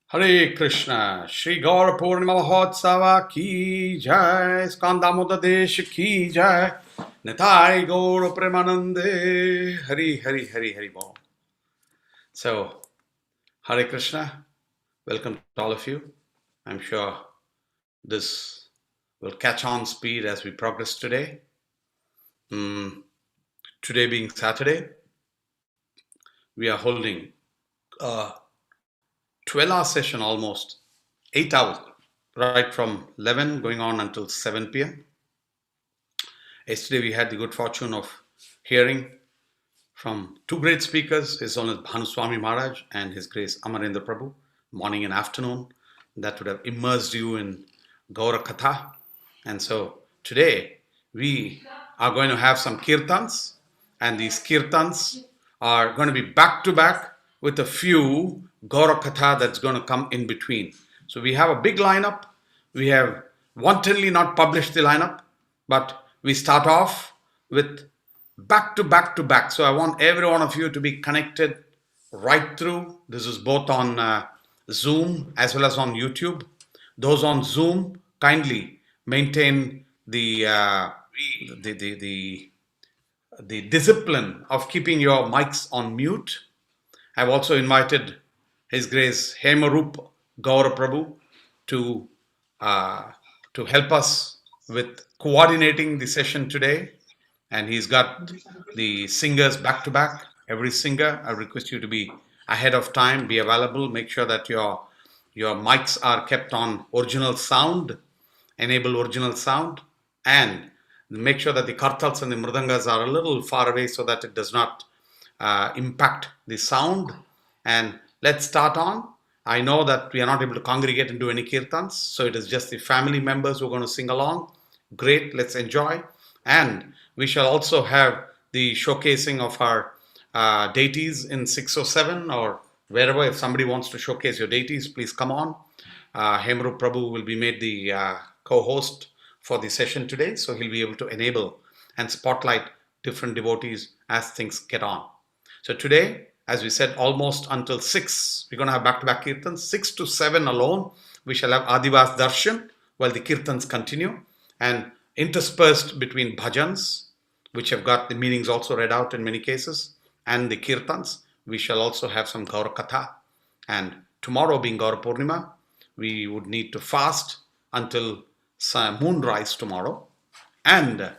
Hare Krishna, Shri Gaura Purnima Utsava ki jai, Skandamota Desh ki jai, Nitai Gaura Premanande, Hari Bol. So, Hare Krishna, welcome to all of you. I'm sure this will catch on speed as we progress today. Today being Saturday, we are holding a 12-hour session almost, 8 hours, right from 11 going on until 7 p.m. Yesterday, we had the good fortune of hearing from two great speakers, His Holiness Bhanuswami Maharaj and His Grace Amarendra Prabhu, morning and afternoon. That would have immersed you in Gaura Katha. And so today, we are going to have some Kirtans, and these Kirtans are going to be back to back with a few Gaura Katha that's going to come in between. So we have a big lineup. We have wantonly not published the lineup, but we start off with back to back to back. So I want every one of you to be connected right through. This is both on Zoom as well as on YouTube. Those on Zoom, kindly maintain the discipline of keeping your mics on mute. I've also invited His Grace Hemarup Gaura Prabhu to help us with coordinating the session today. And he's got the singers back to back. Every singer, I request you to be ahead of time, be available, make sure that your mics are kept on original sound, enable original sound, and make sure that the kartals and the mridangas are a little far away so that it does not impact the sound. And let's start on. I know that we are not able to congregate and do any kirtans, so it is just the family members who are going to sing along. Great, let's enjoy. And we shall also have the showcasing of our deities in 607 or wherever. If somebody wants to showcase your deities, please come on. Hemru Prabhu will be made the co-host for the session today, so he'll be able to enable and spotlight different devotees as things get on. So today, as we said, almost until 6, we're going to have back-to-back kirtans. 6 to 7 alone, we shall have Adivas Darshan while the kirtans continue. And interspersed between bhajans, which have got the meanings also read out in many cases, and the kirtans, we shall also have some Gaura Katha. And tomorrow being Gaura Purnima, we would need to fast until moonrise tomorrow. And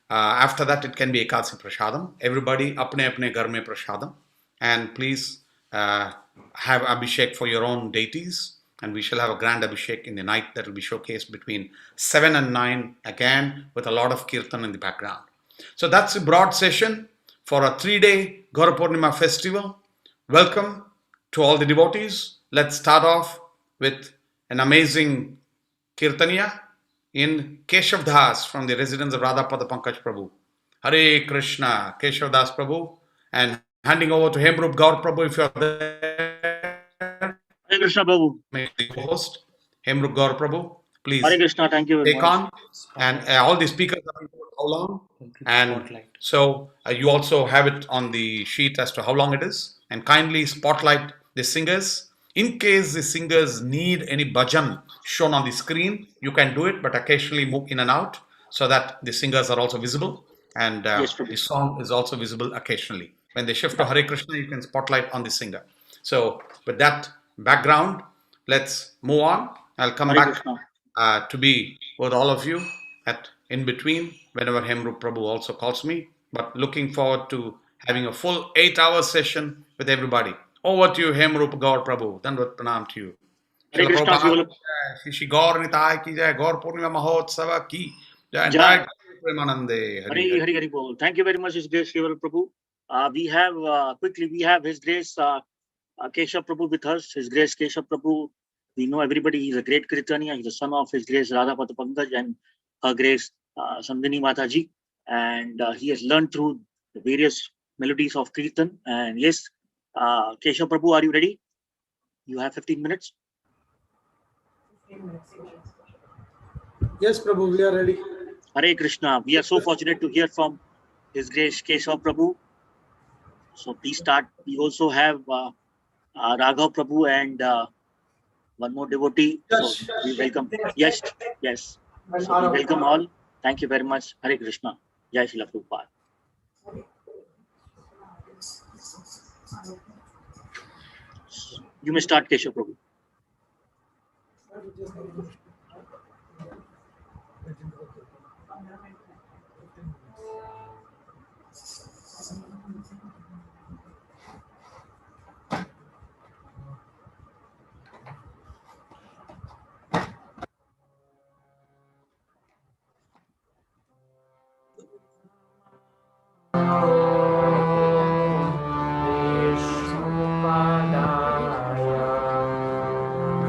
after that, it can be Ekadasi Prashadam. Everybody, apne apne ghar mein Prashadam. And please have Abhishek for your own deities. And we shall have a grand Abhishek in the night that will be showcased between 7 and 9, again with a lot of kirtan in the background. So that's a broad session for a 3-day Gaura Purnima festival. Welcome to all the devotees. Let's start off with an amazing kirtaniya in Keshav Das from the residence of Radha Pada Pankaj Prabhu. Hare Krishna, Keshav Das Prabhu, and handing over to Hemrup Gaur Prabhu if you're there. Hare Krishna Prabhu. Host Hemrup Gaur Prabhu, please. Hare Krishna, thank you very take much. on. And all the speakers are how long? And so you also have it on the sheet as to how long it is. And kindly spotlight the singers. In case the singers need any bhajan shown on the screen, you can do it, but occasionally move in and out so that the singers are also visible. And Yes, the song is also visible occasionally. When they shift to Hare Krishna, you can spotlight on the singer. So with that background, let's move on. I'll come Hare back to be with all of you at in between whenever Hemrup Prabhu also calls me. But looking forward to having a full 8-hour session with everybody. Over to you, Hemrup Gaur Prabhu. Dandavat pranam to you. Hare Krishna, Shri Gaur Nitai ki jai, Gaur Purnima Mahotsava ki jai, Jai. Premanande. Hare Hare Bol. Thank you very much, His Grace Shival Prabhu. We have His Grace Keshav Prabhu with us. His Grace Keshav Prabhu, we know everybody, he's a great Kirtaniya. He's the son of His Grace Radha Pada Pankaj and Her Grace Sandhini Mataji. And he has learned through the various melodies of Kirtan. And yes, Keshav Prabhu, are you ready? You have 15 minutes. 15 minutes. Yes, Prabhu, we are ready. Hare Krishna. We are so fortunate to hear from His Grace Keshav Prabhu. So please start. We also have Raghav Prabhu and one more devotee. Yes. So we welcome. Yes, yes. So we welcome all. Thank you very much. Hare Krishna. Jai Srila Prabhupada. You may start, Keshav Prabhu.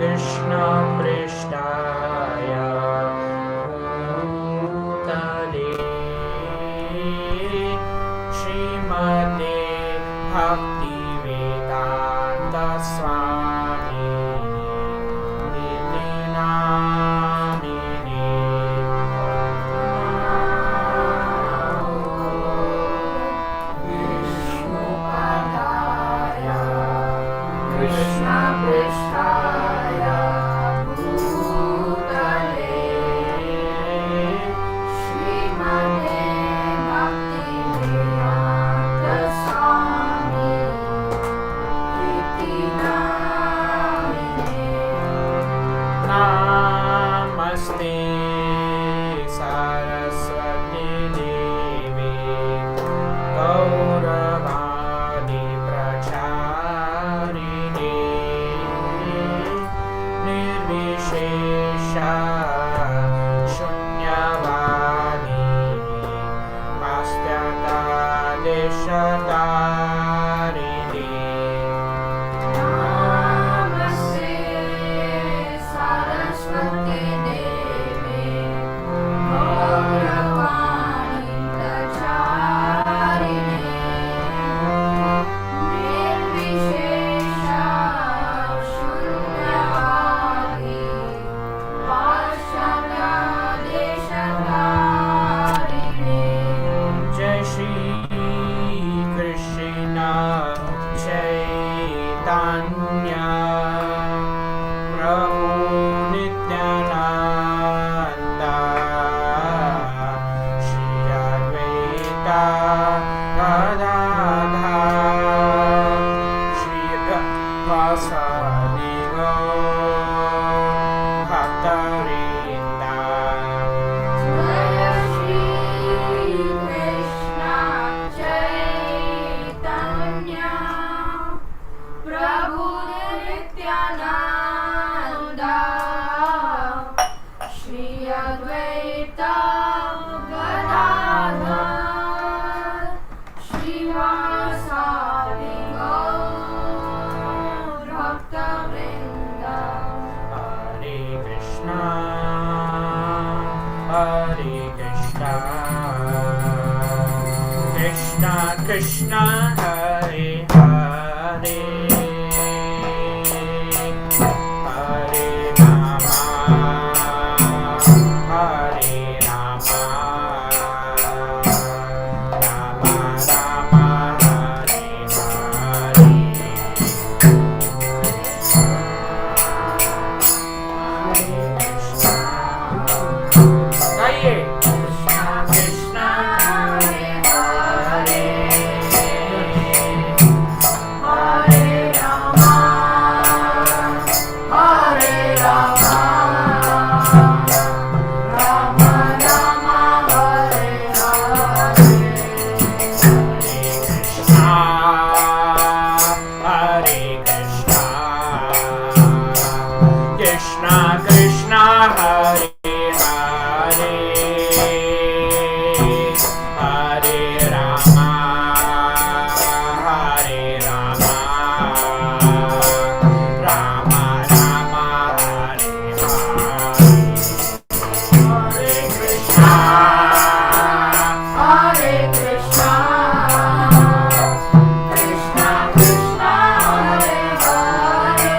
Krishna Prishtaya Bhutale Srimate Bhakti Vedanta Swami Niti Namine Vishnupadaya Krishna Prishtaya Bhutale Srimate Bhakti Vedanta Swami Niti Namine Namaste Saraswati Devi Gauravadi Pracharini Nirvishesha Shunyavadi Pastyata Deshadarini Namaste Saraswati Devi Gauravani Pracharini Nirvishesha Shunyavadi Pasyata Deshatarini Jai Shri Krishna Chaitanya Prabhu Nityananda Shri Advaita Gadadhar Shri Vasadi Gaur Bhaktarinda Jaya Shri Krishna Chaitanya Prabhu Nityananda Shri Advaita Gadadhar Shri Vasadi Gaur Bhaktarinda Hare Krishna Hare Krishna Krishna Krishna Hare Hare Hare Rama Hare Rama Rama Rama Hare Hare Gaye Krishna Krishna Hare Hare Hare Rama Hare Rama Rama Rama Hare Hare Hare Krishna Krishna Krishna Hare Hare Hare Rama Hare Rama Rama Rama Hare Hare Hare Krishna Hare Krishna Krishna Krishna Hare Hare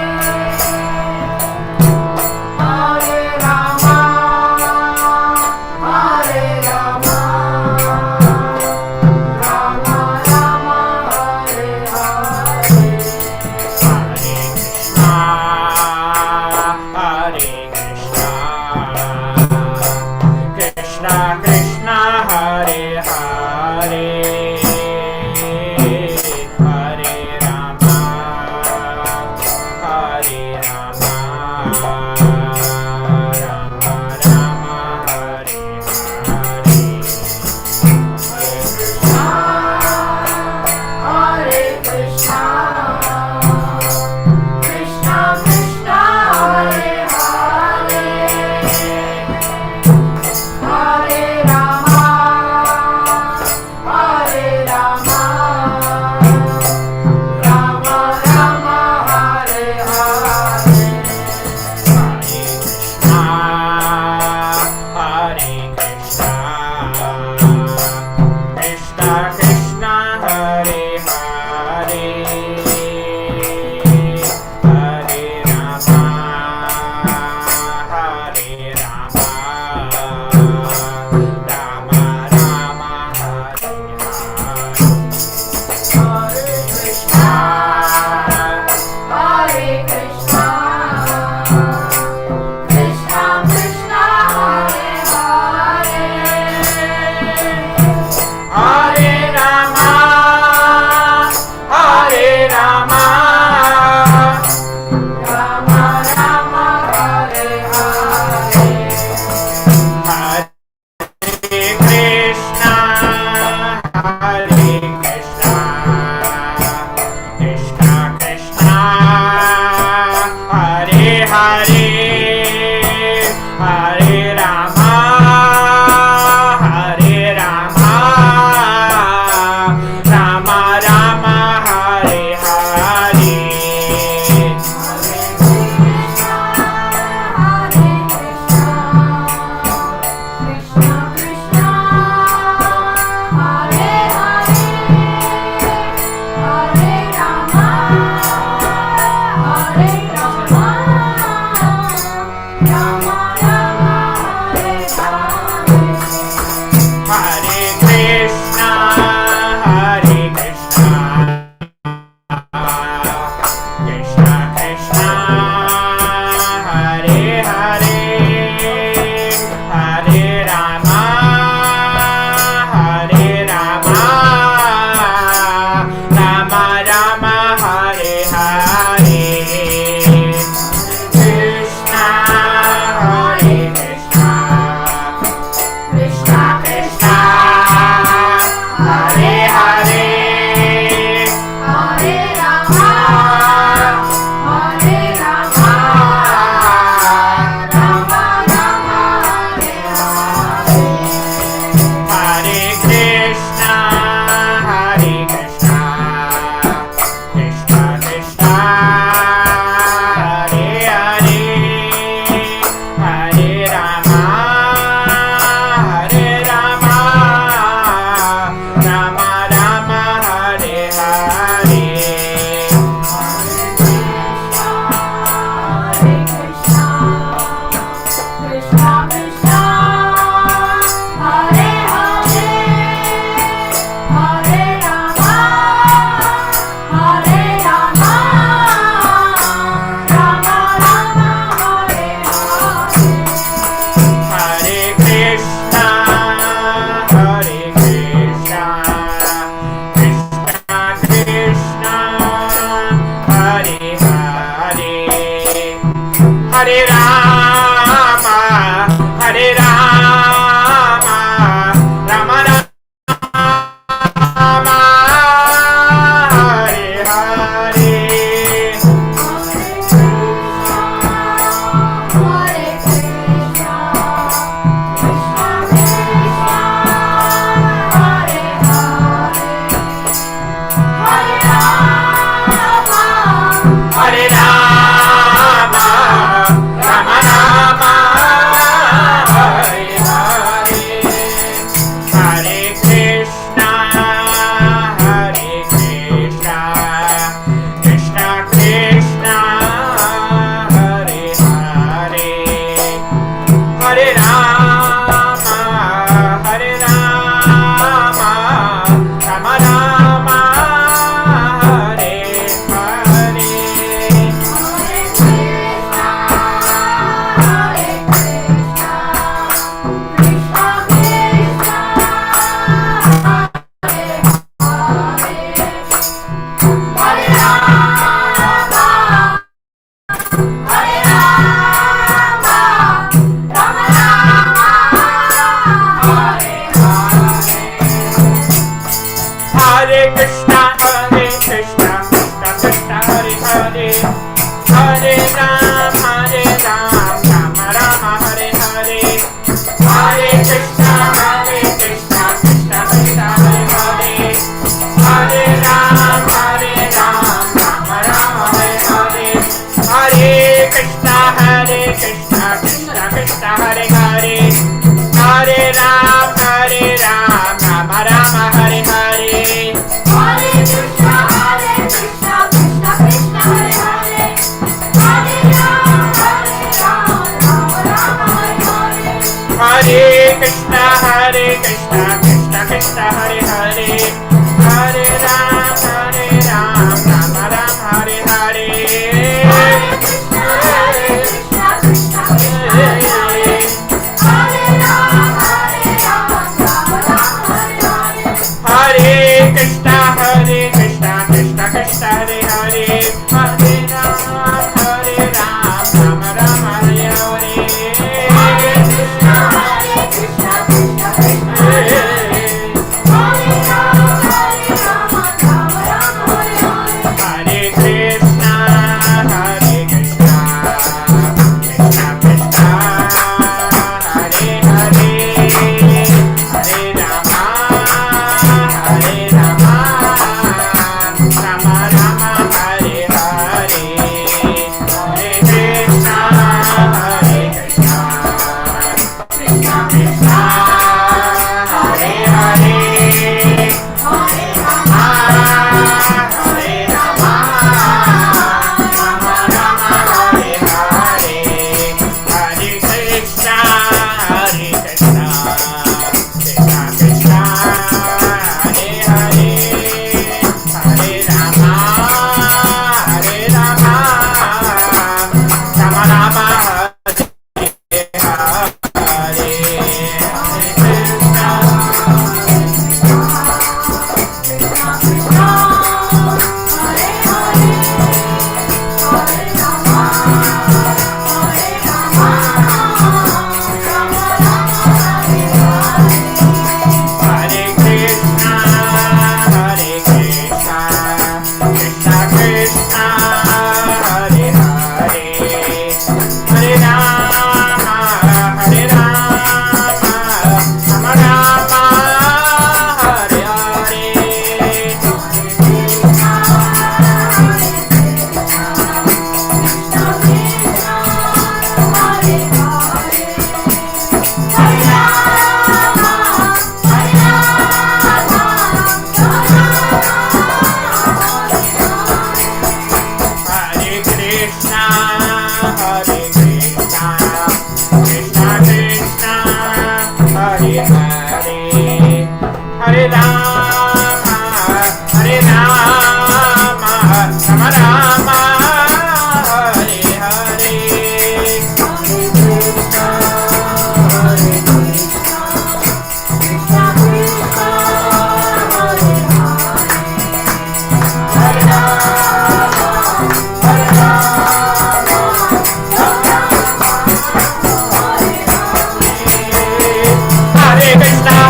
Hare Rama, Hare Rama, Rama Rama, Hare Hare. Hare Rama, Rama Rama, Hare Hare. Hare Krishna, Hare Krishna, Krishna Krishna, Hare Hare. Hare Rama, Hare Rama, Rama Rama, Hare Hare. Hare Krishna, Hare Krishna, Krishna Krishna, Hare Hare. Hare Ram, Rama Rama, Hare Hare. Hare Krishna, Krishna Krishna, Hare Hare. Hare Ram, Rama Rama, Hare Hare. Hare Krishna, Krishna Krishna, Hare Hare. Hare Ram, Rama Rama, Hare Hare. Hare Krishna, Krishna Krishna, Hare Hare. Hare Ram, Rama Rama, Hare Hare. Hare Krishna, Krishna Krishna, Hare Hare. Hare Ram, Rama Rama, Hare Hare. Hare Krishna, Krishna Krishna, Hare Hare. Hare Ram, Rama Rama, Hare Hare. Hare Krishna, Krishna Krishna, Hare Hare. Hare Ram, Rama Rama, Hare Hare. Hare Krishna, Krishna Krishna, Hare Hare. Hare Ram,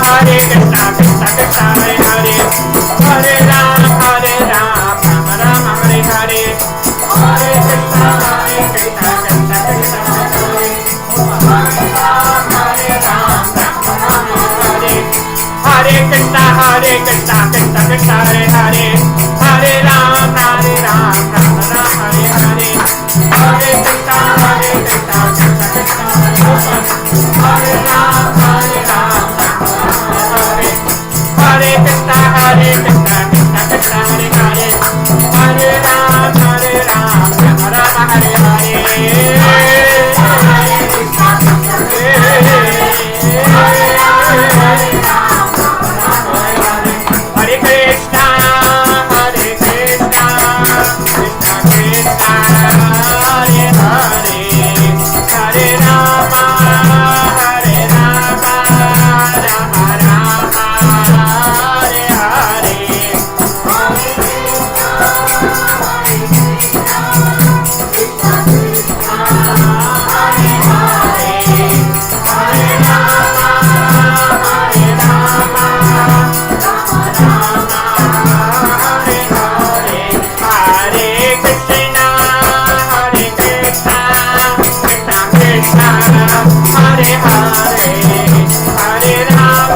Hare Krishna, Krishna Krishna, Hare Hare, Hare Ram, Rama Rama, Hare Hare, Hare Krishna, Krishna Krishna, Hare Hare, Hare Ram, Rama Rama, Hare Hare Krishna, Krishna Krishna, Hare Hare, Hare Ram, Rama Rama, Hare Hare, Hare Krishna, Krishna Krishna, Hare Ram, Rama Rama, Hare Hare Krishna, Krishna Krishna, Hare Hare, Hare Ram, Rama Rama, Hare Hare Krishna, Krishna Krishna, Hare Hare, Hare Rama, Rama Rama,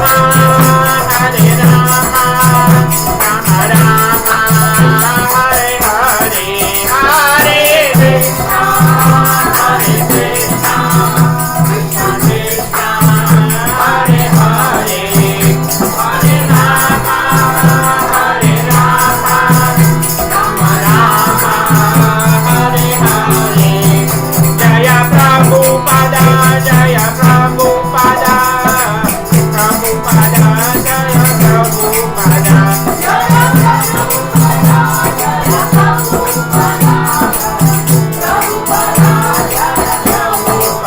Hare Hare.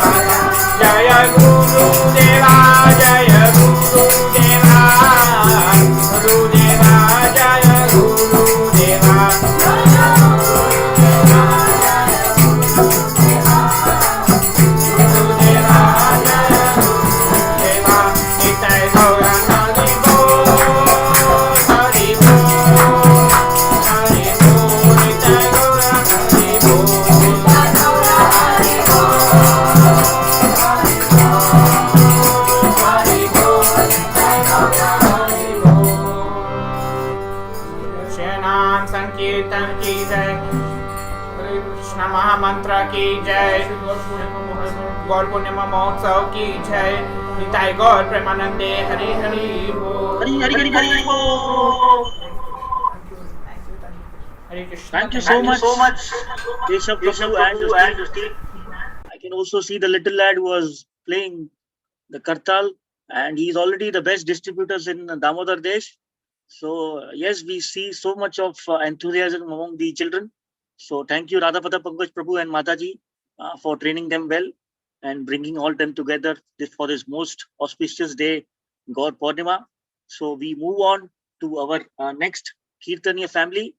संकीर्तन की जय, हरे कृष्ण महामंत्र की जय, गौर पूर्णिमा महोत्सव की जय, निताय गौर प्रेमानंदे, हरि हरि बोल, हरि हरि हरि हरि बोल. हरे Krishna. Thank you so much, Keshav Prabhu and the team. I can also see the little lad who was playing the Kartal, and he's already the best distributors in Damodar Desh. So yes, we see so much of enthusiasm among the children. So thank you, Radhapada Pankaj Prabhu and Mataji, for training them well and bringing all them together for this most auspicious day, Gaur Purnima. So we move on to our next Kirtaniya family.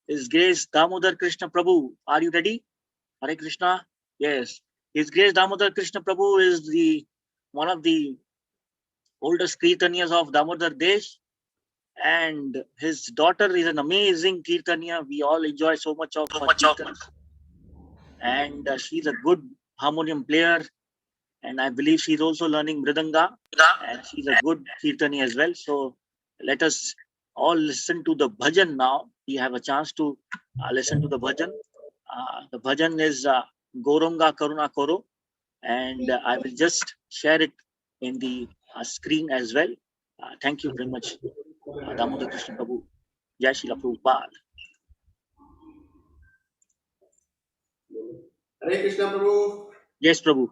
His Grace Damodar Krishna Prabhu. Are you ready? Hare Krishna. Yes. His Grace Damodar Krishna Prabhu is the one of the oldest Kirtaniyas of Damodar Desh, and his daughter is an amazing Kirtaniya. We all enjoy so much of her Kirtans, and she's a good harmonium player, and I believe she's also learning Mridanga, and she's a good Kirtani as well. So let us all listen to the bhajan now. We have a chance to listen to the bhajan. The bhajan is Gauranga Karuna Koro, and I will just share it in the screen as well. Thank you very much, Damodar Krishna Prabhu. Jai Shri Prabhupada. Hare Krishna Prabhu. Yes, Prabhu.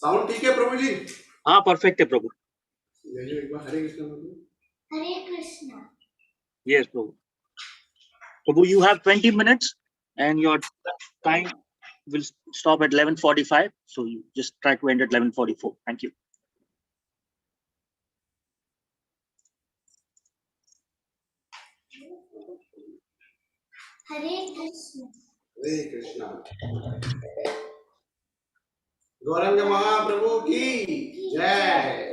Sound ठीक है प्रभु जी? हाँ, perfect है प्रभु. हरे कृष्ण प्रभु. Hare Krishna. Yes, Prabhu. Prabhu, you have 20 minutes and your time will stop at 11:45. So you just try to end at 11:44. Thank you. Hare Krishna. Hare Krishna. Gaurang महाप्रभु की जय।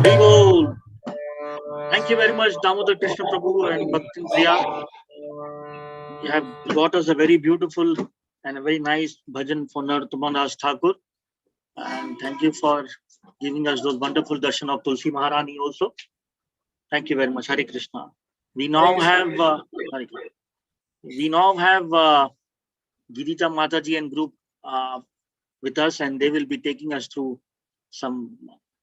Very good. Thank you very much, Damodar Krishna Prabhu and Bhakti Priya. You have got us a very beautiful and a very nice bhajan for Narottam Das Thakur. And thank you for giving us those wonderful darshan of Tulsi Maharani also. Thank you very much. Hare Krishna. We now have Girija Mataji and group with us, and they will be taking us through some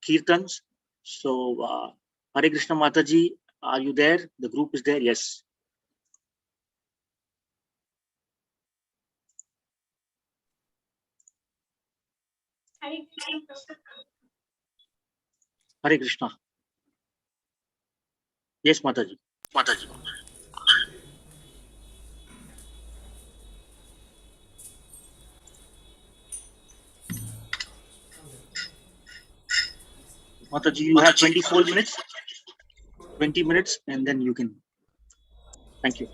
Kirtans. So, Hare Krishna Mataji, are you there? The group is there? Yes. Hare Krishna. Yes, Mataji. Mataji. Mataji, you have 24 minutes. 20 minutes, and then you can. Thank you.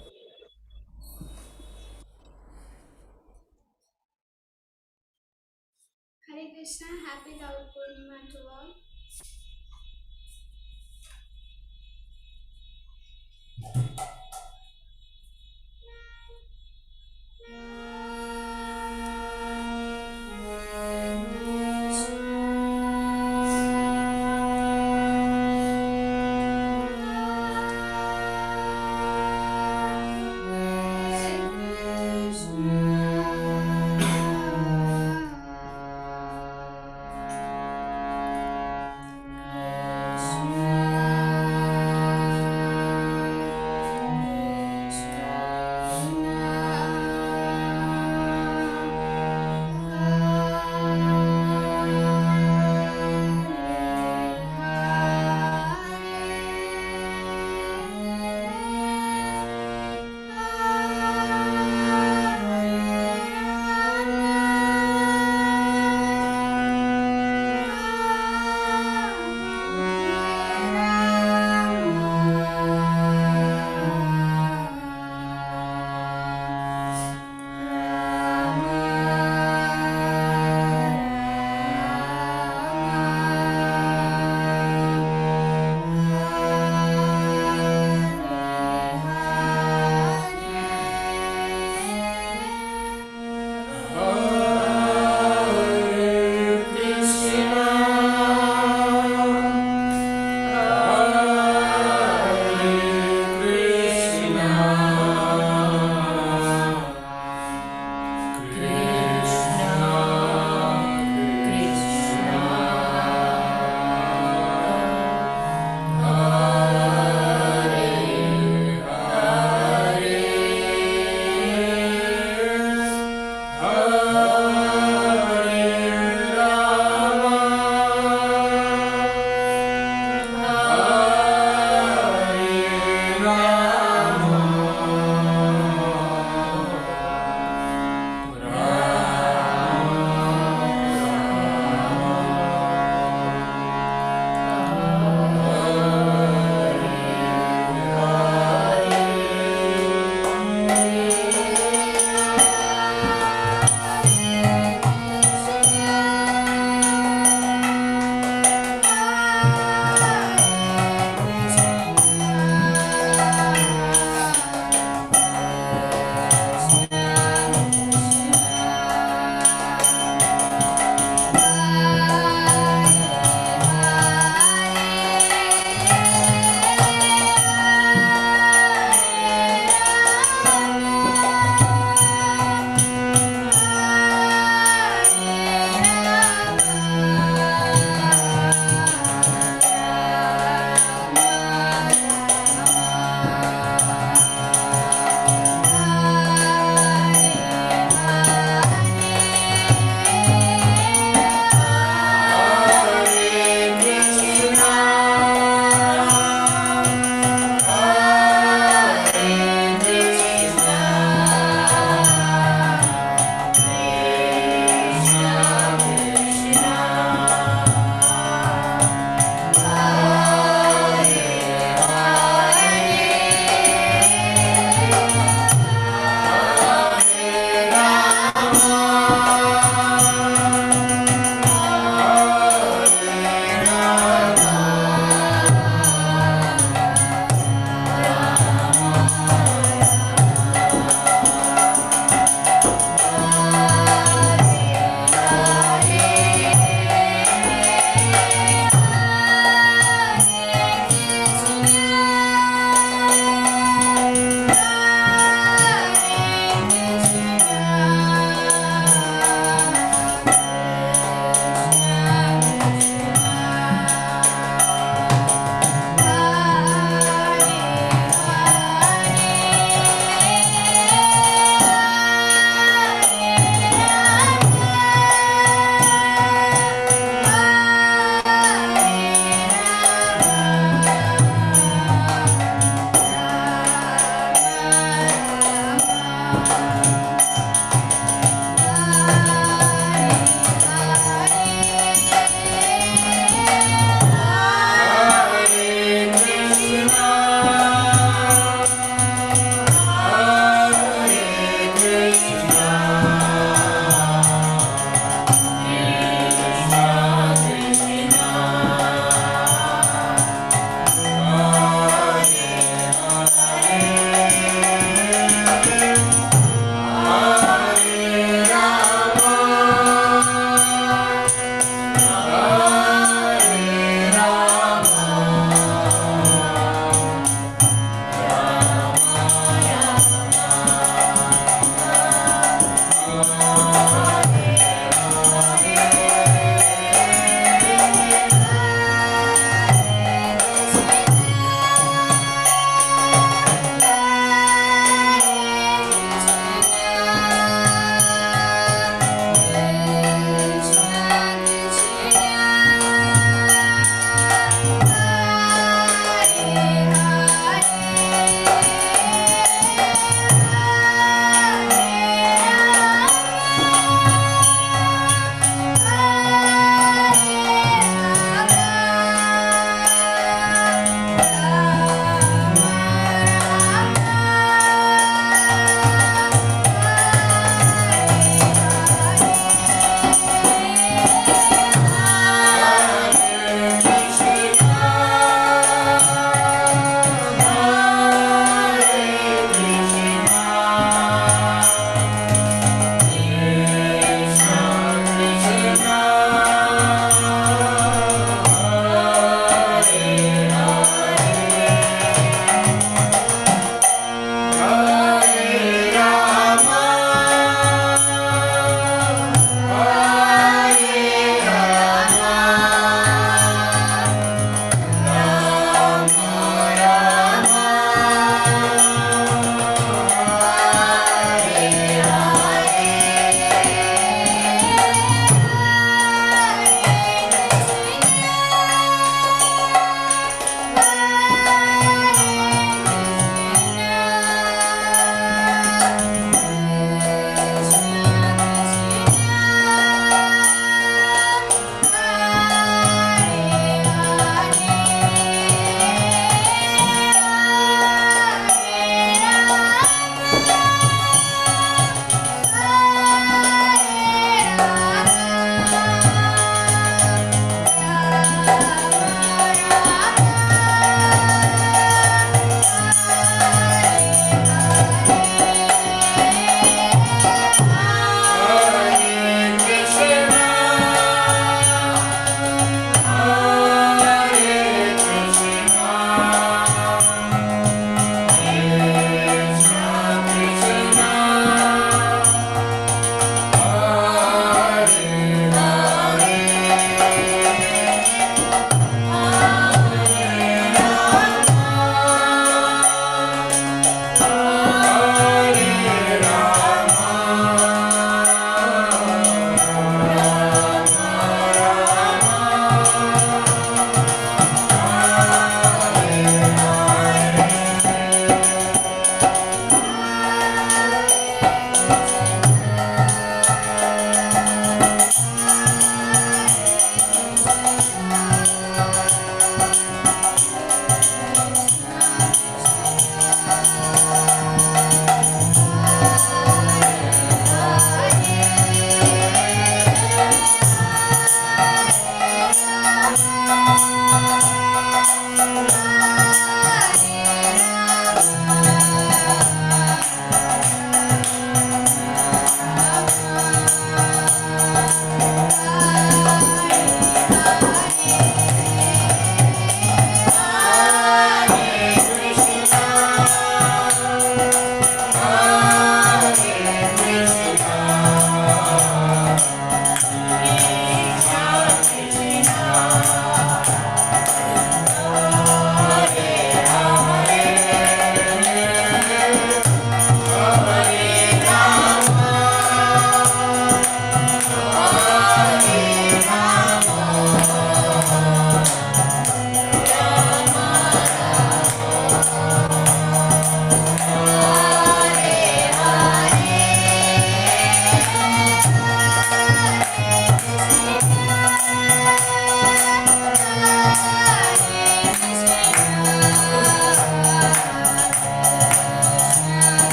Hare Krishna, happy Gaura Purnima to all.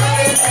Hare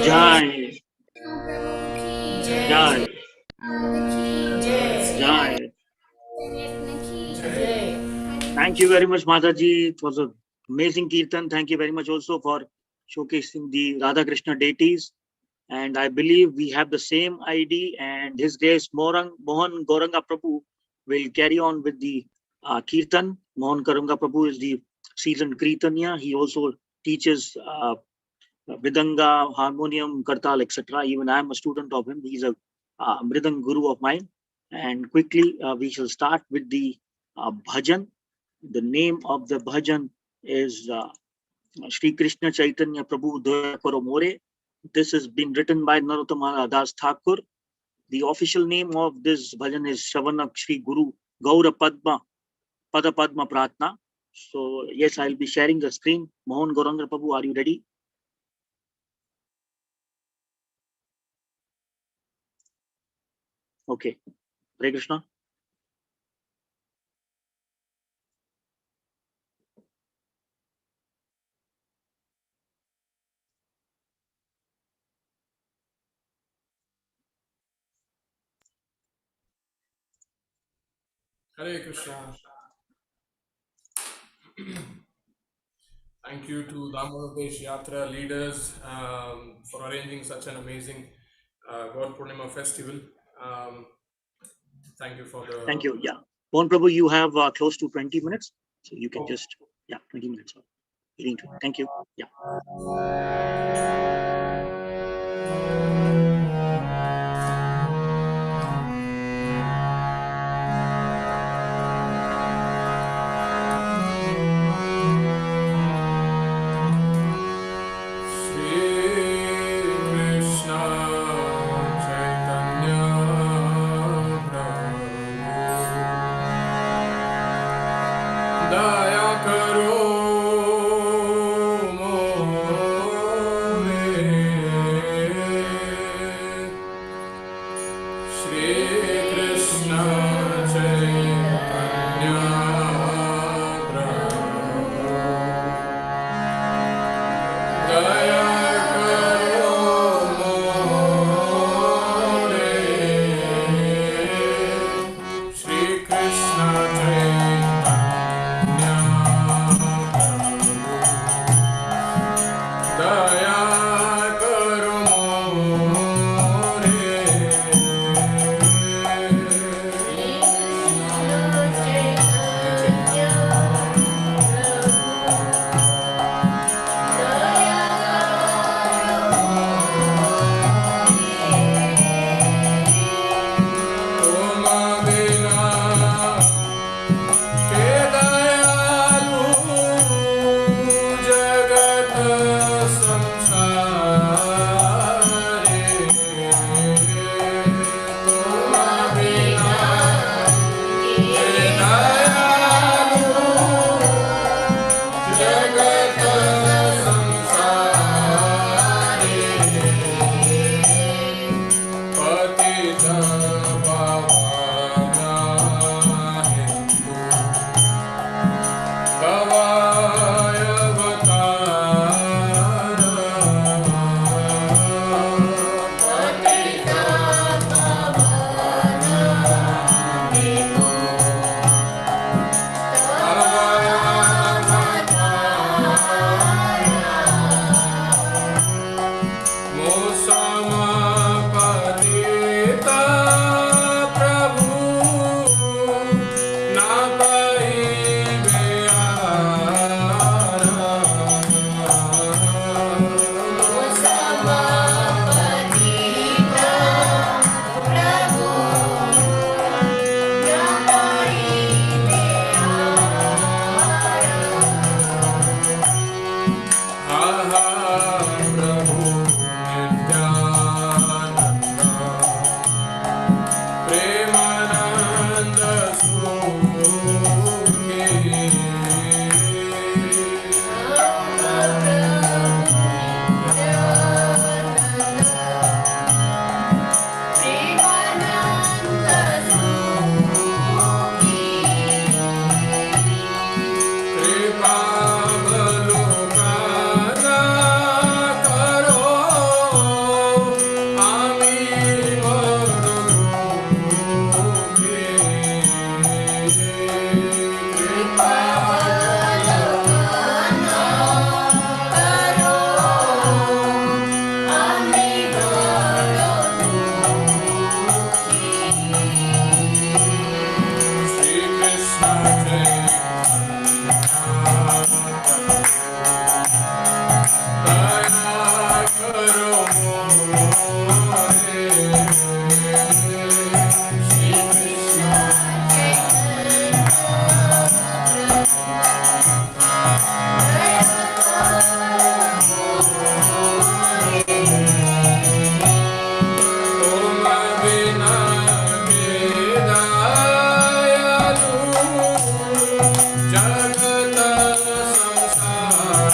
Jai, Jai, Jai. Thank you very much, Mataji. It was an amazing Kirtan. Thank you very much also for showcasing the Radha Krishna deities. And I believe we have the same ID, and His Grace Mohan Gauranga Prabhu will carry on with the Kirtan. Mohan Gauranga Prabhu is the seasoned Kirtaniya. He also teaches Mridanga, harmonium, Kartal, etc. Even I am a student of him. He's a Mridang Guru of mine. And quickly, we shall start with the bhajan. The name of the bhajan is Shri Krishna Chaitanya Prabhu Daya Karo More. This has been written by Narottama Das Thakur. The official name of this bhajan is Sravanam Shri Guru Gaura Pada Padma Pratna. So yes, I'll be sharing the screen. Mohan Gauranga Prabhu, are you ready? Okay. Hare Krishna. Hare Krishna. Thank you to Damodadesh Yatra leaders for arranging such an amazing God Purnima festival. Thank you for the. Thank you. Yeah. Mohan Prabhu, you have close to 20 minutes. So you can just, 20 minutes. Thank you. Yeah. Some दया करो मोरे। श्री कृष्ण तुम बिना के दयालु जगत संसार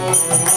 Krishna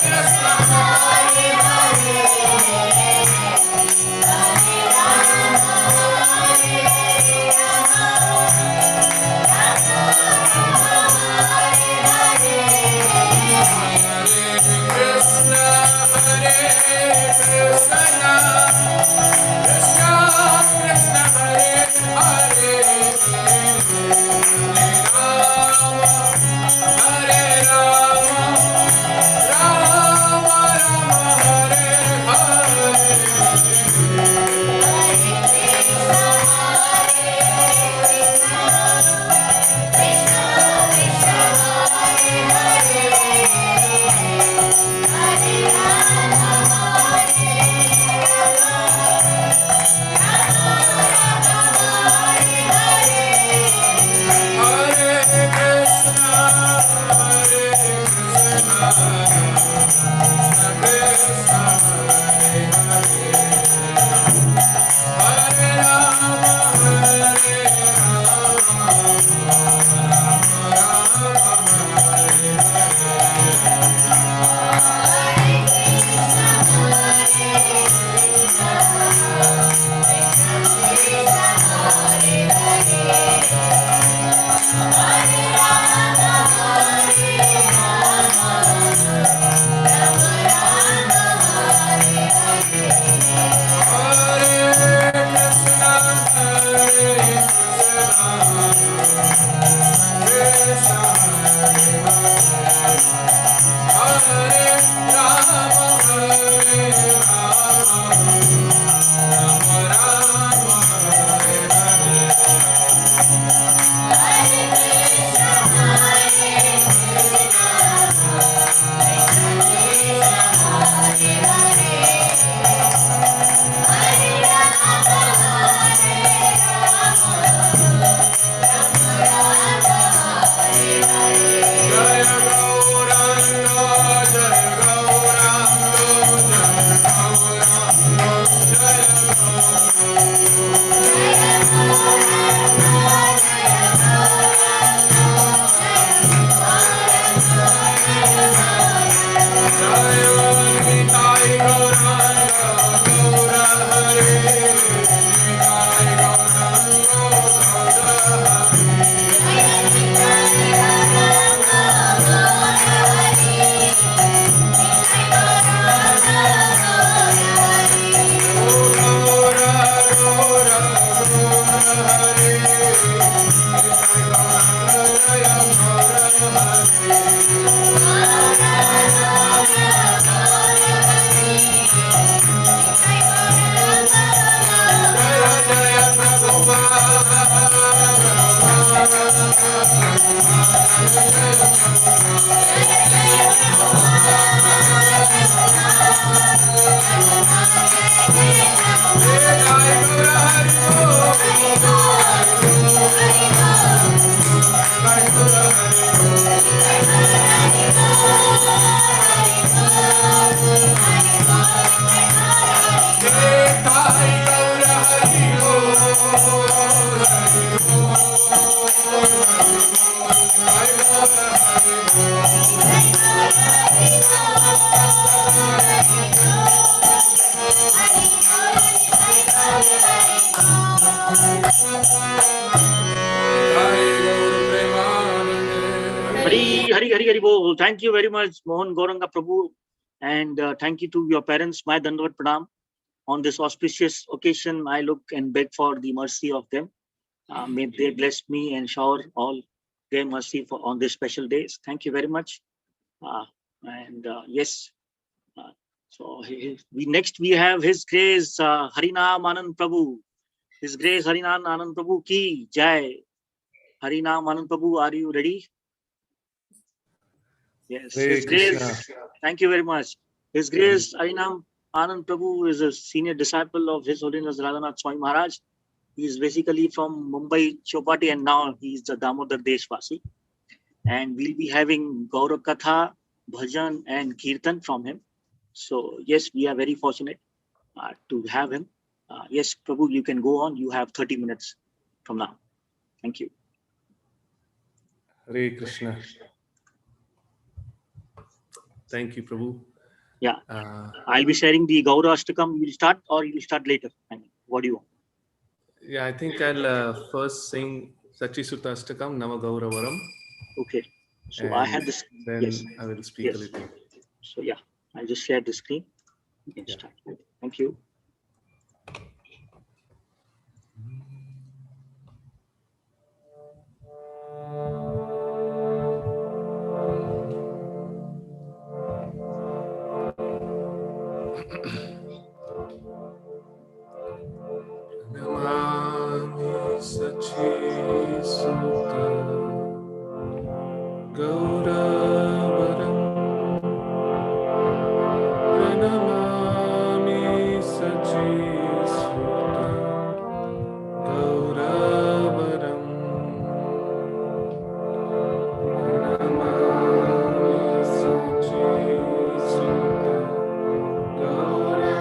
Krishna Hare Hari Hari Hari Bol. Thank you very much, Mohan Gauranga Prabhu, and thank you to your parents, my Dandavat Pranam. On this auspicious occasion, I look and beg for the mercy of them. May they bless me and shower all their mercy on these special days. Thank you very much. Yes, so we have His Grace Harinam Anand Prabhu. His Grace Harinam Anand Prabhu ki jai. Harinam Anand Prabhu, are you ready? Yes, Hare His Grace. Krishna. Thank you very much. His Grace Harinam Anand Prabhu is a senior disciple of His Holiness Radhanath Swami Maharaj. He is basically from Mumbai, Chopati, and now he is the Damodar Deshwasi. And we'll be having Gaura Katha, Bhajan, and Kirtan from him. So, yes, we are very fortunate to have him. Yes, Prabhu, you can go on. You have 30 minutes from now. Thank you. Hare Krishna. Thank you, Prabhu. Yeah, I'll be sharing the Gaura Ashtakam. You will start or you will start later? I mean, what do you want? Yeah, I think I'll first sing Sachi Sutta Ashtakam, Nama Gaura Varam. Okay. So I have this. Then Yes. I will speak a little. So yeah, I'll just share the screen. You can start. Thank you. Namami Sachi Sutta Gaura Varam. Pranamami Sachi Sutta Gaura Varam. Pranamami Sachi Sutta Gaura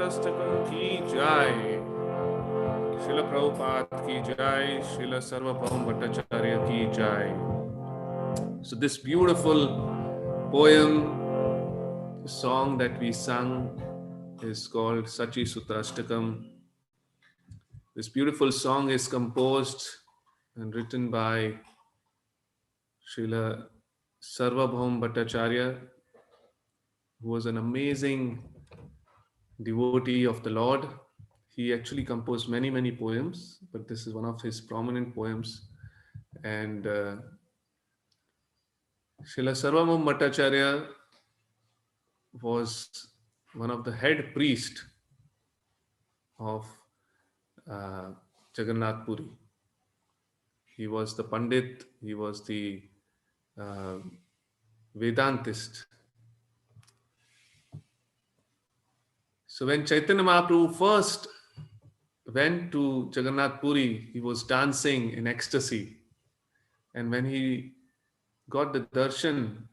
Sutastakam ki jai. Srila Prabhupada ki jai. Srila Sarvabhaum Bhattacharya ki jai. So this beautiful poem, the song that we sung is called Sachi Sutastakam. This beautiful song is composed and written by Srila Sarvabhaum Bhattacharya, who was an amazing devotee of the Lord. He actually composed many, many poems, but this is one of his prominent poems. And Srila Sarvabhaum Bhattacharya was one of the head priest of Jagannath Puri. He was the Pandit, he was the Vedantist. So when Chaitanya Mahaprabhu first went to Jagannath Puri, he was dancing in ecstasy. And when he got the darshan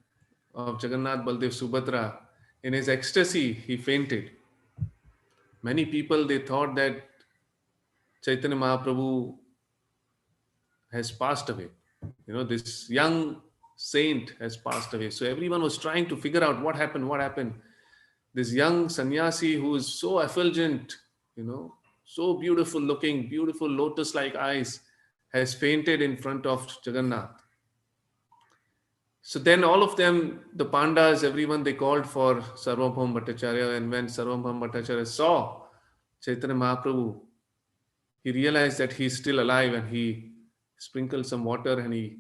of Jagannath Baldev Subhadra, in his ecstasy, he fainted. Many people, they thought that Chaitanya Mahaprabhu has passed away. This young saint has passed away. So everyone was trying to figure out what happened. This young sannyasi who is so effulgent, so beautiful looking, beautiful lotus-like eyes, has fainted in front of Jagannath. So then all of them, the Pandas, everyone, they called for Sarvabhaum Bhattacharya. And when Sarvabhaum Bhattacharya saw Chaitanya Mahaprabhu, he realized that he's still alive, and he sprinkled some water and he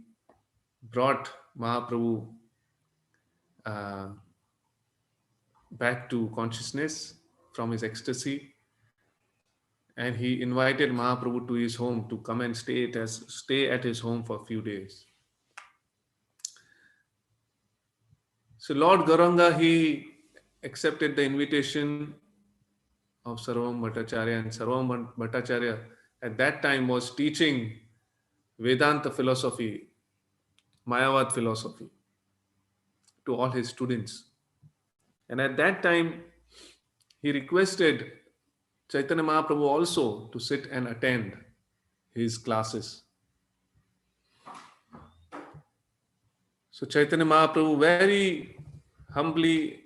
brought Mahaprabhu back to consciousness from his ecstasy. And he invited Mahaprabhu to his home to come and stay at his home for a few days. So Lord Gauranga, he accepted the invitation of Sarvabhaum Bhattacharya, and Sarvabhaum Bhattacharya at that time was teaching Vedanta philosophy, Mayavad philosophy to all his students. And at that time, he requested Chaitanya Mahaprabhu also to sit and attend his classes. So Chaitanya Mahaprabhu very humbly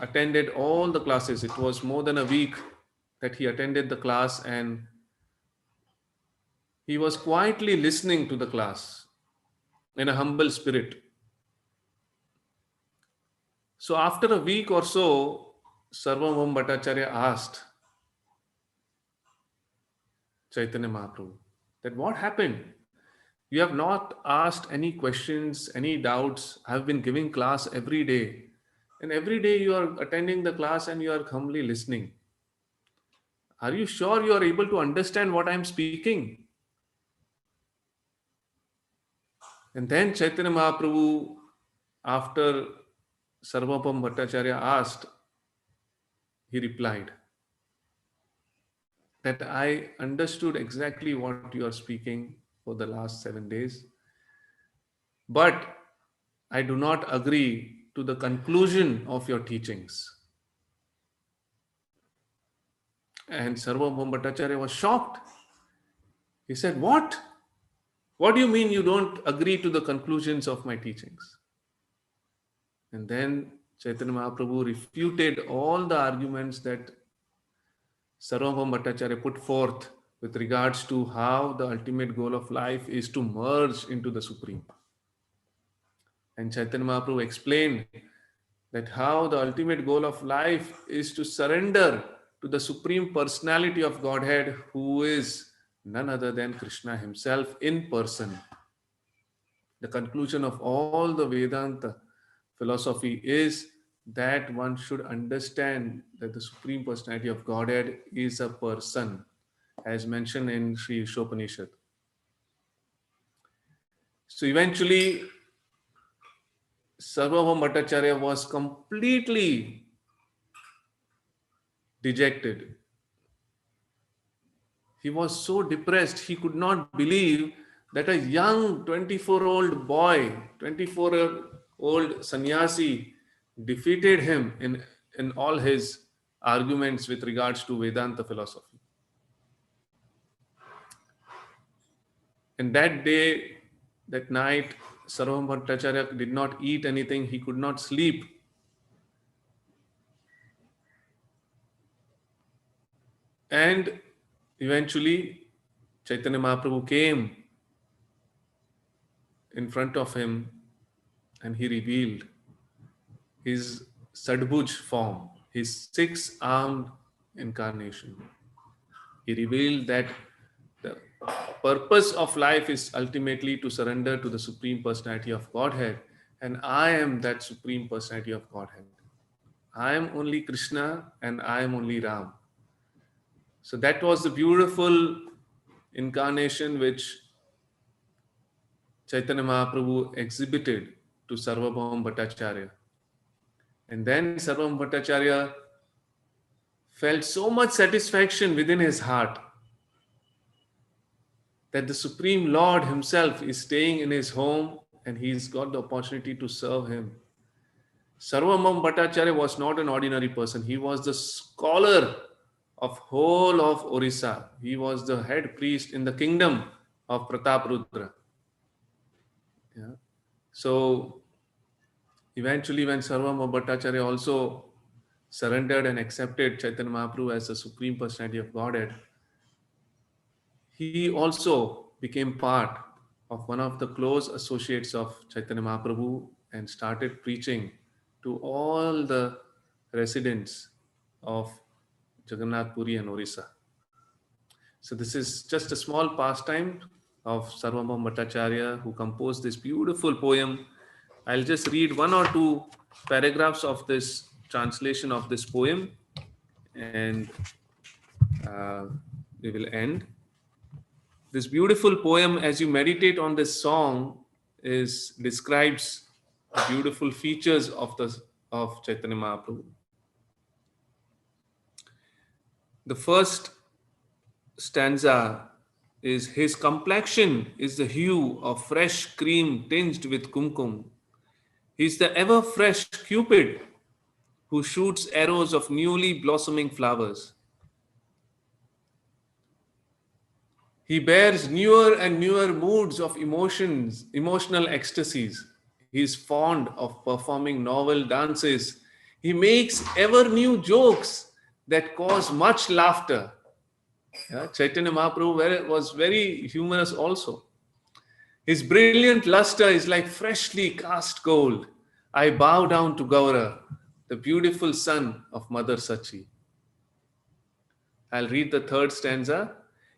attended all the classes. It was more than a week that he attended the class, and he was quietly listening to the class in a humble spirit. So after a week or so, Sarvabhaum Bhattacharya asked Chaitanya Mahaprabhu that what happened? You have not asked any questions, any doubts. I have been giving class every day. And every day you are attending the class and you are humbly listening. Are you sure you are able to understand what I am speaking? And then Chaitanya Mahaprabhu, after Sarvabhaum Bhattacharya asked, he replied that I understood exactly what you are speaking for the last 7 days, but I do not agree to the conclusion of your teachings. And Sarvabhaum Bhattacharya was shocked. He said, What? What do you mean you don't agree to the conclusions of my teachings? And then Chaitanya Mahaprabhu refuted all the arguments that Sarvabhaum Bhattacharya put forth with regards to how the ultimate goal of life is to merge into the Supreme. And Chaitanya Mahaprabhu explained that how the ultimate goal of life is to surrender to the Supreme Personality of Godhead, who is none other than Krishna himself in person. The conclusion of all the Vedanta philosophy is that one should understand that the Supreme Personality of Godhead is a person, as mentioned in Sri Ishopanishad. So eventually, Sarvabhaum Bhattacharya was completely dejected. He was so depressed, he could not believe that a young 24-year-old boy, 24-year-old sannyasi defeated him in all his arguments with regards to Vedanta philosophy. And that day, that night, Sarvam Bhattacharya did not eat anything, he could not sleep. And eventually, Chaitanya Mahaprabhu came in front of him and he revealed his Sadbhuj form, his six-armed incarnation. He revealed that the purpose of life is ultimately to surrender to the Supreme Personality of Godhead, and I am that Supreme Personality of Godhead. I am only Krishna and I am only Ram. So that was the beautiful incarnation which Chaitanya Mahaprabhu exhibited to Sarvabhauma Bhattacharya. And then Sarvabhauma Bhattacharya felt so much satisfaction within his heart that the Supreme Lord himself is staying in his home and he's got the opportunity to serve him. Sarvabhauma Bhattacharya was not an ordinary person. He was the scholar of whole of Orissa. He was the head priest in the kingdom of Prataprudra. Yeah. So eventually when Sarvabhauma Bhattacharya also surrendered and accepted Chaitanya Mahaprabhu as the Supreme Personality of Godhead, he also became part of one of the close associates of Chaitanya Mahaprabhu and started preaching to all the residents of Jagannath Puri and Orissa. So this is just a small pastime of Sarvabhauma Bhattacharya, who composed this beautiful poem. I'll just read one or two paragraphs of this translation of this poem and we will end. This beautiful poem, as you meditate on this song, describes the beautiful features of Chaitanya Mahaprabhu. The first stanza is, his complexion is the hue of fresh cream tinged with kumkum. He is the ever fresh Cupid who shoots arrows of newly blossoming flowers. He bears newer and newer moods of emotional ecstasies. He is fond of performing novel dances. He makes ever new jokes that cause much laughter. Yeah, Chaitanya Mahaprabhu was very humorous also. His brilliant luster is like freshly cast gold. I bow down to Gaura, the beautiful son of Mother Sachi. I'll read the third stanza.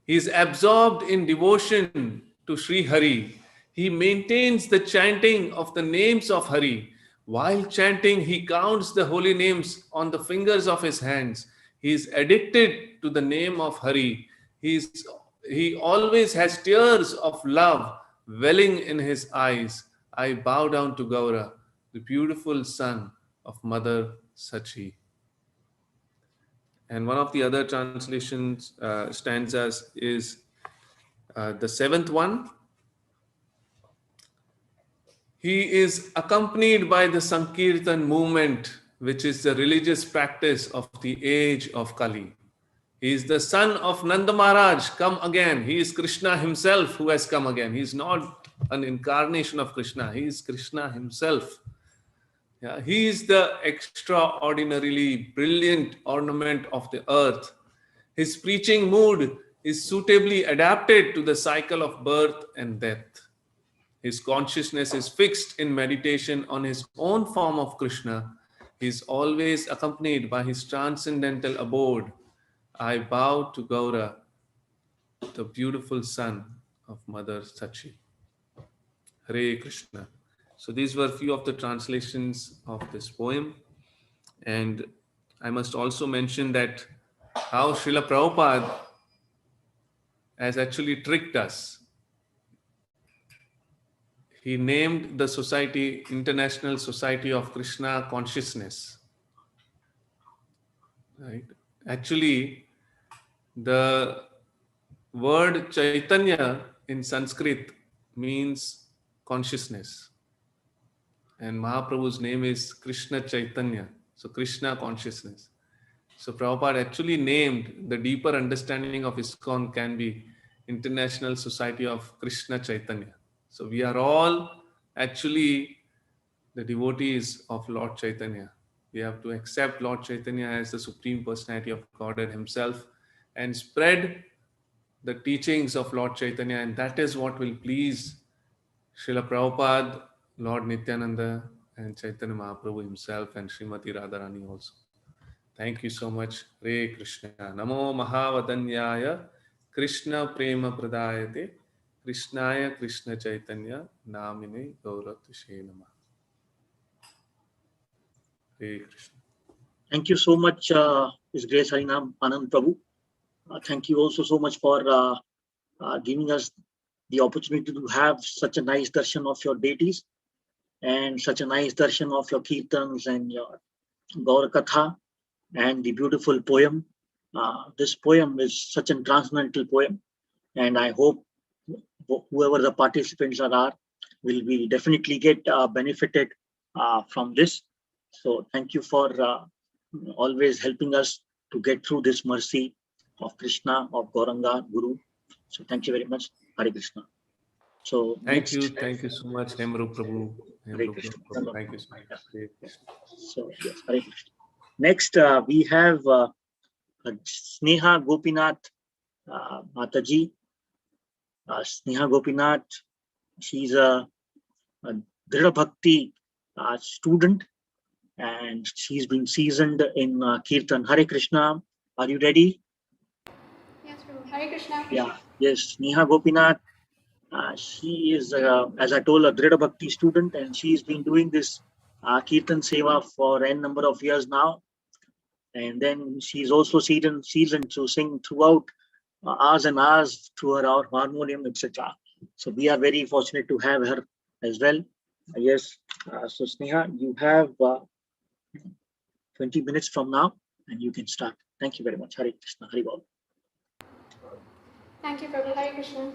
He is absorbed in devotion to Sri Hari. He maintains the chanting of the names of Hari. While chanting, he counts the holy names on the fingers of his hands. He is addicted to the name of Hari. He always has tears of love welling in his eyes. I bow down to Gaura, the beautiful son of Mother Sachi. And one of the other translations stanzas is the seventh one. He is accompanied by the Sankirtan movement, which is the religious practice of the age of Kali. He is the son of Nanda Maharaj, come again. He is Krishna himself who has come again. He is not an incarnation of Krishna. He is Krishna himself. Yeah, he is the extraordinarily brilliant ornament of the earth. His preaching mood is suitably adapted to the cycle of birth and death. His consciousness is fixed in meditation on his own form of Krishna. He is always accompanied by his transcendental abode. I bow to Gaura, the beautiful son of Mother Sachi. Hare Krishna. So these were a few of the translations of this poem. And I must also mention that how Srila Prabhupada has actually tricked us. He named the society International Society of Krishna Consciousness. Right? Actually, the word Chaitanya in Sanskrit means consciousness. And Mahaprabhu's name is Krishna Chaitanya. So Krishna consciousness. So Prabhupada actually named the deeper understanding of ISKCON can be International Society of Krishna Chaitanya. So we are all actually the devotees of Lord Chaitanya. We have to accept Lord Chaitanya as the Supreme Personality of Godhead Himself and spread the teachings of Lord Chaitanya, and that is what will please Srila Prabhupada, Lord Nityananda, and Chaitanya Mahaprabhu himself, and Srimati Radharani also. Thank you so much. Hare Krishna. Namo Mahavadanyaya Krishna Prema Pradayate Krishnaya Krishna Chaitanya Namine Gauratishe Namah. Hare Krishna. Thank you so much, His Grace Harinam Anand Prabhu. Thank you also so much for giving us the opportunity to have such a nice darshan of your deities and such a nice darshan of your Kirtans and your Gaura Katha and the beautiful poem. This poem is such a transcendental poem, and I hope whoever the participants are will definitely get benefited from this. So thank you for always helping us to get through this mercy of Krishna, of Gauranga, Guru. So thank you very much. Hare Krishna. So Thank you so much, Hemru Prabhu. Hare Krishna. Thank you so much. Hare Krishna. So yes, Hare Krishna. Next, we have Sneha Gopinath Mataji. Sneha Gopinath, she's a Drida Bhakti student, and she's been seasoned in Kirtan. Hare Krishna. Are you ready? Yes, Prabhu. Hare Krishna. Yeah. Yes, Sneha Gopinath. She is, as I told, a Drida Bhakti student, and she's been doing this Kirtan Seva for n number of years now. And then she's also seasoned to sing throughout hours and hours through her harmonium, etc. So we are very fortunate to have her as well. Yes. So Sneha, you have 20 minutes from now, and you can start. Thank you very much. Hare Krishna. Hare Bol. Thank you, Prabhu. Hare Krishna.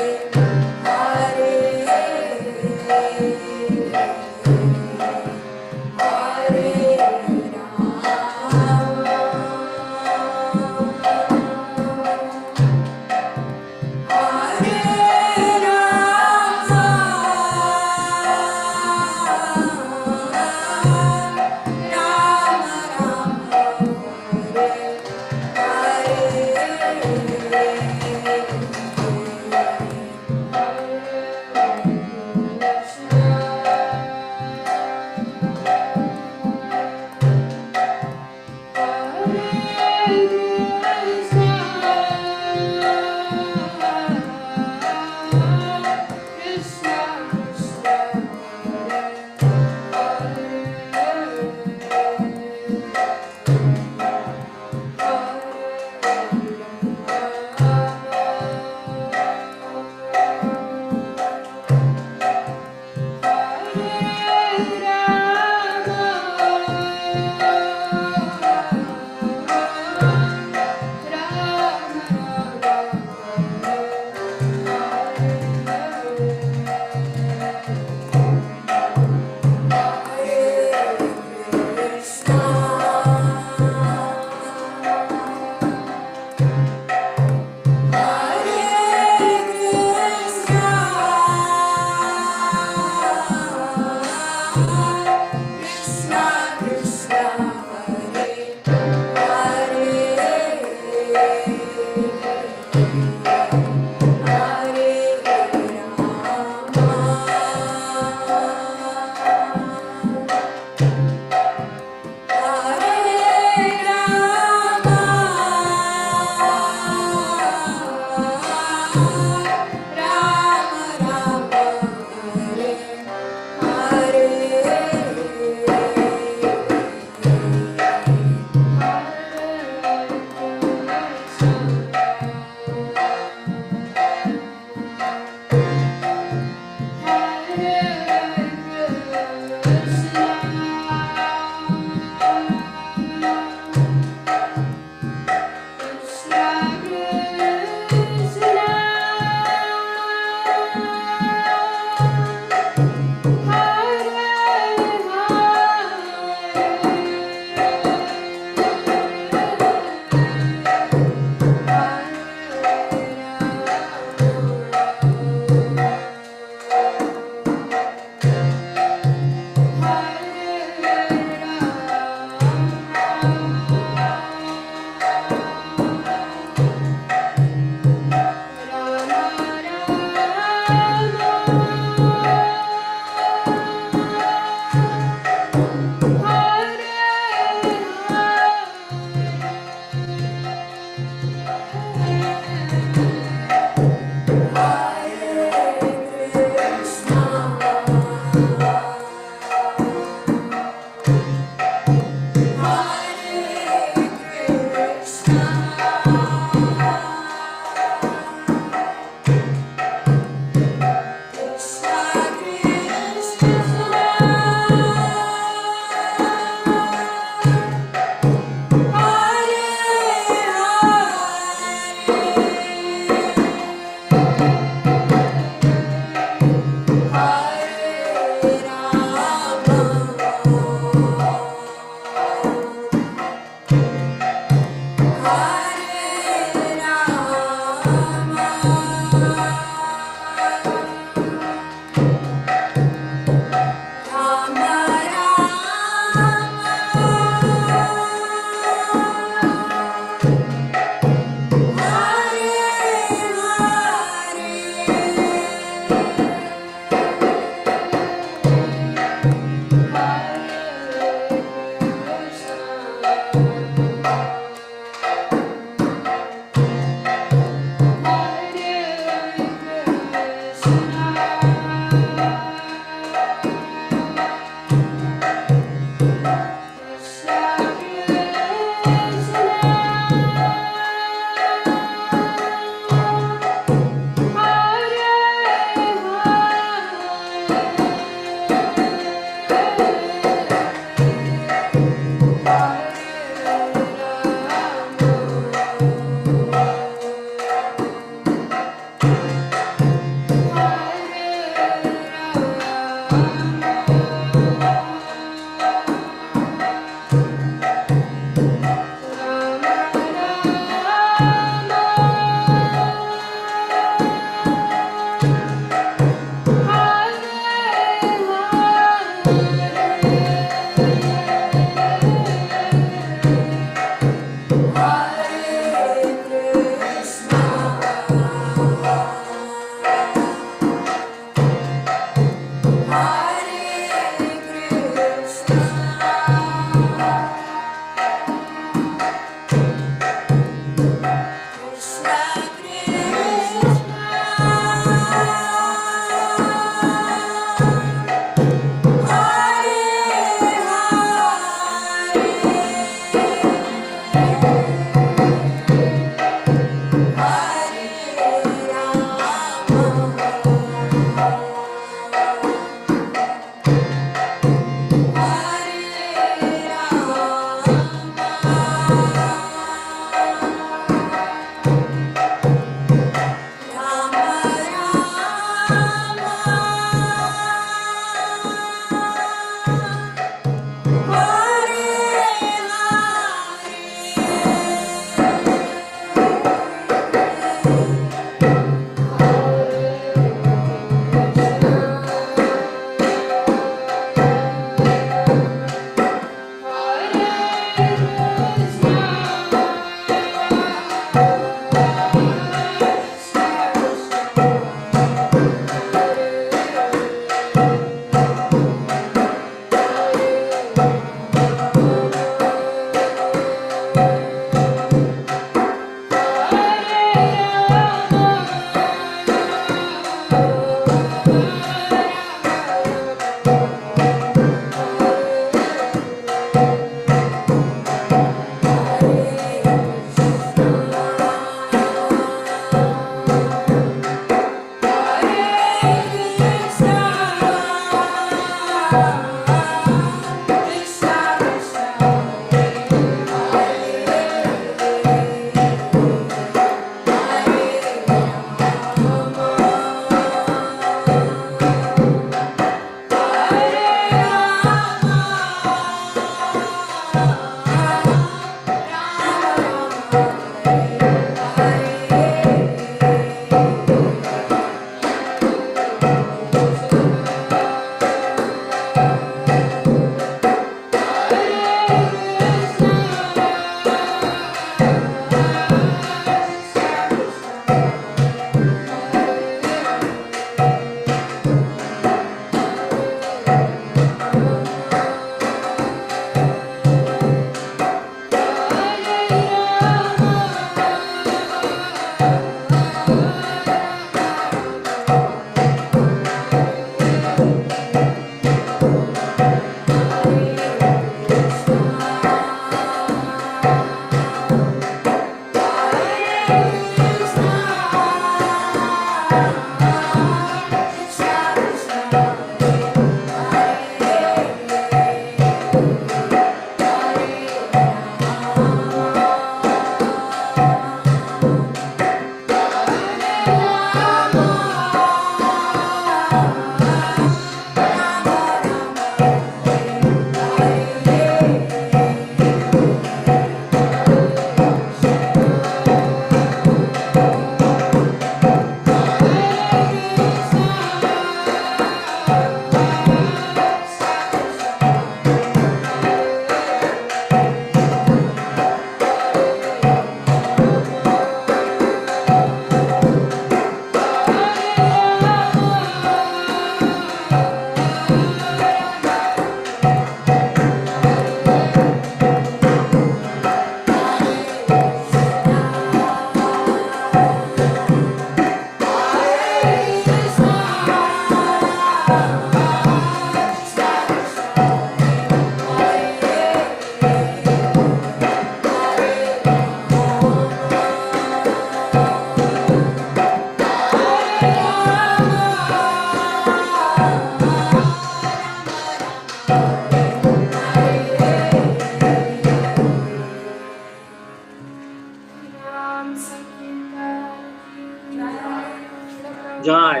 Jai.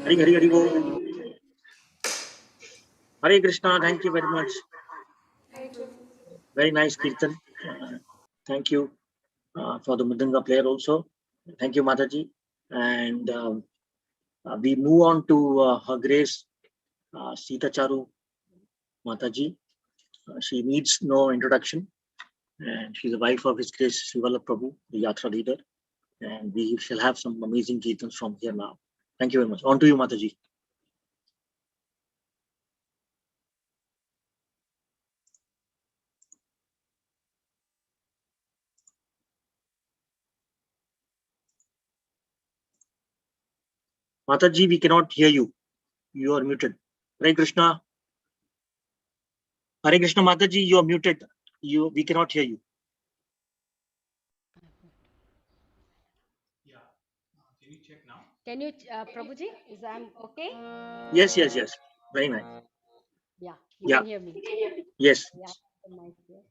Hari Hari Hari Bol. Hare Krishna, thank you very much. Very nice Kirtan. Thank you for the Mridanga player also. Thank you, Mataji. And we move on to Her Grace Sita Charu Mataji. She needs no introduction. And she's the wife of His Grace Shivala Prabhu, the Yatra leader. And we shall have some amazing Kirtans from here now. Thank you very much. On to you, Mataji. Mataji, we cannot hear you. You are muted. Hare Krishna. Hare Krishna, Mataji, you are muted. We cannot hear you. Yeah. Can you check now? Can you, Prabhuji? Is I'm okay? Yes. Very nice. Yeah. You can hear me. Yes. Yeah. The mic here.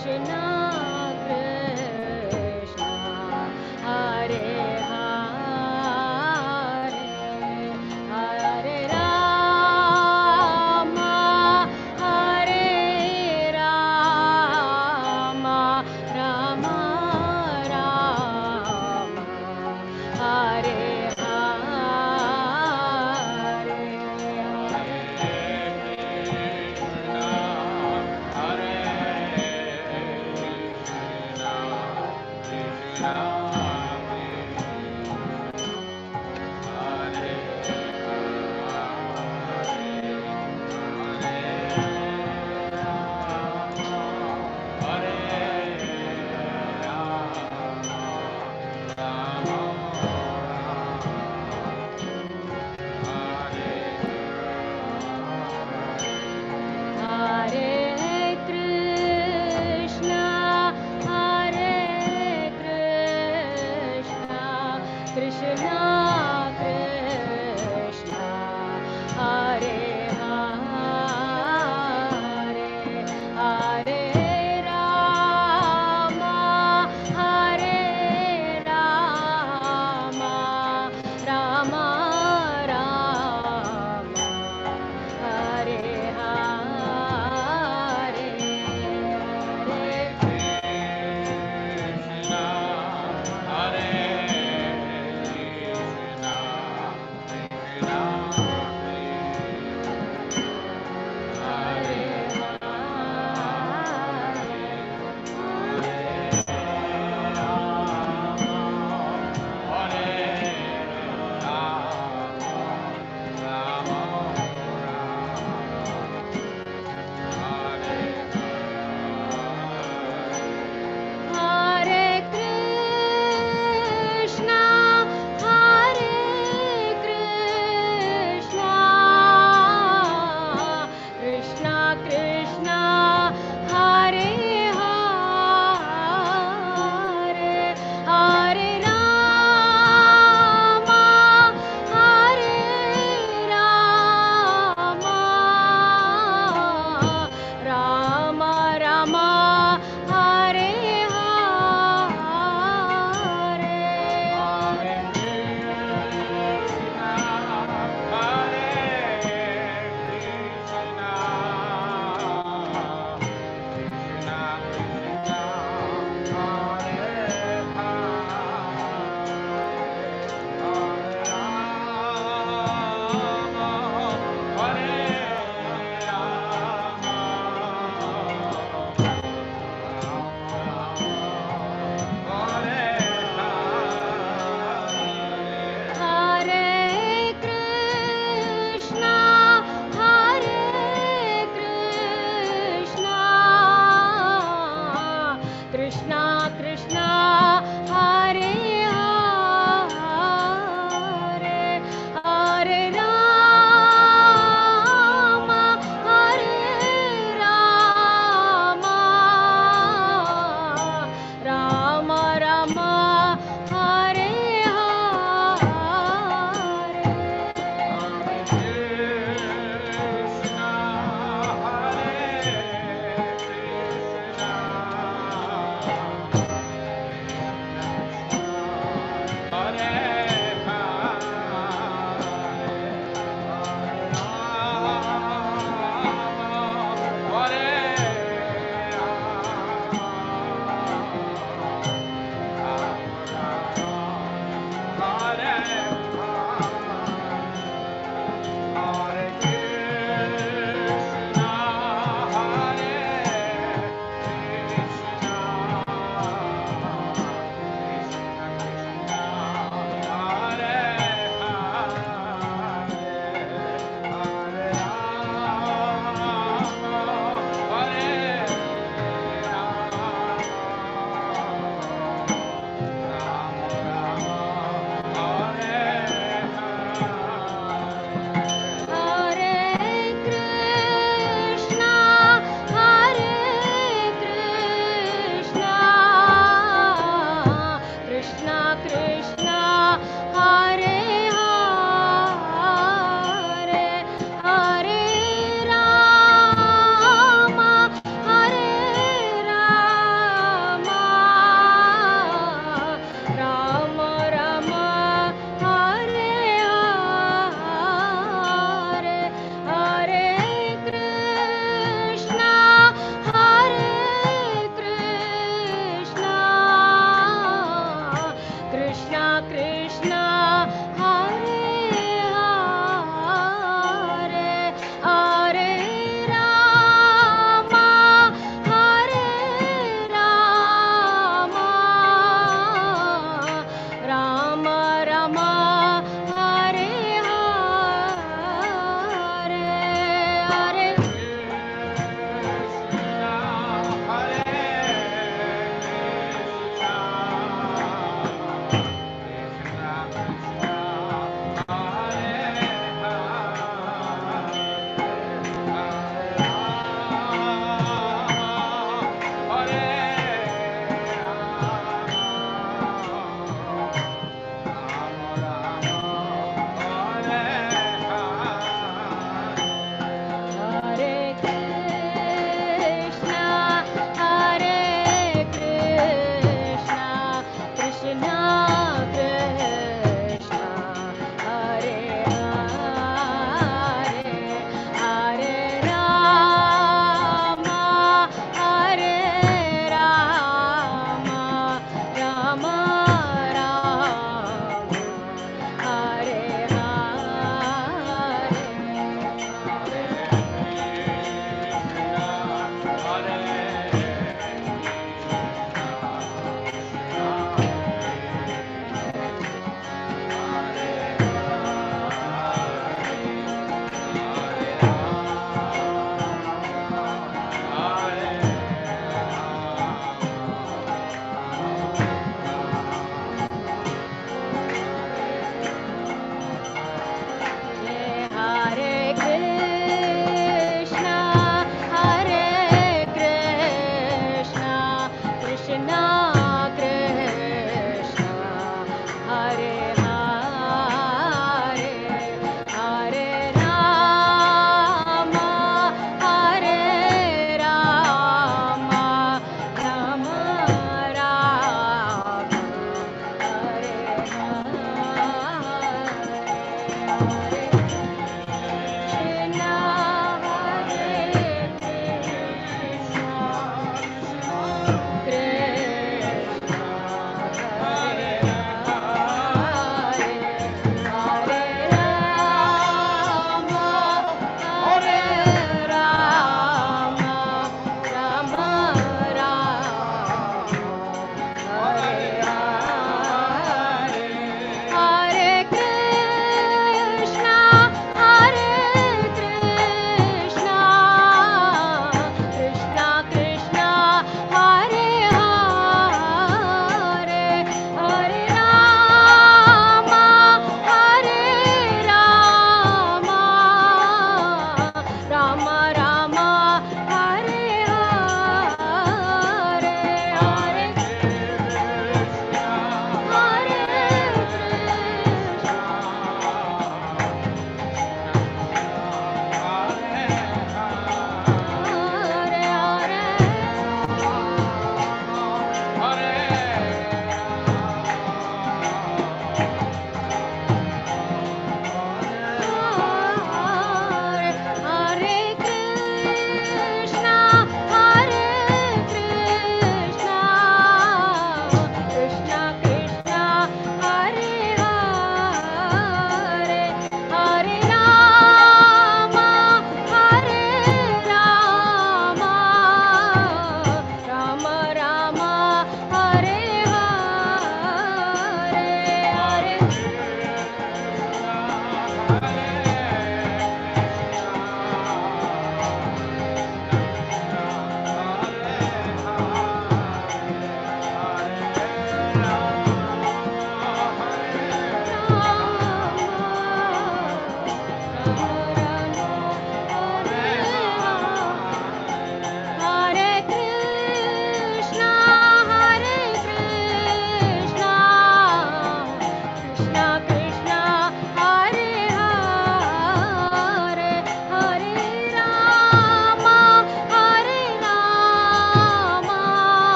Krishna Krishna Hare Hare Hare Rama Hare Rama Rama Rama Hare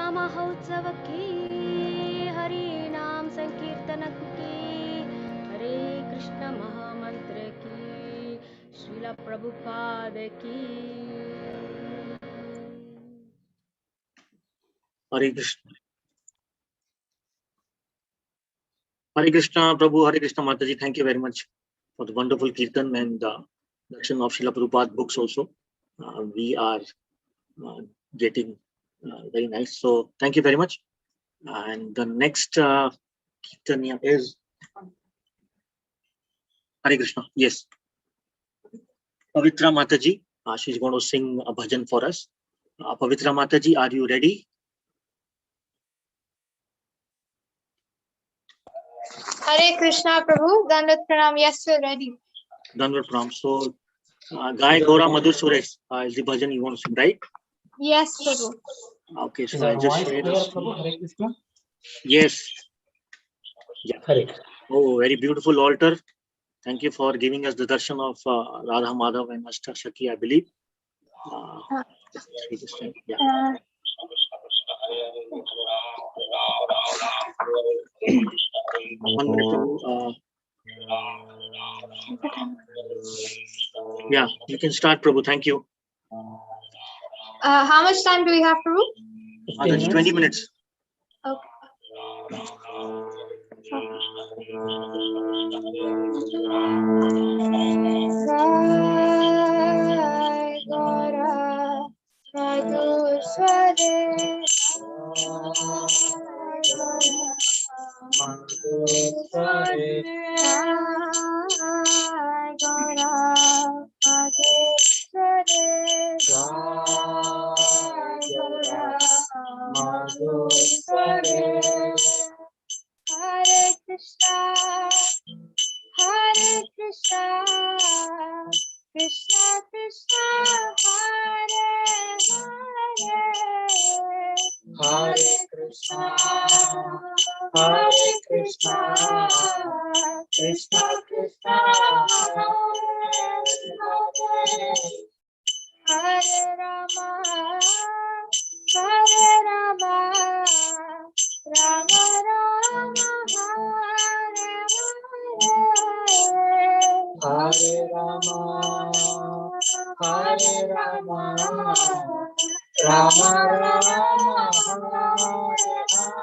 पूर्णिमा महोत्सव की, हरि नाम संकीर्तन की, हरे कृष्ण महामंत्र की, श्रील प्रभुपाद की। Hare Krishna. Hare Krishna, Prabhu. Hare Krishna, Mataji. Thank you very much for the wonderful Kirtan and darshan of Srila Prabhupada books also. We are getting very nice. So thank you very much. And the next Kirtaniya is Hare Krishna. Yes. Pavitra Mataji. She's going to sing a bhajan for us. Pavitra Mataji, are you ready? Hare Krishna, Prabhu. Dandat Pranam. Yes, we're ready. Danvat Pranam. So, Gai Gaura Madhur Suresh is the bhajan you want to sing, right? Yes, Prabhu. Okay, so I just share this. Hare Krishna. Yes. Yeah. Hare. Oh, very beautiful altar. Thank you for giving us the darshan of Radha Madhav and Ashta Shaki, I believe. Yeah. One minute, Prabhu. Yeah, you can start, Prabhu. Thank you. How much time do we have, Prabhu? That's 20 minutes. Okay. Gaura, Madhu Sware, Hare Krishna, Hare Krishna, Krishna Krishna, Hare Hare, Hare Krishna, Hare Krishna, Krishna Krishna, Hare Rama, Hare Rama, Rama Rama, Hare Hare, Hare Rama, Hare Rama, Rama Rama, Hare Hare,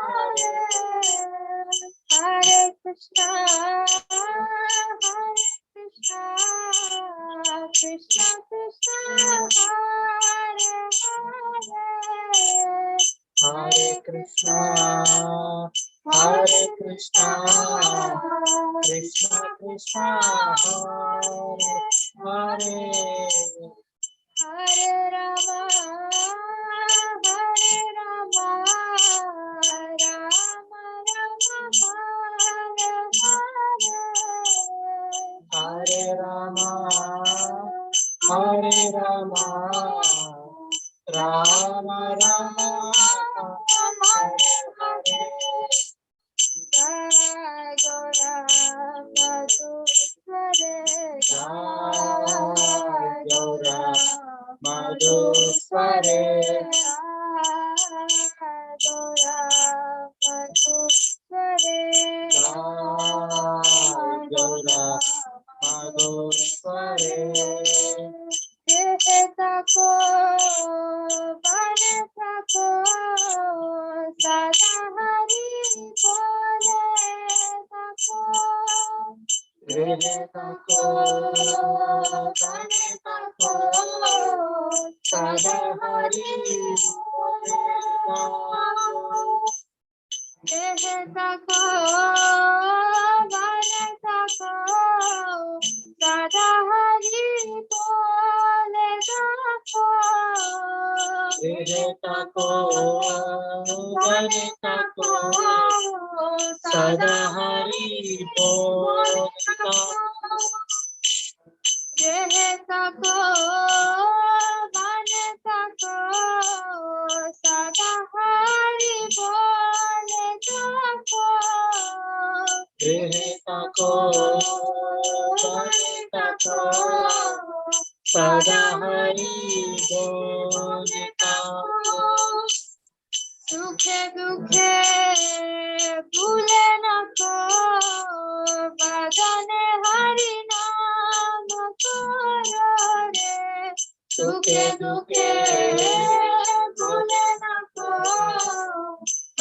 Hare Krishna, Hare Krishna, Krishna Krishna, Hare Hare, Hare Krishna, Hare Krishna, Krishna Krishna, Hare Hare, Hare Rama, Hare Rama, Rama Rama, Hare Hare, Hare Rama, Hare Rama, Rama Rama, Hare Hare. Jai Gaura Madhu Sware, Jai Gaura Madhu Sware, Jai Gaura Madhu Sware, Jai Gaura Madhu Sware. Tako Bane Tako Sada Hari Bole Tako Tako Bane Tako Sada Hari Bole Tako Bane Tako Sada Hari Bole Tako Tako Bane Tako Sada Hari Bole Tako Bane Tako Sada Hari Bole Tako Tako Bane Tako Sada Hari Bole Tako সুখে দুঃখে ভুলে না কো বাজানে হরি নাম করো রে সুখে দুঃখে ভুলে না কো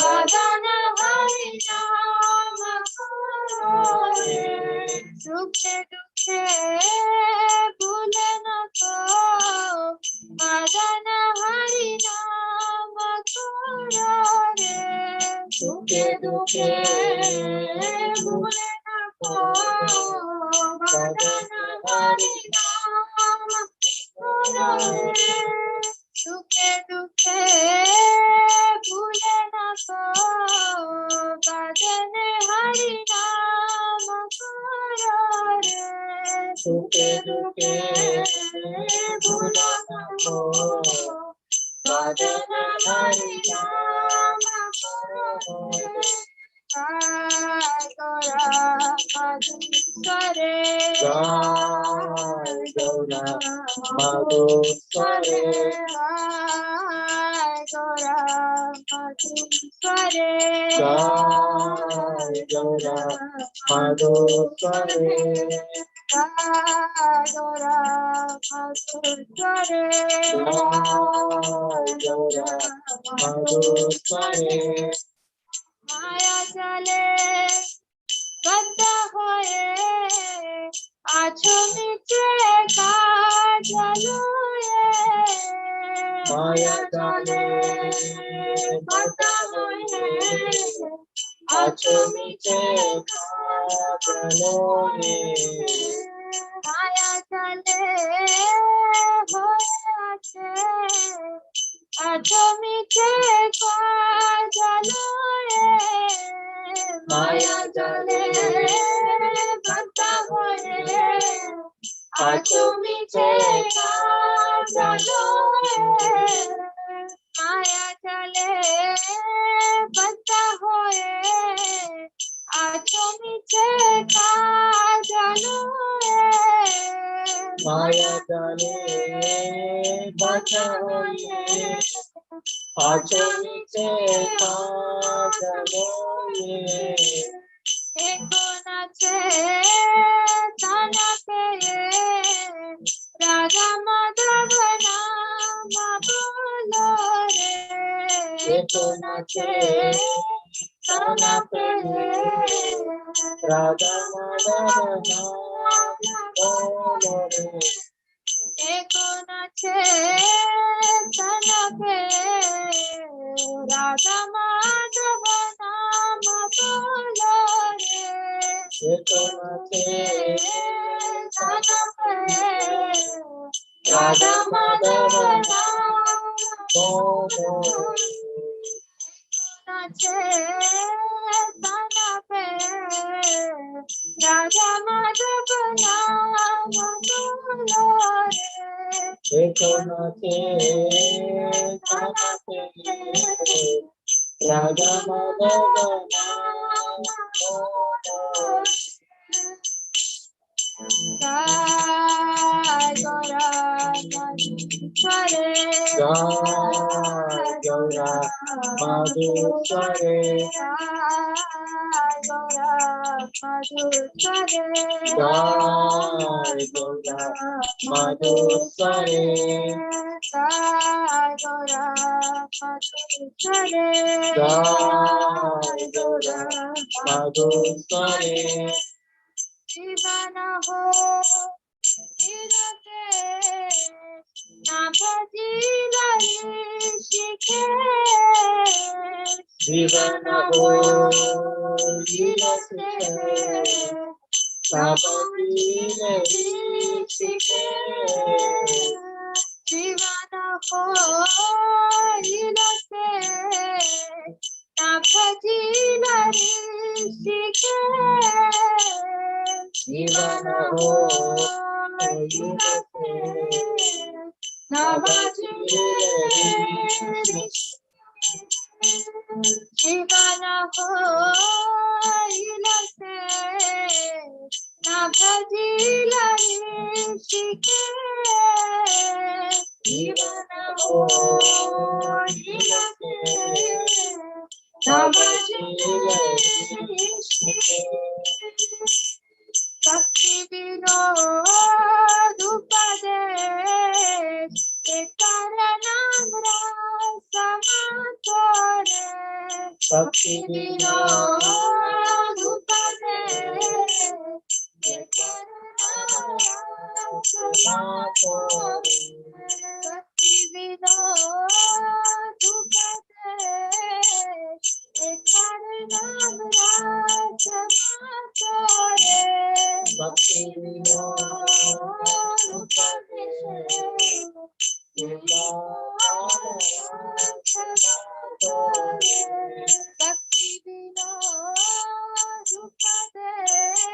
বাজানে হরি নাম করো রে সুখে দুঃখে ভুলে না কো বাজানে হরি নাম করো রে সুখে দুঃখে ভুলে না কো বাজানে হরি নাম করো রে সুখে দুঃখে ভুলে না কো বাজানে হরি নাম করো রে সুখে দুঃখে ভুলে না কো বাজানে হরি নাম করো রে Gaura Madhusware Gaura Madhusware Gaura Madhusware Gaura Madhusware Gaura Madhusware Gaura Madhusware মায়া জালে বদ্ধ হয়ে আছো নিচে কাজলে মায়া জালে বদ্ধ হয়ে আছো নিচে কাজলে মায়া জালে হয়ে আছে আছো নিচে কাজলে মায়া জালে বদ্ধ হয়ে আছো নিচে কাজলে মায়া জালে বদ্ধ হয়ে আছো নিচে কাজলে মায়া জালে বদ্ধ হয়ে আছো নিচে কাজলে এখন আছে তানা পেয়ে রাধা মাধব নাম বলো রে এখন আছে তানা পেয়ে রাধা মাধব নাম বলো রে এখন আছে তানা পেয়ে রাধা মাধব নাম বলো রে এখন আছে তানা পেয়ে রাধা মাধব নাম বলো রে আছে তানা পেয়ে রাধা মাধব নাম বলো রে এখন আছে তানা পেয়ে রাধা মাধব নাম বলো Gaura Madhusware Gaura Madhusware Gaura Madhusware Gaura Madhusware Gaura Madhusware Sravanam ho hirate na bhajila shikhe Sravanam ho hirate na bhajila shikhe Sravanam ho hirate na bhajila shikhe Sravanam ho hirate na bhajila Sravanam ho hirate na bhajila shikhe Sravanam ho hirate Bhakti Vinod Upadesh Karanam Rasamatore Bhakti Vinod Upadesh Karanam Rasamatore Bhakti Vinod Upadesh Karanam Rasamatore Bhakti Vinod Upadesh Bhakti Vinod Upadesh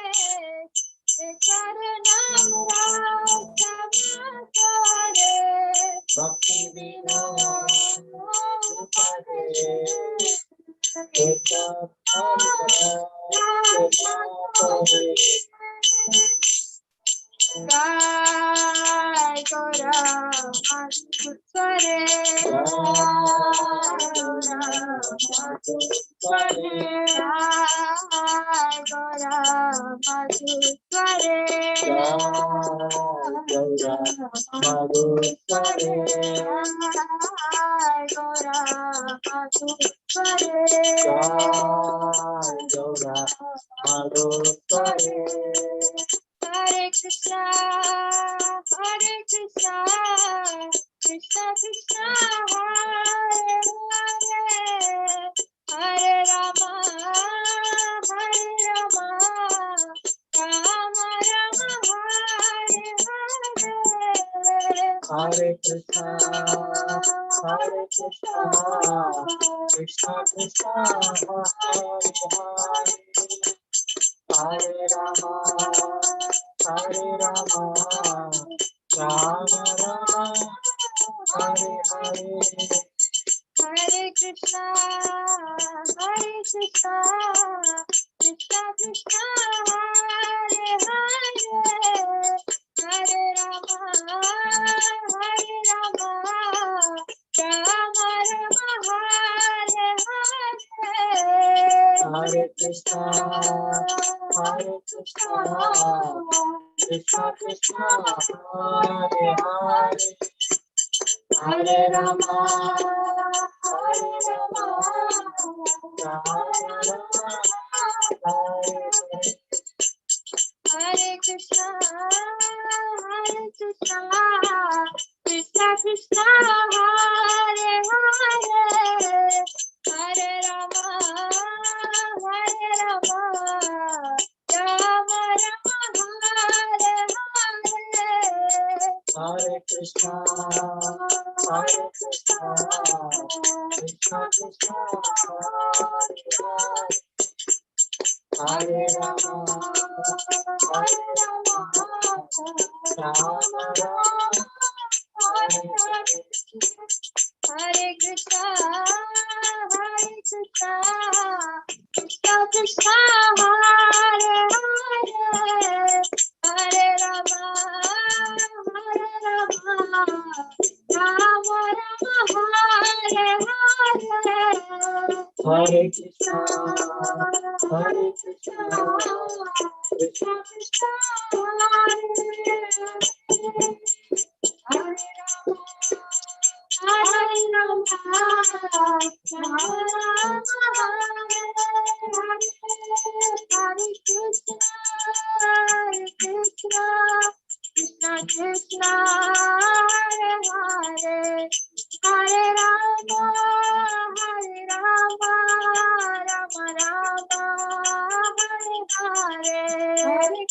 Karanam Rasamatore Bhakti Vinod Upadesh Jai Gaura Madhusware Jai Gaura Madhusware Jai Gaura Madhusware Jai Gaura Madhusware Jai Gaura Madhusware Jai Gaura Madhusware Hare Krishna, Krishna Krishna, Hare Hare, Hare Rama, Rama Rama, Hare Hare. Hare Krishna, Krishna Krishna, Hare Hare. Hare Rama, Rama Rama, Hare Hare. Hare Krishna, Krishna Krishna, Hare Hare, Hare Rama, Rama Rama, Hare Hare. Hare Krishna, Krishna Krishna, Hare Hare, Hare Rama, Rama Hare Hare. Hare Krishna, Krishna Krishna, Hare Hare, Hare Rama, Rama Hare Hare. Hare Krishna, Krishna Krishna, Hare Hare, Hare Rama, Rama Hare Hare. Hare Krishna, Krishna Krishna, Hare Hare, Hare Rama, Rama Hare Hare. Hare Krishna, Krishna Krishna, Hare Hare, Hare Rama, Hare Krishna, Krishna Krishna, Hare Hare, Hare Rama, Rama Rama, Hare Hare.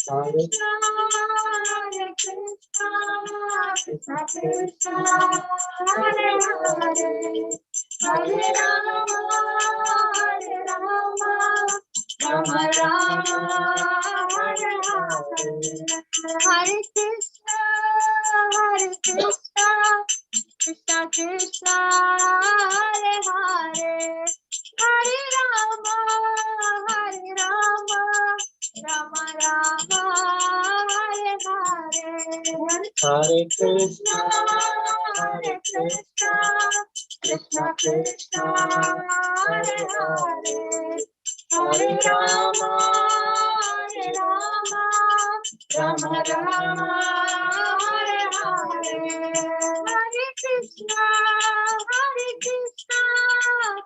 Hare Krishna, Krishna Krishna, Hare Hare, Hare Rama, Rama Rama, Hare Hare. Hare Krishna, Krishna Krishna, Hare Hare, Hare Rama, Rama Rama, Hare Hare. Hare Krishna, Krishna Krishna Krishna Hare Hare Hare Rama Hare Rama Rama Rama Hare Hare Hare Krishna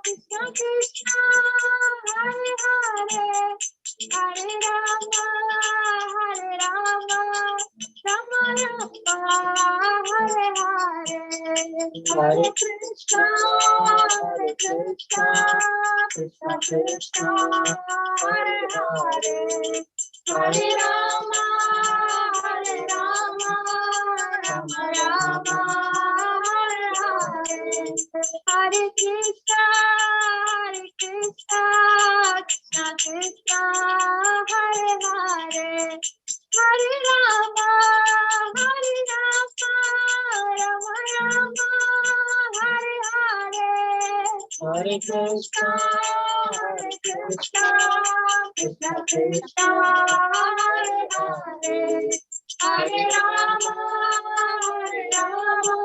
Krishna Krishna Hare Hare Hare Rama Rama Rama Hare Hare Hare Krishna Krishna Krishna Hare Hare Hare Rama Rama Rama Hare Hare Hare Krishna Krishna Krishna Hare Hare Hare Rama Rama Rama Hare Hare Hare Krishna Krishna Krishna Hare Hare Hare Rama Rama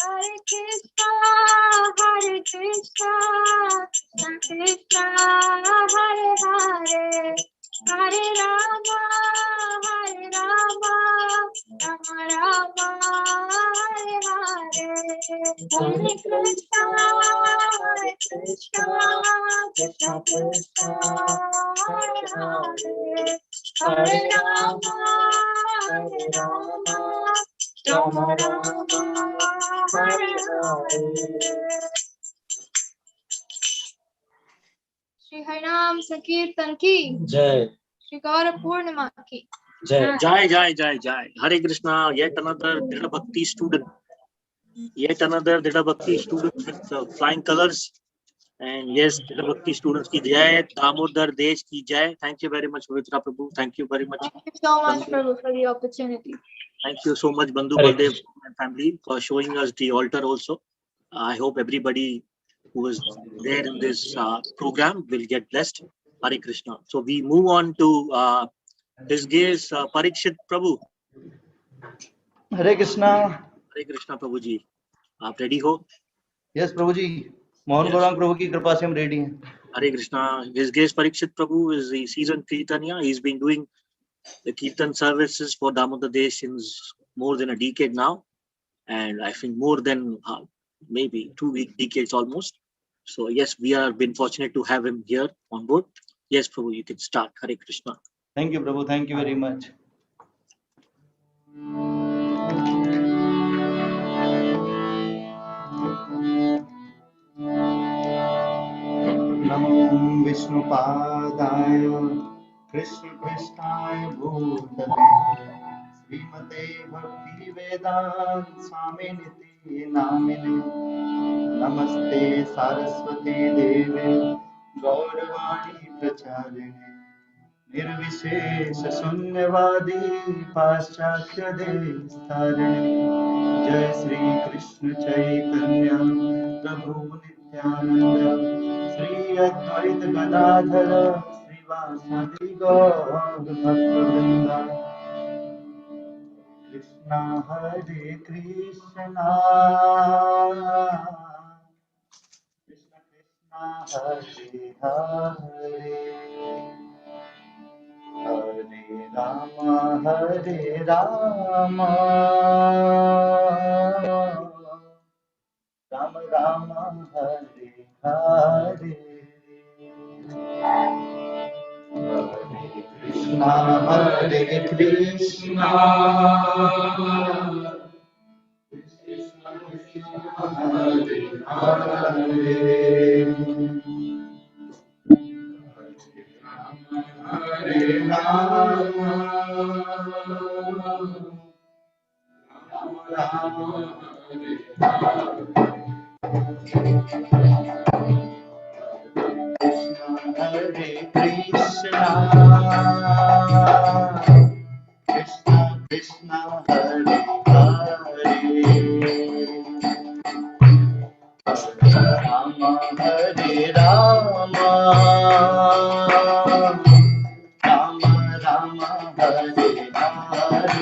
Hare Krishna Krishna Krishna Hare Hare Hare Rama Rama Rama Hare Hare Hare Krishna Krishna Krishna Hare Hare Hare Rama Rama Hare Hare Shri Harinam Sankirtan ki Jai Shri Gaura Purnima ki Jai, Jai, Jai. Hare Krishna, yet another Dida Bhakti student. Yet another Dida Bhakti student with flying colors. And yes, Dida Bhakti students ki Jai, Damodar Desh ki Jai. Thank you very much, Pavitra Prabhu. Thank you very much. Thank you so much, Prabhu, for the opportunity. Thank you so much, Bandhu Baldev and family, for showing us the altar also. I hope everybody who is there in this program will get blessed. Hare Krishna. So we move on to his gaze, Parikshit Prabhu. Hare Krishna. Hare Krishna Prabhu ji. आप ready हो? Yes Prabhu ji. Mohan Gaurang प्रभु की कृपा से हम ready हैं. Hare Krishna. His gaze Parikshit Prabhu is the seasoned Kirtaniya. He's been doing the Kirtan services for Damodar Desh since more than a decade now. And I think more than maybe 2 decades almost. So yes, we are been fortunate to have him here on board. Yes, Prabhu, you can start. Hare Krishna. Thank you, Prabhu. Thank you very much. Namo Vishnupadaya Krishna Krishnaya Bhutale Srimate Bhakti Vedant Swaminiti Namine Namaste Saraswati Devi Gauravani Pracharine निर्विशेष शून्यवादी पाश्चात्य देशधारिणे जय श्री कृष्ण चैतन्य प्रभु नित्यानंद श्री अद्वैत गदाधर श्रीवासादि गौर भक्तवृंद कृष्ण हरे Krishna Krishna Hare Hare Hare Rama Rama Rama Hare Hare Hare Krishna Krishna Krishna Hare Hare Hare Rama Rama Hare Krishna Krishna Krishna Hare Hare Rama Hare Rama Rama Rama Hare Hare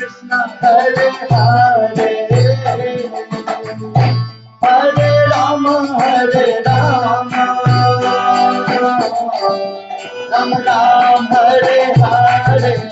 Krishna, Hare Hare, Hare Rama, Rama Ram, Hare Hare,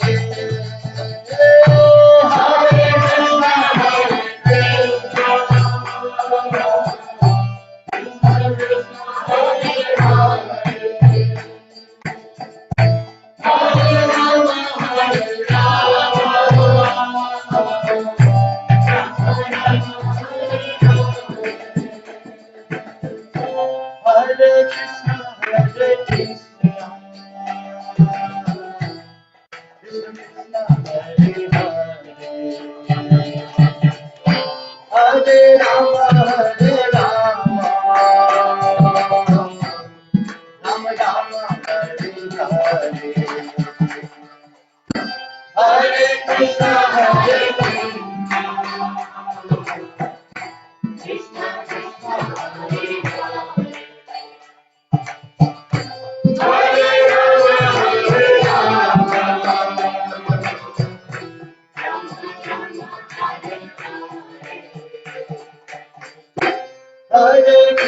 Hare Krishna, Hare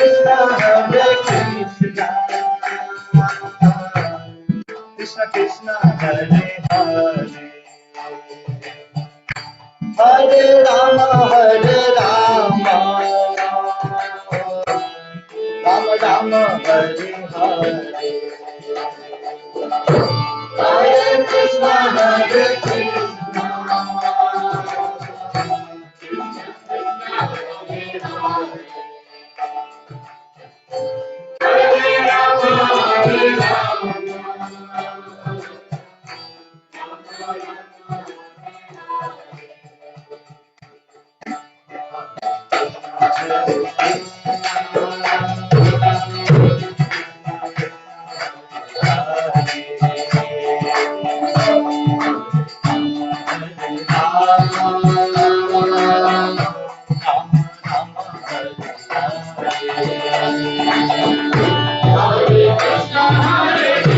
Krishna, Hare Krishna, Krishna Krishna, Hare Rama, Rama Rama, Hare Hare, Hare Krishna, Hare Krishna, Krishna Hare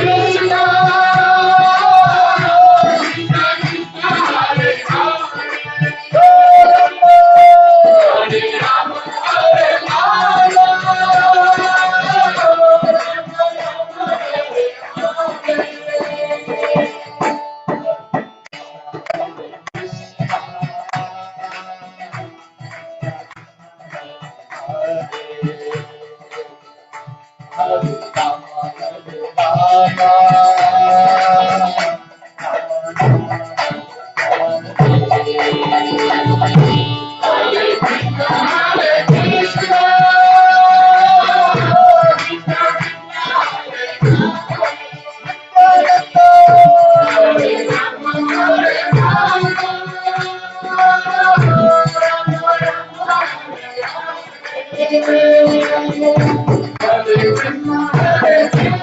Krishna, Hare Krishna, Krishna Krishna, Hare Hare, Hare Rama, Rama Rama, Hare Hare, Hare Krishna, Hare Krishna,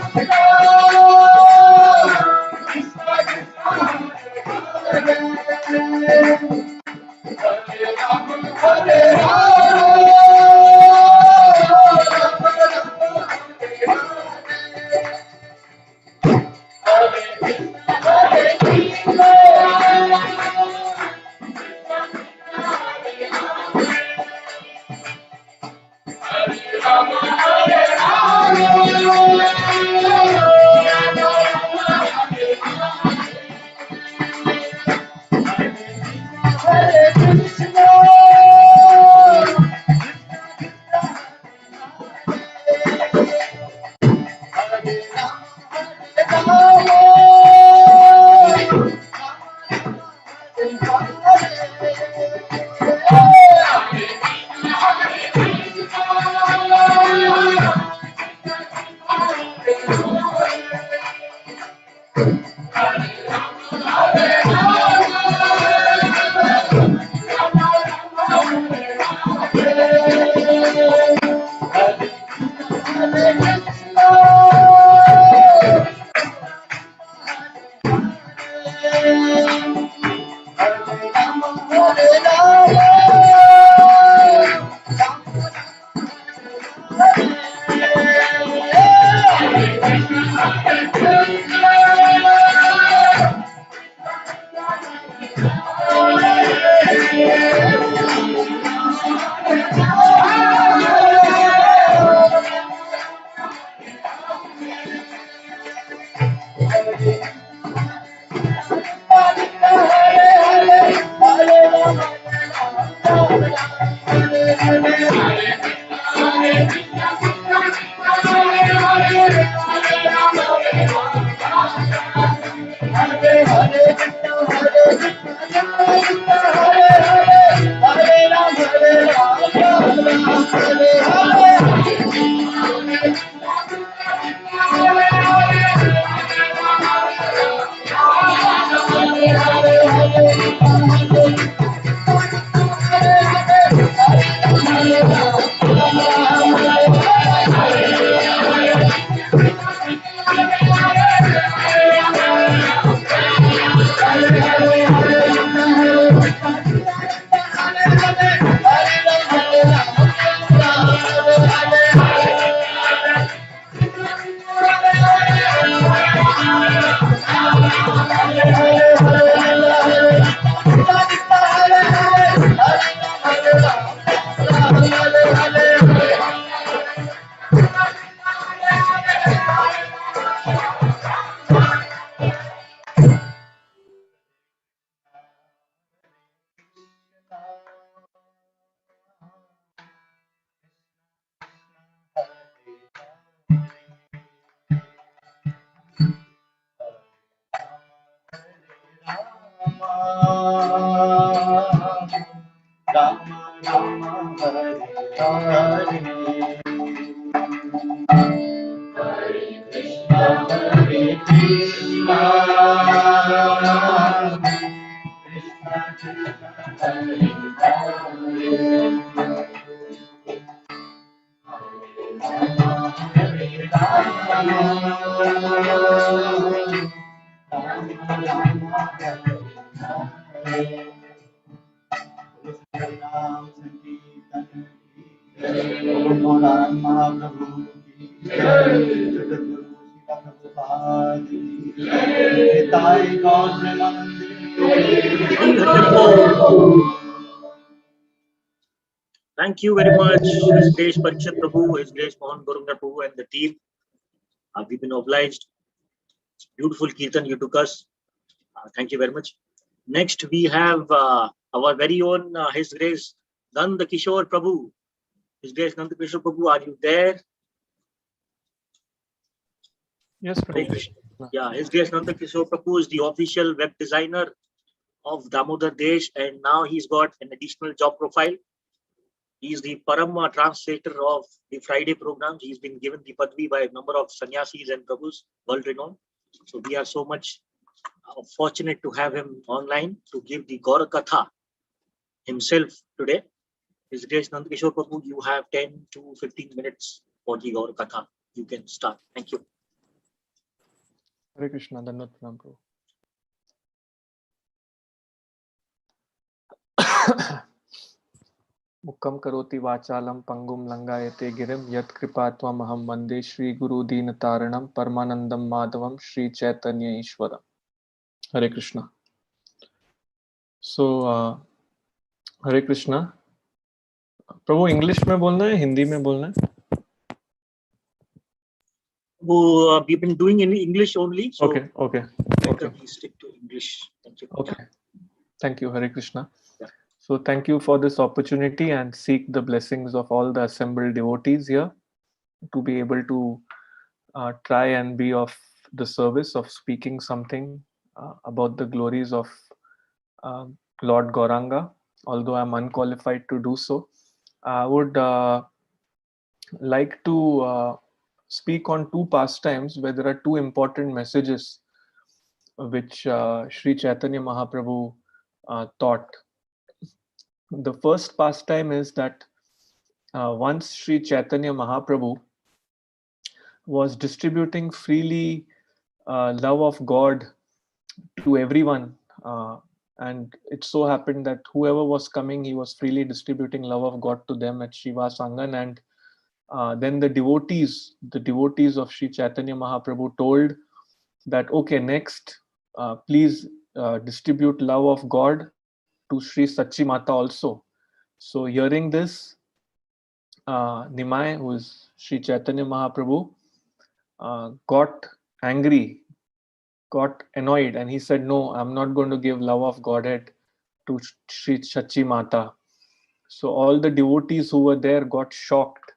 Thank you very much, His Grace Parikshit Prabhu, His Grace Mohan Gauranga Prabhu, and the team. We've been obliged. Beautiful Kirtan you took us. Thank you very much. Next, we have our very own His Grace Nanda Kishore Prabhu. His Grace Nanda Kishore Prabhu, are you there? Yes, Prabhu. Yeah, His Grace Nanda Kishore Prabhu is the official web designer of Damodar Desh, and now he's got an additional job profile. He is the Param translator of the Friday programs. He's been given the Padvi by a number of sannyasis and Prabhus, world renowned. So we are so much fortunate to have him online to give the Gaura Katha himself today. His Grace Nanda Kishore Prabhu, you have 10 to 15 minutes for the Gaura Katha. You can start. Thank you. Hare Krishna, Dandavat Pranam Prabhu. Mukkam karoti vachalam pangum langayate girim yat kripatvam aham vande Shri Guru Deen Taranam Paramanandam Madhavam Shri Chaitanya Ishwaram. Hare Krishna. So, Hare Krishna. Prabhu English में बोलना है हिंदी में बोलना है? We've been doing in English only. So okay. Please stick to English. Thank you. Okay. Thank you, Hare Krishna. Yeah. So thank you for this opportunity and seek the blessings of all the assembled devotees here to be able to try and be of the service of speaking something about the glories of Lord Gauranga, although I'm unqualified to do so. I would like to speak on two pastimes where there are two important messages which Sri Chaitanya Mahaprabhu taught. The first pastime is that once Sri Chaitanya Mahaprabhu was distributing freely love of God to everyone, and it so happened that whoever was coming, he was freely distributing love of God to them at Shiva Sangan, and then the devotees of Sri Chaitanya Mahaprabhu told that, okay, next, please distribute love of God to Sri Sachi Mata also. So hearing this, Nimai, who is Sri Chaitanya Mahaprabhu, got angry, got annoyed, and he said, no, I'm not going to give love of Godhead to Sri Sachi Mata. So all the devotees who were there got shocked.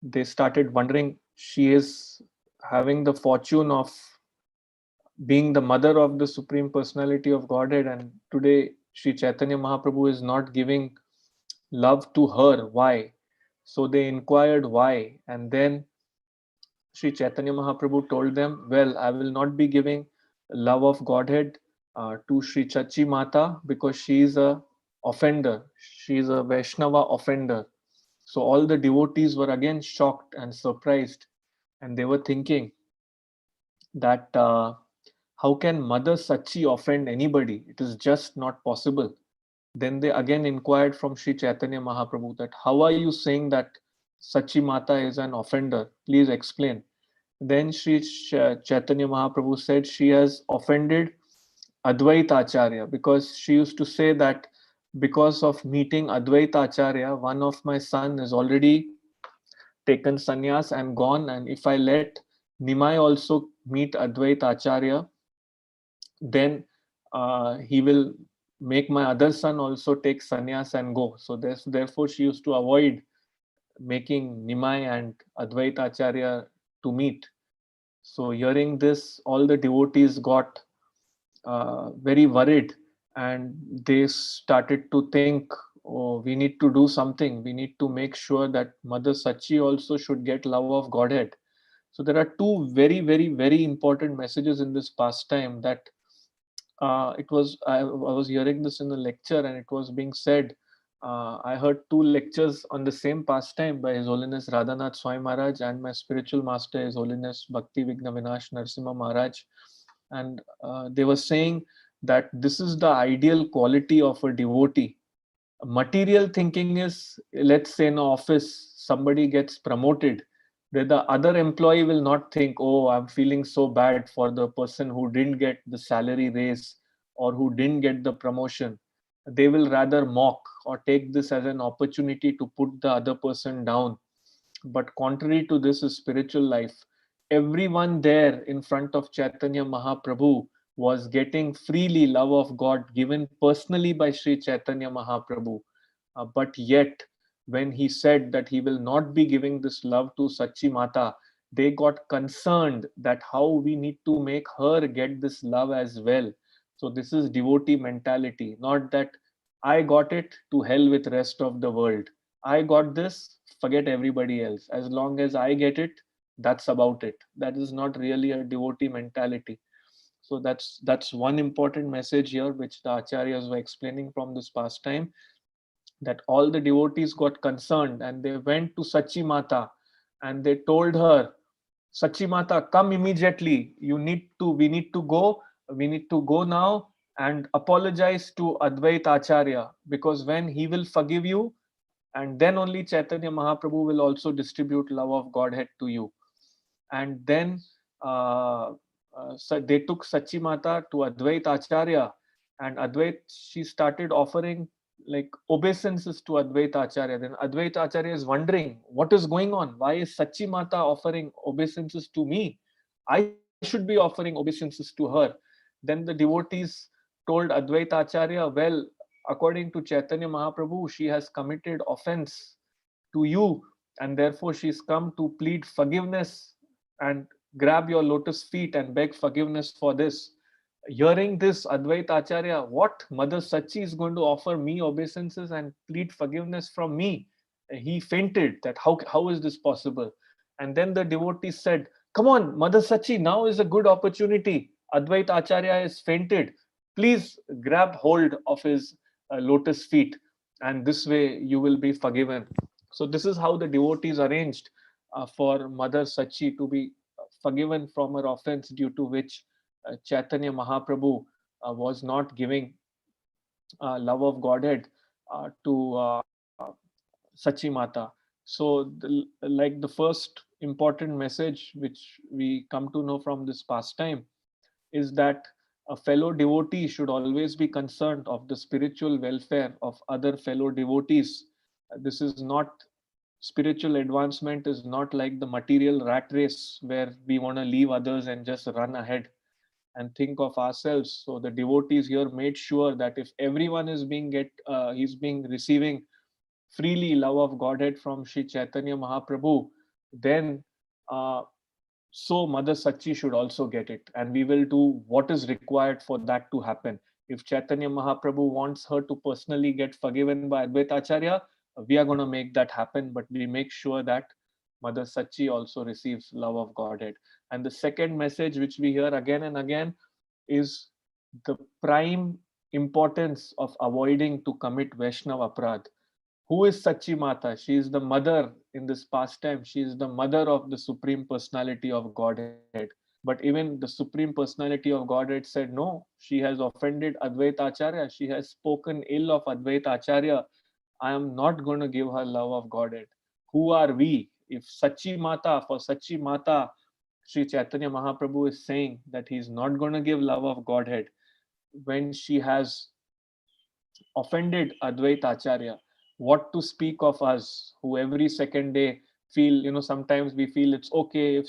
They started wondering, she is having the fortune of being the mother of the Supreme Personality of Godhead, and today Sri Chaitanya Mahaprabhu is not giving love to her. Why? So they inquired why, and then Sri Chaitanya Mahaprabhu told them, well, I will not be giving love of Godhead to Sri Chachi Mata because she is a offender. She is a Vaishnava offender. So all the devotees were again shocked and surprised, and they were thinking that how can Mother Sachi offend anybody? It is just not possible. Then they again inquired from Sri Chaitanya Mahaprabhu that how are you saying that Sachi Mata is an offender? Please explain. Then Sri Chaitanya Mahaprabhu said she has offended Advaita Acharya, because she used to say that because of meeting Advaita Acharya, one of my son is already taken sannyas and gone, and if I let Nimai also meet Advaita Acharya, then he will make my other son also take sannyas and go. So therefore she used to avoid making Nimai and Advaita Acharya to meet. So hearing this, all the devotees got very worried, and they started to think, oh, we need to do something. We need to make sure that Mother Sachi also should get love of Godhead. So there are two very, very, very important messages in this pastime that I was hearing this in a lecture, and it was being said. I heard two lectures on the same pastime by His Holiness Radhanath Swami Maharaj and my spiritual master, His Holiness Bhakti Vigna Vinash Narasimha Maharaj. And they were saying that this is the ideal quality of a devotee. Material thinking is, let's say in an office, somebody gets promoted, the other employee will not think, oh, I'm feeling so bad for the person who didn't get the salary raise or who didn't get the promotion. They will rather mock or take this as an opportunity to put the other person down. But contrary to this is spiritual life. Everyone there in front of Chaitanya Mahaprabhu was getting freely love of God given personally by Sri Chaitanya Mahaprabhu. But yet, when he said that he will not be giving this love to Sachi Mata, they got concerned that how we need to make her get this love as well. So this is devotee mentality, not that I got it, to hell with rest of the world. I got this, forget everybody else. As long as I get it, that's about it. That is not really a devotee mentality. So that's one important message here, which the acharyas were explaining from this pastime, that all the devotees got concerned and they went to Sachi Mata and they told her, Sachi Mata, come immediately. We need to go now and apologize to Advaita Acharya, because when he will forgive you, and then only Chaitanya Mahaprabhu will also distribute love of Godhead to you. And then so they took Sachi Mata to Advaita Acharya, and she started offering like obeisances to Advaita Acharya. Then Advaita Acharya is wondering, what is going on? Why is Sachi Mata offering obeisances to me? I should be offering obeisances to her. Then the devotees told Advaita Acharya, well, according to Chaitanya Mahaprabhu, she has committed offense to you, and therefore she's come to plead forgiveness and grab your lotus feet and beg forgiveness for this. Hearing this, Advaita Acharya, what? Mother Sachi is going to offer me obeisances and plead forgiveness from me? He fainted that how is this possible? And then the devotee said, come on, Mother Sachi, now is a good opportunity. Advaita Acharya is fainted. Please grab hold of his lotus feet, and this way you will be forgiven. So this is how the devotees arranged for Mother Sachi to be forgiven from her offense, due to which Chaitanya Mahaprabhu was not giving love of Godhead to Sachi Mata. So like the first important message which we come to know from this pastime is that a fellow devotee should always be concerned of the spiritual welfare of other fellow devotees. This is not, spiritual advancement is not like the material rat race where we want to leave others and just run ahead and think of ourselves. So the devotees here made sure that if everyone is being receiving freely love of Godhead from Sri Chaitanya Mahaprabhu, then so Mother Sachi should also get it, and we will do what is required for that to happen. If Chaitanya Mahaprabhu wants her to personally get forgiven by Advaita Acharya, we are going to make that happen, but we make sure that Mother Sachi also receives love of Godhead. And the second message which we hear again and again is the prime importance of avoiding to commit Vaishnava Aparadh. Who is Sachi Mata? She is the mother in this pastime. She is the mother of the Supreme Personality of Godhead. But even the Supreme Personality of Godhead said, no, she has offended Advaita Acharya. She has spoken ill of Advaita Acharya. I am not going to give her love of Godhead. Who are we? If Sachi Mata, for Sachi Mata, Sri Chaitanya Mahaprabhu is saying that he is not going to give love of Godhead when she has offended Advaita Acharya. What to speak of us, who every second day feel, sometimes we feel it's okay if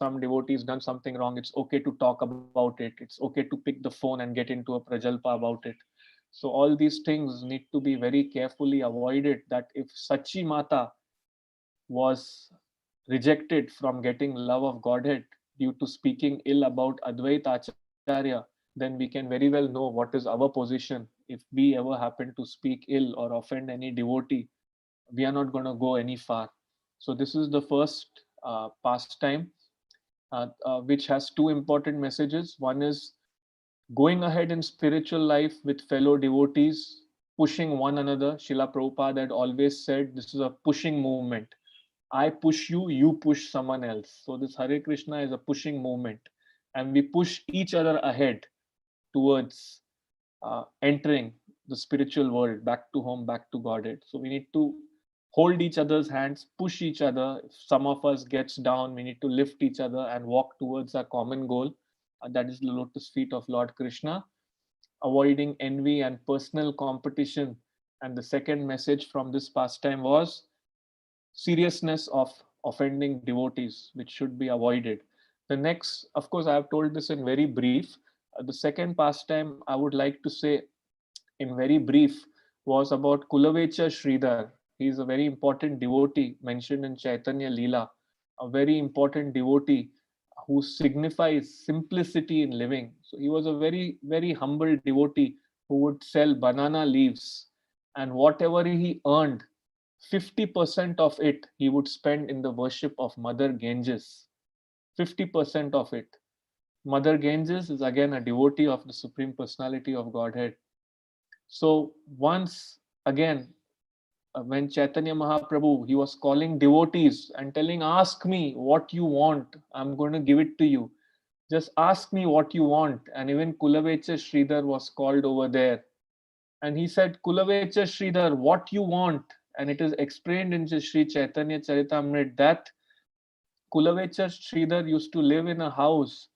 some devotee has done something wrong, it's okay to talk about it, it's okay to pick the phone and get into a prajalpa about it. So all these things need to be very carefully avoided, that if Sachi Mata was rejected from getting love of Godhead due to speaking ill about Advaita Acharya, then we can very well know what is our position. If we ever happen to speak ill or offend any devotee, we are not going to go any far. So this is the first pastime, which has two important messages. One is going ahead in spiritual life with fellow devotees, pushing one another. Srila Prabhupada had always said this is a pushing movement. I push you, you push someone else. So this Hare Krishna is a pushing movement, and we push each other ahead towards entering the spiritual world, back to home, back to Godhead. So we need to hold each other's hands, push each other. If some of us gets down, we need to lift each other and walk towards our common goal. That is the lotus feet of Lord Krishna, avoiding envy and personal competition. And the second message from this pastime was seriousness of offending devotees, which should be avoided. The next, of course, I have told this in very brief. The second pastime I would like to say in very brief was about Kulavecha Sridhar. He is a very important devotee mentioned in Chaitanya Leela, a very important devotee who signifies simplicity in living. So he was a very, very humble devotee who would sell banana leaves, and whatever he earned, 50% of it he would spend in the worship of Mother Ganges. 50% of it. Mother Ganges is again a devotee of the Supreme Personality of Godhead. So once again, when Chaitanya Mahaprabhu, he was calling devotees and telling, ask me what you want, I'm going to give it to you. Just ask me what you want. And even Kulavecha Sridhar was called over there. And he said, Kulavecha Sridhar, what you want? And it is explained in Sri Chaitanya Charitamrita that Kulavecha Sridhar used to live in a house.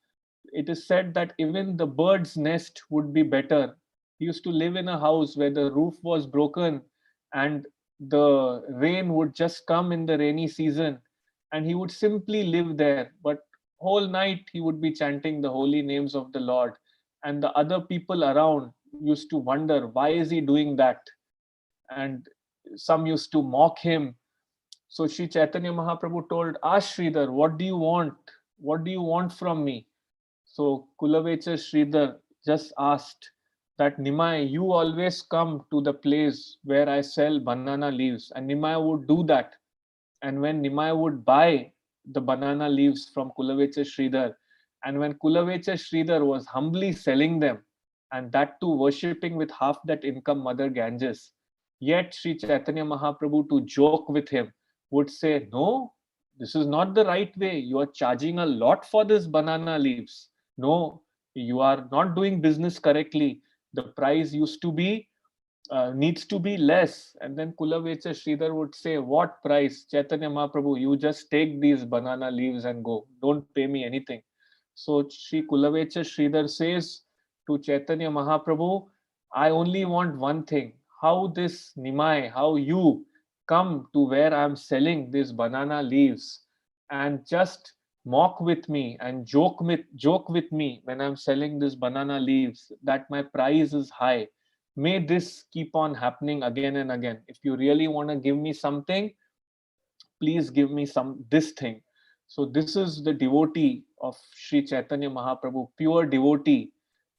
It is said that even the bird's nest would be better. He used to live in a house where the roof was broken and the rain would just come in the rainy season, and he would simply live there. But whole night he would be chanting the holy names of the Lord. And the other people around used to wonder, why is he doing that? And some used to mock him. So Sri Chaitanya Mahaprabhu told, ask Sridhar, what do you want? What do you want from me? So Kulavecha Sridhar just asked that, Nimai, you always come to the place where I sell banana leaves. And Nimai would do that. And when Nimai would buy the banana leaves from Kulavecha Sridhar, and when Kulavecha Sridhar was humbly selling them, and that too worshipping with half that income Mother Ganges, yet Sri Chaitanya Mahaprabhu, to joke with him, would say, no, this is not the right way. You are charging a lot for this banana leaves. No, you are not doing business correctly. The price used to be needs to be less. And then Kulavecha Sridhar would say, what price? Chaitanya Mahaprabhu, you just take these banana leaves and go. Don't pay me anything. So Sri Kulavecha Sridhar says to Chaitanya Mahaprabhu, I only want one thing. How this Nimai, how you come to where I'm selling these banana leaves and just mock with me and joke with me when I'm selling these banana leaves, that my price is high. May this keep on happening again and again. If you really want to give me something, please give me this thing. So this is the devotee of Sri Chaitanya Mahaprabhu, pure devotee,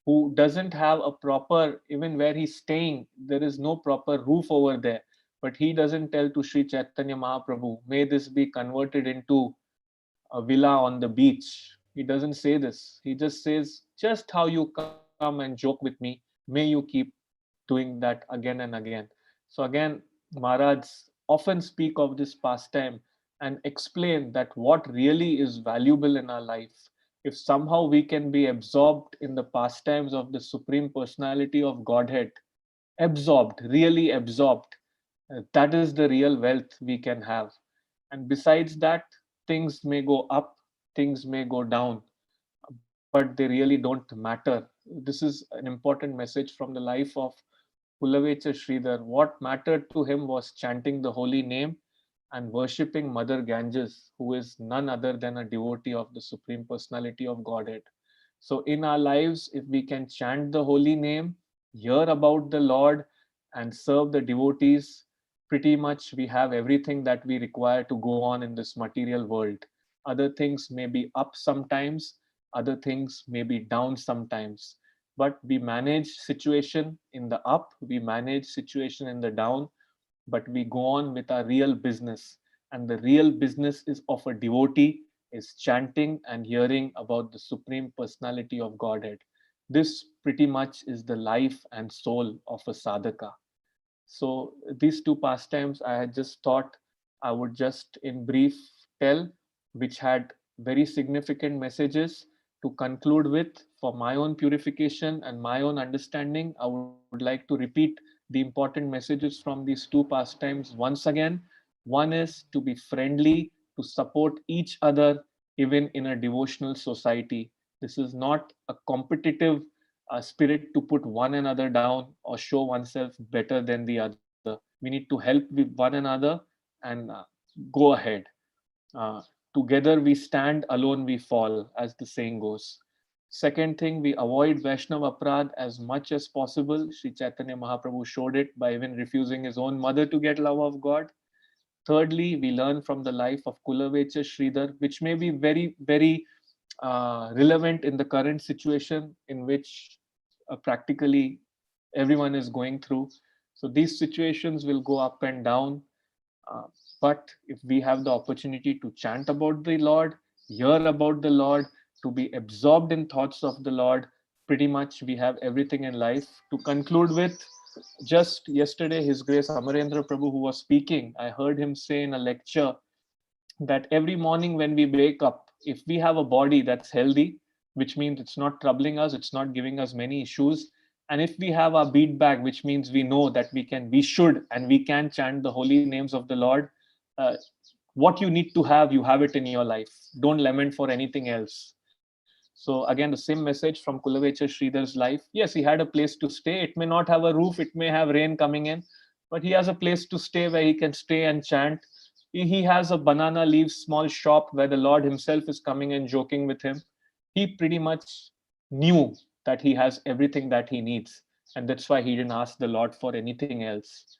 who doesn't have a proper, even where he's staying, there is no proper roof over there. But he doesn't tell to Sri Chaitanya Mahaprabhu, may this be converted into a villa on the beach. He doesn't say this. He just says, just how you come and joke with me, may you keep doing that again and again. So again, Maharaj often speak of this pastime and explain that what really is valuable in our life if somehow we can be absorbed in the pastimes of the Supreme Personality of Godhead, absorbed, really absorbed, that is the real wealth we can have. And besides that, things may go up, things may go down, but they really don't matter. This is an important message from the life of Kulavecha Sridhar. What mattered to him was chanting the holy name and worshipping Mother Ganges, who is none other than a devotee of the Supreme Personality of Godhead. So, in our lives, if we can chant the holy name, hear about the Lord, and serve the devotees, pretty much we have everything that we require to go on in this material world. Other things may be up sometimes, other things may be down sometimes, but we manage situation in the up, we manage situation in the down, but we go on with our real business. And the real business is of a devotee is chanting and hearing about the Supreme Personality of Godhead. This pretty much is the life and soul of a sadhaka. So these two pastimes I had just thought I would just in brief tell, which had very significant messages to conclude with. For my own purification and my own understanding, I would like to repeat the important messages from these two pastimes once again. One is to be friendly, to support each other, even in a devotional society. This is not a competitive spirit to put one another down or show oneself better than the other. We need to help with one another and go ahead. Uh, Together we stand, alone we fall, as the saying goes. Second thing, we avoid Vaishnava Aprad as much as possible. Sri Chaitanya Mahaprabhu showed it by even refusing his own mother to get love of God. Thirdly, we learn from the life of Kulavecha Sridhar, which may be very, very relevant in the current situation in which practically everyone is going through. So these situations will go up and down. Uh, but if we have the opportunity to chant about the Lord, hear about the Lord, to be absorbed in thoughts of the Lord, pretty much we have everything in life. To conclude with, just yesterday, His Grace Amarendra Prabhu, who was speaking, I heard him say in a lecture that every morning when we wake up, if we have a body that's healthy, which means it's not troubling us, it's not giving us many issues, and if we have our beat bag, which means we know that we should and we can chant the holy names of the Lord, what you need to have, you have it in your life. Don't lament for anything else. So again, the same message from Kulavecha Sridhar's life. Yes, he had a place to stay. It may not have a roof, it may have rain coming in, but he has a place to stay where he can stay and chant. He has a banana leaves small shop where the Lord himself is coming and joking with him. He pretty much knew that he has everything that he needs. And that's why he didn't ask the Lord for anything else.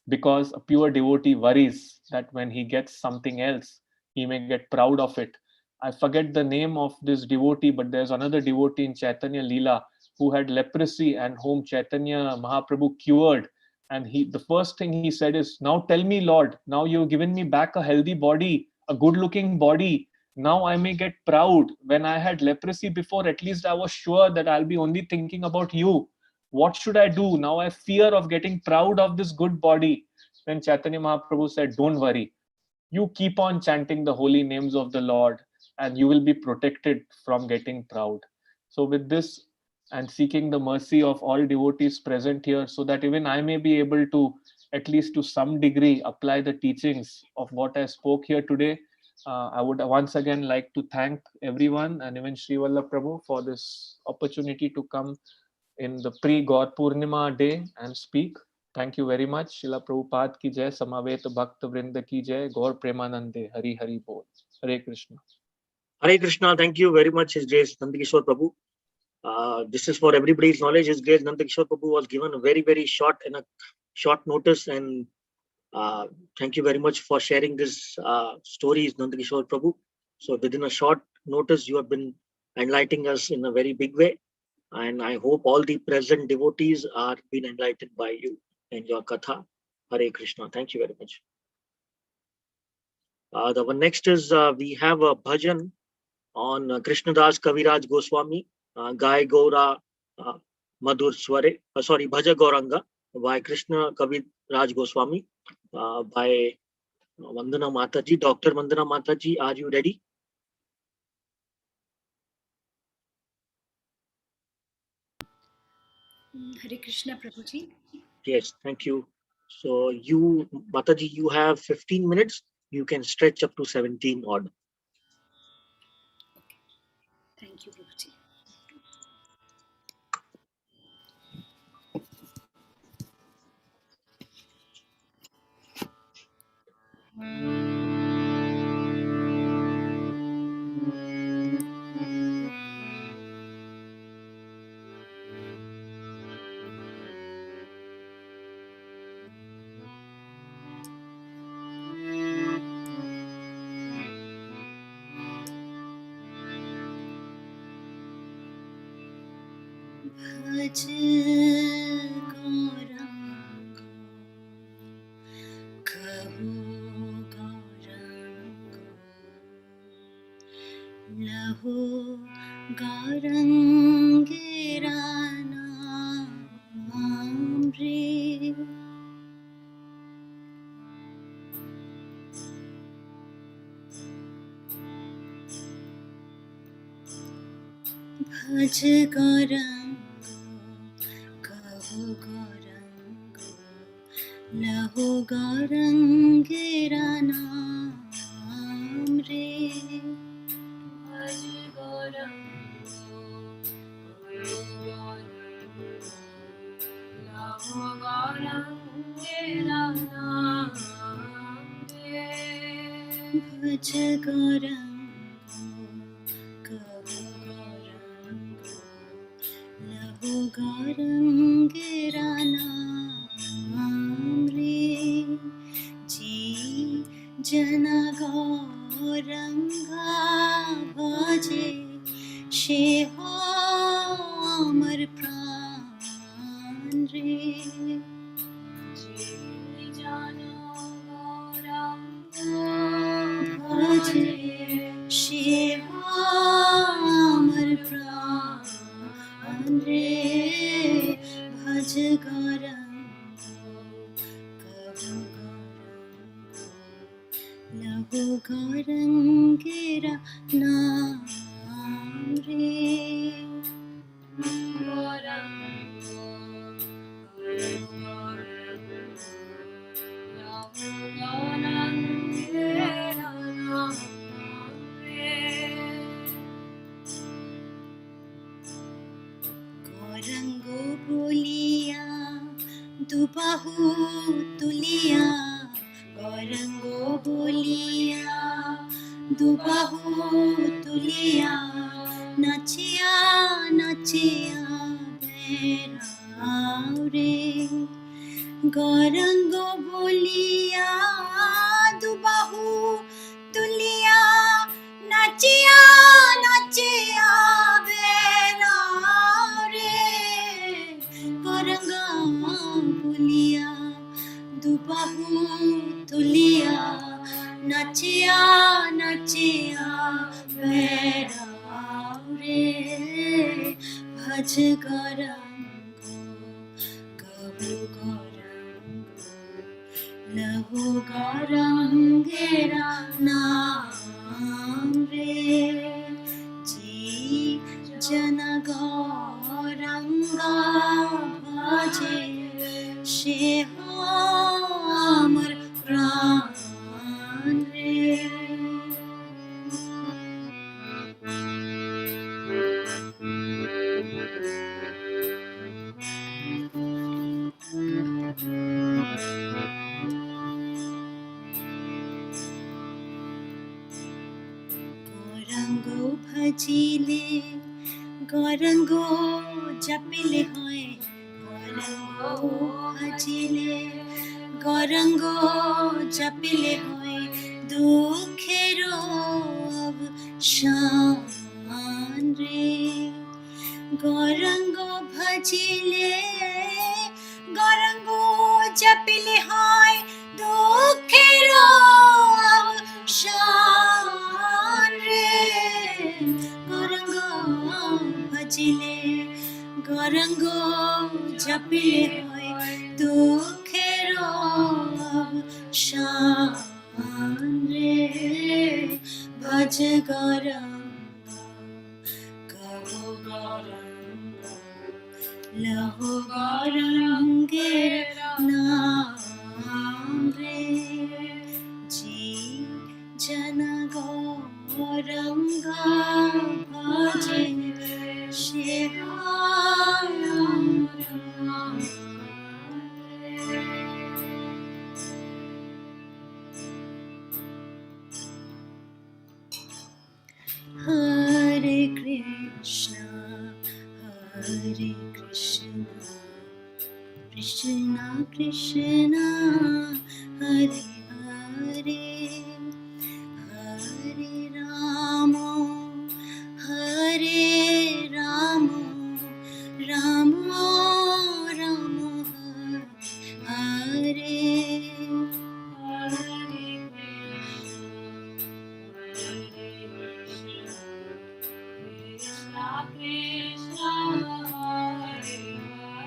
Because a pure devotee worries that when he gets something else, he may get proud of it. I forget the name of this devotee, but there's another devotee in Chaitanya Leela who had leprosy and whom Chaitanya Mahaprabhu cured. And the first thing he said is, now tell me, Lord, now you've given me back a healthy body, a good looking body. Now I may get proud. When I had leprosy before, at least I was sure that I'll be only thinking about you. What should I do? Now I fear of getting proud of this good body. Then Chaitanya Mahaprabhu said, don't worry. You keep on chanting the holy names of the Lord and you will be protected from getting proud. So with this, and seeking the mercy of all devotees present here, so that even I may be able to, at least to some degree, apply the teachings of what I spoke here today, I would once again like to thank everyone and even Sri Vallabh Prabhu for this opportunity to come in the pre-Gaur Purnima day and speak. Thank you very much. Srila Prabhupada ki jai, Samavet Bhakta Vrinda ki jai, Gaur Premanande, Hari Hari Bol. Hare Krishna. Hare Krishna. Thank you very much, His Grace Nandakishore Prabhu. This is for everybody's knowledge. His Grace Nandakishore Prabhu was given a very, very short notice, and thank you very much for sharing this stories, Nandakishore Prabhu. So within a short notice, you have been enlightening us in a very big way, and I hope all the present devotees are being enlightened by you and your Katha. Hare Krishna. Thank you very much. The one next is we have a bhajan on Krishnadas Kaviraj Goswami, Gai Gaura Madhur Sware, Bhaja Gauranga by Krishna Kaviraj Goswami by Vandana Mataji. Dr. Vandana Mataji, are you ready? Hare Krishna, Prabhuji. Yes, thank you. So you, Mataji, you have 15 minutes. You can stretch up to 17 odd. Thank you, Prabhuji. भज गौरांग कहो गौरांग लहो गौरंगेरा नाम रे भज गौरांग कहो गौरांग लहो गौरंगेरा नाम रे भज गौरांग लहो गौरंगेरा नाम रे भज गौरांग गौरंगेरा नाम रे जी जना गौरंगा भजे से हो अमर प्राण रे जी जना गौरंगा भजे से हो अमर प्राण रे भज गौरांग कहो गौरांग लहो गौरंगेरा नाम रे गौरांग लहो गौरंगेरा नाम रे गौरंगो बोलिया दुबाहु तुलिया गौरंगो बोलिया दुबाहु तुलिया नाचिया नाचिया बेराव रे गौरंगो बोलिया दुबाहु तुलिया नाचिया नाचिया बेराव रे गौरंगा बोलिया दुबाहु तुलिया नाचिया नाचिया बेराव रे भज गौरांग कहो गौरांग लहो गौरंगेरा नाम रे जी जना गौरंगा भजे से हो अमर प्राण रे गौरंगो भजिले गौरंगो जपिले होय गौरंगो भजिले गौरंगो जपिले होय दुखेरो अवसान रे गौरंगो भजिले गौरंगो जपिले होय दुखेरो अवसान रे गौरंगो भजिले गौरंगो जपिले होय दुखेरो अवसान रे भज गौरंग कहो गौरंग लहो लहो गौरंगेर नाम रे जी जन गौरंगा भजे शिवायम Hare Krishna, Hare Krishna, Krishna Krishna, Hare Hare, Hare Rama, Hare Rama, Rama Rama, Hare Hare. Krishna Krishna Hare Hare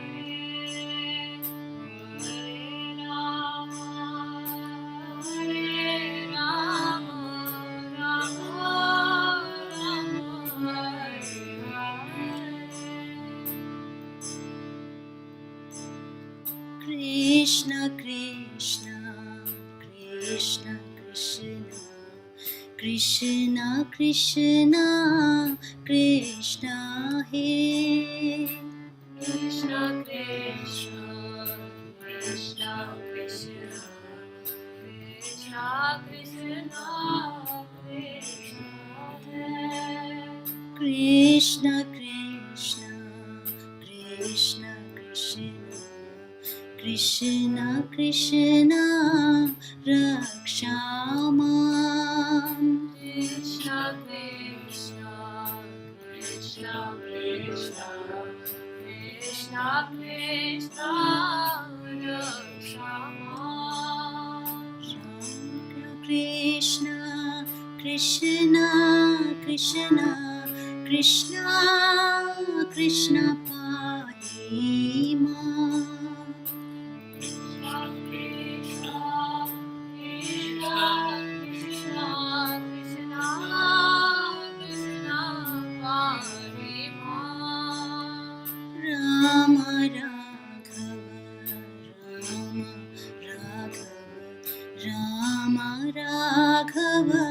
Hare Rama Hare Rama Rama Rama Hare Hare Krishna Krishna Krishna Krishna Krishna Krishna Krishna He Krishna Krishna Krishna Krishna Krishna Krishna Krishna Krishna Krishna Krishna Krishna Rakshamam Krishna Krishna Krishna Krishna Krishna Krishna Rakshamam Krishna Krishna Krishna Krishna Krishna Parima Krishna Krishna Krishna Krishna Krishna Krishna Parima Rama Rama Raghava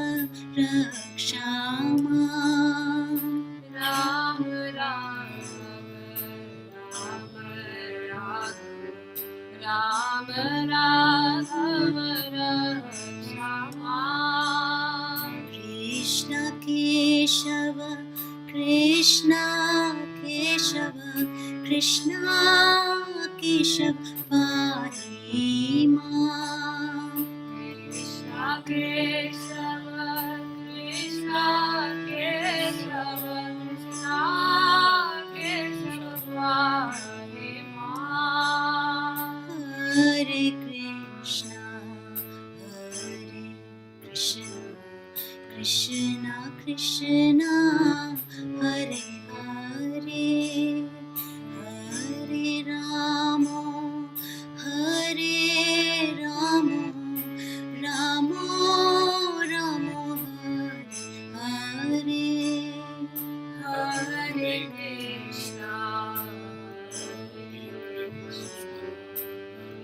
Rakshama Rama Raghava Rakshama Krishna Keshava Krishna Keshava Krishna Keshava Parima Krishna Keshava Krishna Keshava Krishna Keshava Parima Hare Krishna Hare Krishna Krishna Krishna Hare Hare Hare Rama Hare Rama Rama Rama Hare Hare Hare Krishna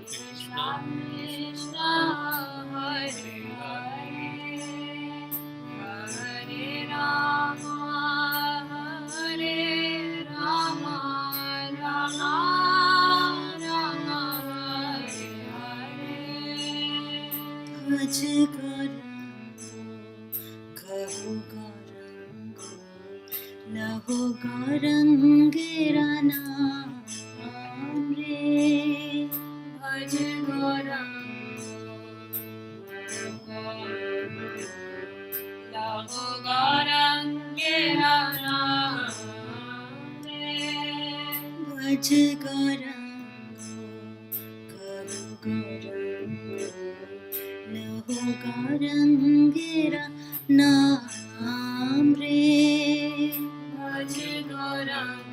Krishna Krishna Hare Hare Hare Rama Hare Rama Rama Rama Hare Hare Bhaj Gaurango Lahu Gaurangera naam re Bhaj Gaurango Lahu Gaurangera naam re Bhaj Gaurango Gaurango Lahu Gaurangera naam re Bhaj Gaurango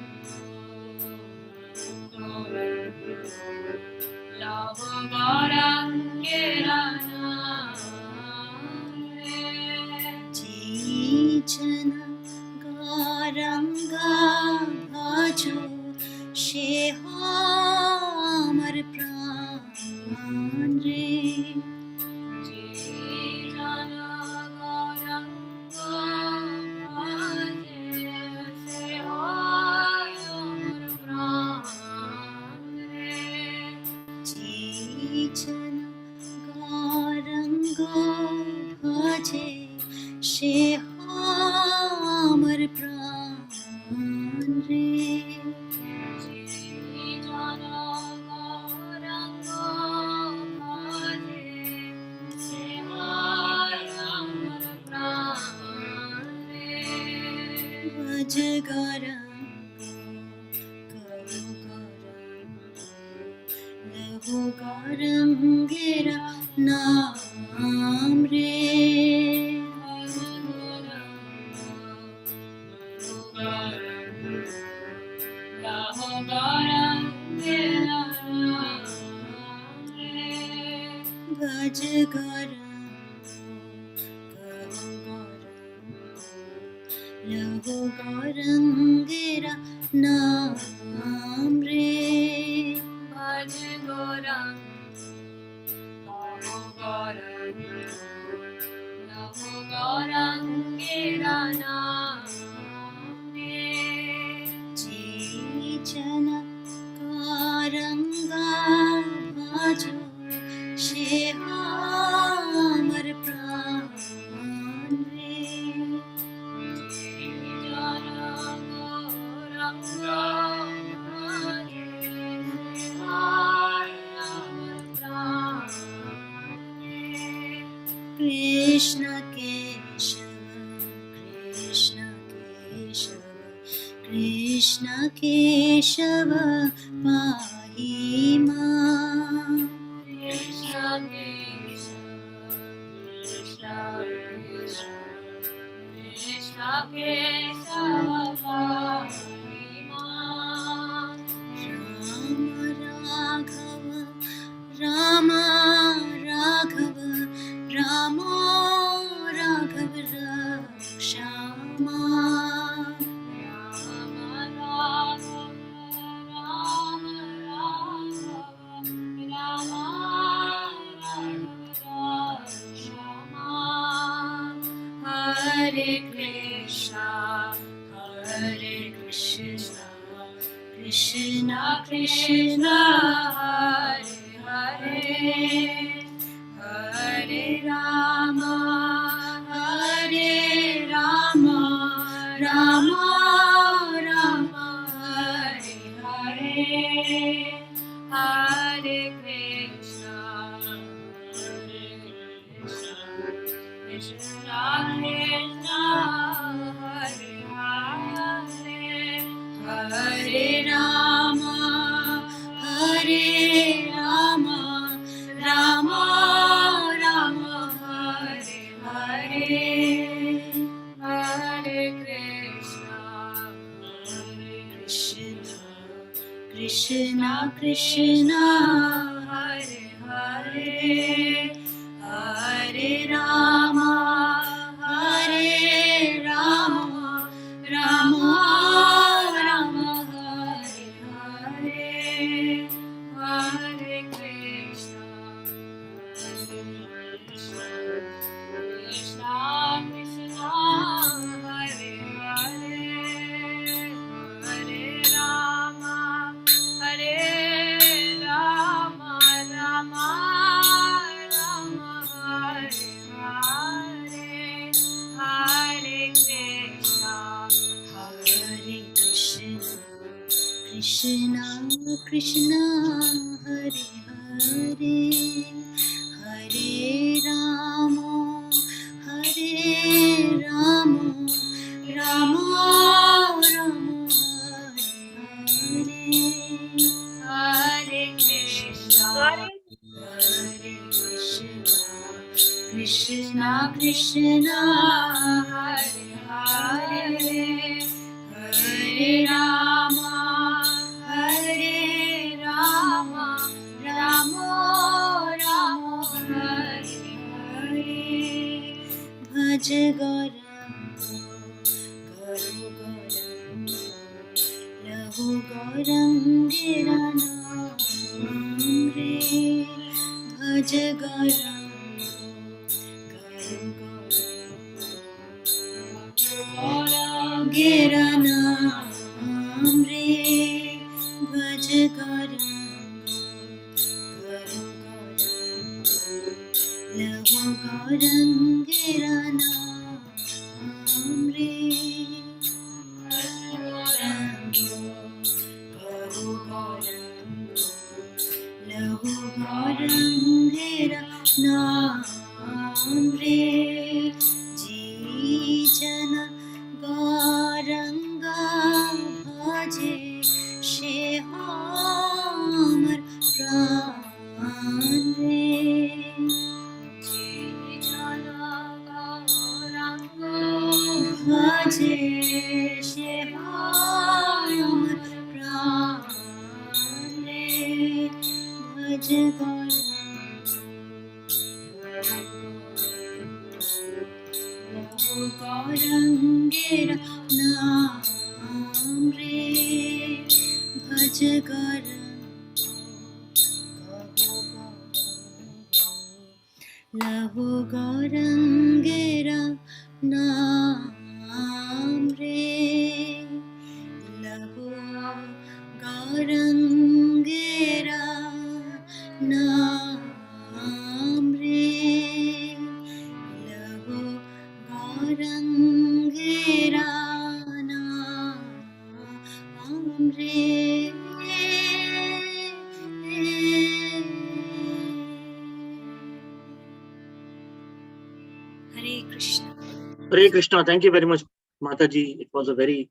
Lahu Gaurangera naam re Ji jana Gauranga bhajo Sheha chana Gauranga bhaje she amar pran re jana Gauranga bhaje she amar pran re bhaj Gauranga नाम रे भज लहो गौरंगेरा नाम रे भज Gaurang Gaurangera naame Chana Gauranga bhajo she amar pran re Jana Gauranga bhajo she amar pran Krishna Krishna Keshava pahi ma Krishna Keshava pahi ma Rama Raghava Rama Raghava Rakshama Hare Krishna Krishna Krishna Hare Hare Hare Rama Rama Rama Hare Hare Hare Krishna Krishna Krishna Hare Hare Hare Rama Rama Rama Hare Hare Hare Krishna Krishna Krishna Hare Hare Hare Rama Rama Rama Hare Hare Hare Krishna Krishna Krishna Hare Hare Hare Rama Rama Rama Hare Hare Hare Krishna Krishna Krishna Hare Hare Hare Rama Rama Rama Hare Hare Krishna Krishna Krishna Hare Hare Hare Rama Rama Rama Hare Hare Bhaj Lahu Gaurangera naam re Bhaj Gaurangera naam re Bhaj Gauranga Gaurangira Naam Re Lahu Gaurangira Naam Re Ji Jana Gauranga Bhaje She Amar Pran Re Ji Jana Gauranga Bhaje She Amar Pran Re Bhaj Gaurangira Naam Re Bhaj Lahu Gaurangira Naam Re Lahu Gaurangira Naam Re Lahu Gaurangira Naam Re Hare Krishna. Hare Krishna. Thank you very much, Mataji. It was a very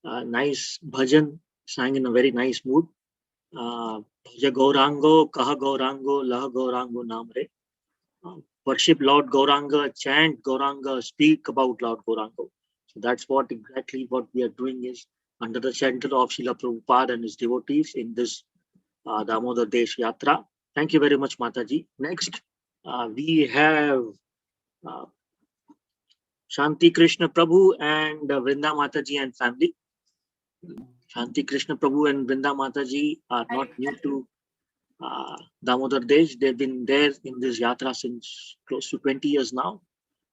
nice bhajan, sang in a very nice mood. Bhaja Gaurango, Kaha Gaurango, Laha Gaurango Namre. Worship Lord Gauranga, chant Gauranga, speak about Lord Gaurango. So that's what exactly what we are doing is under the shelter of Srila Prabhupada and his devotees in this Damodar Desh Yatra. Thank you very much, Mataji. Next, we have Shanti Krishna Prabhu and Vrinda Mataji and family. Shanti Krishna Prabhu and Vrinda Mataji are not new to Damodar Desh. They've been there in this yatra since close to 20 years now.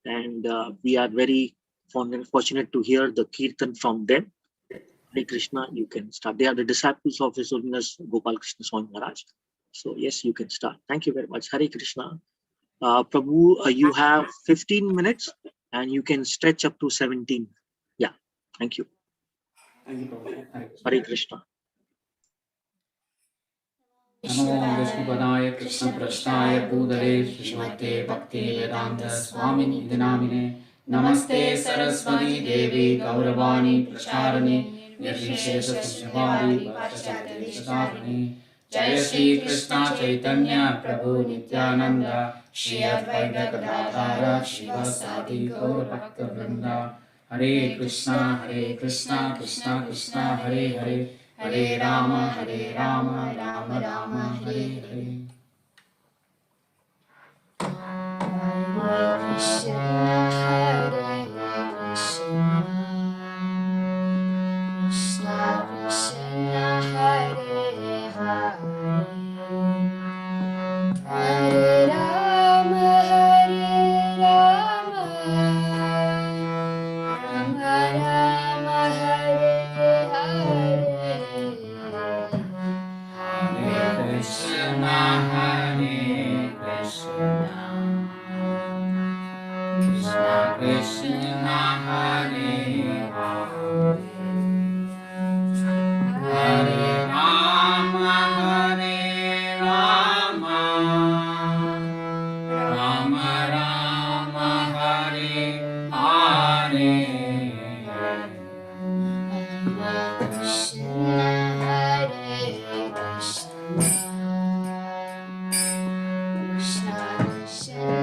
And we are very fortunate to hear the Kirtan from them. Hare Krishna, you can start. They are the disciples of His Holiness Gopal Krishna Swami Maharaj. So yes, you can start. Thank you very much. Hare Krishna. Prabhu, you have 15 minutes and you can stretch up to 17. Yeah, thank you. Thank you, Prabhu. Hare Krishna. Namo Vishnupadaya Krishna Prasthaya Bhudale Srimate Bhakti Vedanta Swamini Dinamine Namaste Saraswati Devi Gauravani Pracharane Nirvishesha Sunyavadi Bhattacharya Sadharane Jaya Shri Krishna Chaitanya Prabhu Nityananda Shri Advaita Gadadhara Shivasadi Gaura Bhakta Vrinda Hare Krishna Krishna Krishna Hare Hare Hare Rama, Rama Rama, Hare Hare. Hare Krishna, Krishna Krishna, Hare Hare, Hare Rama, Rama Rama, Hare Hare. Krishna, Krishna Krishna, Hare Hare, Hare Rama, Rama Rama, Hare Hare. Krishna, Hare Krishna, Krishna Krishna,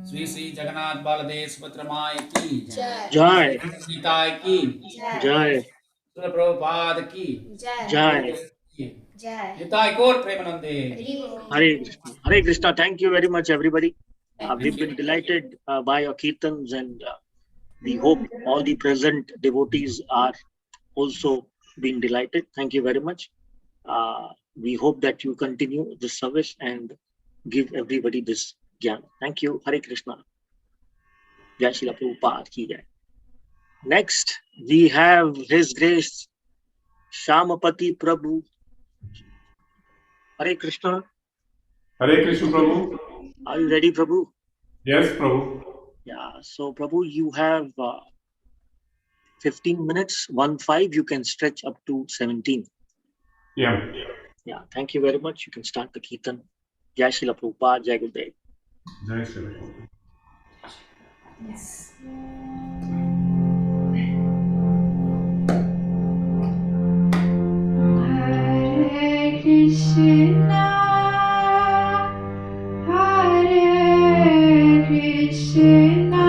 Shri Shri Jagannath Baldev Subhadra माई की जय सीताई की जय श्रील प्रभुपाद की जय निताई गौर प्रेमानंदे Hare Krishna. Thank you very much, everybody. We've been delighted by your Kirtans, and we hope all the present devotees are also being delighted. Thank you very much. We hope that you continue this service and give everybody this jnana. Thank you. Hare Krishna. Jai Shri Prabhupada ki jai. Next, we have His Grace Shamapati Prabhu. Hare Krishna. Hare Krishna, Prabhu. Are you ready, Prabhu? Yes, Prabhu. Yeah. So, Prabhu, you have 15 minutes, 1-5. You can stretch up to 17. Yeah. Yeah. Thank you very much. You can start the Kirtan. Jai Shri Prabhupada, Jai Gurudev. Jai Shri Prabhupada. Yes. Hare Krishna, Hare Krishna,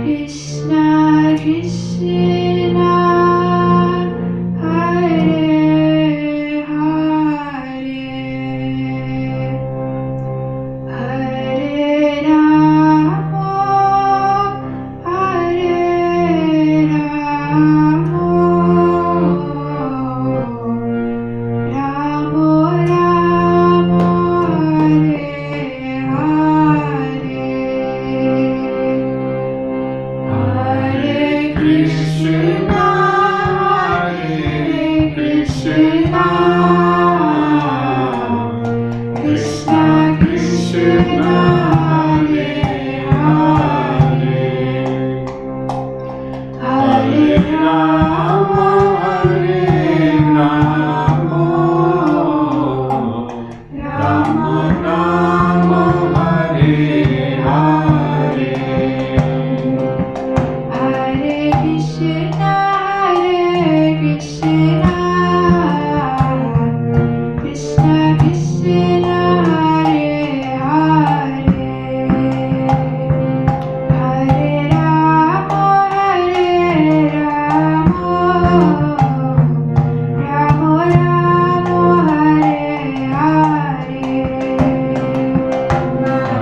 Krishna Krishna, Hare Hare, Hare Rama, Hare Rama, Rama Rama, Hare Hare, Hare Krishna, Hare Krishna, Krishna Krishna, Hare Hare, Hare Rama, Hare Rama, Rama Rama, Hare Hare, Hare Krishna, Hare Krishna, Krishna Krishna, Hare Hare, Hare Rama, Hare Rama, Rama Rama, Hare Hare,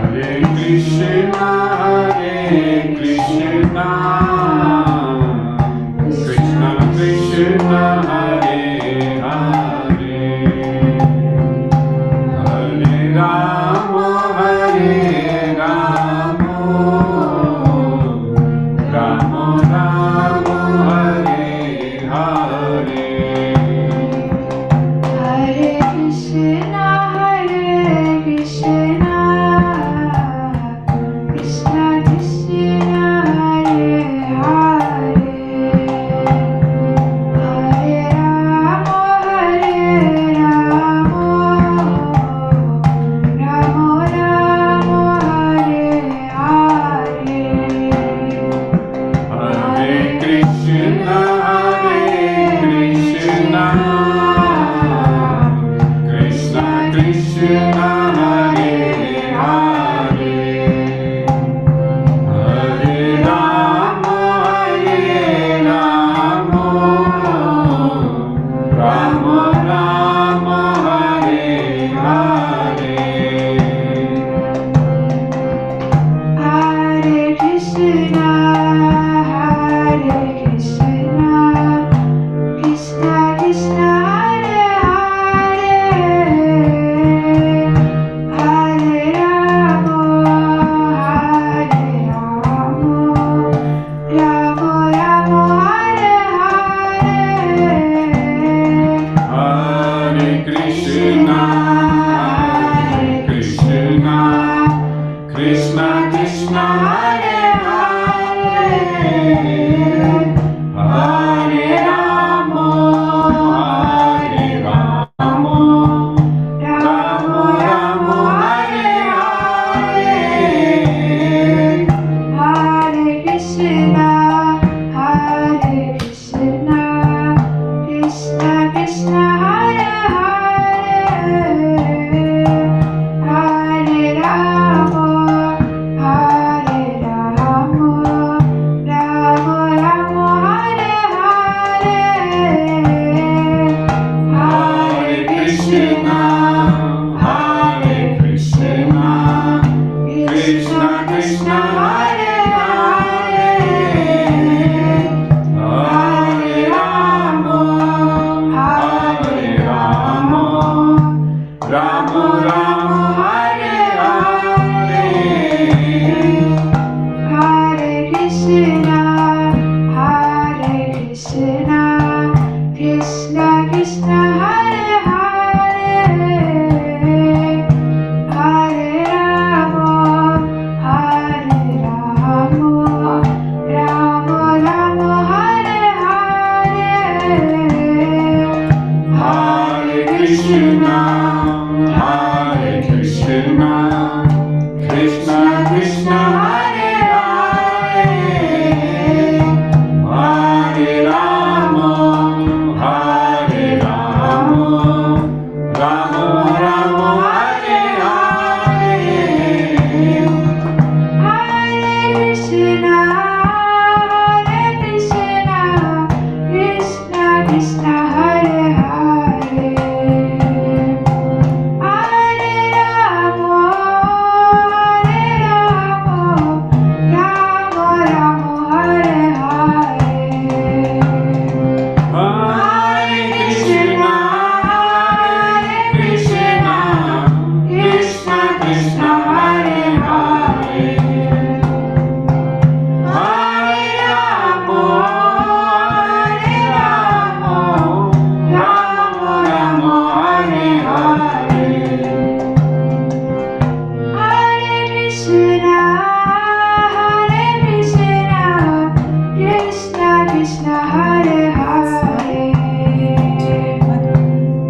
Hare Krishna, Hare Krishna, Krishna Krishna, Hare Hare, Hare Rama, Hare Rama, Rama Rama, Hare Hare, Hare Krishna, Hare Krishna, Krishna Krishna, Hare Hare, Hare Rama, Hare Rama, Rama Rama, Hare Hare, Hare Krishna, Hare Krishna, Krishna Krishna, Hare Hare, Hare Rama, Hare Rama, Rama Rama, Hare Hare, Hare Krishna, Hare Krishna, Krishna Krishna, Hare Hare, Hare Rama, Hare Rama, Rama Rama, Hare Hare, Hare Krishna, Hare Krishna, Krishna Krishna, Hare Hare, Hare Rama, Hare Rama, Rama Rama, Hare Hare, Hare Krishna, Hare Krishna, Krishna Krishna, Hare Hare, Krishna, Hare Krishna, Krishna Krishna, Hare Hare, Hare Rama, Hare Rama, Rama Rama, Hare Hare, Hare Krishna, Krishna Krishna, Hare Hare, Hare Rama, Rama Rama, Hare Hare, Hare Krishna, Krishna Krishna, Hare Hare, Hare Rama, Rama Rama, Hare Hare, Hare Krishna, Krishna Krishna, Hare Hare,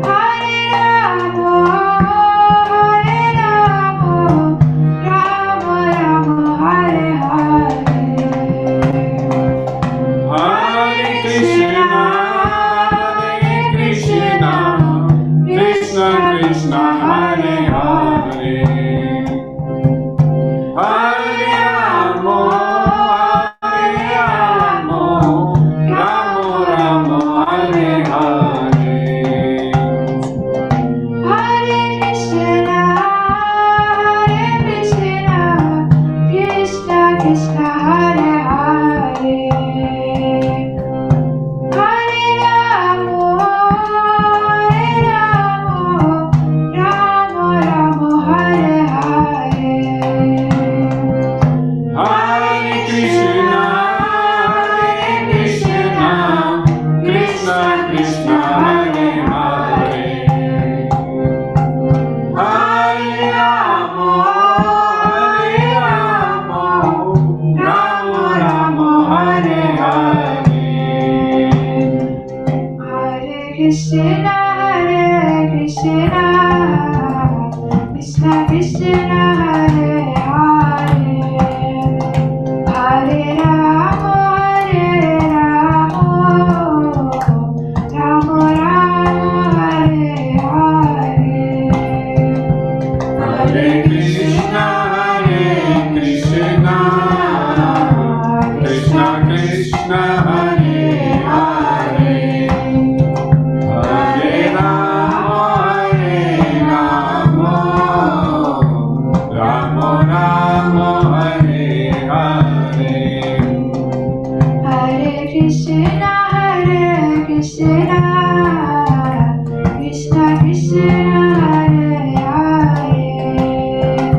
Hare Rama, Rama Rama, Hare Hare, Hare Krishna, Krishna Krishna, Hare Hare, Hare Rama, Rama Rama, Hare Hare, Hare Krishna, Krishna Krishna, Hare Hare, Hare Rama, Rama Rama, Hare Hare, Hare Krishna, Krishna Krishna, Hare Hare, Hare Rama, Rama Rama, Hare Hare, Hare Krishna, Krishna Krishna, Hare Hare, Hare Rama, Rama Rama, Hare Hare, Hare Krishna, Krishna Krishna, Hare Hare, Hare Rama, Rama Rama, Hare Hare, Hare Krishna, Krishna Krishna, Hare Hare,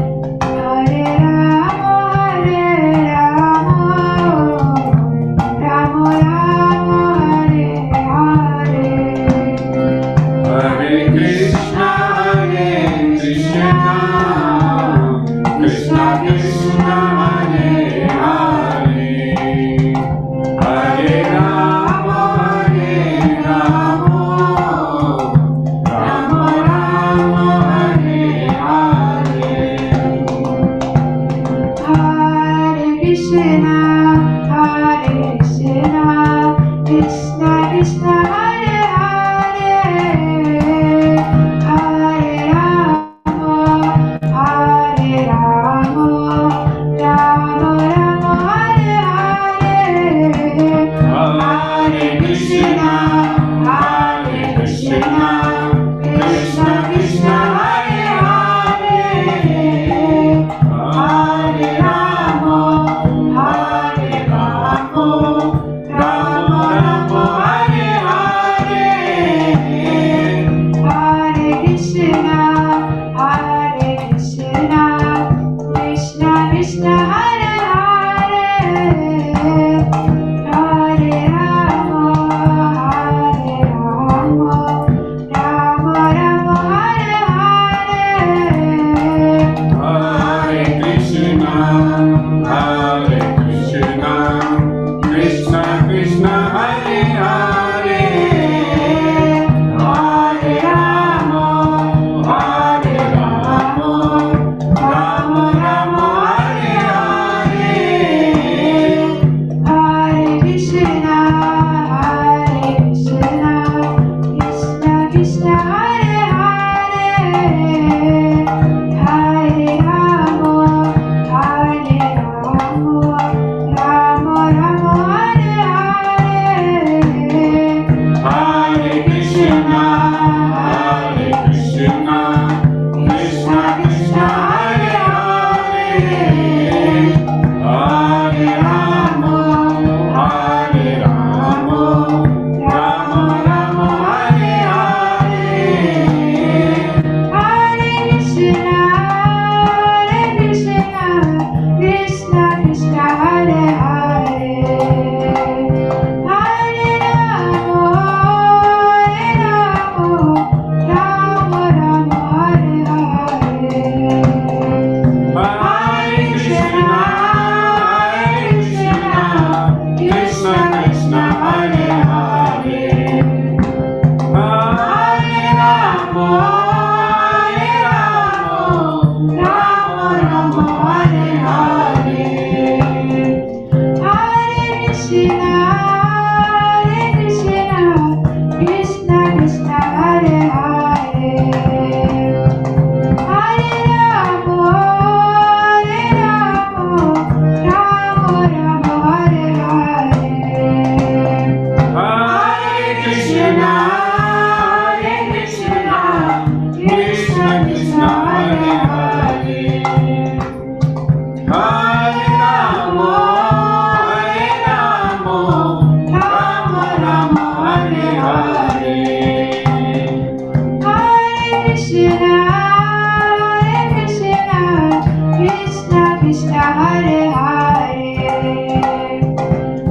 Krishna, Krishna Krishna, Hare Hare,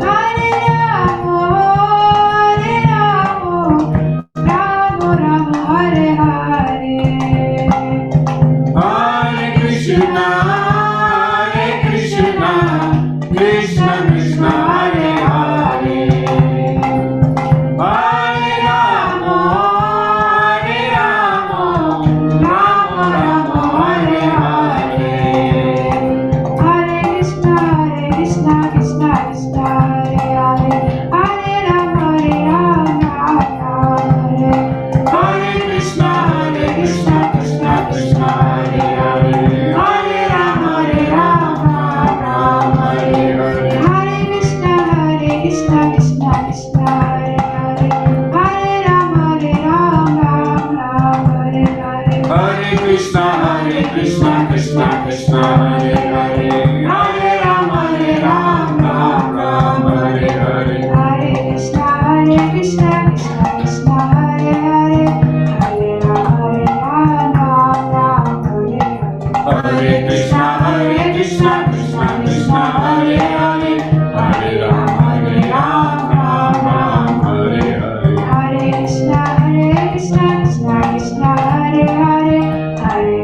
Hare Rama, Rama Rama, Hare Hare. Hare Krishna, Krishna Krishna, Hare Hare, Hare Rama, Rama Rama, Hare Hare. Hare Krishna, Krishna Krishna, Hare Hare, Hare Rama, Rama Hare. Hare Krishna, Krishna Krishna, Hare Hare, Hare Rama, Rama Hare Hare. Hare Krishna, Krishna Krishna, Hare Hare, Hare Rama, Rama Hare Hare. Hare Krishna, Krishna Krishna, Hare Hare, Hare Rama, Rama Hare Hare. Hare Krishna, Krishna Krishna, Hare Hare, Hare Rama, Rama Hare Hare. Hare Krishna, Krishna Krishna, Hare Hare, Hare Rama, Rama Hare Hare. Hare Krishna, Krishna Krishna, Hare Hare, Hare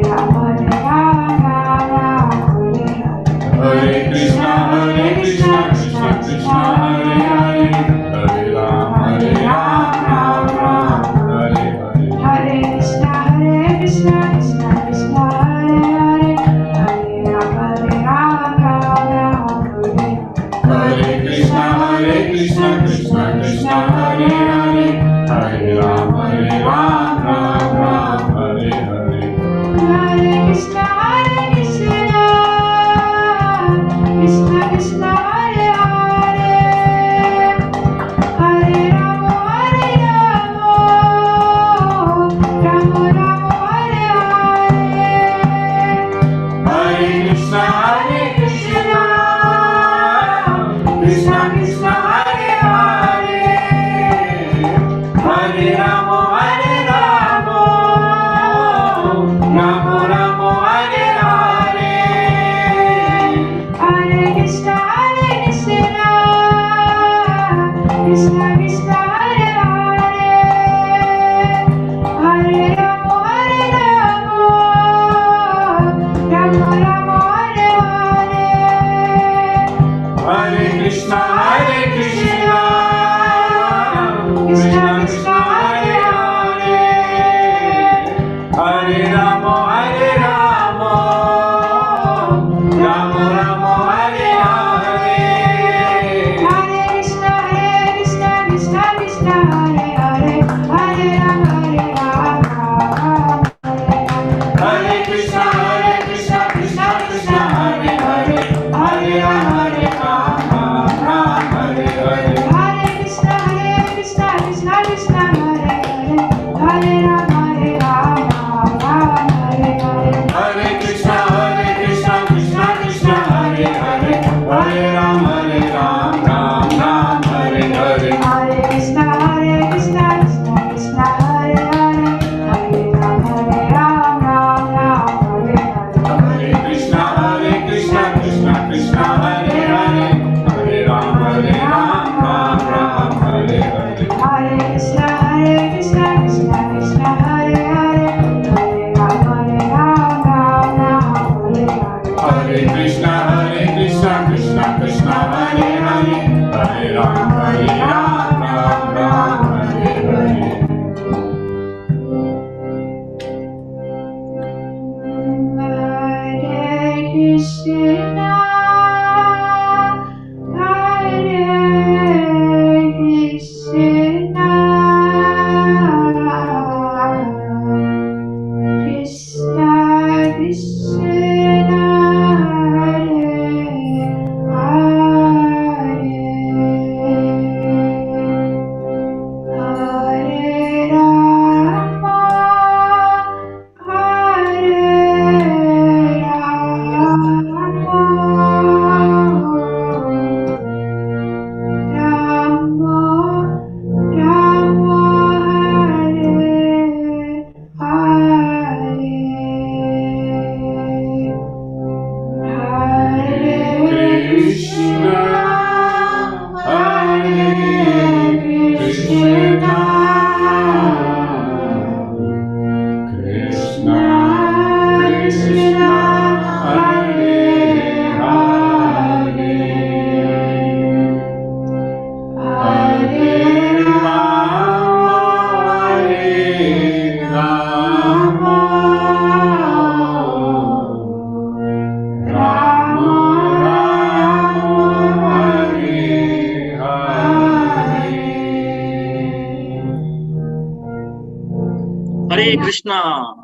Krishna.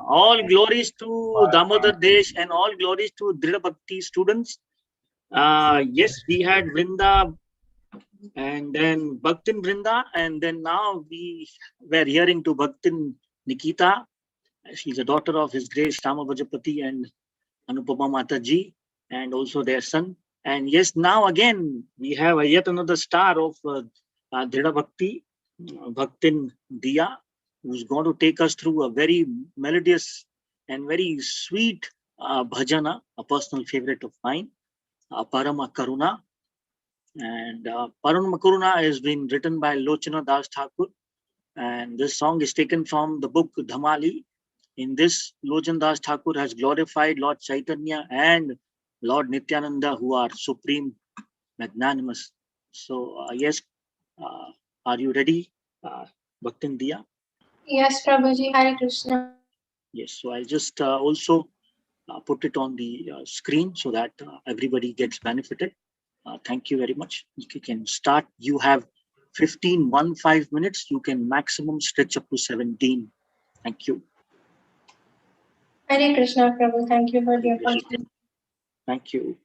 All glories to Damodar Desh and all glories to Drida Bhakti students. Yes, we had Vrinda and then Bhaktin Vrinda, and then now we were hearing to Bhaktin Nikita. She's a daughter of His Grace Shama Vajapati and Anupama Mataji, and also their son. And yes, now again we have yet another star of Drida Bhakti, Bhaktin Diya, who's going to take us through a very melodious and very sweet bhajana, a personal favorite of mine, Parama Karuna. And Parama Karuna has been written by Lochana Das Thakur, and this song is taken from the book Dhamali. In this, Lochana Das Thakur has glorified Lord Chaitanya and Lord Nityananda, who are supreme, magnanimous. So yes, are you ready, Bhaktin Diya? Yes, Prabhuji. Hare Krishna. Yes, so I'll just also put it on the screen so that everybody gets benefited. Thank you very much. You can start. You have 15 minutes. You can maximum stretch up to 17. Thank you. Hare Krishna, Prabhu. Thank you for the opportunity. Thank you.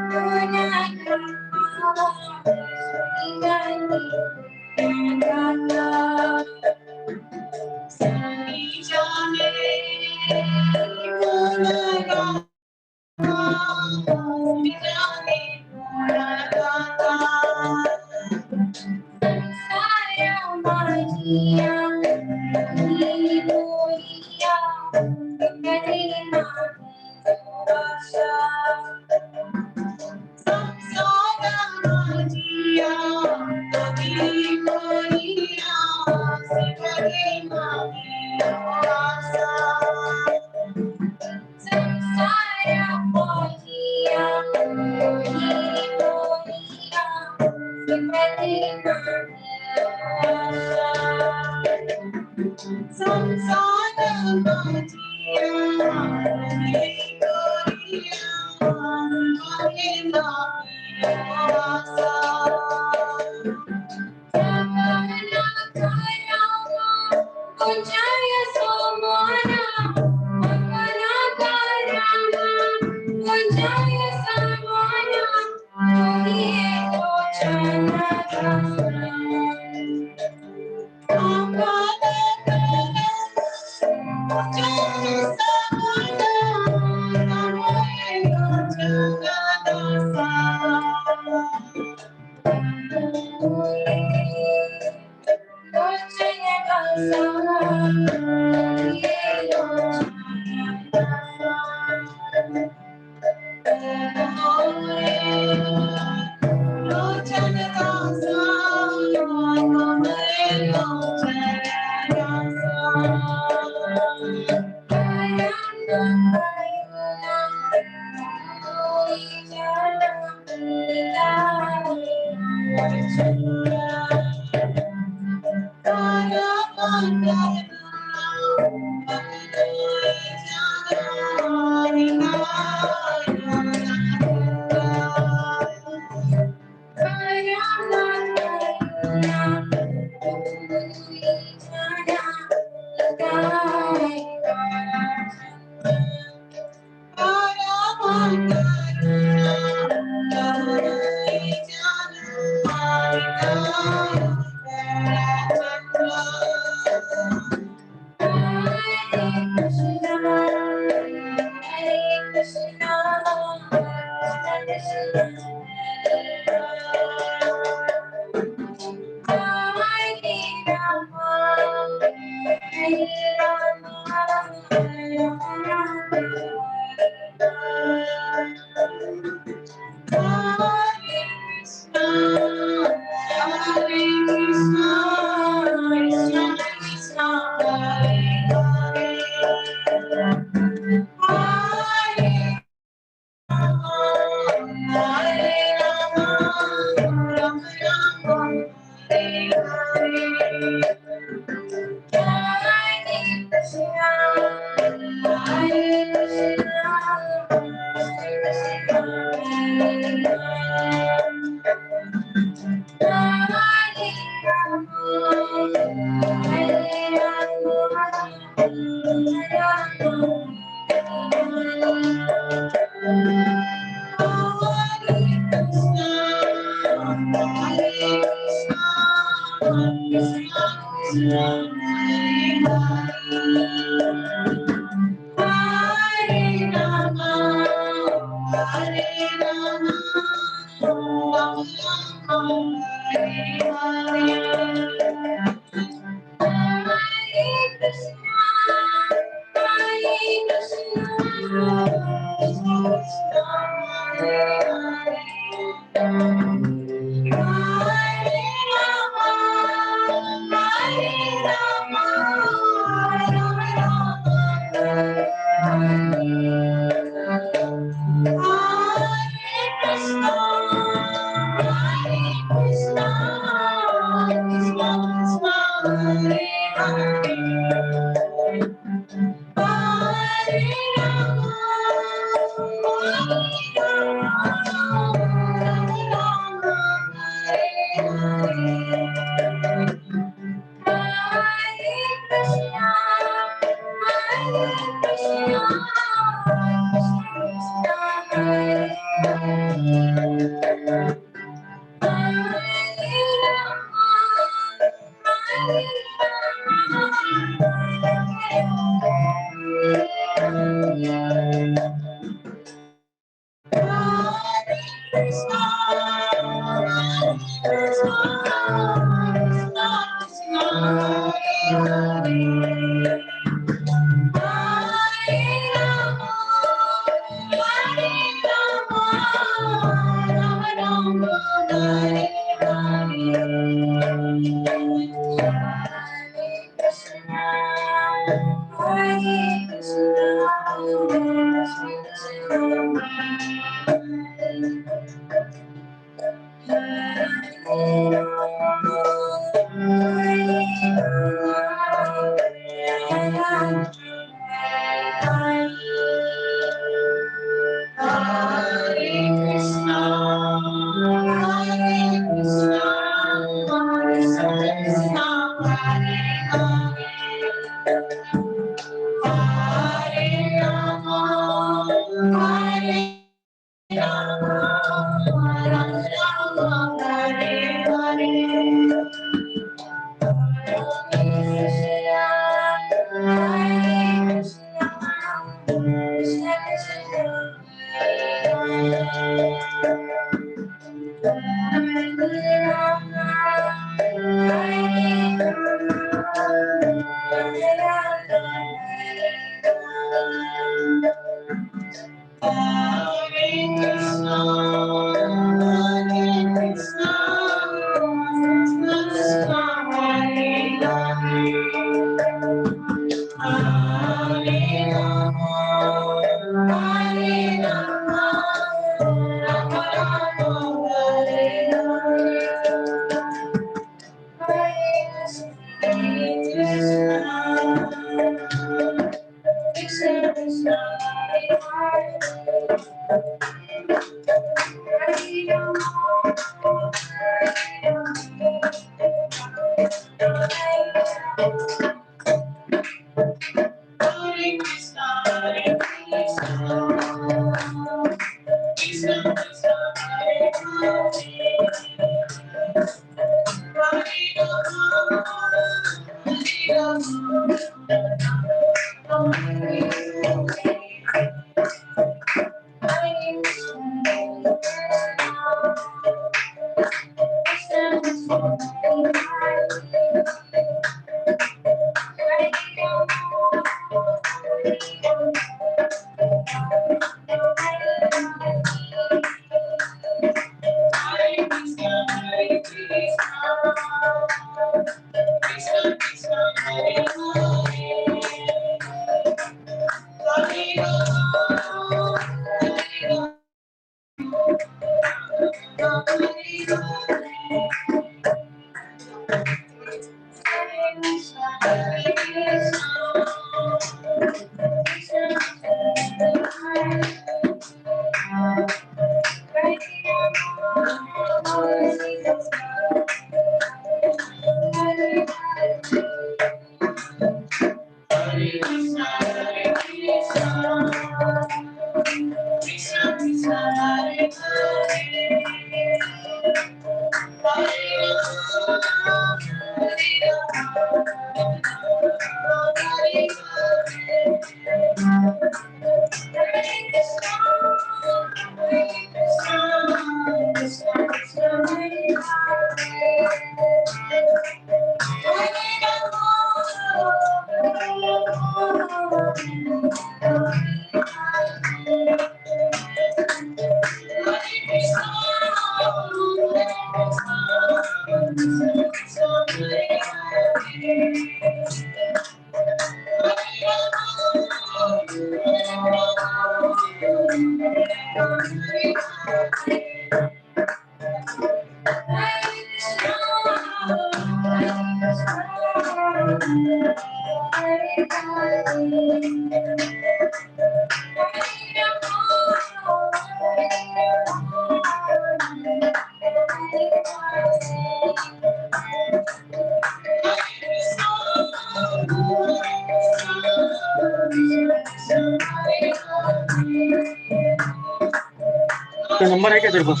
तो number है क्या तेरे पास?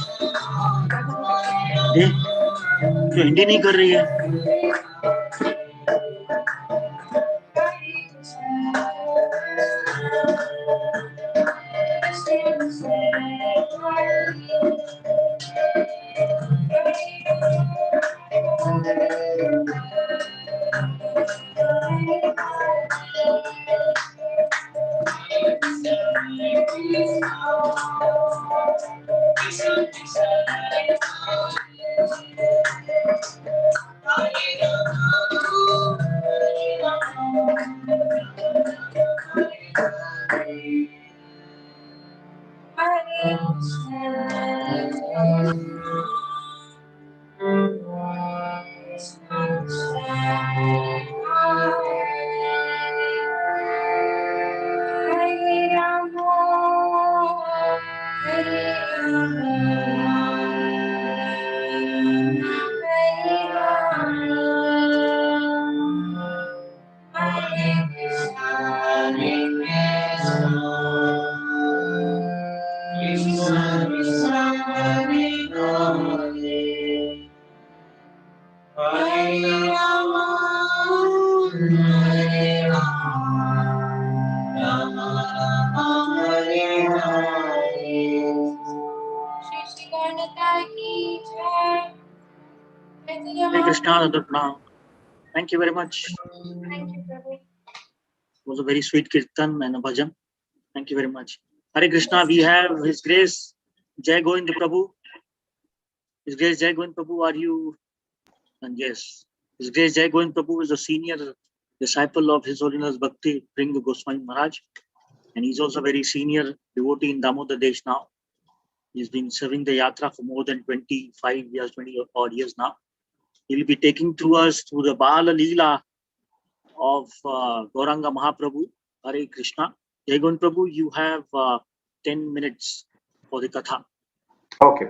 तो हिंदी नहीं कर रही है। Hare Krishna, Prabhu. Thank you very much. Thank you, Prabhu. It was a very sweet kirtan and a bhajan. Thank you very much. Hare Krishna, we have His Grace Jai Govind Prabhu. His Grace Jai Govind Prabhu, are you? And yes, His Grace Jai Govind Prabhu is a senior disciple of His Holiness Bhakti Bhringa Goswami Maharaj, and he's also a very senior devotee in Damodar Desh now. He's been serving the yatra for more than 25 years, 20 odd years now. He'll be taking through us through the Bala Leela of Gauranga Mahaprabhu. Hare Krishna. Jai Govind Prabhu, you have 10 minutes for the Katha. Okay.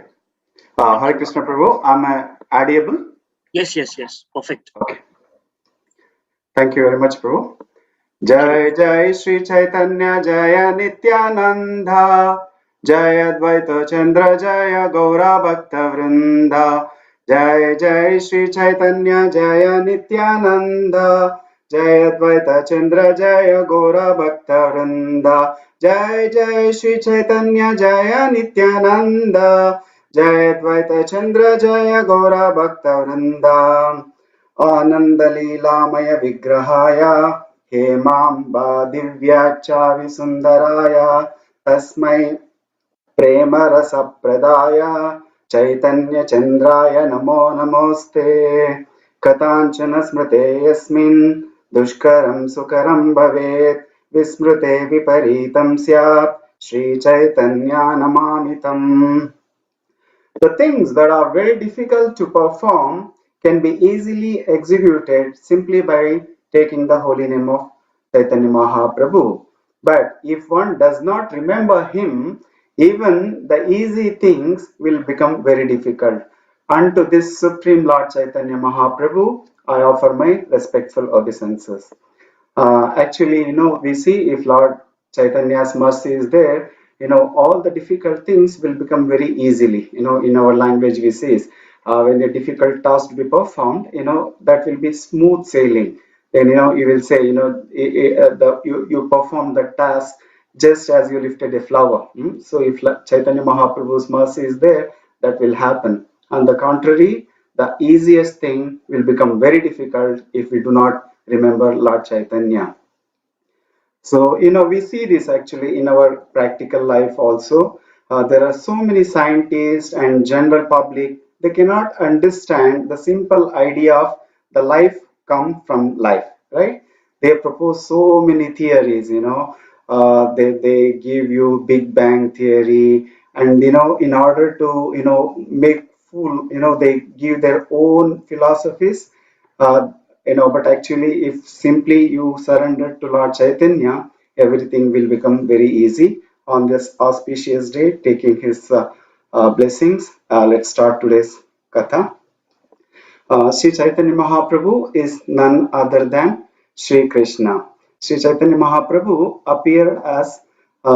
Hare Krishna Prabhu, am I audible? Yes. Perfect. Okay. Thank you very much, Prabhu. Jai Jai Shri Chaitanya Jaya Nityananda Jaya Advaita Chandra Jaya Gaura Bhakta Vrinda Jai Jai Shri Chaitanya Jaya Nityananda Jaya Advaita Chandra Jaya Gaura Bhakta Vrinda Jai Jai Shri Chaitanya Jaya Nityananda Jaya Advaita Chandra Jaya Gaura Bhakta Vrinda Ananda Leelamaya Vigrahaya Hemamba Divyacha Visundaraya Tasmai Prema Rasa Pradaya Chaitanya Chandraya Namo Namoste Katanchana Smrte Yasmin Dushkaram Sukaram Bhavet Vismrute Viparitam Syat Shri Chaitanya Namamitam. The things that are very difficult to perform can be easily executed simply by taking the holy name of Chaitanya Mahaprabhu. But if one does not remember him, even the easy things will become very difficult. Unto this Supreme Lord Chaitanya Mahaprabhu, I offer my respectful obeisances. Actually, we see if Lord Chaitanya's mercy is there, all the difficult things will become very easily. In our language we say, when a difficult task to be performed, that will be smooth sailing. then you will say, you perform the task just as you lifted a flower. So if Chaitanya Mahaprabhu's mercy is there, that will happen. On the contrary, the easiest thing will become very difficult if we do not remember Lord Chaitanya. So, we see this actually in our practical life also. There are so many scientists and general public, they cannot understand the simple idea of the life come from life, right? They propose so many theories, they give you Big Bang theory, and, in order to, make fool, they give their own philosophies. Uh, but actually, if simply you surrender to Lord Chaitanya, everything will become very easy on this auspicious day, taking his blessings. Let's start today's Katha. Sri Chaitanya Mahaprabhu is none other than Sri Krishna. Sri Chaitanya Mahaprabhu appeared as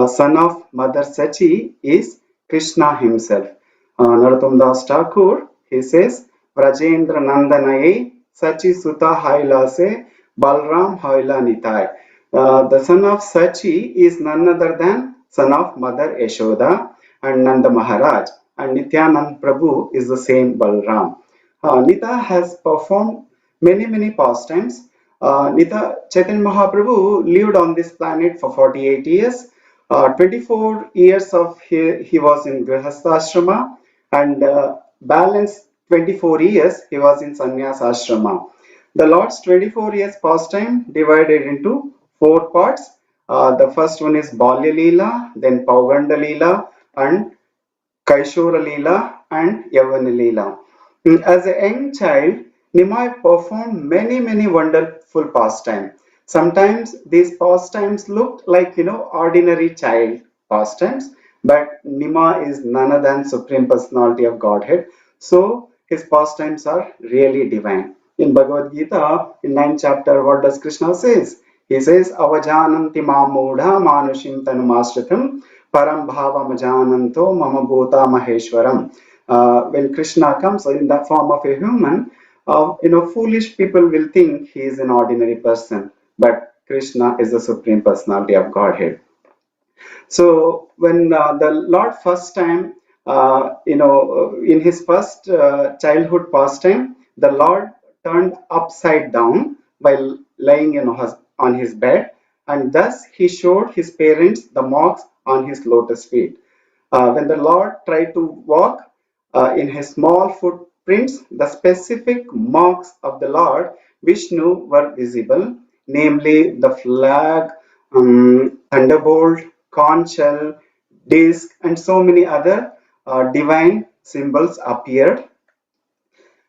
son of Mother Sachi, is Krishna himself. Narottam Das Thakur, he says, Vrajendra Nandanaye Sachi Sutta Hailase Balram Haila Nitai. The son of Sachi is none other than son of Mother Yashoda and Nanda Maharaj, and Nityanand Prabhu is the same Balram. Nita has performed many pastimes. Nita Chaitanya Mahaprabhu lived on this planet for 48 years. 24 years of he was in Grihastha and balance 24 years he was in Sannyas Ashrama. The Lord's 24 years pastime divided into 4 parts. The first one is Balya Leela, then Pauganda Leela, and Kaishora Leela and Yavana Leela. As a young child, Nimai performed many wonderful pastimes. Sometimes these pastimes look like ordinary child pastimes, but Nima is none other than Supreme Personality of Godhead. So his pastimes are really divine. In Bhagavad Gita, in 9th chapter, what does Krishna says? He says, Avajananti Mamudha Manushim Tanumastritam Param Bhavam Jananto Mama Bhota Maheshwaram. When Krishna comes in the form of a human, foolish people will think he is an ordinary person, but Krishna is the Supreme Personality of Godhead. So when the Lord first time, in his first childhood pastime, the Lord turned upside down while lying on his bed, and thus he showed his parents the marks on his lotus feet. When the Lord tried to walk in his small footprints, the specific marks of the Lord Vishnu were visible, namely the flag, thunderbolt, conch shell, disc, and so many other divine symbols appeared.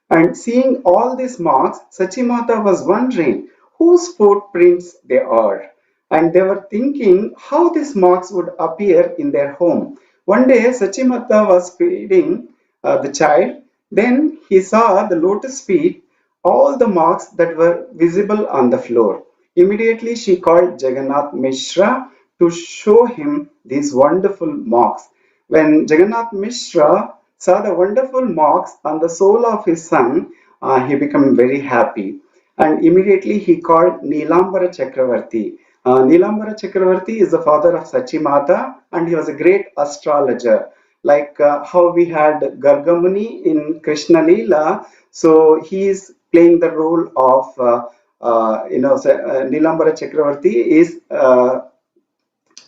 And seeing all these marks, Sachimata was wondering whose footprints they are. And they were thinking how these marks would appear in their home. One day, Sachimata was feeding the child. Then he saw the lotus feet, all the marks that were visible on the floor. Immediately, she called Jagannath Mishra to show him these wonderful marks. When Jagannath Mishra saw the wonderful marks on the soul of his son, he became very happy. And immediately he called Nilambara Chakravarti. Nilambara Chakravarti is the father of Sachimata, and he was a great astrologer. Like how we had Gargamuni in Krishna Leela, so he is playing the role of Nilambara Chakravarti is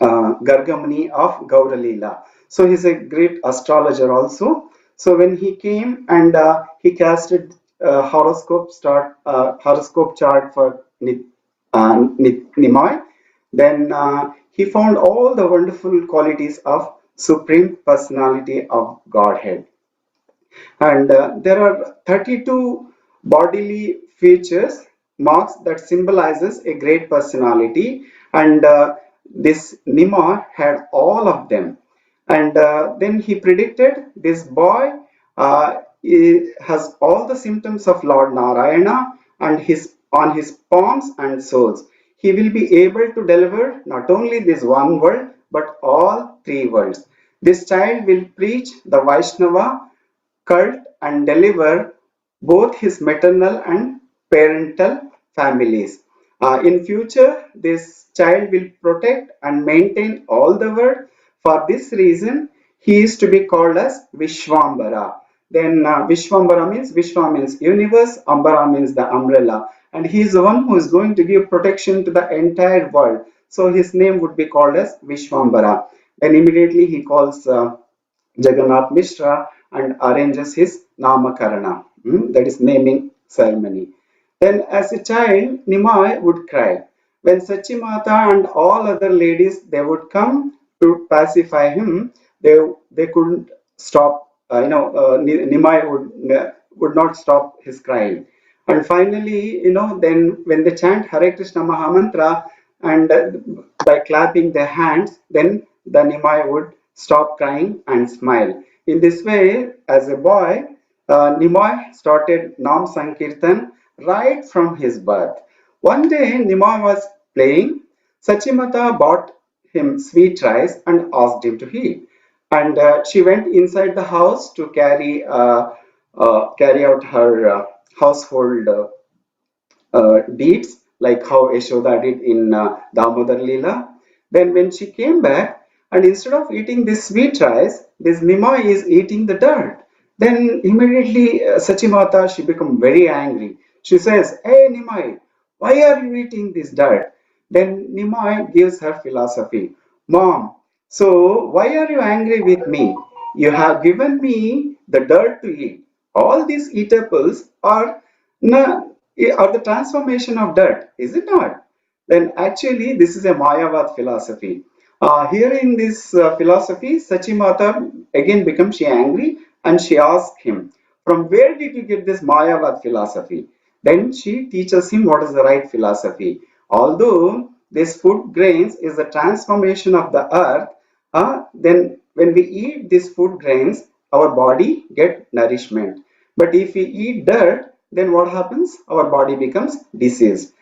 Gargamuni of Gaura Leela. So he's a great astrologer also. So when he came and he casted horoscope chart for Nimai, then he found all the wonderful qualities of Supreme Personality of Godhead. And there are 32 bodily features, marks that symbolizes a great personality, and this Nima had all of them. And then he predicted this boy has all the symptoms of Lord Narayana and on his palms and soles. He will be able to deliver not only this one world but all 3 worlds. This child will preach the Vaishnava cult and deliver both his maternal and parental families. In future, this child will protect and maintain all the world. For this reason, he is to be called as Vishwambara. Then Vishwambara means Vishwa means universe, Ambara means the umbrella, and he is the one who is going to give protection to the entire world. So his name would be called as Vishwambara. Then immediately he calls Jagannath Mishra and arranges his Namakarana, that is naming ceremony. Then as a child, Nimai would cry. When Sachimata and all other ladies, they would come to pacify him, they couldn't stop, Nimai would not stop his crying. And finally, then when they chant Hare Krishna Mahamantra and by clapping their hands, then the Nimai would stop crying and smile. In this way, as a boy, Nimai started Nam Sankirtan right from his birth. One day, Nimai was playing. Sachimata bought him sweet rice and asked him to eat. And she went inside the house to carry out her household deeds, like how Yashoda did in Damodar Leela. Then when she came back, and instead of eating this sweet rice, this Nimai is eating the dirt. Then immediately Sachimata, she become very angry. She says, "Hey Nimai, why are you eating this dirt?" Then Nimai gives her philosophy. "Mom, so why are you angry with me? You have given me the dirt to eat. All these eatables are the transformation of dirt, is it not?" Then actually this is a Mayavad philosophy. Hearing this philosophy, Sachimata again becomes she angry and she asks him, "From where did you get this Mayavad philosophy?" Then she teaches him what is the right philosophy. Although this food grains is the transformation of the earth, then when we eat these food grains, our body get nourishment. But if we eat dirt, then what happens? Our body becomes diseased.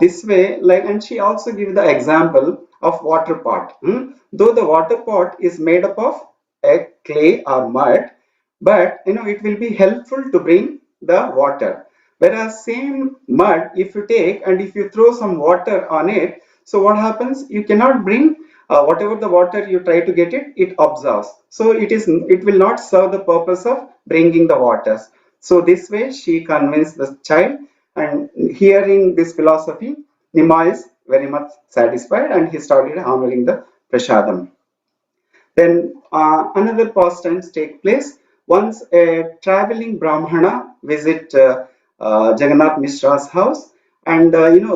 This way, and she also gives the example of water pot. Though the water pot is made up of a clay or mud, but it will be helpful to bring the water. Whereas same mud, if you take and if you throw some water on it, so what happens? You cannot bring whatever the water you try to get it absorbs. So it will not serve the purpose of bringing the waters. So this way she convinced the child, and hearing this philosophy, Nima is very much satisfied and he started honoring the prasadam. Then another pastimes take place. Once a traveling Brahmana visit Jagannath Mishra's house, and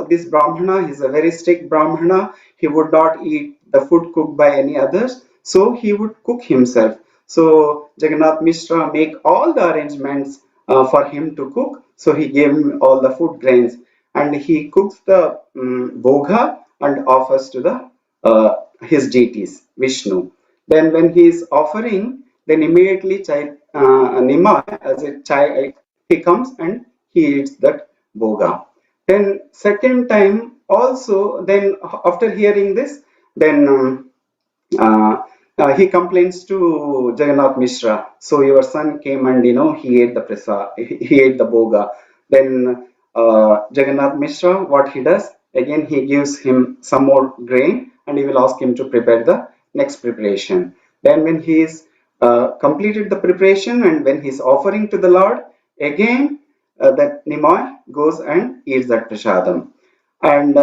this Brahmana is a very strict Brahmana. He would not eat the food cooked by any others, so he would cook himself. So Jagannath Mishra make all the arrangements for him to cook. So he gave him all the food grains, and he cooks the bhoga and offers to the his deities Vishnu. Then when he is offering, then immediately Nima as a child, he comes and he eats that bhoga. Then second time also, then after hearing this, then he complains to Jagannath Mishra. So your son came and he ate the he ate the bhoga. Then Jagannath Mishra, what he does, again he gives him some more grain and he will ask him to prepare the next preparation. Then when he is completed the preparation and when he is offering to the Lord, again that Nimai goes and eats that prasadam. And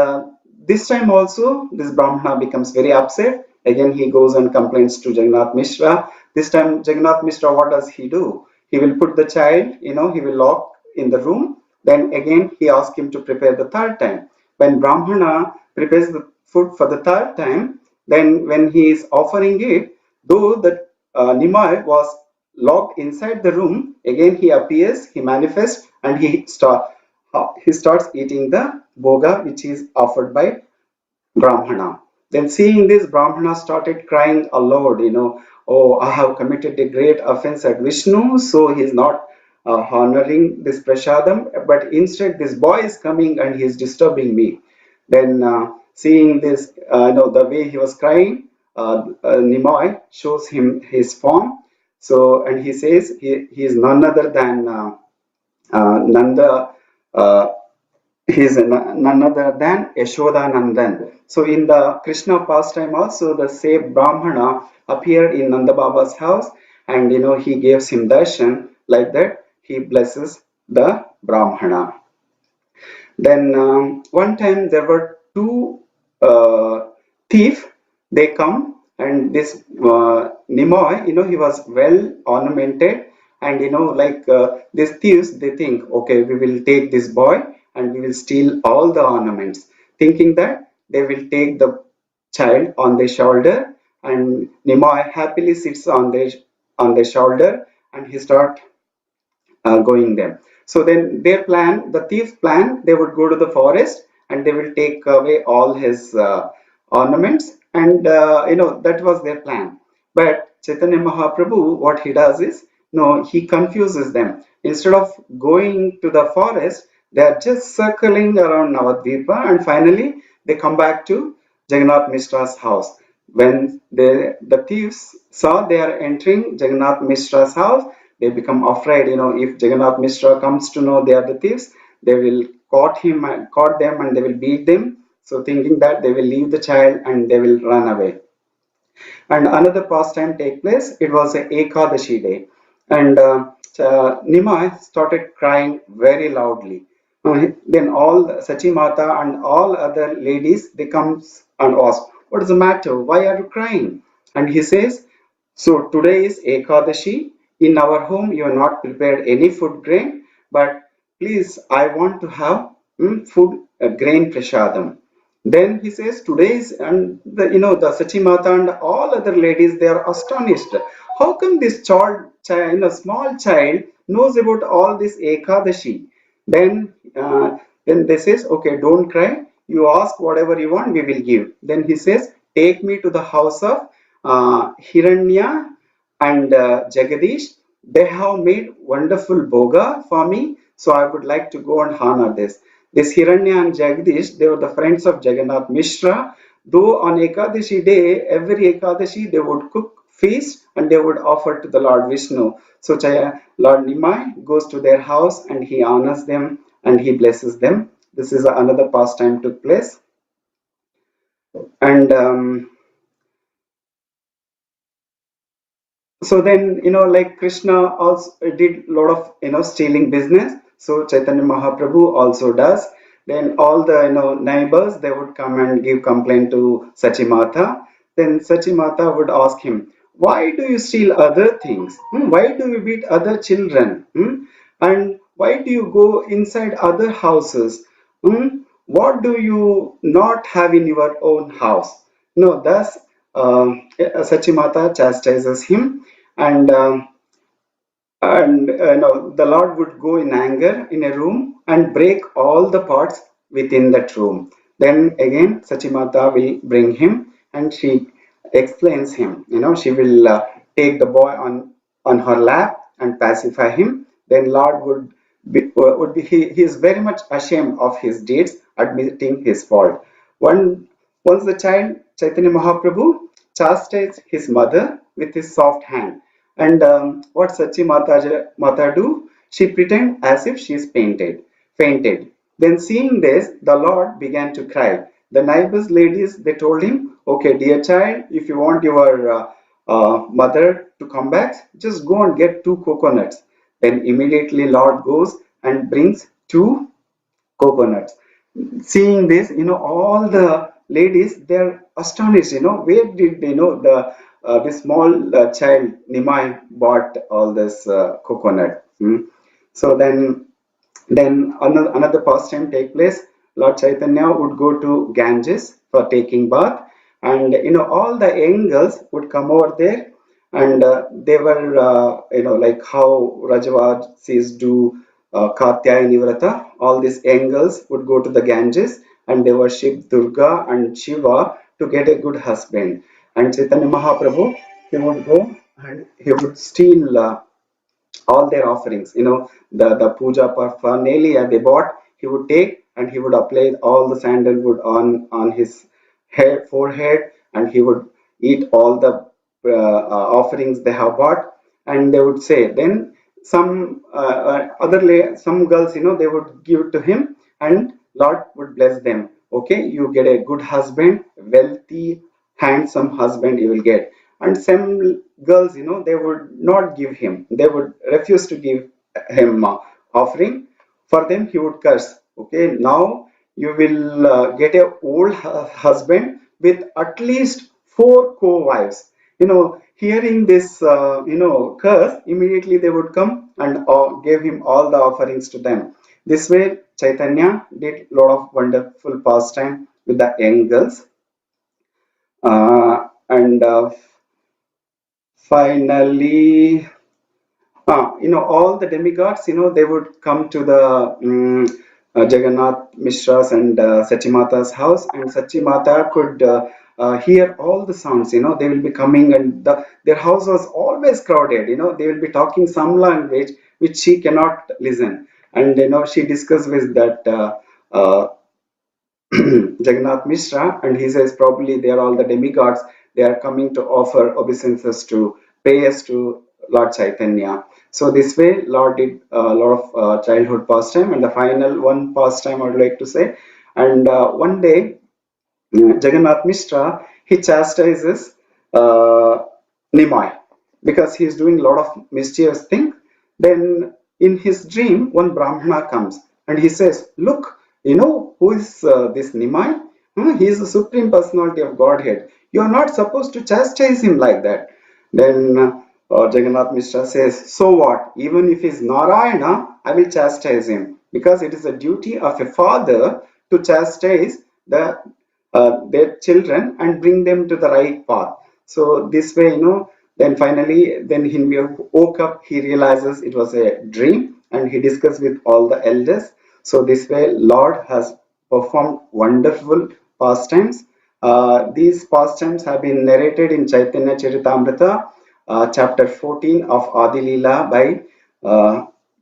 this time also this Brahmana becomes very upset. Again he goes and complains to Jagannath Mishra. This time Jagannath Mishra, what does he do? He will put the child, he will lock in the room. Then again he asks him to prepare the third time. When Brahmana prepares the food for the third time, then when he is offering it, though the Nimai was locked inside the room, again he appears, he manifests, and he starts eating the bhoga which is offered by Brahmana. Then seeing this, Brahmana started crying aloud, "Oh, I have committed a great offense at Vishnu, so he is not honoring this prasadam, but instead this boy is coming and he is disturbing me." Then seeing this, the way he was crying, Nimai shows him his form. So, and he says he is none other than Nanda, he is none other than Yashodanandan. So in the Krishna pastime also, the same Brahmana appeared in Nanda Baba's house, and he gives him darshan. Like that, he blesses the Brahmana. Then one time there were two thieves. They come, and this Nimoy, he was well ornamented, and these thieves, they think, okay, we will take this boy and we will steal all the ornaments, thinking that they will take the child on their shoulder, and Nimoy happily sits on their shoulder, and he start going there. So then their plan, the thief's plan, they would go to the forest and they will take away all his ornaments, and that was their plan. But Chaitanya Mahaprabhu, what he does is, no, he confuses them. Instead of going to the forest, they are just circling around Navadvipa, and finally they come back to Jagannath Mishra's house. When the thieves saw they are entering Jagannath Mishra's house, they become afraid. If Jagannath Mishra comes to know they are the thieves, they will caught them, and they will beat them. So thinking that they will leave the child and they will run away. And another pastime take place. It was a Ekadashi day, and Nima started crying very loudly. Then all Sachi Mata and all other ladies, they comes and ask, what is the matter? Why are you crying? And he says, so today is Ekadashi. In our home, you have not prepared any food grain, but please, I want to have food grain prashadam. Then he says, today's, and the Sachimata and all other ladies, they are astonished. How come this small child knows about all this Ekadashi? Then they says, okay, don't cry. You ask whatever you want, we will give. Then he says, take me to the house of Hiranya and Jagadish. They have made wonderful boga for me, so I would like to go and honor this. This Hiranya and Jagadish, they were the friends of Jagannath Mishra. Though on Ekadashi day, every Ekadashi, they would cook feast and they would offer to the Lord Vishnu. So Lord Nimai goes to their house and he honors them and he blesses them. This is another pastime took place. And so then, like Krishna also did a lot of, stealing business. So Chaitanya Mahaprabhu also does. Then all the, neighbors, they would come and give complaint to Sachimata. Then Sachimata would ask him, why do you steal other things? Why do you beat other children? And why do you go inside other houses? What do you not have in your own house? No, thus Sachimata chastises him, and the Lord would go in anger in a room and break all the pots within that room. Then again Sachimata will bring him and she explains him. She will take the boy on her lap and pacify him. Then Lord would be he is very much ashamed of his deeds, admitting his fault. Once the child Chaitanya Mahaprabhu chastised his mother with his soft hand. And what Sachi Mata do? She pretend as if she is fainted. Then seeing this, the Lord began to cry. The neighbors ladies, they told him, okay, dear child, if you want your mother to come back, just go and get 2 coconuts. Then immediately Lord goes and brings 2 coconuts. Seeing this, all the ladies, they're astonished. Where did they know this small child Nimai bought all this coconut? So then another pastime take place. Lord Chaitanya would go to Ganges for taking bath, and all the young girls would come over there, and they were like how Rajavasis do Katyayani Vrata. All these young girls would go to the Ganges and they worship Durga and Shiva to get a good husband. And Chaitanya Mahaprabhu, he would go and he would steal all their offerings. The puja paraphernalia they bought, he would take and he would apply all the sandalwood on his forehead, and he would eat all the offerings they have bought, and they would say. Then some some girls, they would give it to him, and Lord would bless them. Okay, you get a good husband, wealthy, handsome husband you will get. And some girls, they would not give him. They would refuse to give him offering. For them, he would curse. Okay, now you will get a old husband with at least four co-wives. Hearing this, curse, immediately they would come and gave him all the offerings to them. This way, Chaitanya did a lot of wonderful pastime with the young girls. And finally, all the demigods, they would come to the Jagannath Mishra's and Sachimata's house, and Sachimata could hear all the sounds. They will be coming, and their house was always crowded. They will be talking some language which she cannot listen, and she discussed with that Jagannath Mishra, and he says probably they are all the demigods. They are coming to offer obeisances to prayers to Lord Chaitanya. So this way, Lord did a lot of childhood pastime, and the final one pastime I would like to say. And one day, Jagannath Mishra, he chastises Nimai because he is doing a lot of mischievous thing. Then in his dream, one Brahmana comes and he says, "Look, who is this Nimai? He is the supreme personality of Godhead. You are not supposed to chastise him like that." Then Jagannath Mishra says, "So what? Even if he is Narayana, I will chastise him, because it is a duty of a father to chastise their children and bring them to the right path." So this way, then finally, then he woke up, he realizes it was a dream, and he discussed with all the elders. So this way, Lord has performed wonderful pastimes. These pastimes have been narrated in Chaitanya Charitamrita, chapter 14 of Adi Leela by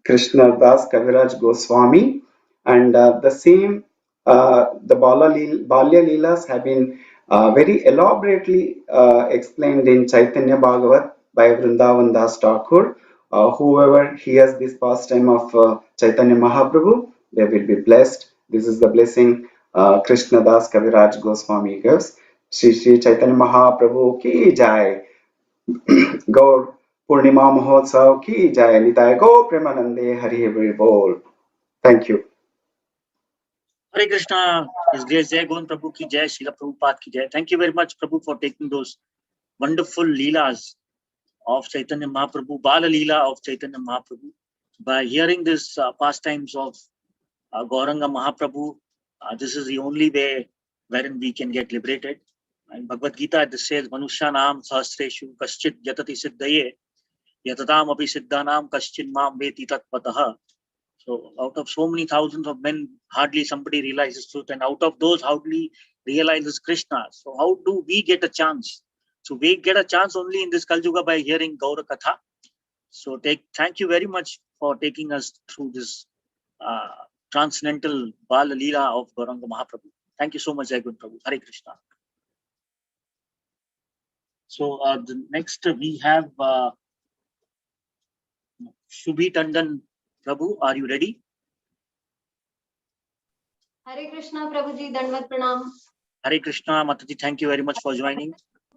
Krishna Das Kaviraj Goswami, and the same the Balya Leelas have been very elaborately explained in Chaitanya Bhagavat by Vrindavan Das Thakur. Whoever hears this pastime of Chaitanya Mahaprabhu, they will be blessed. This is the blessing Krishna Das Kaviraj Goswami gives. Shri Shri Chaitanya Mahaprabhu ki jai. Gaur Purnima Mahotsav ki jai. Nitai Go Premanande Hari Hari Bol. Thank you. Hare Krishna, His Grace Jai Gaun Prabhu ki Jai, Srila Prabhupada ki Jai. Thank you very much, Prabhu, for taking those wonderful leelas of Chaitanya Mahaprabhu, Bala Leela of Chaitanya Mahaprabhu. By hearing this pastimes of Gauranga Mahaprabhu, this is the only way wherein we can get liberated. And Bhagavad Gita it says, Manushanam sahasreshu kaschit yatati siddhaye yatatam api siddhanam kaschin mam veti tatpataha. So out of so many thousands of men, hardly somebody realizes truth, and out of those hardly realizes Krishna. So how do we get a chance? So we get a chance only in this Kal Yuga by hearing Gaura Katha. So thank you very much for taking us through this transcendental Bala Leela of Gauranga Mahaprabhu. Thank you so much, Jai Guru Prabhu. Hare Krishna. So the next we have Shubhi Tandon Prabhu. Are you ready? Hare Krishna, Prabhuji, Dandavat Pranam. Hare Krishna, Mataji, thank you very much for joining.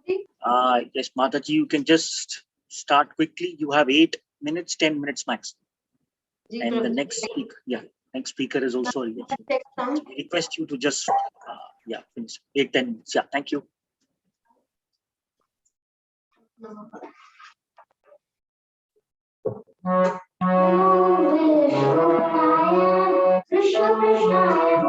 Yes, Mataji, you can just start quickly. You have 8 minutes, 10 minutes max. And the next speaker, next speaker is also so we request you to just finish 8-10 minutes. Yeah, thank you. Krishna Krishna Hare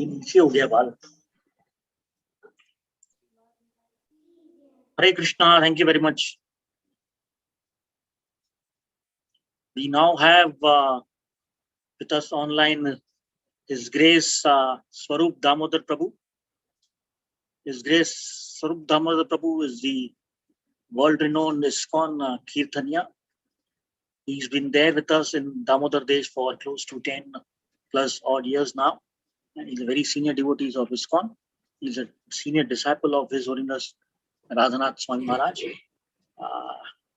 नीचे हो गया बाल. Hare Krishna, thank you very much. We now have with us online His Grace Swarup Damodar Prabhu. His Grace Swarup Damodar Prabhu is the world-renowned ISKCON Kirtaniya. He's been there with us in Damodar Desh for close to 10 plus odd years now. And he's a very senior devotee of ISKCON. He's a senior disciple of His Holiness Radhanath Swami Maharaj.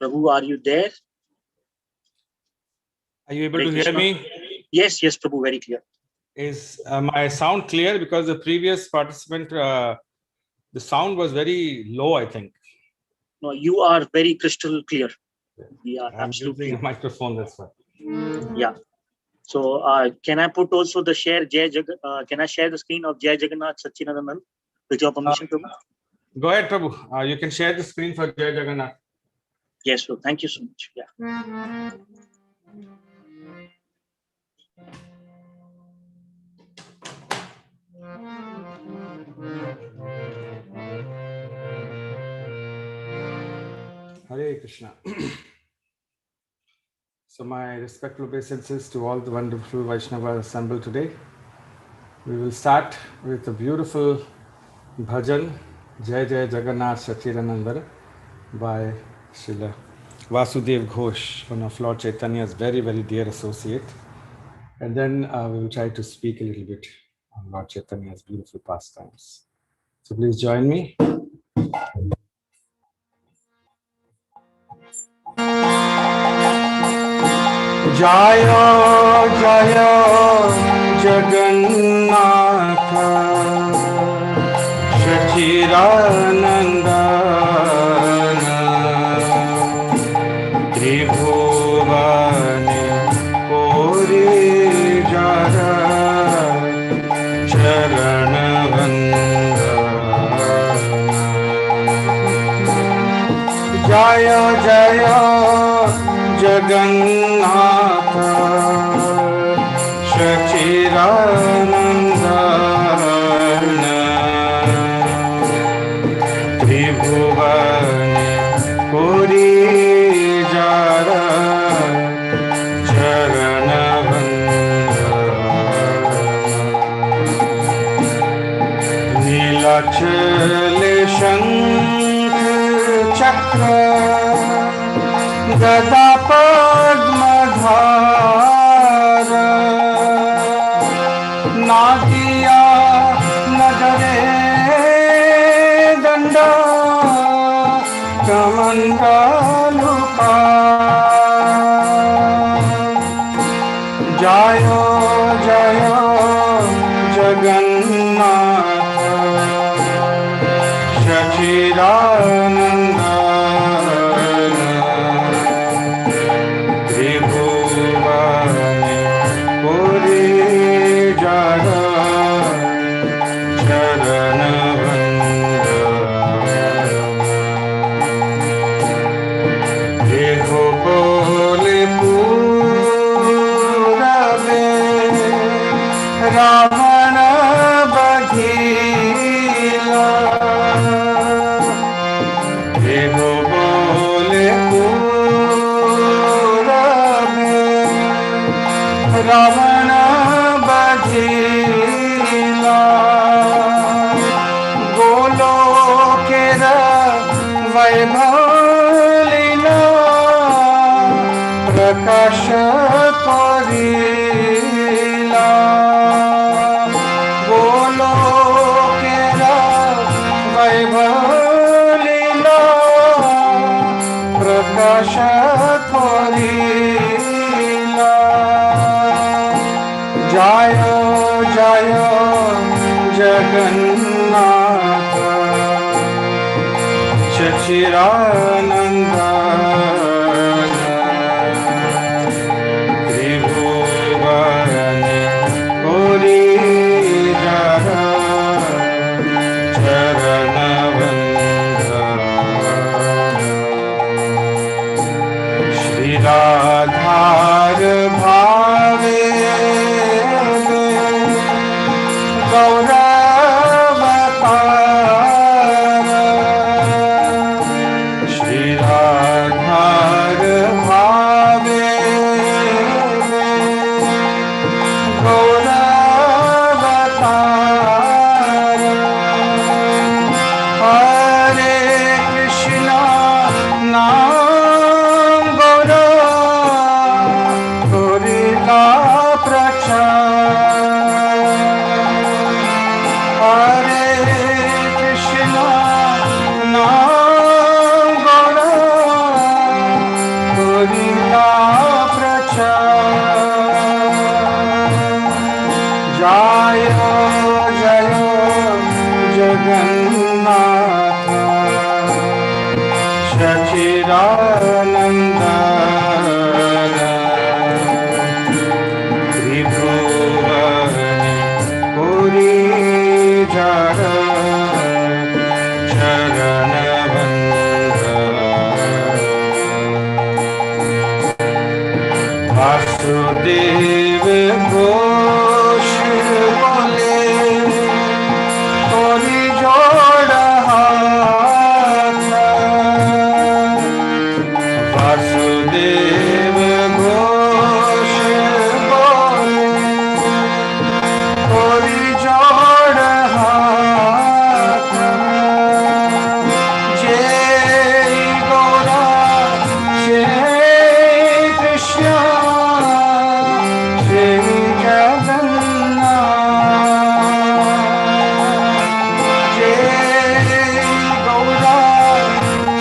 Prabhu, are you there? Are you able Hare to hear Krishna. me? Yes, Prabhu, very clear. Is my sound clear? Because the previous participant, the sound was very low, I think. No, you are very crystal clear. We are I'm absolutely using a microphone, that's why. Yeah. So can I put also the share can I share the screen of Jai Jagannath Satchidanand with your permission, Prabhu? Go ahead, Prabhu. You can share the screen for Jai Jagannath. Yes, Prabhu. Thank you so much. Yeah. Hare Krishna. So my respectful obeisances to all the wonderful Vaishnavas assembled today. We will start with a beautiful bhajan, Jai Jai Jagannath Satchidananda, by Srila Vasudev Ghosh, one of Lord Chaitanya's very, very dear associate. And then we will try to speak a little bit on Lord Chaitanya's beautiful pastimes. So please join me. Jaya Jaya Jagannath Satchidananda Tribhuvane Kori Jara Charanavanda Jaya Jaya Jagannath Satchidananda Tribhuvane Kori Jara Charanavanda Nilachale Shankh Chakra Gada Padmadhara Nadiya Nagare Danda Kamandaluka Jaya Jaya Jagannath Satchidananda Tribhuvane Kori Jara Charanavanda Deho Bole Purave Ravana Badhila Deho Bole Purave Ravana Badhila Golokera Vaibhalila Prakasha Korila Golokera Vaibhalila Prakasha Korila Jaya Jaya Jagannath Satchidananda Tribhuvane Kori Jara Charanavanda Shri Radhar Bhave Gaura निराधार भावे गौरवतार हरे कृष्णा नाम Gaura gorilla प्रचार हरे कृष्णा नाम Gaura gorilla प्रचार जय जय जगन्नाथ सचिदानंद त्रिभुवन पुरी जड़ चरण वासुदेव घोष बोले तोरी जोड़ हाथ वासुदेव घोष बोले तोरी जोड़ हाथ जय गौरा जय कृष्ण जय जगन्नाथ जय गौरा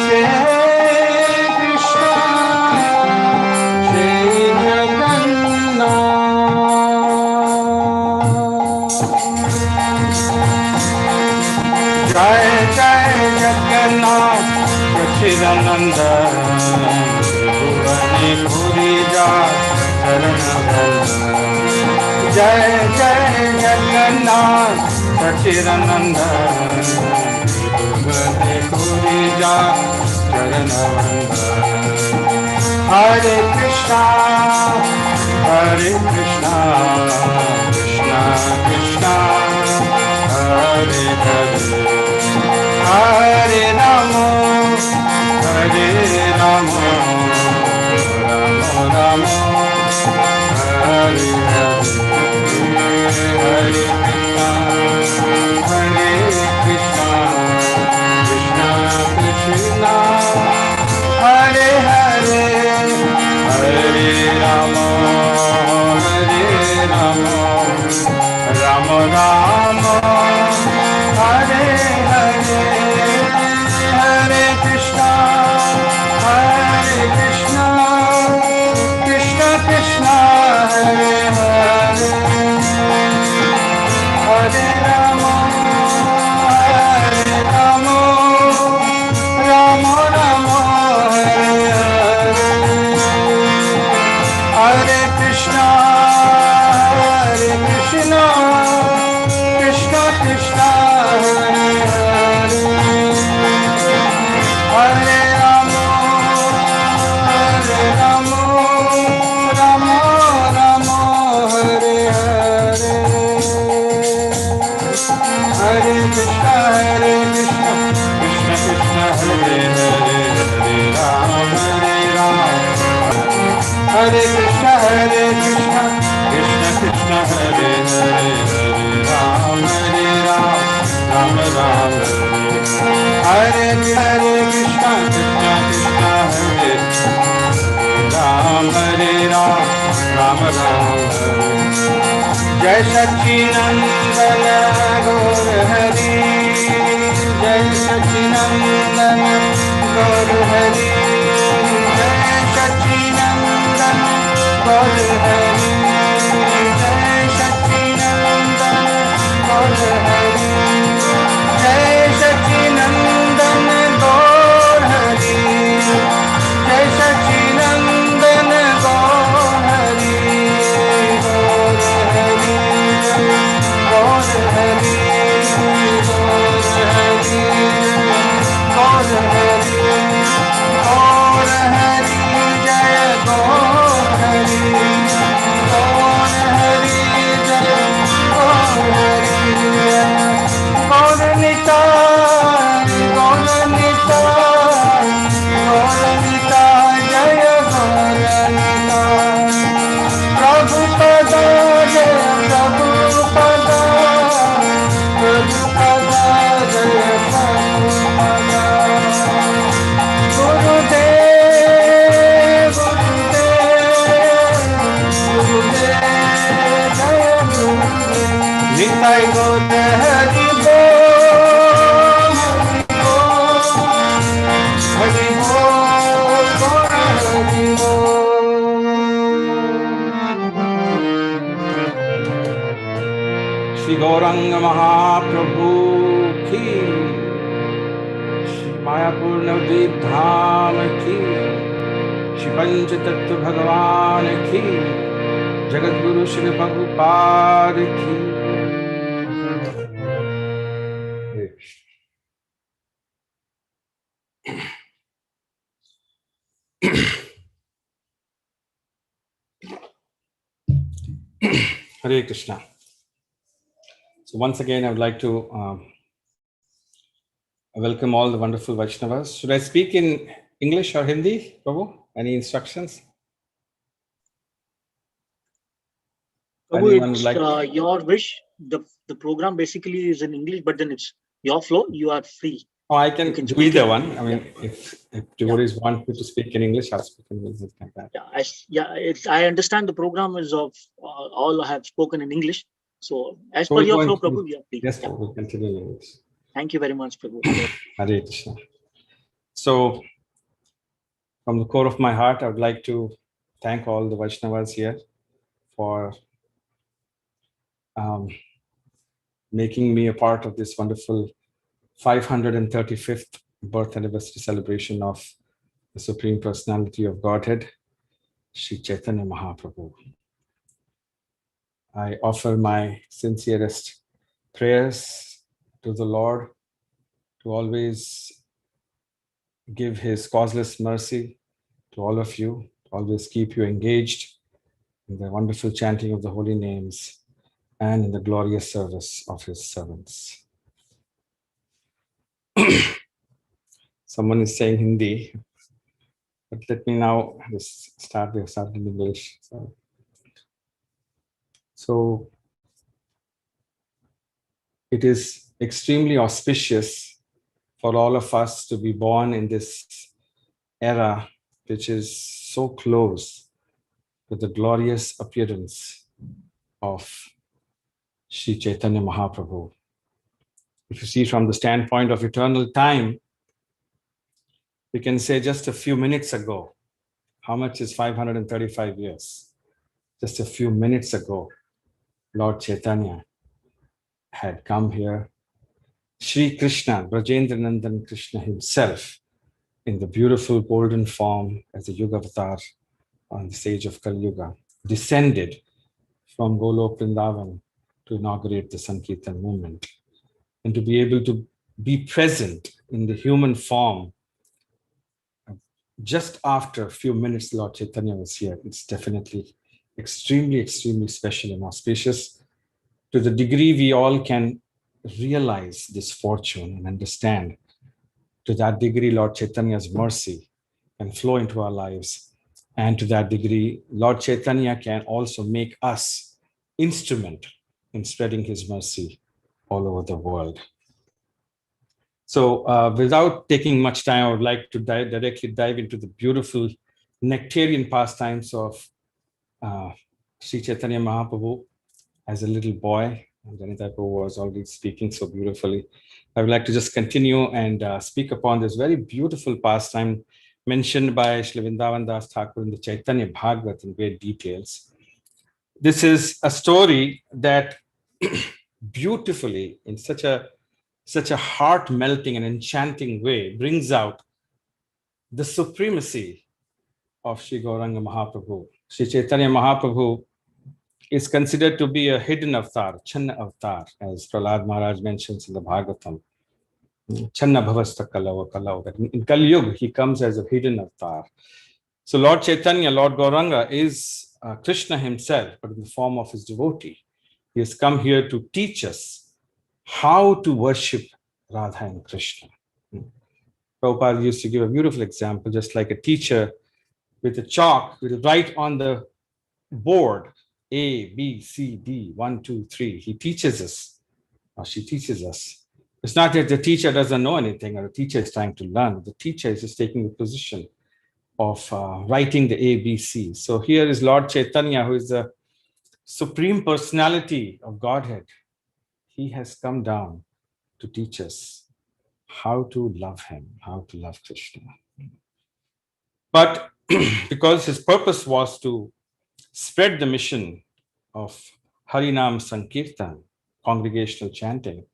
जय कृष्ण जय जगन्नाथ जय जय जगन्नाथ सच्चिदानंद त्रिभुवने पुरी जा शरण जय जय जगन्नाथ सच्चिदानंद त्रिभुवने पुरी जा शरण हरे कृष्णा कृष्णा कृष्णा हरे हरे हरे राम हरे राम राम राम हरे हरे हरे कृष्णा कृष्णा कृष्णा हरे हरे हरे राम राम राम हरे हरे हरे कृष्णा कृष्णा कृष्णा हरे हरे हरे राम राम राम हरे हरे हरे कृष्णा कृष्णा कृष्णा हरे हरे हरे राम राम हरे हरे हरे कृष्णा कृष्णा कृष्णा हरे हरे हरे राम हरे कृष्णा कृष्णा कृष्णा हरे हरे हरे राम राम राम हरे हरे कृष्णा कृष्णा हरे राम राम जय सच्चिदानंद गौर हरि जय सच्चिदानंद गौर हरि जय सच्चिदानंद गौर हरि जय सच्चिदानंद गौर हरि जय सच्चिदानंद गौर हरि जय सच्चिदानंद गौर हरि गौर हरि गौर हरि गौर हरि गौर Hari Gauranga Mahaprabhu ki, Shri Mayapur Navdeep Dham ki, Shri Pancha Tattva Bhagavan ki, Jagat Guru Shri Prabhupada ki. Hare Krishna. So once again, I would like to welcome all the wonderful Vaishnavas. Should I speak in English or Hindi, Prabhu? Any instructions? Prabhu, Anyone it's like? your wish. The program basically is in English, but then it's your flow. You are free. Oh, I can do either one. I mean, if devotees want me to speak in English, I'll speak in English like that. I understand the program is of all have spoken in English. So as per your flow, Prabhu, we are free. Yes, we'll continue in English. Thank you very much, Prabhu. Hare Krishna. So, from the core of my heart, I would like to thank all the Vaishnavas here for making me a part of this wonderful 535th birth anniversary celebration of the Supreme Personality of Godhead, Sri Chaitanya Mahaprabhu. I offer my sincerest prayers to the Lord to always give his causeless mercy to all of you, to always keep you engaged in the wonderful chanting of the holy names and in the glorious service of his servants. Someone is saying Hindi, but let me now just start in English. So it is extremely auspicious for all of us to be born in this era, which is so close to the glorious appearance of Sri Chaitanya Mahaprabhu. If you see from the standpoint of eternal time, we can say just a few minutes ago, how much is 535 years? Just a few minutes ago, Lord Chaitanya had come here. Sri Krishna, Brajendra Nandan Krishna himself, in the beautiful golden form as a Yuga avatar on the stage of Kali Yuga, descended from Golok Vrindavan to inaugurate the Sankirtan movement. And to be able to be present in the human form just after a few minutes Lord Chaitanya was here, it's definitely extremely, extremely special and auspicious. To the degree we all can realize this fortune and understand, to that degree Lord Chaitanya's mercy can flow into our lives. And to that degree, Lord Chaitanya can also make us instrument in spreading his mercy all over the world. So without taking much time, I would like to directly dive into the beautiful nectarian pastimes of Sri Chaitanya Mahaprabhu as a little boy. And Janita Prabhu was already speaking so beautifully. I would like to just continue and speak upon this very beautiful pastime mentioned by Shri Vrindavan Das Thakur in the Chaitanya Bhagavat in great details. This is a story that beautifully, in such a heart-melting and enchanting way, brings out the supremacy of Sri Gauranga Mahaprabhu. Sri Chaitanya Mahaprabhu is considered to be a hidden avatar, Channa avatar, as Prahlad Maharaj mentions in the Bhagavatam. Channa bhavasta kalau. In Kali Yuga, he comes as a hidden avatar. So Lord Chaitanya, Lord Gauranga, is Krishna himself, but in the form of his devotee. He has come here to teach us how to worship Radha and Krishna. Prabhupada used to give a beautiful example, just like a teacher with a chalk will write on the board A, B, C, D, 1, 2, 3. He teaches us, or she teaches us. It's not that the teacher doesn't know anything or the teacher is trying to learn. The teacher is just taking the position of writing the A, B, C. So here is Lord Chaitanya, who is the Supreme Personality of Godhead. He has come down to teach us how to love him, how to love Krishna. But because his purpose was to spread the mission of Harinam Sankirtan, congregational chanting.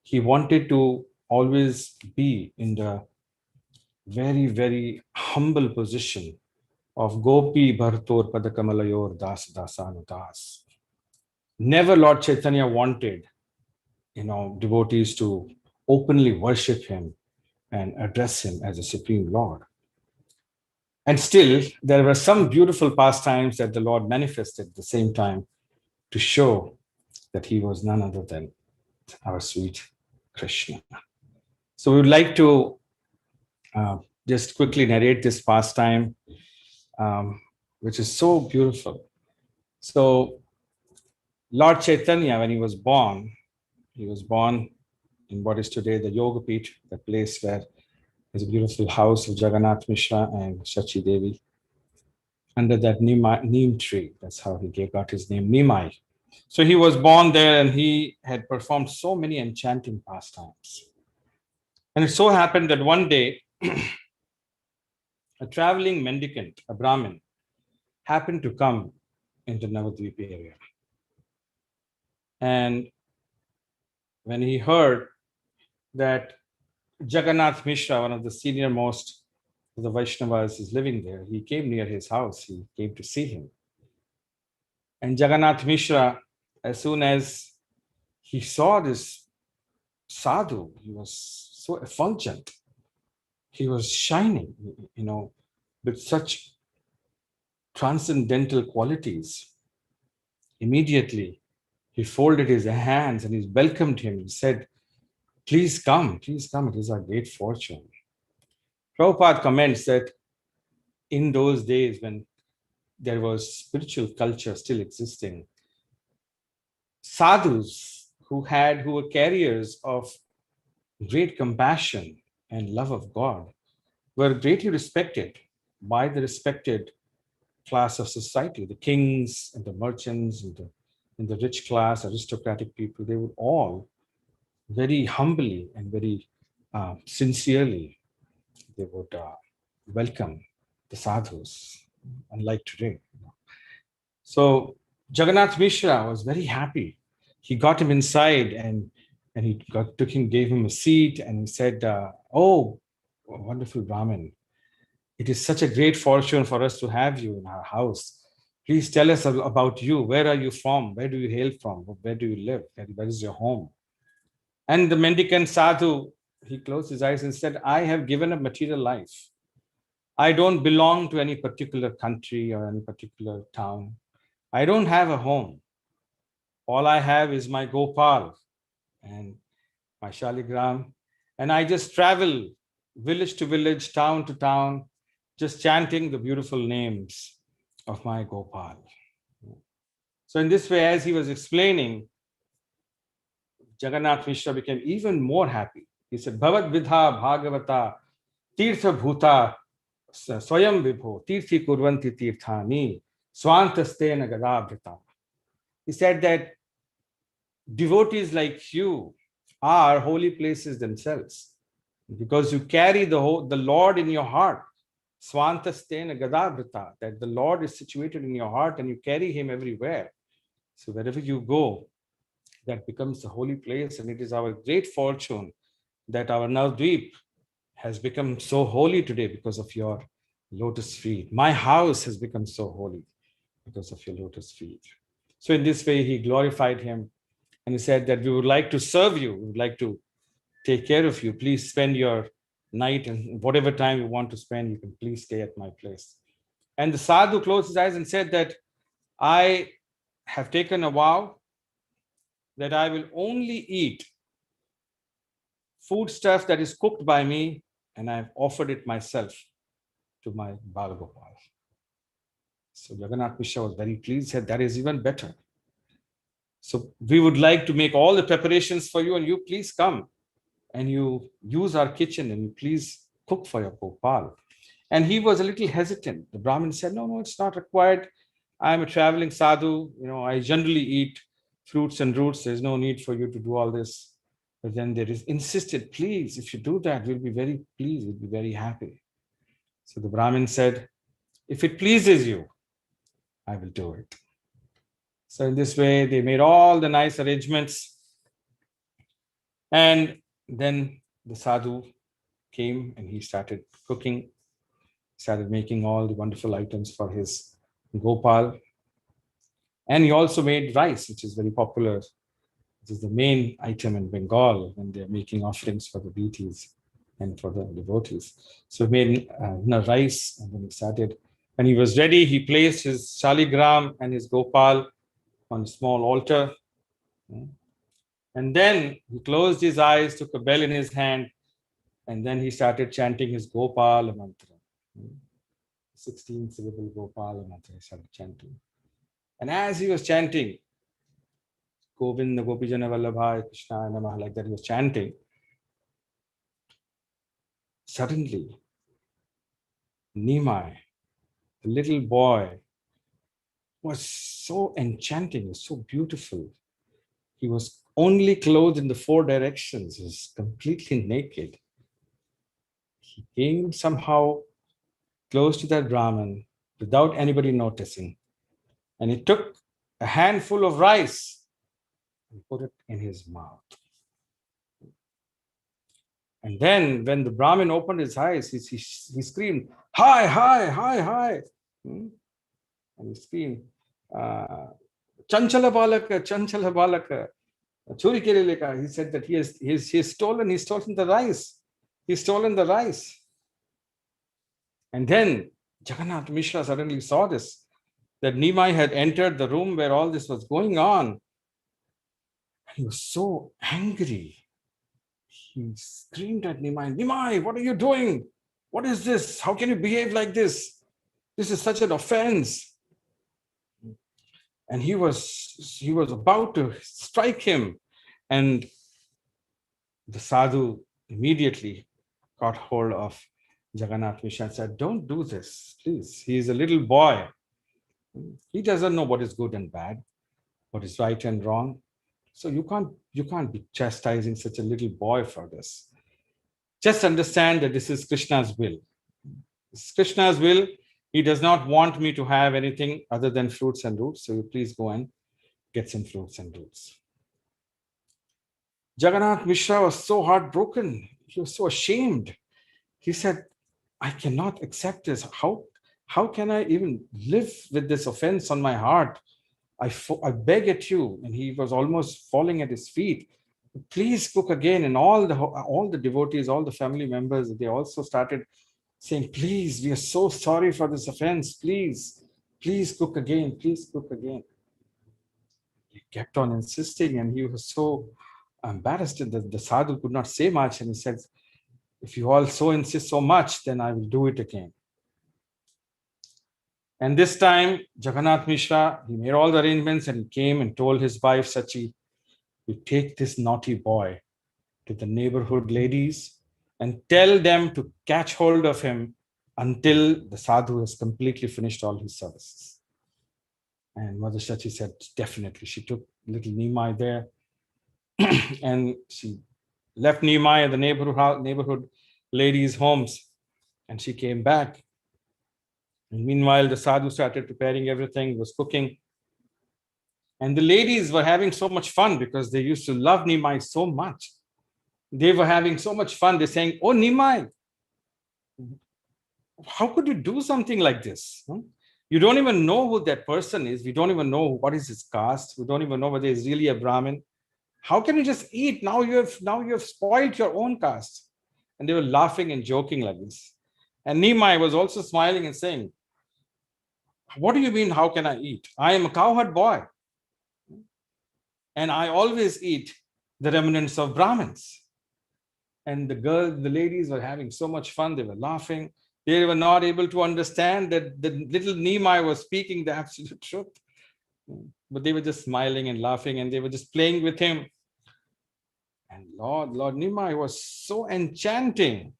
He wanted to always be in the very, very humble position of Gopi Bhartor Padakamalayor Das Dasanu Das. Never Lord Chaitanya wanted, devotees to openly worship him and address him as a Supreme Lord. And still, there were some beautiful pastimes that the Lord manifested at the same time to show that he was none other than our sweet Krishna. So we would like to just quickly narrate this pastime, which is so beautiful. So Lord Chaitanya, when he was born in what is today the Yoga Peeth, the place where there's a beautiful house of Jagannath Mishra and Shachi Devi. Under that neem tree, that's how he got his name, Nimai. So he was born there and he had performed so many enchanting pastimes. And it so happened that one day, a traveling mendicant, a Brahmin, happened to come into Navadvip area. And when he heard that Jagannath Mishra, one of the senior most of the Vaishnavas, is living there, he came near his house. He came to see him. And Jagannath Mishra, as soon as he saw this sadhu, he was so effulgent. He was shining, with such transcendental qualities. Immediately, he folded his hands and he welcomed him. He said, please come, it is our great fortune. Prabhupada comments that in those days when there was spiritual culture still existing, sadhus who were carriers of great compassion and love of God were greatly respected by the respected class of society, the kings and the merchants and the rich class, aristocratic people. They would all very humbly and very sincerely, they would welcome the sadhus, unlike today. So Jagannath Mishra was very happy. He got him inside and he gave him a seat and he said, oh, wonderful Brahmin, it is such a great fortune for us to have you in our house. Please tell us about you. Where are you from? Where do you hail from? Where do you live? Where is your home? And the mendicant sadhu, he closed his eyes and said, I have given up material life. I don't belong to any particular country or any particular town. I don't have a home. All I have is my Gopal and my Shaligram. And I just travel village to village, town to town, just chanting the beautiful names of my Gopal. So in this way, as he was explaining, Jagannath Mishra became even more happy. He said, Bhavat Vidha Bhagavata Tirtha Bhuta Swayam Vibho Tirthi Kurvanti Tirthani Swantastena Gadabhrita. He said that devotees like you are holy places themselves because you carry the Lord in your heart. Swantastena Gadabhrita, that the Lord is situated in your heart and you carry him everywhere. So wherever you go, that becomes the holy place. And it is our great fortune that our Navadvip has become so holy today because of your lotus feet. My house has become so holy because of your lotus feet. So in this way, he glorified him and he said that we would like to serve you. We would like to take care of you. Please spend your night and whatever time you want to spend, you can please stay at my place. And the sadhu closed his eyes and said that I have taken a vow that I will only eat food stuff that is cooked by me, and I've offered it myself to my Bal Gopal. So Jagannath Mishra was very pleased, said that is even better. So we would like to make all the preparations for you, and you please come and you use our kitchen and you please cook for your Gopal. And he was a little hesitant. The Brahmin said, no, it's not required. I'm a traveling sadhu. I generally eat fruits and roots. There's no need for you to do all this. But then they insisted, please, if you do that, we'll be very pleased. We'll be very happy. So the Brahmin said, if it pleases you, I will do it. So in this way, they made all the nice arrangements. And then the sadhu came and he started cooking, started making all the wonderful items for his Gopal. And he also made rice, which is very popular. It is the main item in Bengal when they're making offerings for the deities and for the devotees. So he made rice, and then he started. When he was ready, he placed his Shaligram and his Gopal on a small altar. And then he closed his eyes, took a bell in his hand, and then he started chanting his Gopal mantra. 16-syllable Gopal mantra he started chanting. And as he was chanting, Govinda Gopijana Vallabhai Krishna Namah, like that he was chanting, suddenly Nimai, the little boy, was so enchanting, was so beautiful. He was only clothed in the four directions, he was completely naked. He came somehow close to that Brahmin without anybody noticing. And he took a handful of rice and put it in his mouth. And then when the Brahmin opened his eyes, he screamed, "Hi, hi, hi, hi." And he screamed, "Chanchala balaka, chanchala balaka, chori keleleka." He said that he has stolen the rice. He's stolen the rice. And then Jagannath Mishra suddenly saw this, that Nimai had entered the room where all this was going on. He was so angry. He screamed at Nimai, "Nimai, what are you doing? What is this? How can you behave like this? This is such an offense." And he was about to strike him. And the sadhu immediately caught hold of Jagannath Mishra and said, "Don't do this, please. He is a little boy. He doesn't know what is good and bad, what is right and wrong. So you can't be chastising such a little boy for this. Just understand that this is Krishna's will. This is Krishna's will. He does not want me to have anything other than fruits and roots. So you please go and get some fruits and roots." Jagannath Mishra was so heartbroken. He was so ashamed. He said, "I cannot accept this. How can I even live with this offense on my heart? I beg at you." And he was almost falling at his feet. "Please cook again." And all the devotees, all the family members, they also started saying, "Please, we are so sorry for this offense. Please cook again. Please cook again." He kept on insisting, and he was so embarrassed that the sadhu could not say much. And he said, "If you all so insist so much, then I will do it again." And this time, Jagannath Mishra, he made all the arrangements and he came and told his wife Sachi, "You take this naughty boy to the neighborhood ladies and tell them to catch hold of him until the sadhu has completely finished all his services." And Mother Sachi said, definitely. She took little Nimai there and she left Nimai at the neighborhood ladies' homes, and she came back. And meanwhile, the sadhu started preparing everything, was cooking. And the ladies were having so much fun because they used to love Nimai so much. They were having so much fun. They're saying, "Oh, Nimai, how could you do something like this? You don't even know who that person is. We don't even know what is his caste. We don't even know whether he's really a Brahmin. How can you just eat? Now you have spoiled your own caste." And they were laughing and joking like this. And Nimai was also smiling and saying, "What do you mean, how can I eat? I am a cowherd boy. And I always eat the remnants of Brahmins." And the ladies were having so much fun. They were laughing. They were not able to understand that the little Nimai was speaking the absolute truth. But they were just smiling and laughing, and they were just playing with him. And Lord Nimai was so enchanting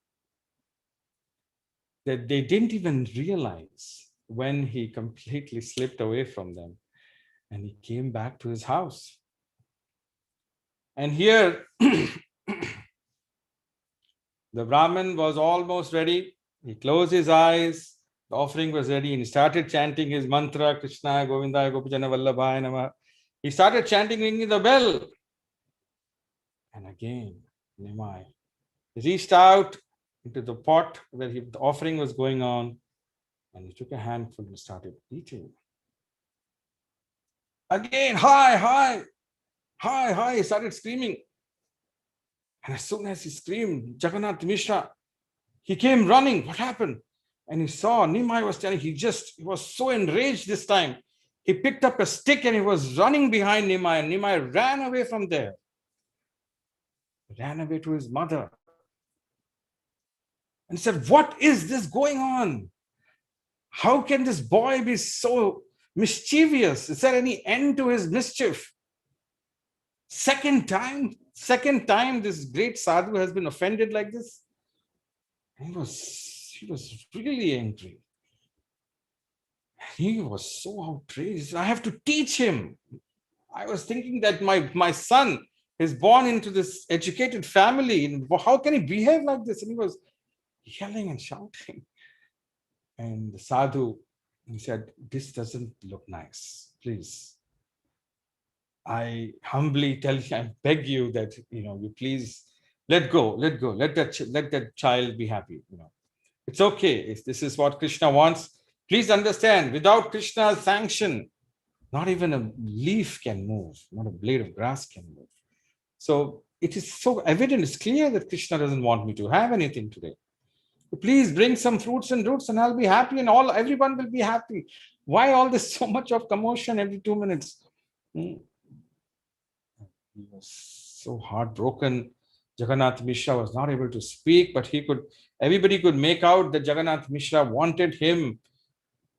that they didn't even realize when he completely slipped away from them and he came back to his house. And here, the Brahmin was almost ready. He closed his eyes The offering was ready and he started chanting his mantra, Krishna, Govinda, Gopijana Vallabhaya Namah. He started chanting, ringing the bell. And again, Nimai reached out into the pot where the offering was going on, and he took a handful and started eating. Again, hi, hi, hi, hi, he started screaming. And as soon as he screamed, Jagannath Mishra, he came running. What happened? And he saw Nimai was telling, he was so enraged this time. He picked up a stick and he was running behind Nimai, and Nimai ran away from there. Ran away to his mother. And said, what is this going on? How can this boy be so mischievous? Is there any end to his mischief? Second time this great sadhu has been offended like this. He was really angry. He was so outraged. I have to teach him. I was thinking that my son is born into this educated family. And how can he behave like this? And he was yelling and shouting. And the sadhu, he said, this doesn't look nice. Please. I humbly tell you, I beg you that, you please let go. Let that child be happy. It's okay. If this is what Krishna wants, please understand, without Krishna's sanction, not even a leaf can move, not a blade of grass can move. So it is so evident, it's clear that Krishna doesn't want me to have anything today. So please bring some fruits and roots and I'll be happy and everyone will be happy. Why all this so much of commotion every 2 minutes? He was so heartbroken. Jagannath Mishra was not able to speak, but everybody could make out that Jagannath Mishra wanted him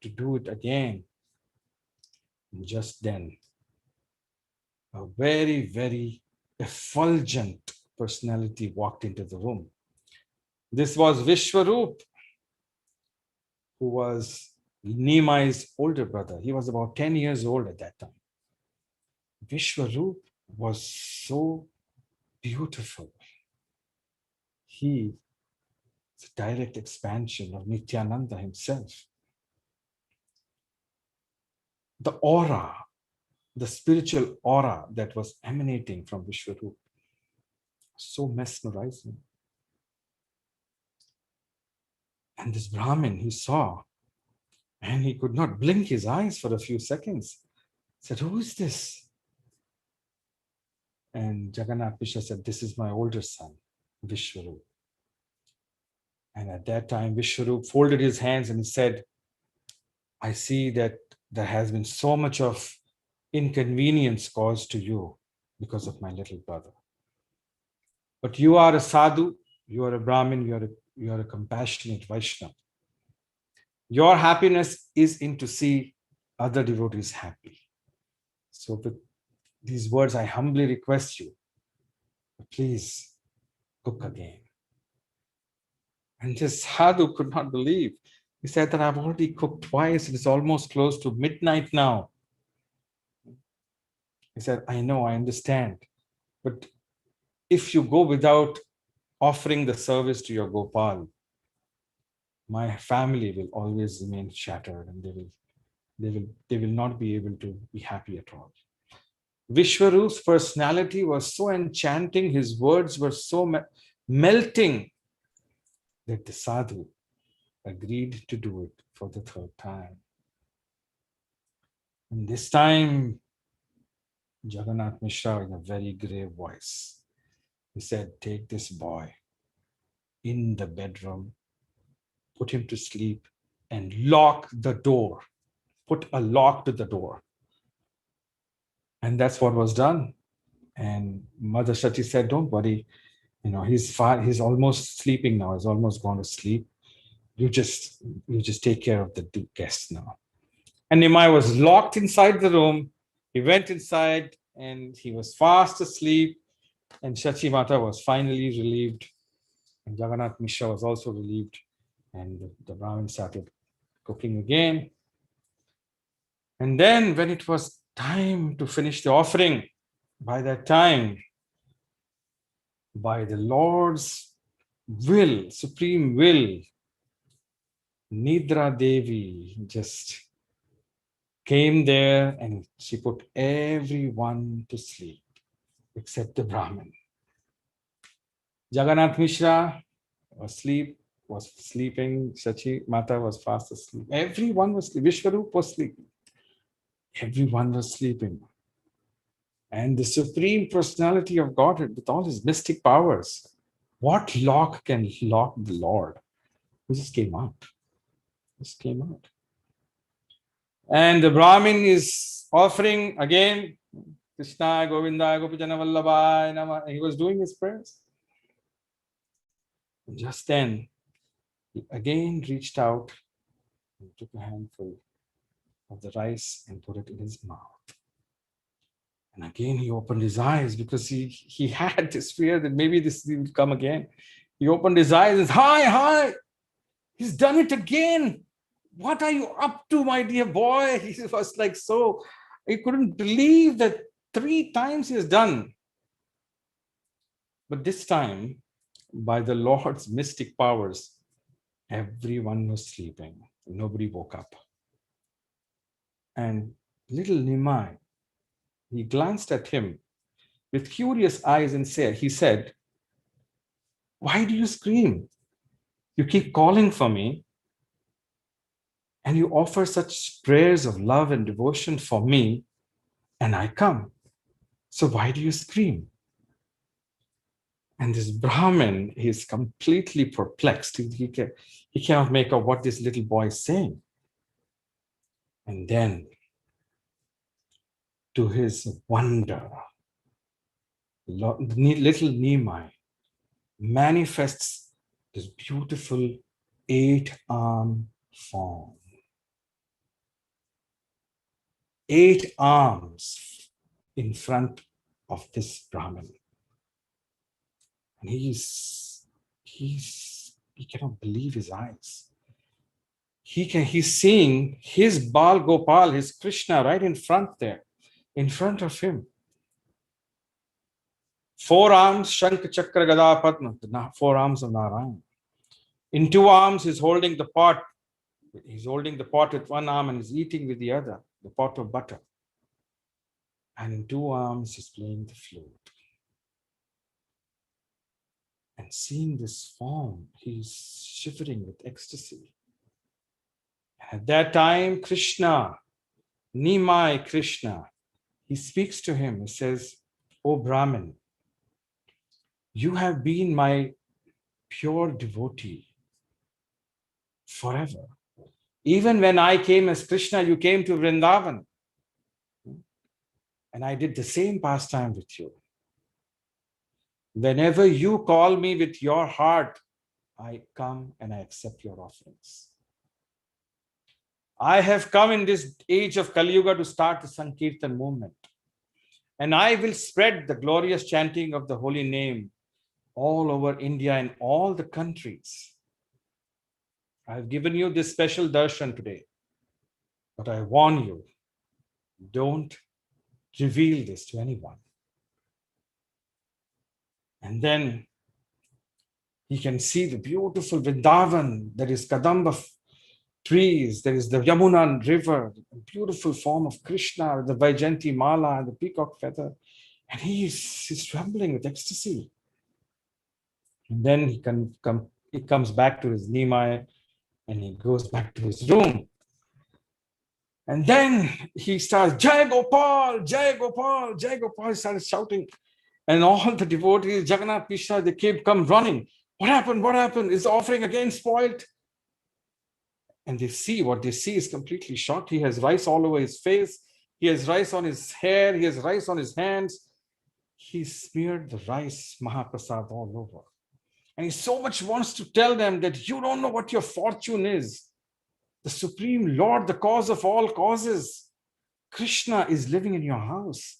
to do it again. And just then, a very, very effulgent personality walked into the room. This was Vishwarup, who was Nimai's older brother. He was about 10 years old at that time. Vishwarup was so beautiful. He is a direct expansion of Nityananda himself. The aura, the spiritual aura that was emanating from Vishwarup, so mesmerizing. And this Brahmin, he saw, and he could not blink his eyes for a few seconds. He said, who is this? And Jagannath Mishra said, this is my older son, Vishwarup. And at that time, Vishwarup folded his hands and he said, I see that there has been so much of inconvenience caused to you because of my little brother. But you are a sadhu, you are a Brahmin, you are a compassionate Vaishnava. Your happiness is in to see other devotees happy. So with these words, I humbly request you, please cook again. And this sadhu could not believe. He said that I've already cooked twice. It is almost close to midnight now. He said, I know, I understand. But if you go without offering the service to your Gopal, my family will always remain shattered and they will not be able to be happy at all. Vishwarup's personality was so enchanting, his words were so melting that the sadhu agreed to do it for the third time. And this time, Jagannath Mishra, in a very grave voice, he said, take this boy in the bedroom, put him to sleep, and lock the door. Put a lock to the door. And that's what was done. And Mother Shati said, don't worry, he's almost sleeping now. He's almost gone to sleep. You just take care of the guests now. And Nimai was locked inside the room. He went inside and he was fast asleep. And Shachi Mata was finally relieved. And Jagannath Mishra was also relieved. And the Brahmin started cooking again. And then when it was time to finish the offering, by that time, by the Lord's will, supreme will, Nidra Devi just came there and she put everyone to sleep except the Brahmin. Jagannath Mishra was sleeping. Sachi Mata was fast asleep. Everyone was sleeping. Vishwarup was sleeping. Everyone was sleeping. And the Supreme Personality of Godhead, with all his mystic powers, what lock can lock the Lord? He just came out. Just came out. And the Brahmin is offering again, Krishna, Govinda, Gopijana Vallabha, Nama. He was doing his prayers. And just then, he again reached out and took a handful of the rice and put it in his mouth. And again, he opened his eyes because he had this fear that maybe this will come again. He opened his eyes and said, hi, he's done it again. What are you up to, my dear boy? He was like so, he couldn't believe that 3 times he has done. But this time, by the Lord's mystic powers, everyone was sleeping. Nobody woke up. And little Nimai, he glanced at him with curious eyes and he said, why do you scream? You keep calling for me and you offer such prayers of love and devotion for me, and I come. So why do you scream? And this Brahmin is completely perplexed. He cannot make out what this little boy is saying. And then, to his wonder, little Nimai manifests this beautiful 8-arm form. 8 arms in front of this Brahmin. And he cannot believe his eyes. He's seeing his Bal Gopal, his Krishna right in front there, in front of him. 4 arms, Shankh, Chakra, Gada, Padma, the 4 arms of Narayan. In 2 arms, he's holding the pot. He's holding the pot with 1 arm and he's eating with the other, the pot of butter. And in 2 arms, he's playing the flute. And seeing this form, he's shivering with ecstasy. At that time, Krishna, Nimai Krishna, he speaks to him. He says, "O Brahmin, you have been my pure devotee forever. Even when I came as Krishna, you came to Vrindavan. And I did the same pastime with you. Whenever you call me with your heart, I come and I accept your offerings. I have come in this age of Kali Yuga to start the Sankirtan movement. And I will spread the glorious chanting of the holy name all over India and all the countries. I have given you this special darshan today. But I warn you, don't reveal this to anyone." And then he can see the beautiful Vrindavan. There is Kadamba trees. There is the Yamuna river, the beautiful form of Krishna, the Vaijayanti Mala, and the peacock feather. And he's trembling with ecstasy. And then he comes back to his Nimai and he goes back to his room. And then he starts, "Jai Gopal, Jai Gopal, Jai Gopal." He started shouting. And all the devotees, Jagannath Mishra, they come running. What happened? What happened? Is the offering again spoiled? And they see, what they see is completely shocked. He has rice all over his face. He has rice on his hair. He has rice on his hands. He smeared the rice, Mahaprasad, all over. And he so much wants to tell them that you don't know what your fortune is. The Supreme Lord, the cause of all causes, Krishna, is living in your house.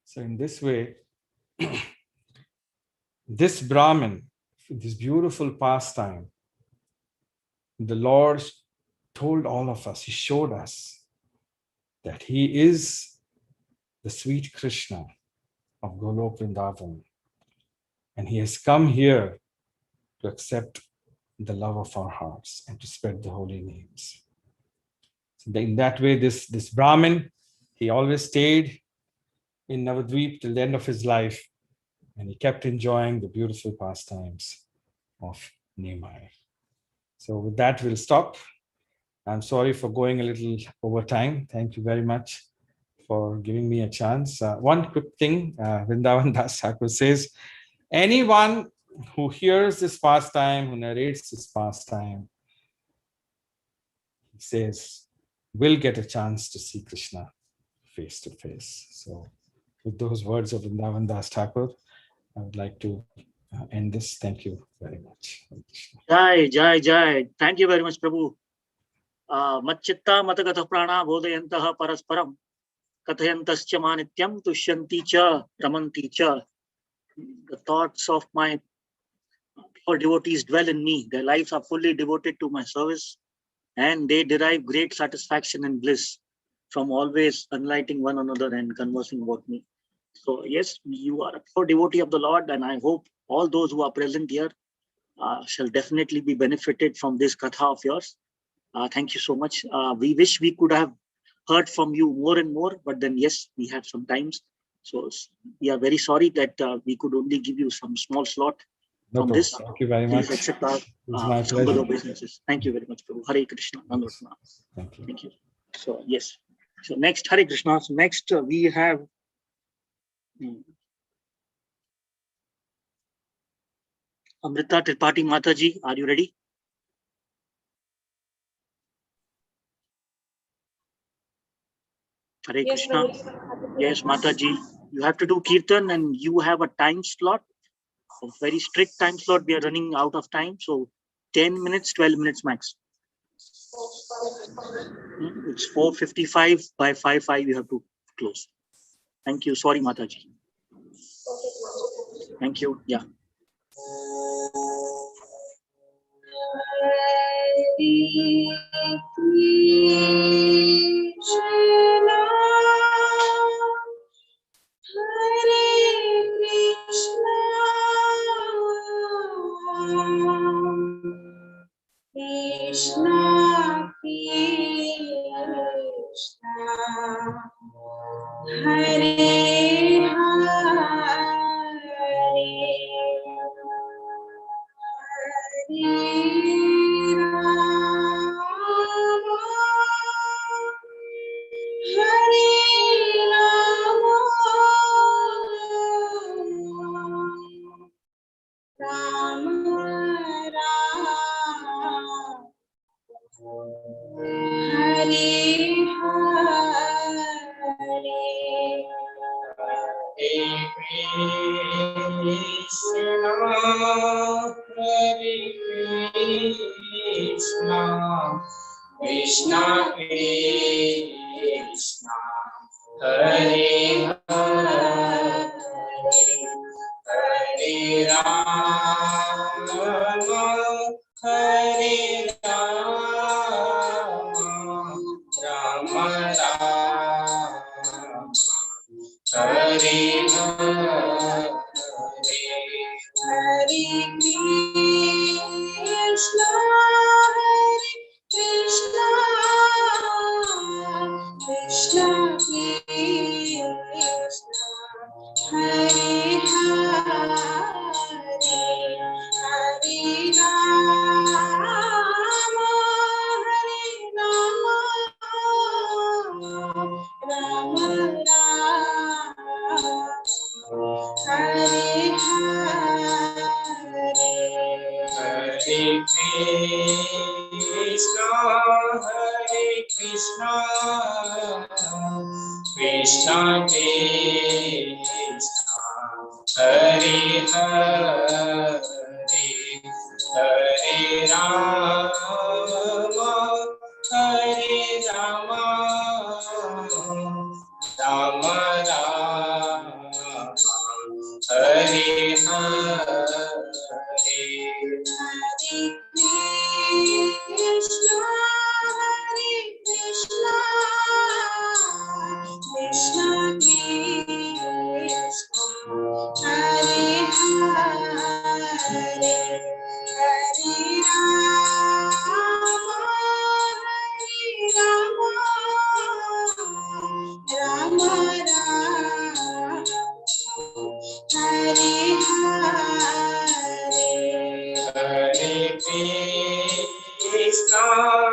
So in this way, this Brahmin, this beautiful pastime, the Lord told all of us, he showed us that he is the sweet Krishna of Golok Vrindavan. And he has come here to accept the love of our hearts and to spread the holy names. So in that way, this Brahmin, he always stayed in Navadvip till the end of his life, and he kept enjoying the beautiful pastimes of Nimai. So with that, we'll stop. I'm sorry for going a little over time. Thank you very much for giving me a chance. One quick thing, Vrindavan Das Thakur says, anyone who hears this pastime, who narrates this pastime, he says, will get a chance to see Krishna face to face. So with those words of Vrindavan Das Thakur, I would like to end this. Thank you very much. Jai, Jai, Jai. Thank you very much, Prabhu. Matchitta Matagatha Prana Bodhayantaha Parasparam Kathayantascha Manityam Tushyanti Cha Ramanti Cha. The thoughts of my pure devotees dwell in me. Their lives are fully devoted to my service, and they derive great satisfaction and bliss from always enlightening one another and conversing about me. So yes, you are a pure devotee of the Lord, and I hope all those who are present here shall definitely be benefited from this katha of yours. Thank you so much. We wish we could have heard from you more and more, but then yes, we have some times. So we are very sorry that we could only give you some small slot from this. Thank you very much. Please accept our It's my pleasure. obeisances. Thank you very much, Prabhu. Hare Krishna. Thank you. Thank you. So yes. So next, Hare Krishna. So next we have Amrita Tripathi Mataji. Are you ready? Hare Krishna. Yes, Mataji. You have to do Kirtan and you have a time slot, a very strict time slot. We are running out of time. So 10 minutes, 12 minutes max. It's 4:55. By 5:05 you have to close. Thank you. Sorry, Mataji. Thank you. Yeah. Krishna, Hare Krishna, Krishna, Hare Hare, Hare Rama, Hare Rama, Rama Rama, Hare Hare, Hare Krishna, Krishna, Krishna, Krishna, Hare Hare, Hare Rama, Hare Rama, Rama Rama, Hare Hare, Hare Krishna, Krishna Krishna, Hare Hare, Hare Rama, Hare Rama, Rama Rama, Hare Hare, Krishna, Krishna, Hare Hare, Hare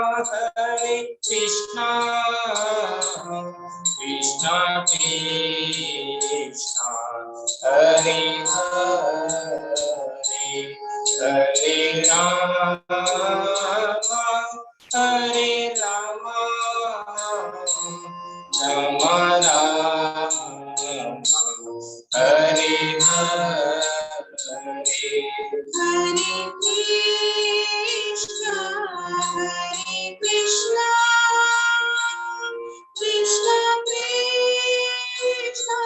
Hare Krishna, Krishna Krishna, Hare Hare, Hare Rama, Hare Rama, Rama Rama, Hare Hare. Hare Krishna, Hare Krishna, Krishna Krishna,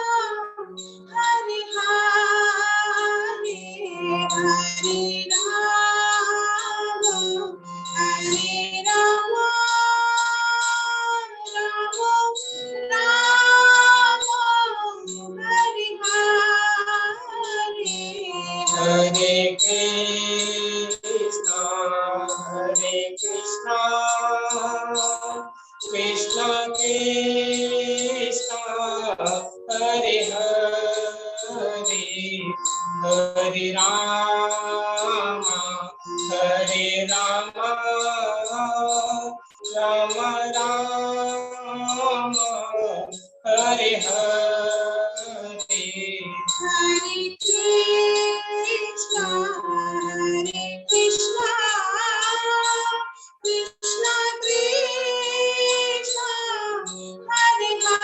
Hare Hare, Hare Rama, Hare Rama, Rama Rama, Hare Hare. Hare Krishna, Hare Krishna, Krishna Krishna, Hare Hare, Hare Rama, Hare Rama, Rama Rama, Hare Hare. Hare Krishna, Hare Krishna, Krishna Krishna, Hare Hare,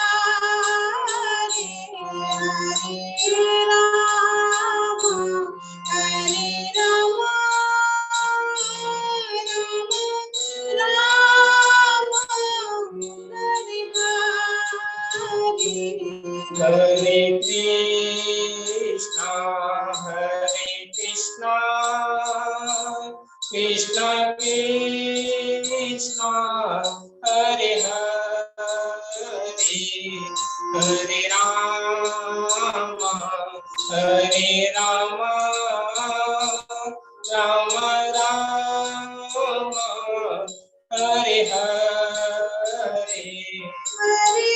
Hare Rama, Hare Rama, Rama Rama, Hare Hare. Hare Krishna, Hare Krishna, Krishna Krishna, Hare Hare, Hare Rama, Hare Rama, Rama Rama, Hare Hare. Hare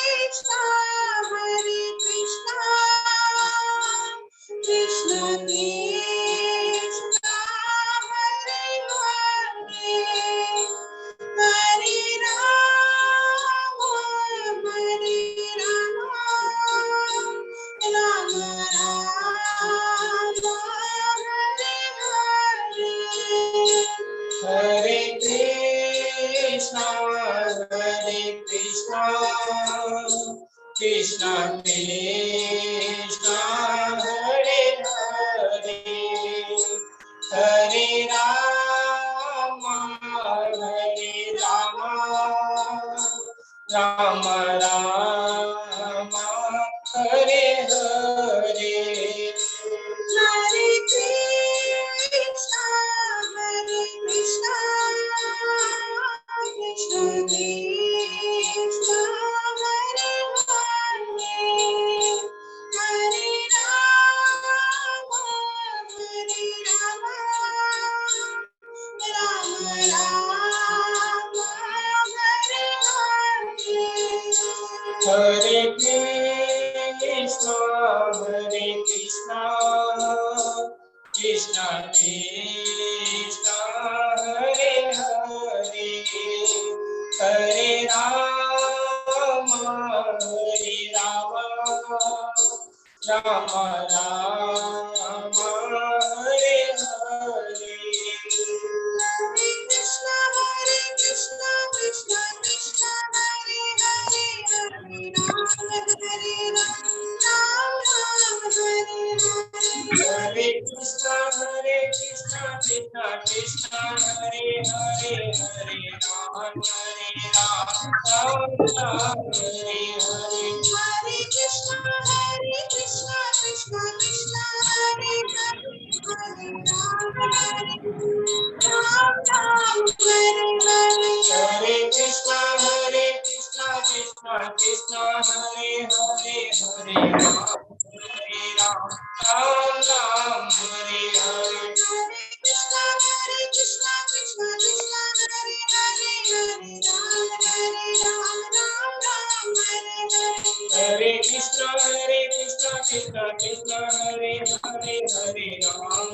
Krishna, Hare Krishna, Krishna Krishna, Hare Hare, Hare Rama, Hare Rama, Rama Rama, Hare Hare. Hare Krishna, Hare Krishna, Krishna Krishna, Hare Hare, Hare Rama, Hare Rama, Rama Rama, Hare Hare. Hare Krishna, Hare Krishna, Krishna Krishna, Hare Hare, Hare Rama, Hare Rama, Rama Rama, Hare Hare. Hare Krishna, Hare Krishna, Krishna Krishna, Hare Hare, Hare Rama, Hare Rama, Rama Rama, Hare Hare. Hare Krishna, Krishna Krishna, Hare Hare, Hare Rama, Rama Rama, Hare Hare. Hare Krishna, Krishna Krishna, Hare Hare, Hare Rama, Ram Ram, Hare Hare. Hare Krishna, Krishna Krishna, Hare Hare, Hare Rama, Ram Ram, Hare Hare. Hare Krishna, Krishna Krishna, Hare Hare, Hare Rama, Ram Ram, Hare Hare. Hare Krishna, Krishna Krishna, Hare Hare, Hare Rama, Ram Ram, Hare Hare. Hare Krishna, Krishna Krishna, Hare Hare, Hare Ram,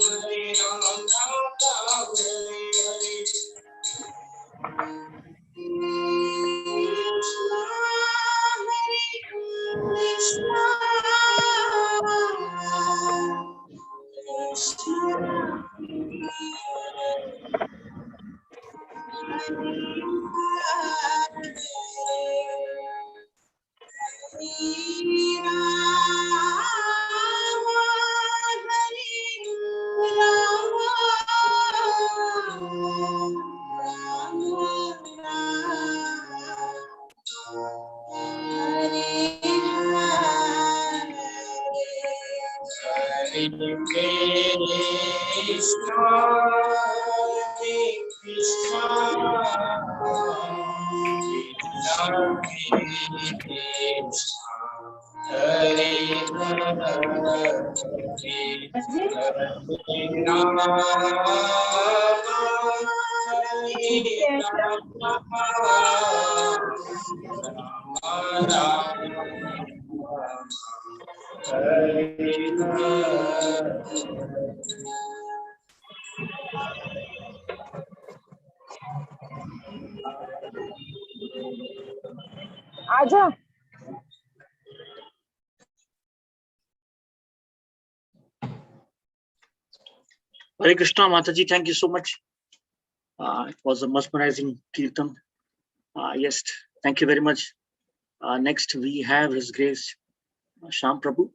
Ram Ram, Hare Hare. आजा Hare Krishna, Mataji, thank you so much. It was a mesmerizing kirtan. Yes, thank you very much. Next, we have His Grace Sham Prabhu.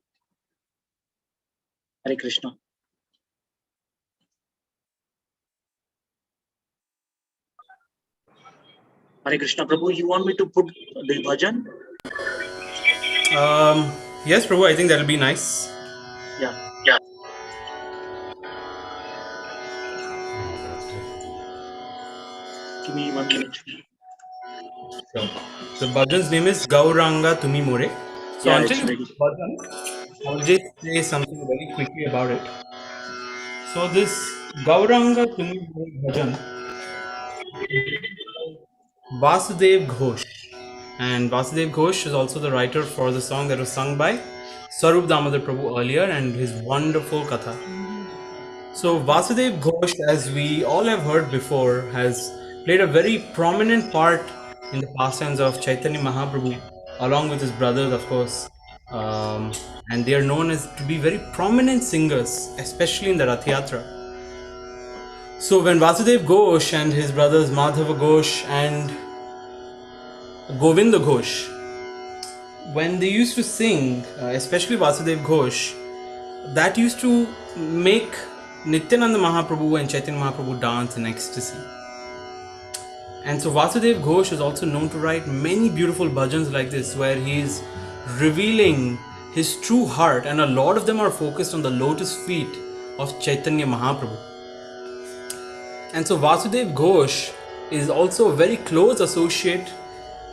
Hare Krishna. Hare Krishna, Prabhu, you want me to put the bhajan? Yes, Prabhu, I think that'll be nice. Yeah. Give me 1 minute. Sure. The bhajan's name is Gauranga Tumi More. So Yeah, until it's you ready. bhajan, I'll just say something very quickly about it. So this Gauranga Tumi More bhajan, Vasudev Ghosh, and Vasudev Ghosh is also the writer for the song that was sung by Swarup Damodar Prabhu earlier and his wonderful Katha. So Vasudev Ghosh, as we all have heard before, has played a very prominent part in the pastimes of Chaitanya Mahaprabhu, along with his brothers, of course. And they are known as to be very prominent singers, especially in the Rath Yatra. So when Vasudev Ghosh and his brothers Madhava Ghosh and Govinda Ghosh, when they used to sing, especially Vasudev Ghosh, that used to make Nityananda Mahaprabhu and Chaitanya Mahaprabhu dance in ecstasy. And so Vasudev Ghosh is also known to write many beautiful bhajans like this, where he is revealing his true heart, and a lot of them are focused on the lotus feet of Chaitanya Mahaprabhu. And so Vasudev Ghosh is also a very close associate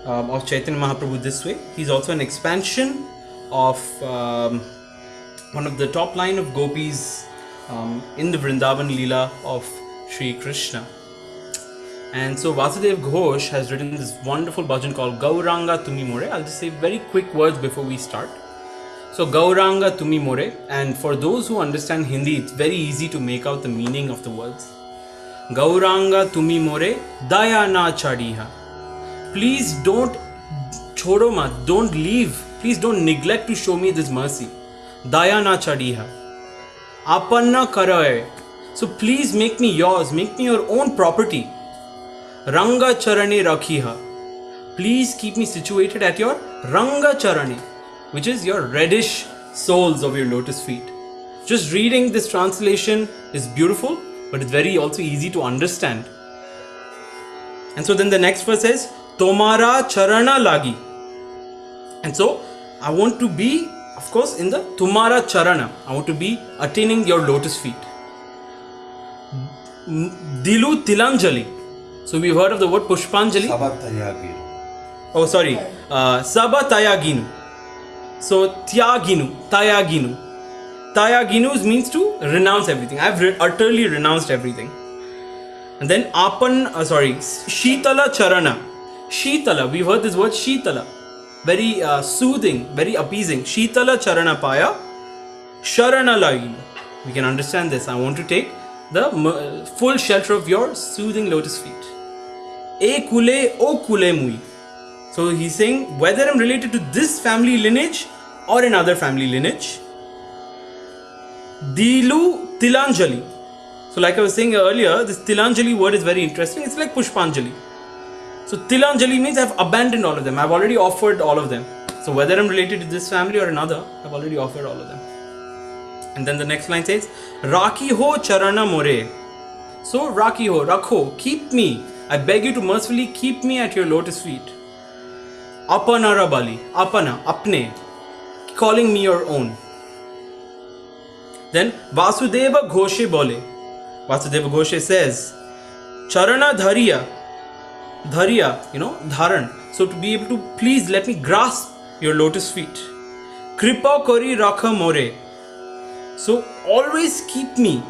of Chaitanya Mahaprabhu this way. He's also an expansion of one of the top line of gopis in the Vrindavan Leela of Sri Krishna. And so Vasudev Ghosh has written this wonderful bhajan called Gauranga Tumi More. I'll just say very quick words before we start. So Gauranga Tumi More, and for those who understand Hindi, it's very easy to make out the meaning of the words. Gauranga Tumi More, Daya na chadiha. Please don't chodo mat, don't leave. Please don't neglect to show me this mercy. Daya na chadiha. Apanna karaye. So please make me yours, make me your own property. Ranga charane rakhiha. Please keep me situated at your Ranga charane, which is your reddish soles of your lotus feet. Just reading this translation is beautiful, but it's very also easy to understand. And so then the next verse says, Tomara charana lagi. And so I want to be, of course, in the Tumara charana. I want to be attaining your lotus feet. Dilu tilanjali. So we've heard of the word Pushpanjali. Oh, sorry. Sabatayaginu. So Tyaginu, Tayaginu. Tayaginu means to renounce everything. I've utterly renounced everything. And then Shitala Charana. Shitala, we've heard this word Shitala. Very soothing, very appeasing. Shitala Charana Paya. Sharana Laginu. We can understand this. I want to take the full shelter of your soothing lotus feet. E kule o kule mui. So he's saying whether I'm related to this family lineage or another family lineage. Dilu tilanjali. So like I was saying earlier, this Tilanjali word is very interesting. It's like Pushpanjali. So Tilanjali means I've abandoned all of them. I've already offered all of them. So whether I'm related to this family or another, I've already offered all of them. And then the next line says, Raki ho charana more. So Raki ho, rakho, keep me. I beg you to mercifully keep me at your lotus feet. Apanara bali, apana, apne, calling me your own. Then Vasudeva Ghoshe bole. Vasudeva Ghoshe says, Charana dhariya, dharan. So to be able to please let me grasp your lotus feet. Kripa kori rakha more. So always keep me,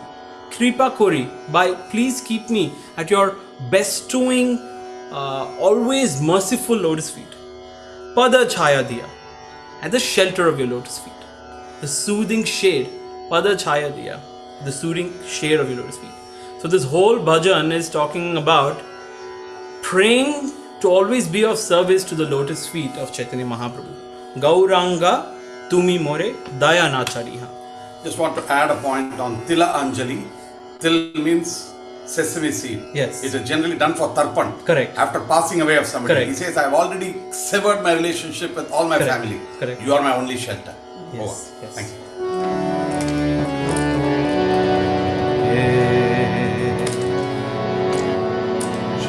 kripa kori, by please keep me at your bestowing, always merciful lotus feet. Pada chaya diya, at the shelter of your lotus feet. The soothing shade, pada chaya diya, the soothing shade of your lotus feet. So this whole bhajan is talking about praying to always be of service to the lotus feet of Chaitanya Mahaprabhu. Gauranga tumi more daya nachariha. Just want to add a point on Tila Anjali. Til means sesame seed. Yes. It is generally done for tarpan. Correct. After passing away of somebody. Correct. He says, I have already severed my relationship with all my Correct. family. Correct. You are my only shelter. Yes. Over. Yes. Thank you.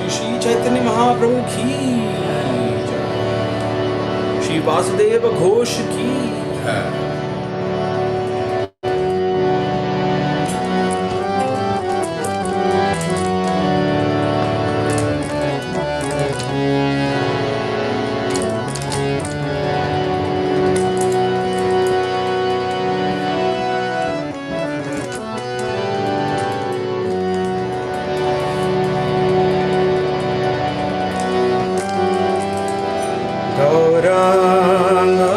Shri Chaitanya Mahaprabhu ki jai. Shri Vasudeva Ghosh ki jai. Gauranga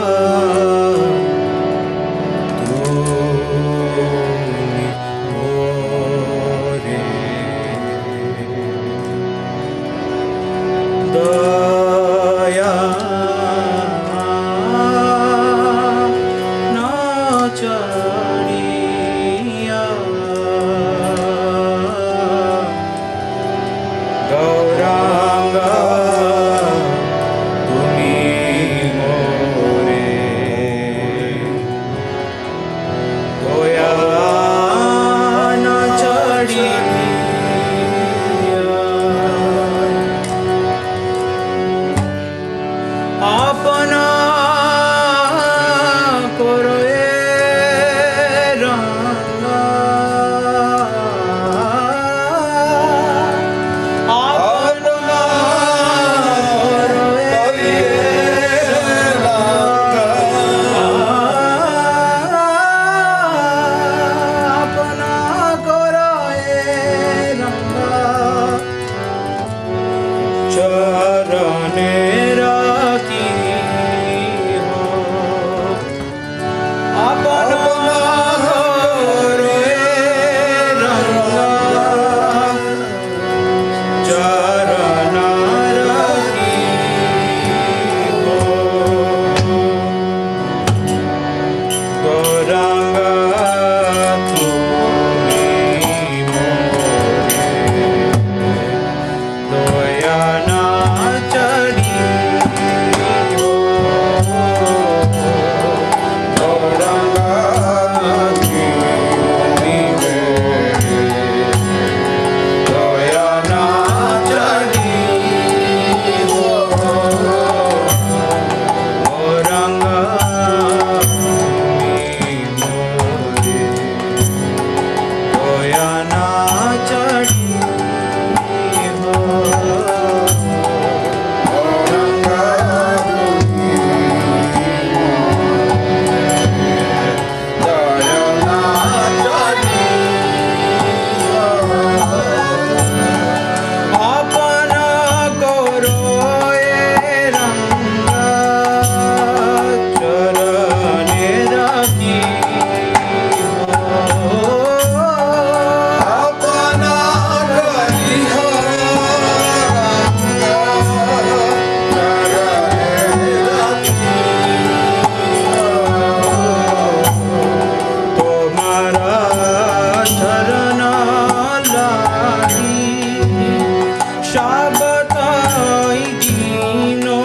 Shabatai dino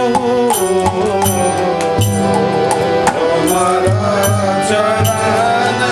Tomara charana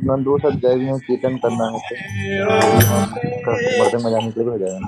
ma'am 2 साथ गए भी हैं, कीर्तन करना है तो अभी हम बर्तन में जाने के लिए हो जाएगा।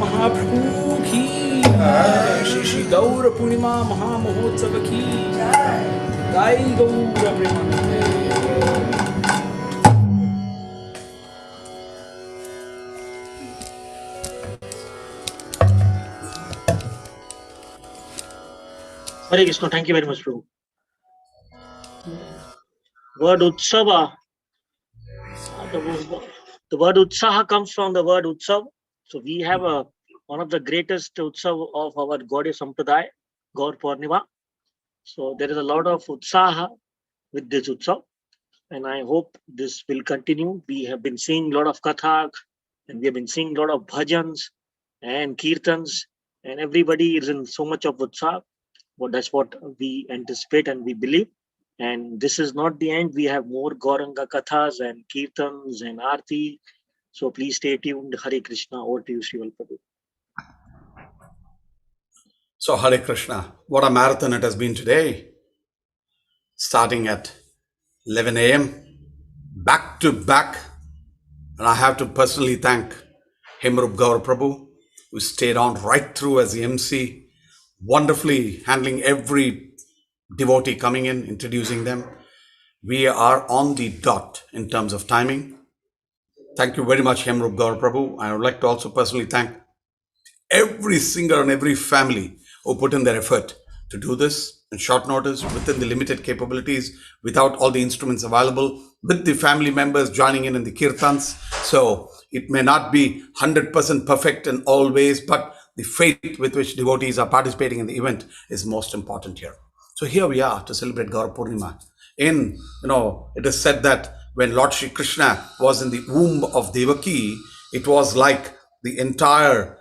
Mahaprabhu ki jai. Shri Shri Gaura Purnima Maha Mahotsava ki jai. Gaura Premanande. Hare Krishna. Thank you very much, Prabhu. Word Utsava. The word Utsaha comes from the word Utsav. So we have one of the greatest Utsav of our Gaudiya Sampradaya, Gaur Purnima. So there is a lot of Utsaha with this Utsav, and I hope this will continue. We have been seeing a lot of Katha, and we have been seeing a lot of bhajans and Kirtans, and everybody is in so much of Utsaha. Well, that's what we anticipate and we believe. And this is not the end. We have more Gauranga Kathas and Kirtans and Aarti. So please stay tuned. Hare Krishna. Over to you, Srival Prabhu. So Hare Krishna, what a marathon it has been today. Starting at 11 a.m. back to back. And I have to personally thank Hemrup Gaur Prabhu, who stayed on right through as the MC, wonderfully handling every devotee coming in, introducing them. We are on the dot in terms of timing. Thank you very much, Hemrup Gaur Prabhu. I would like to also personally thank every singer and every family who put in their effort to do this in short notice, within the limited capabilities, without all the instruments available, with the family members joining in the Kirtans. So it may not be 100% perfect in all ways, but the faith with which devotees are participating in the event is most important here. So here we are to celebrate Gaura Purnima. It is said that when Lord Shri Krishna was in the womb of Devaki, it was like the entire,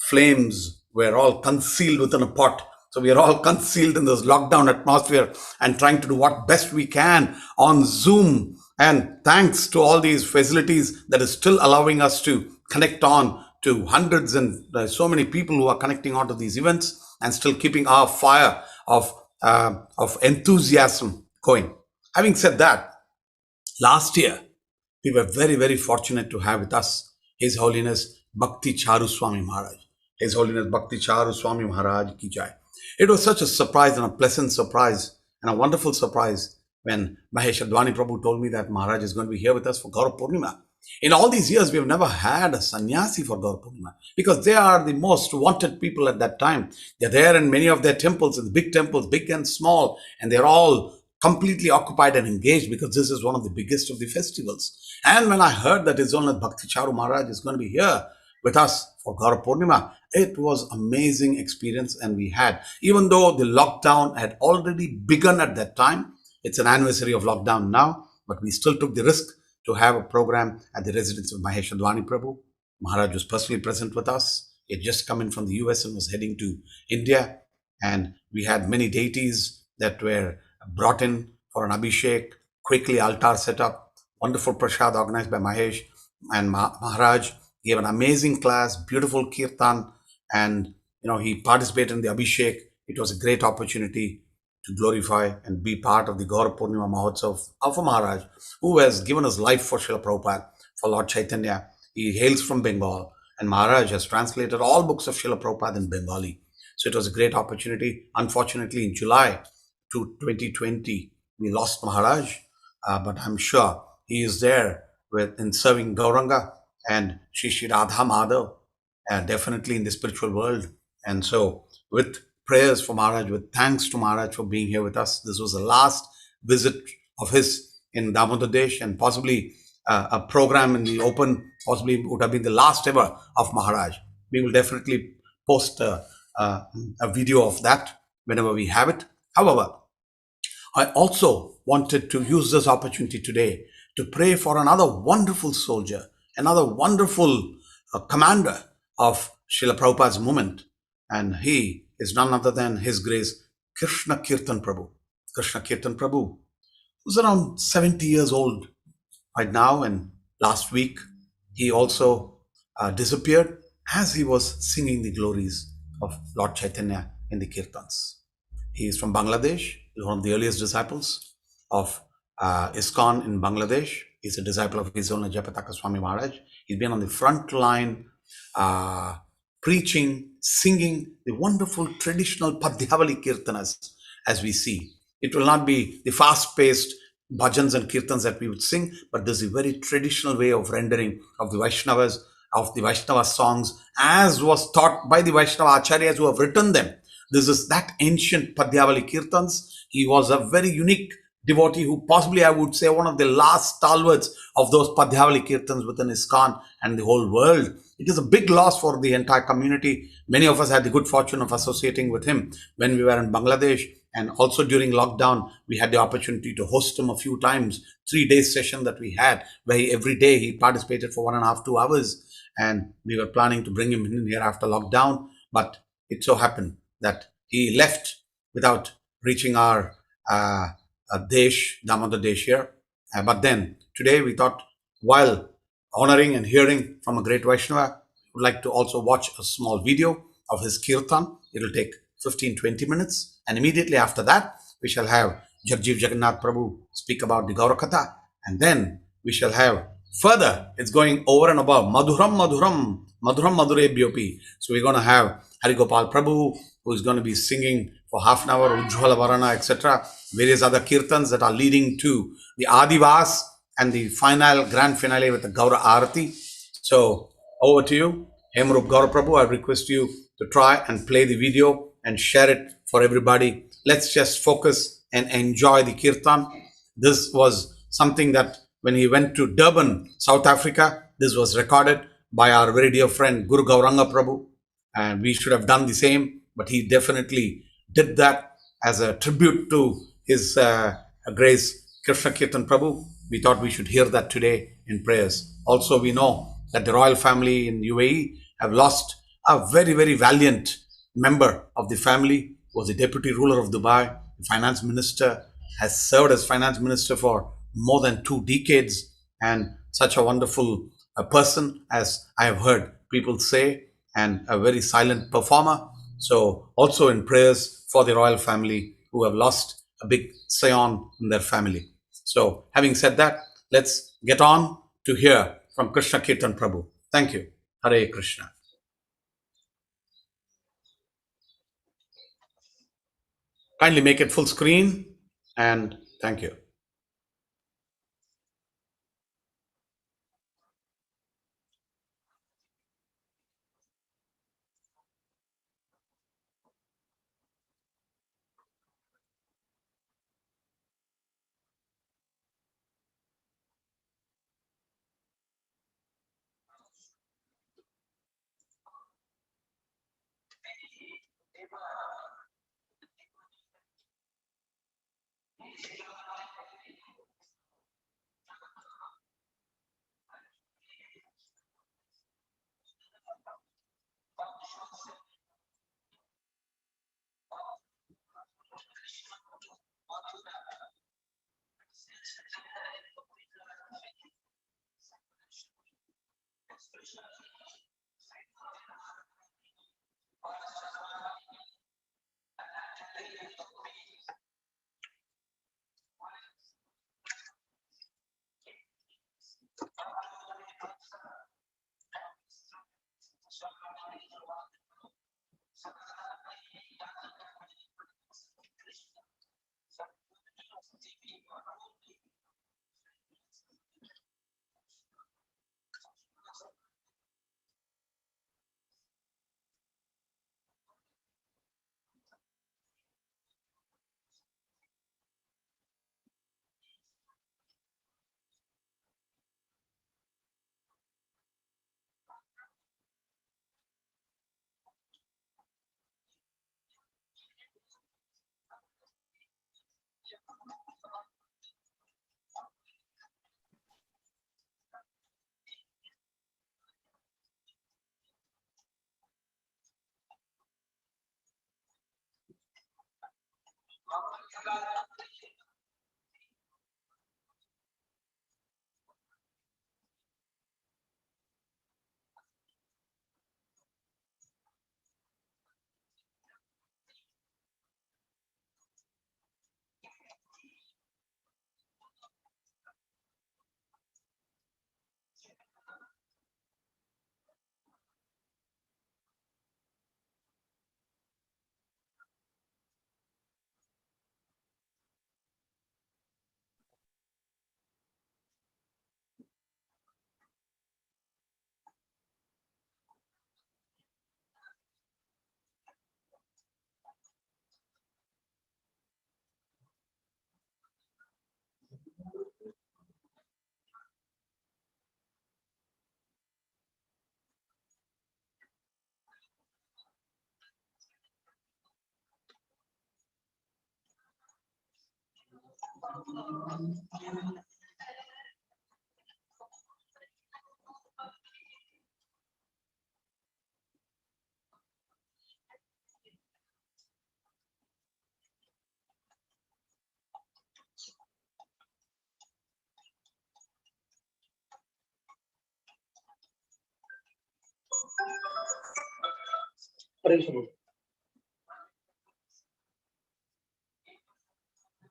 flames were all concealed within a pot. So we are all concealed in this lockdown atmosphere and trying to do what best we can on Zoom. And thanks to all these facilities that is still allowing us to connect on to hundreds and so many people who are connecting on to these events and still keeping our fire of enthusiasm going. Having said that, last year, we were very, very fortunate to have with us His Holiness Bhakti Charu Swami Maharaj. His Holiness Bhakti Charu Swami Maharaj ki jai. It was such a surprise and a pleasant surprise and a wonderful surprise when Mahesh Advani Prabhu told me that Maharaj is going to be here with us for Gaura Purnima. In all these years, we have never had a sannyasi for Gaura Purnima because they are the most wanted people at that time. They're there in many of their temples, in the big temples, big and small, and they're all completely occupied and engaged because this is one of the biggest of the festivals. And when I heard that His Holiness Bhakti Charu Maharaj is going to be here with us for Gaura Purnima, it was amazing experience. And we had, even though the lockdown had already begun at that time, it's an anniversary of lockdown now, but we still took the risk to have a program at the residence of Mahesh Advani Prabhu. Maharaj was personally present with us. He had just come in from the US and was heading to India. And we had many deities that were brought in for an Abhishek, quickly altar set up, wonderful prasad organized by Mahesh, and Maharaj gave an amazing class, beautiful kirtan, and he participated in the Abhishek. It was a great opportunity to glorify and be part of the Gaura Purnima Mahotsav of a Maharaj who has given his life for Srila Prabhupada, for Lord Chaitanya. He hails from Bengal, and Maharaj has translated all books of Srila Prabhupada in Bengali. So it was a great opportunity. Unfortunately, in July 2020, we lost Maharaj, but I'm sure he is there in serving Gauranga and Shri Shri Radha Madhav, definitely in the spiritual world. And so with prayers for Maharaj, with thanks to Maharaj for being here with us, this was the last visit of his in Damodar Desh, and possibly a program in the open, possibly would have been the last ever of Maharaj. We will definitely post a video of that whenever we have it. However, I also wanted to use this opportunity today to pray for another wonderful soldier, another wonderful commander of Srila Prabhupada's movement. And he is none other than His Grace Krishna Kirtan Prabhu. Krishna Kirtan Prabhu, who's around 70 years old right now. And last week, he also disappeared as he was singing the glories of Lord Chaitanya in the Kirtans. He is from Bangladesh. He's one of the earliest disciples of ISKCON in Bangladesh. He's a disciple of His Holiness Japataka Swami Maharaj. He's been on the front line preaching, singing the wonderful traditional Padhyavali Kirtanas as we see. It will not be the fast-paced bhajans and kirtans that we would sing, but there's a very traditional way of rendering of the Vaishnavas, of the Vaishnava songs, as was taught by the Vaishnava acharyas who have written them. This is that ancient Padhyavali Kirtans. He was a very unique devotee who possibly, I would say, one of the last stalwarts of those Padhyavali Kirtans within ISKCON and the whole world. It is a big loss for the entire community. Many of us had the good fortune of associating with him when we were in Bangladesh, and also during lockdown, we had the opportunity to host him a few times, 3 day session that we had, where every day he participated for 1.5, 2 hours. And we were planning to bring him in here after lockdown, but it so happened that he left without reaching our Desh, Damodar Desh here. But then today we thought, while honoring and hearing from a great Vaishnava, would like to also watch a small video of his kirtan. It will take 15-20 minutes. And immediately after that, we shall have Jagjeev Jagannath Prabhu speak about the Gaura Katha. And then we shall have further, it's going over and above, Madhuram Madhuram, Madhuram Madhurebhyopi. So we're going to have Harigopal Prabhu, who is going to be singing for half an hour, Ujjwala Varana, etc. Various other kirtans that are leading to the Adivas and the grand finale with the Gaura Arati. So over to you, Hemrup Gaura Prabhu. I request you to try and play the video and share it for everybody. Let's just focus and enjoy the kirtan. This was something that when he went to Durban, South Africa, this was recorded by our very dear friend Guru Gauranga Prabhu. And we should have done the same, but he definitely did that as a tribute to his grace Krishna Kirtan Prabhu. We thought we should hear that today in prayers. Also, we know that the royal family in UAE have lost a very, very valiant member of the family, was the deputy ruler of Dubai, the finance minister, has served as finance minister for more than 2 decades, and such a wonderful person, as I have heard people say, and a very silent performer. So also in prayers for the royal family who have lost a big scion in their family. So having said that, let's get on to hear from Krishna Kirtan Prabhu. Thank you. Hare Krishna. Kindly make it full screen, and thank you.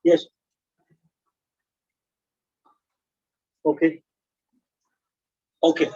Yes. Okay. Okay.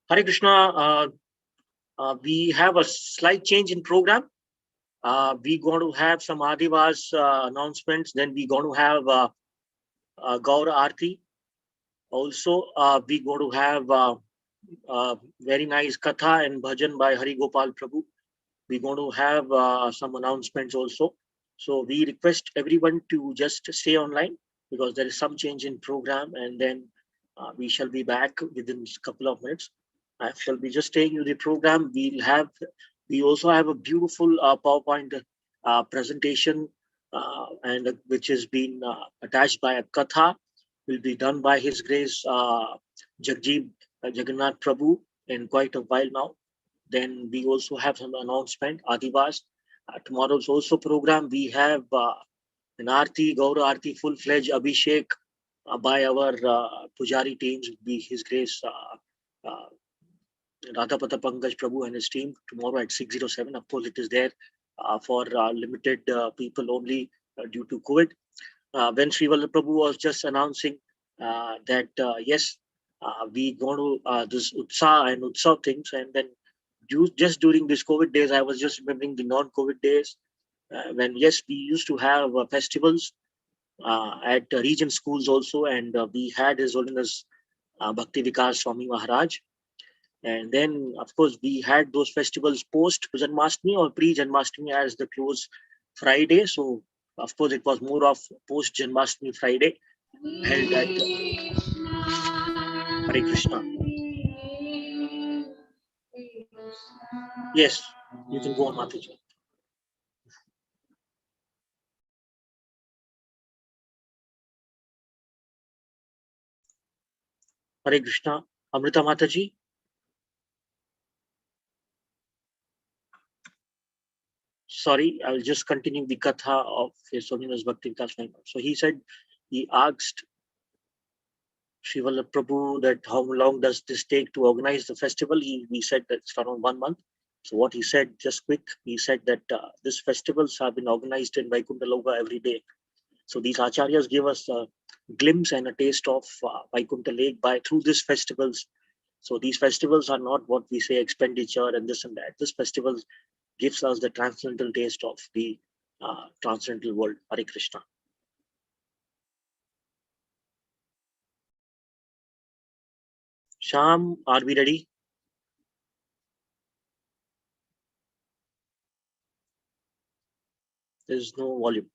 Hare Krishna. We have a slight change in program. We're going to have some Adivas announcements. Then we're going to have Gaura Aarti. Also, we're going to have very nice Katha and Bhajan by Hari Gopal Prabhu. We're going to have some announcements also. So we request everyone to just stay online because there is some change in program, and then we shall be back within a couple of minutes. I shall be just taking you the program. We also have a beautiful PowerPoint presentation, and which has been attached by a Katha. Will be done by His Grace Jagjeev Jagannath Prabhu in quite a while now. Then we also have some announcement, Adivas. Tomorrow's also program. We have an Aarti, Gaura Aarti, full-fledged Abhishek by our Pujari teams, be His Grace Radhapata Pankaj Prabhu and his team tomorrow at 6:07. Of course, it is there for limited people only due to COVID. When Sri Vallabh Prabhu was just announcing that yes, we going to this Utsava and Utsava things, and then just during these COVID days, I was just remembering the non-COVID days when yes, we used to have festivals at region schools also, and we had His Holiness Bhakti Vikas Swami Maharaj. And then, of course, we had those festivals post Janmashtami or pre Janmashtami as the close Friday. So, of course, it was more of post Janmashtami Friday held at Hare Krishna. Yes, you can go on, Mataji. Hare Krishna. Amrita Mataji. Sorry, I'll just continue the Katha of His Holiness Bhakti Vikas Swami. So he said, he asked Sri Vallabh Prabhu that how long does this take to organize the festival? We said that it's around 1 month. So what he said, just quick, he said that these festivals have been organized in Vaikuntha Loka every day. So these acharyas give us a glimpse and a taste of Vaikuntha Lake through these festivals. So these festivals are not what we say expenditure and this and that. This festival gives us the transcendental taste of the transcendental world. Hare Krishna. Sham, are we ready? There's no volume.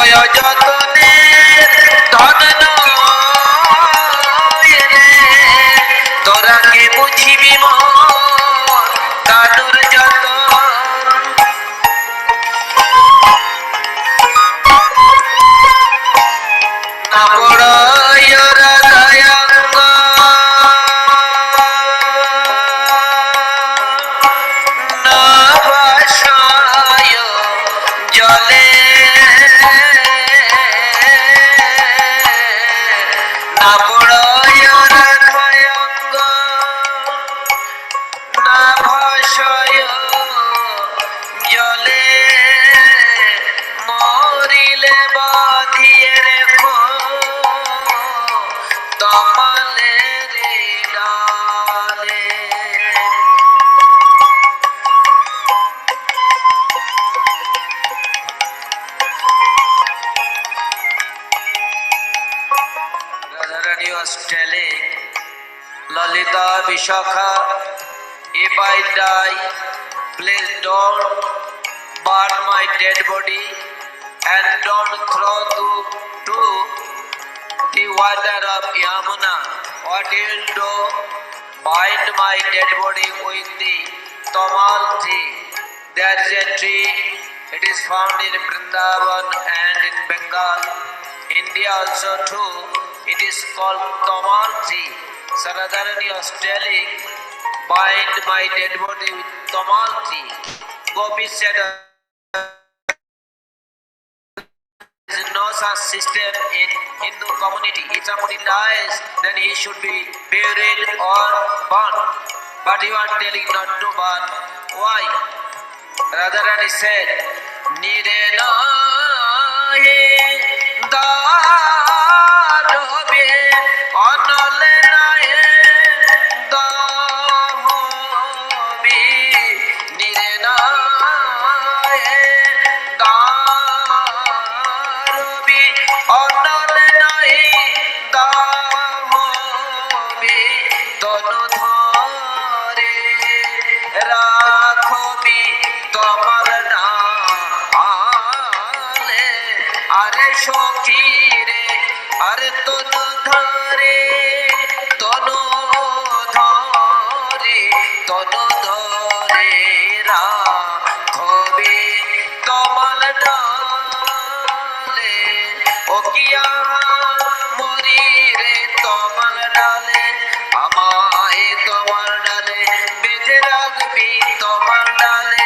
হৃদয় যতনে ধন নয় রে তোরা কে বুঝিবি মন কানুর যতন না বড়য় হৃদয়ঙ্গ না ভাষায় জলে না বড়য় হৃদয়ঙ্গ না ভাষায় জলে মরিলে বাঁধিয়ে রেখো তমালের ডালে Radharani was telling Lalita Vishakha, if I die, please don't burn my dead body and don't throw to the water of Yamuna. What you will do? Bind my dead body with the Tamal tree. There is a tree. It is found in Vrindavan and in Bengal. India also too. It is called Tamal tree. Sravanam was telling, bind my dead body with Tamal tree. Gopi said, there is no such system in Hindu community. If somebody dies, then he should be buried or burned. But you are telling not to burn. Why? Radharani said, Nirena he darobe anale nahe dahobi Nirena he darobe anale nahe dahobi tonu dhare রাখবি তোমার নালে আরে সখী রে আরে তনু ধরে তনু ধরে তনু ধরে রাখবি তোমার নালে ও কিয়া মরি রে তোমার ডালে আমায় তোমার ডালে বেঁধে রাখবি তোমার ডালে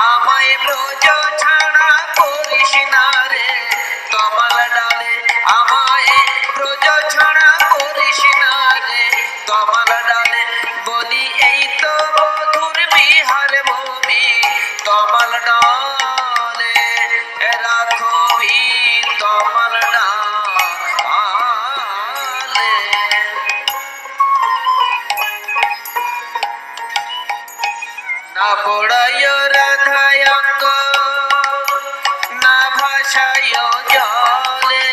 আমায় ব্রজ ছাড়া করিস না রে তোমার ডালে আমায় ব্রজ ছাড়া করিস না রে তোমার ডালে বলি এই তো মধুর বিহার ভূমি তোমার ডালে রাখবি তোমার ডালে না পড়ায় রাধায়ঙ্গ না ভাষায় জলে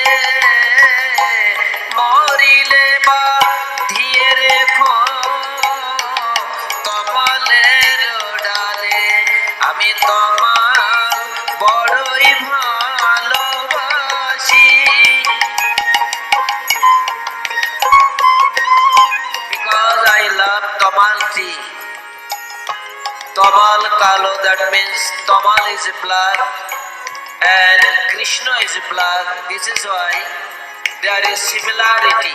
মরিলে বা ধিয়ে রেখো কমলের ডালে আমি তোমার বড়ই ভালোবাসি because I love Tamal tree. Tamal Kalo, that means Tamal is black and Krishna is black. This is why there is similarity.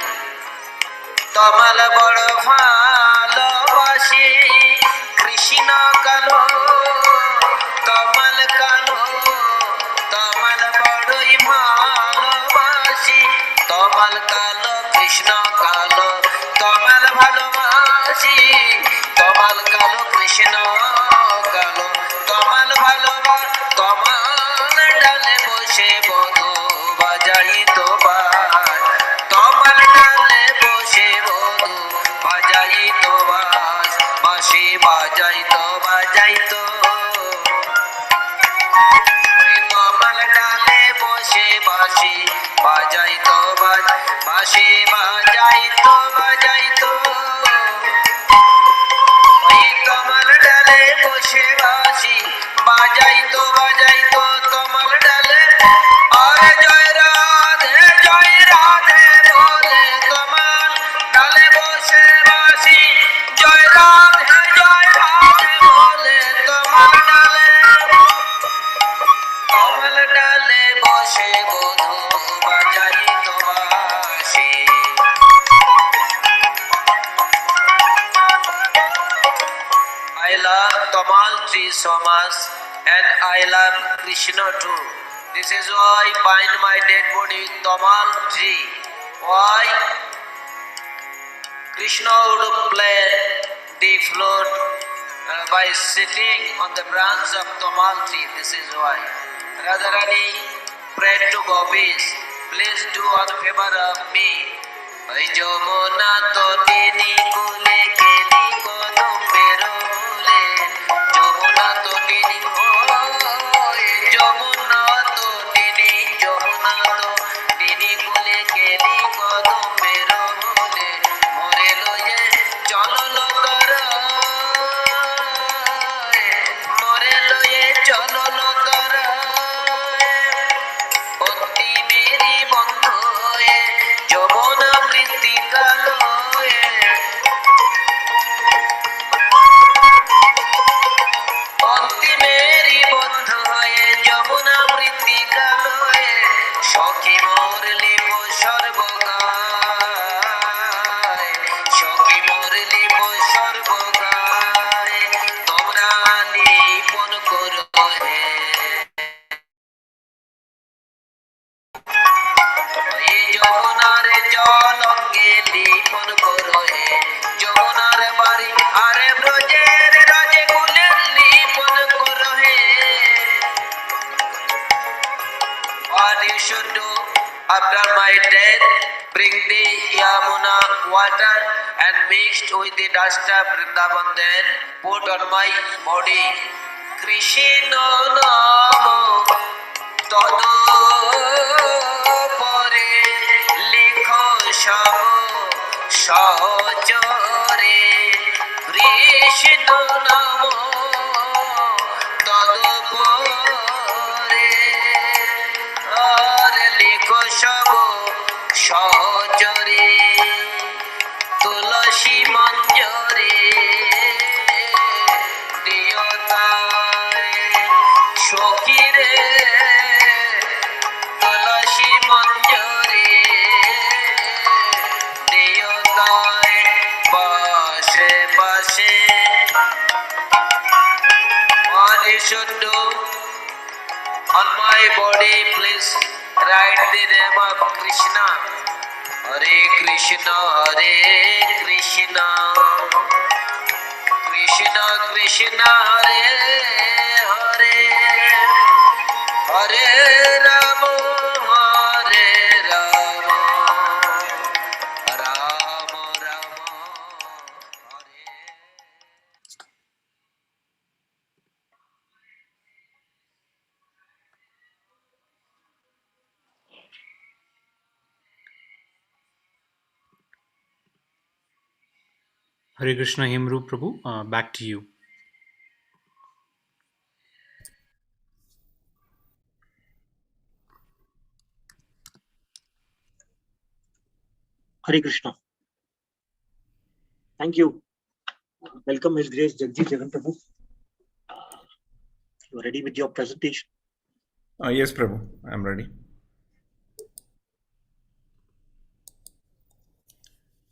Tamal bada bhalobasi, Krishna Kalo, Tamal Kalo, Tamal badoi bhalobasi, Tamal Kalo, Krishna Kalo, Tamal bhalobasi, Tamal Kalo, Krishna Kalo, Tamal bhaloba, Tamal dale boshe bodho bajai to baj, Tamal dale boshe bodho bajai to baj, bashi bajai to Tamal dale boshe bashi bajai to baj, bashi bajai to Tamal dale boshe bashi bajai to Tamal dale, are jai tree so much, and I love Krishna too. This is why I bind my dead body with Tamal tree. Why? Krishna would play the flute by sitting on the branch of Tamal tree. This is why. Radharani prayed to gopis, please do one favor of me. Oi Jamuna totini kule keli kodum mero mule. Jamuna totini oi Jamuna totini kule keli kodum mero mule. More loye chalo lo kara. More loye chalo lo kara. Bhakti meri bandhu hai, Jamuna mritika loye. Bhakti meri bandhu hai, Jamuna mritika loye. Shakhi mor lipo sarvagai, Shakhi mor lipo sarvagai. Tomra lipon koro hai. যমুনার জল অঙ্গে লিপন করো হে যমুনার বাড়ি আরে ব্রজের রাজে কুলের লিপন করো হে What you should do after my death, bring the Yamuna water and mixed with the dust of Vrindavan, then put on my body. Krishna Namo Todo Pore Likho Shab Sahajare Krishna Namo Todo Pore Are Likho Shab Sahajare Tulasi Manjare Diyotai Shokire Tulasi Manjare Diyotai Pashe Pashe What you should do on my body, please write the name of Krishna. Hare Krishna, Hare Krishna, Krishna Krishna, Hare Hare, Hare Rama, Hare Rama, Rama Rama. Hare Krishna Himru Prabhu, back to you. Hare Krishna. Thank you. Welcome His Grace Jagji Jagan Prabhu. You are ready with your presentation? Yes, Prabhu, I'm ready.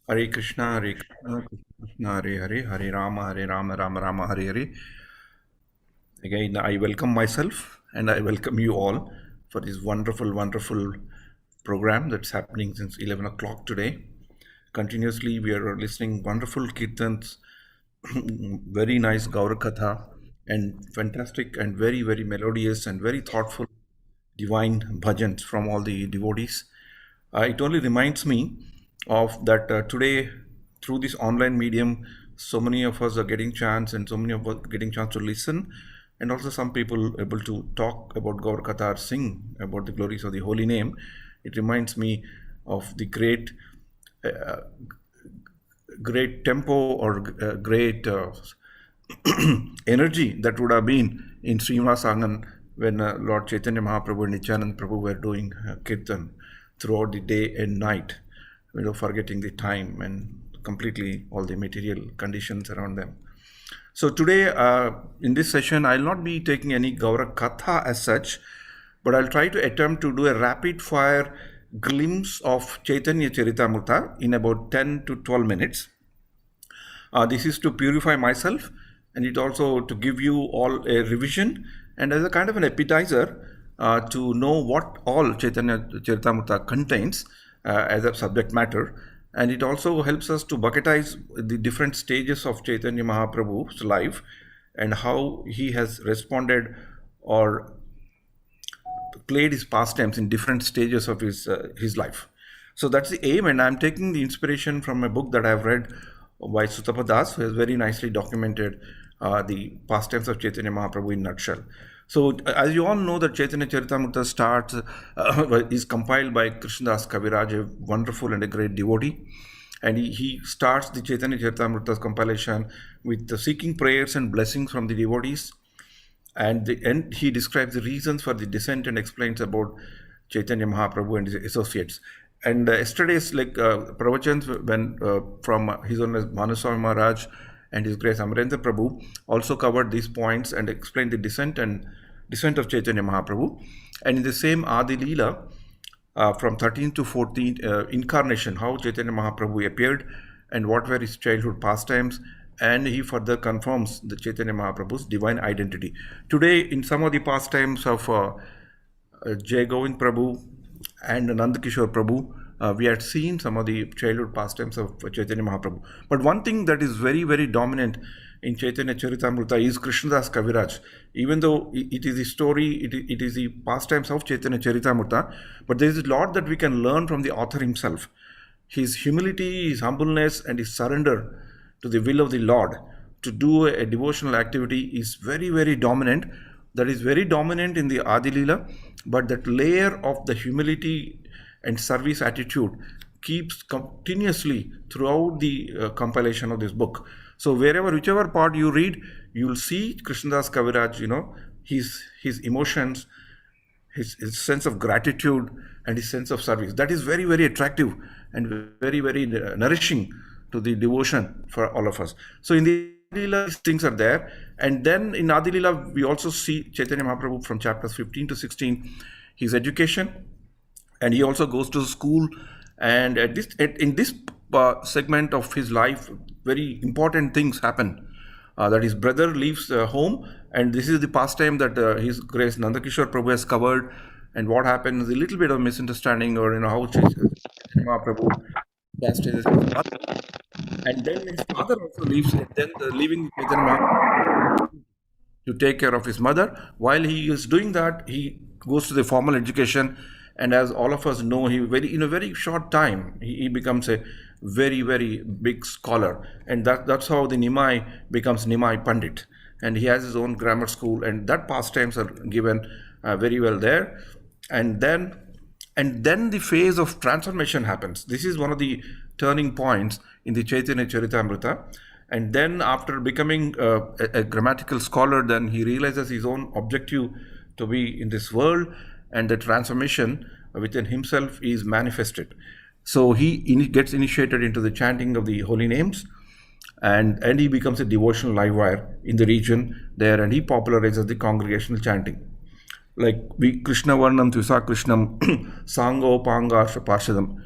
Hare Krishna, Hare Krishna, Krishna Hare Hare, Hare Rama, Rama Rama, Hare Hare. Again, I welcome myself and I welcome you all for this wonderful, wonderful program that's happening since 11 o'clock today. Continuously, we are listening wonderful Kirtans, very nice Gaura Katha, and fantastic and very, very melodious and very thoughtful divine bhajans from all the devotees. It only reminds me of that today, through this online medium, so many of us are getting chance and so many of us getting chance to listen, and also some people able to talk about Gaur Katha, sing about the glories of the holy name. It reminds me of the great tempo or great energy that would have been in Srinivasangan when Lord Chaitanya Mahaprabhu and Nityananda Prabhu were doing Kirtan throughout the day and night, forgetting the time and completely all the material conditions around them. So today, in this session, I'll not be taking any Gaura Katha as such, but I'll try to attempt to do a rapid fire glimpse of Chaitanya Charitamrita in about 10 to 12 minutes. This is to purify myself and it also to give you all a revision and as a kind of an appetizer to know what all Chaitanya Charitamrita contains as a subject matter. And it also helps us to bucketize the different stages of Chaitanya Mahaprabhu's life and how he has responded or played his pastimes in different stages of his life. So that's the aim, and I'm taking the inspiration from a book that I've read by Sutapa Das, who has very nicely documented the pastimes of Chaitanya Mahaprabhu in a nutshell. So as you all know, that Chaitanya Charitamrita starts, is compiled by Krishnadas Kaviraj, a wonderful and a great devotee. And he starts the Chaitanya Charitamrita's compilation with seeking prayers and blessings from the devotees. And the end, he describes the reasons for the descent and explains about Chaitanya Mahaprabhu and his associates. And yesterday's pravachans when from His Holiness Manaswami Maharaj and His Grace Amarendra Prabhu also covered these points and explained the descent of Chaitanya Mahaprabhu. And in the same Adi Leela, from 13 to 14 incarnation, how Chaitanya Mahaprabhu appeared and what were his childhood pastimes, and he further confirms the Chaitanya Mahaprabhu's divine identity. Today, in some of the pastimes of Jai Govind Prabhu and Nandakishore Prabhu, we had seen some of the childhood pastimes of Chaitanya Mahaprabhu. But one thing that is very, very dominant in Chaitanya Charitamrita is Krishnadas Kaviraj. Even though it is the story, it is the pastimes of Chaitanya Charitamrita, but there is a lot that we can learn from the author himself. His humility, his humbleness, and his surrender to the will of the Lord to do a devotional activity is very, very dominant. That is very dominant in the Adi Leela, but that layer of the humility and service attitude keeps continuously throughout the compilation of this book. So whichever part you read, you will see Krishnadas Kaviraj, his emotions, his sense of gratitude and his sense of service. That is very, very attractive and very, very nourishing to the devotion for all of us. So in the Adi Leela, these things are there. And then in Adi Leela, we also see Chaitanya Mahaprabhu from chapters 15 to 16, his education, and he also goes to school. And in this segment of his life, very important things happen. That his brother leaves home, and this is the pastime that His Grace Nandakishore Prabhu has covered. And what happened is a little bit of misunderstanding, or how Chaitanya Mahaprabhu chastises his mother. And then his father also leaves, and then leaving Chaitanya Mahaprabhu to take care of his mother. While he is doing that, he goes to the formal education, and as all of us know, in a very short time he becomes a very, very big scholar, and that's how the Nimai becomes Nimai Pandit, and he has his own grammar school, and that pastimes are given very well there. And then the phase of transformation happens. This is one of the turning points in the Chaitanya Charitamrita. And then after becoming a grammatical scholar, then he realizes his own objective to be in this world, and the transformation within himself is manifested. So he gets initiated into the chanting of the holy names, and he becomes a devotional live wire in the region there, and he popularizes the congregational chanting. Like Krishna Varnam Tvisa Krishnam Sango Pangarsha Parshadam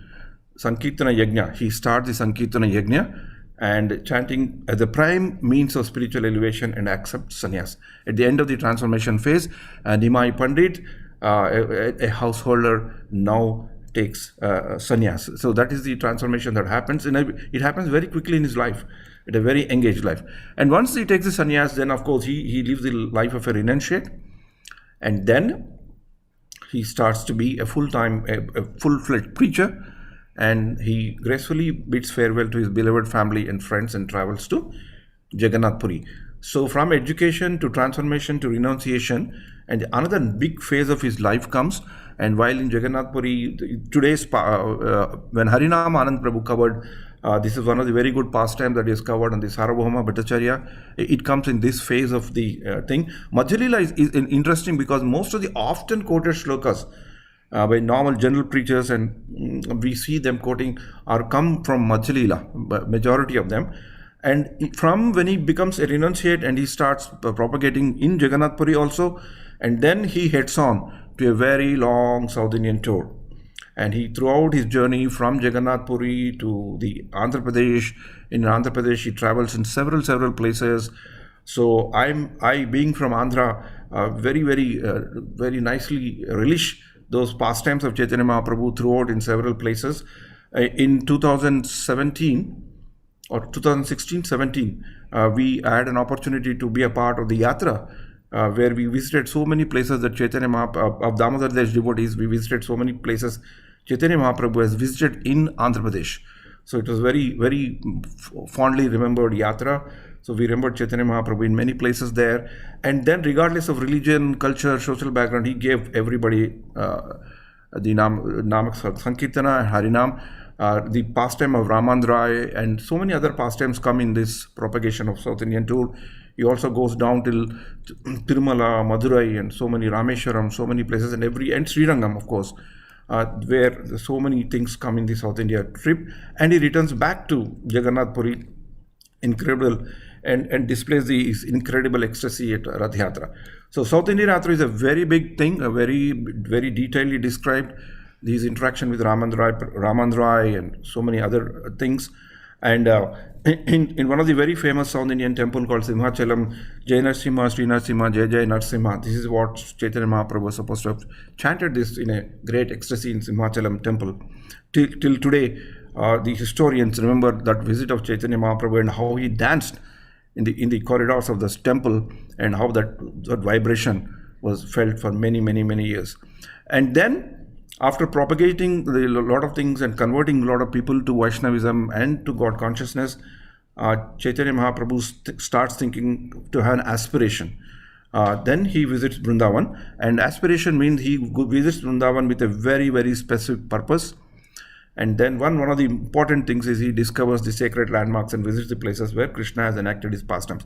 Sankirtana Yajna. He starts the Sankirtana Yajna and chanting as the prime means of spiritual elevation, and accepts sannyas. At the end of the transformation phase, Nimai Pandit, a householder, now takes sannyas. So that is the transformation that happens, and it happens very quickly in his life, at a very engaged life. And once he takes the sannyas, then of course he lives the life of a renunciate, and then he starts to be a full-time, a full-fledged preacher, and he gracefully bids farewell to his beloved family and friends and travels to Jagannath Puri. So from education to transformation to renunciation, and another big phase of his life comes. And while in Jagannath Puri, today's when Harinam Anand Prabhu covered, this is one of the very good pastimes that is covered on the Sarvabhauma Bhattacharya. It comes in this phase of the thing. Madhya Leela is interesting because most of the often quoted shlokas by normal general preachers, and we see them quoting, come from Madhya Leela, majority of them. And from when he becomes a renunciate, and he starts propagating in Jagannath Puri also, and then he heads on to a very long South Indian tour. And he, throughout his journey from Jagannath Puri to the Andhra Pradesh, in Andhra Pradesh he travels in several places, So I being from Andhra, very nicely relish those pastimes of Chaitanya Mahaprabhu throughout in several places. In 2017 or 2016-17, we had an opportunity to be a part of the Yatra, where we visited so many places that Chaitanya Mahaprabhu, of Damodar Das devotees, we visited so many places Chaitanya Mahaprabhu has visited in Andhra Pradesh. So it was very fondly remembered Yatra. So we remembered Chaitanya Mahaprabhu in many places there. And then regardless of religion, culture, social background, he gave everybody the Namak Sankirtana and Harinam, the pastime of Ramandrai, and so many other pastimes come in this propagation of South Indian tour. He also goes down till Tirumala, Madurai, and so many Rameshwaram, so many places, and Srirangam, of course, where so many things come in the South India trip. And he returns back to Jagannath Puri, incredible, and displays this incredible ecstasy at Rath Yatra. So South Indian Yatra is a very big thing, a very detailedly described. His interaction with Ramandrai and so many other things. And in one of the very famous South Indian temple called Simhachalam, Jai Narsimha, Sri Narsimha, Jai Jai Narsimha, this is what Chaitanya Mahaprabhu was supposed to have chanted this in a great ecstasy in Simhachalam temple. Till today, the historians remember that visit of Chaitanya Mahaprabhu and how he danced in the corridors of this temple, and how that vibration was felt for many years. And then, after propagating a lot of things and converting a lot of people to Vaishnavism and to God consciousness, Chaitanya Mahaprabhu starts thinking to have an aspiration. Then he visits Vrindavan, and aspiration means he visits Vrindavan with a very specific purpose. And then one of the important things is he discovers the sacred landmarks and visits the places where Krishna has enacted his pastimes.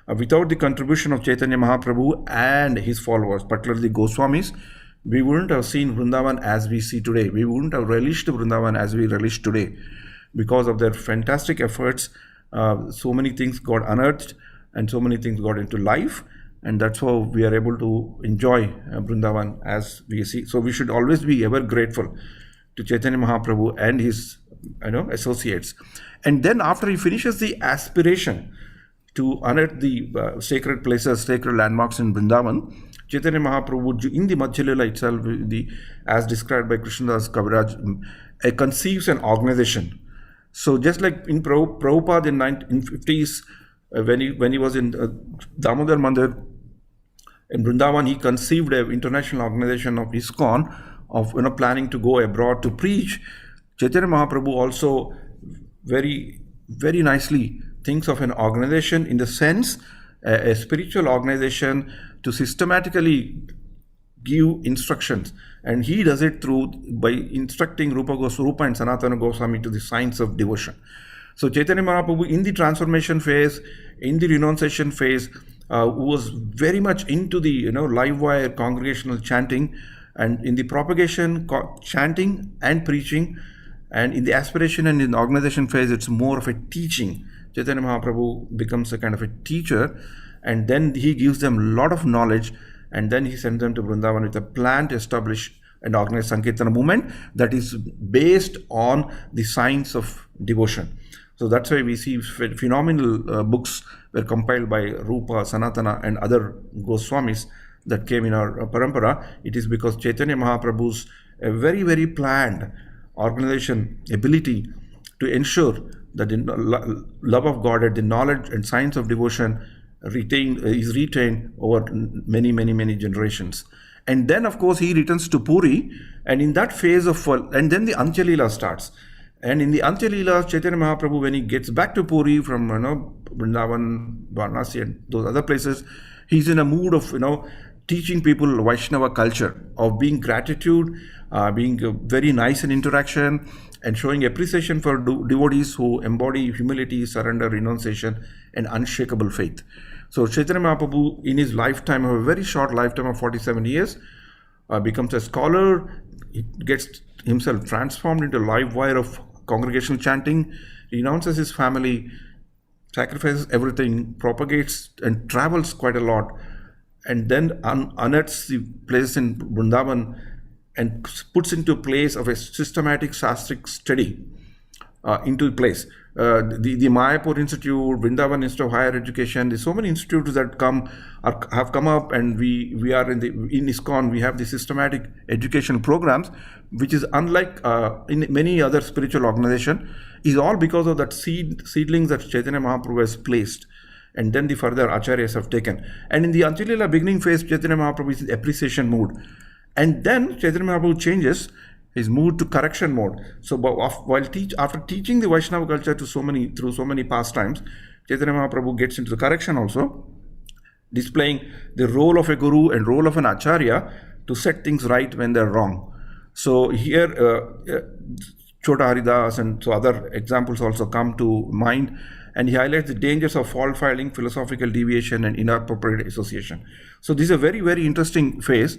Without the contribution of Chaitanya Mahaprabhu and his followers, particularly Goswamis, we wouldn't have seen Vrindavan as we see today. We wouldn't have relished Vrindavan as we relish today. Because of their fantastic efforts, so many things got unearthed and so many things got into life. And that's how we are able to enjoy Vrindavan as we see. So we should always be ever grateful to Chaitanya Mahaprabhu and his associates. And then after he finishes the aspiration to unearth the sacred places, sacred landmarks in Vrindavan, Chaitanya Mahaprabhu, in the Madhya Lila itself, as described by Krishnadas Kaviraj, conceives an organization. So just like in Prabhupada in 1950s, when he was in Damodar Mandir in Vrindavan, he conceived an international organization of ISKCON, of planning to go abroad to preach. Chaitanya Mahaprabhu also very nicely thinks of an organization in the sense a spiritual organization to systematically give instructions, and he does it by instructing Rupa and Sanatana Goswami to the science of devotion. So Chaitanya Mahaprabhu, in the transformation phase, in the renunciation phase, was very much into the live wire congregational chanting, and in the propagation chanting and preaching, and in the aspiration and in the organization phase, it's more of a teaching. Chaitanya Mahaprabhu becomes a kind of a teacher, and then he gives them a lot of knowledge, and then he sends them to Vrindavan with a plan to establish and organize Sankirtana movement that is based on the science of devotion. So that's why we see phenomenal books were compiled by Rupa, Sanatana, and other Goswamis that came in our parampara. It is because Chaitanya Mahaprabhu's a very planned organization ability to ensure that the love of God and the knowledge and science of devotion is retained over many generations. And then of course he returns to Puri, and in that phase of and then the Antya Leela starts. And in the Antya Leela, Chaitanya Mahaprabhu, when he gets back to Puri from Vrindavan, Varanasi, and those other places, he's in a mood of teaching people Vaishnava culture, of being gratitude, being very nice in interaction, and showing appreciation for devotees who embody humility, surrender, renunciation, and unshakable faith. So Chaitanya Mahaprabhu, in his lifetime, a very short lifetime of 47 years, becomes a scholar. He gets himself transformed into a live wire of congregational chanting, renounces his family, sacrifices everything, propagates and travels quite a lot, and then unearths the place in Vrindavan and puts into place of a systematic shastric study into place. the Mayapur Institute, Vrindavan Institute of Higher Education. There's so many institutes that have come up, and we are in ISKCON. We have the systematic educational programs, which is unlike in many other spiritual organizations. Is all because of that seedlings that Chaitanya Mahaprabhu has placed, and then the further acharyas have taken. And in the Antilila beginning phase, Chaitanya Mahaprabhu is in appreciation mood, and then Chaitanya Mahaprabhu changes his mood to correction mode. So after teaching the Vaishnava culture through so many pastimes, Chaitanya Mahaprabhu gets into the correction also, displaying the role of a guru and role of an acharya to set things right when they're wrong. So here Chota Haridas and so other examples also come to mind, and he highlights the dangers of fault finding, philosophical deviation and inappropriate association. So this is a very, very interesting phase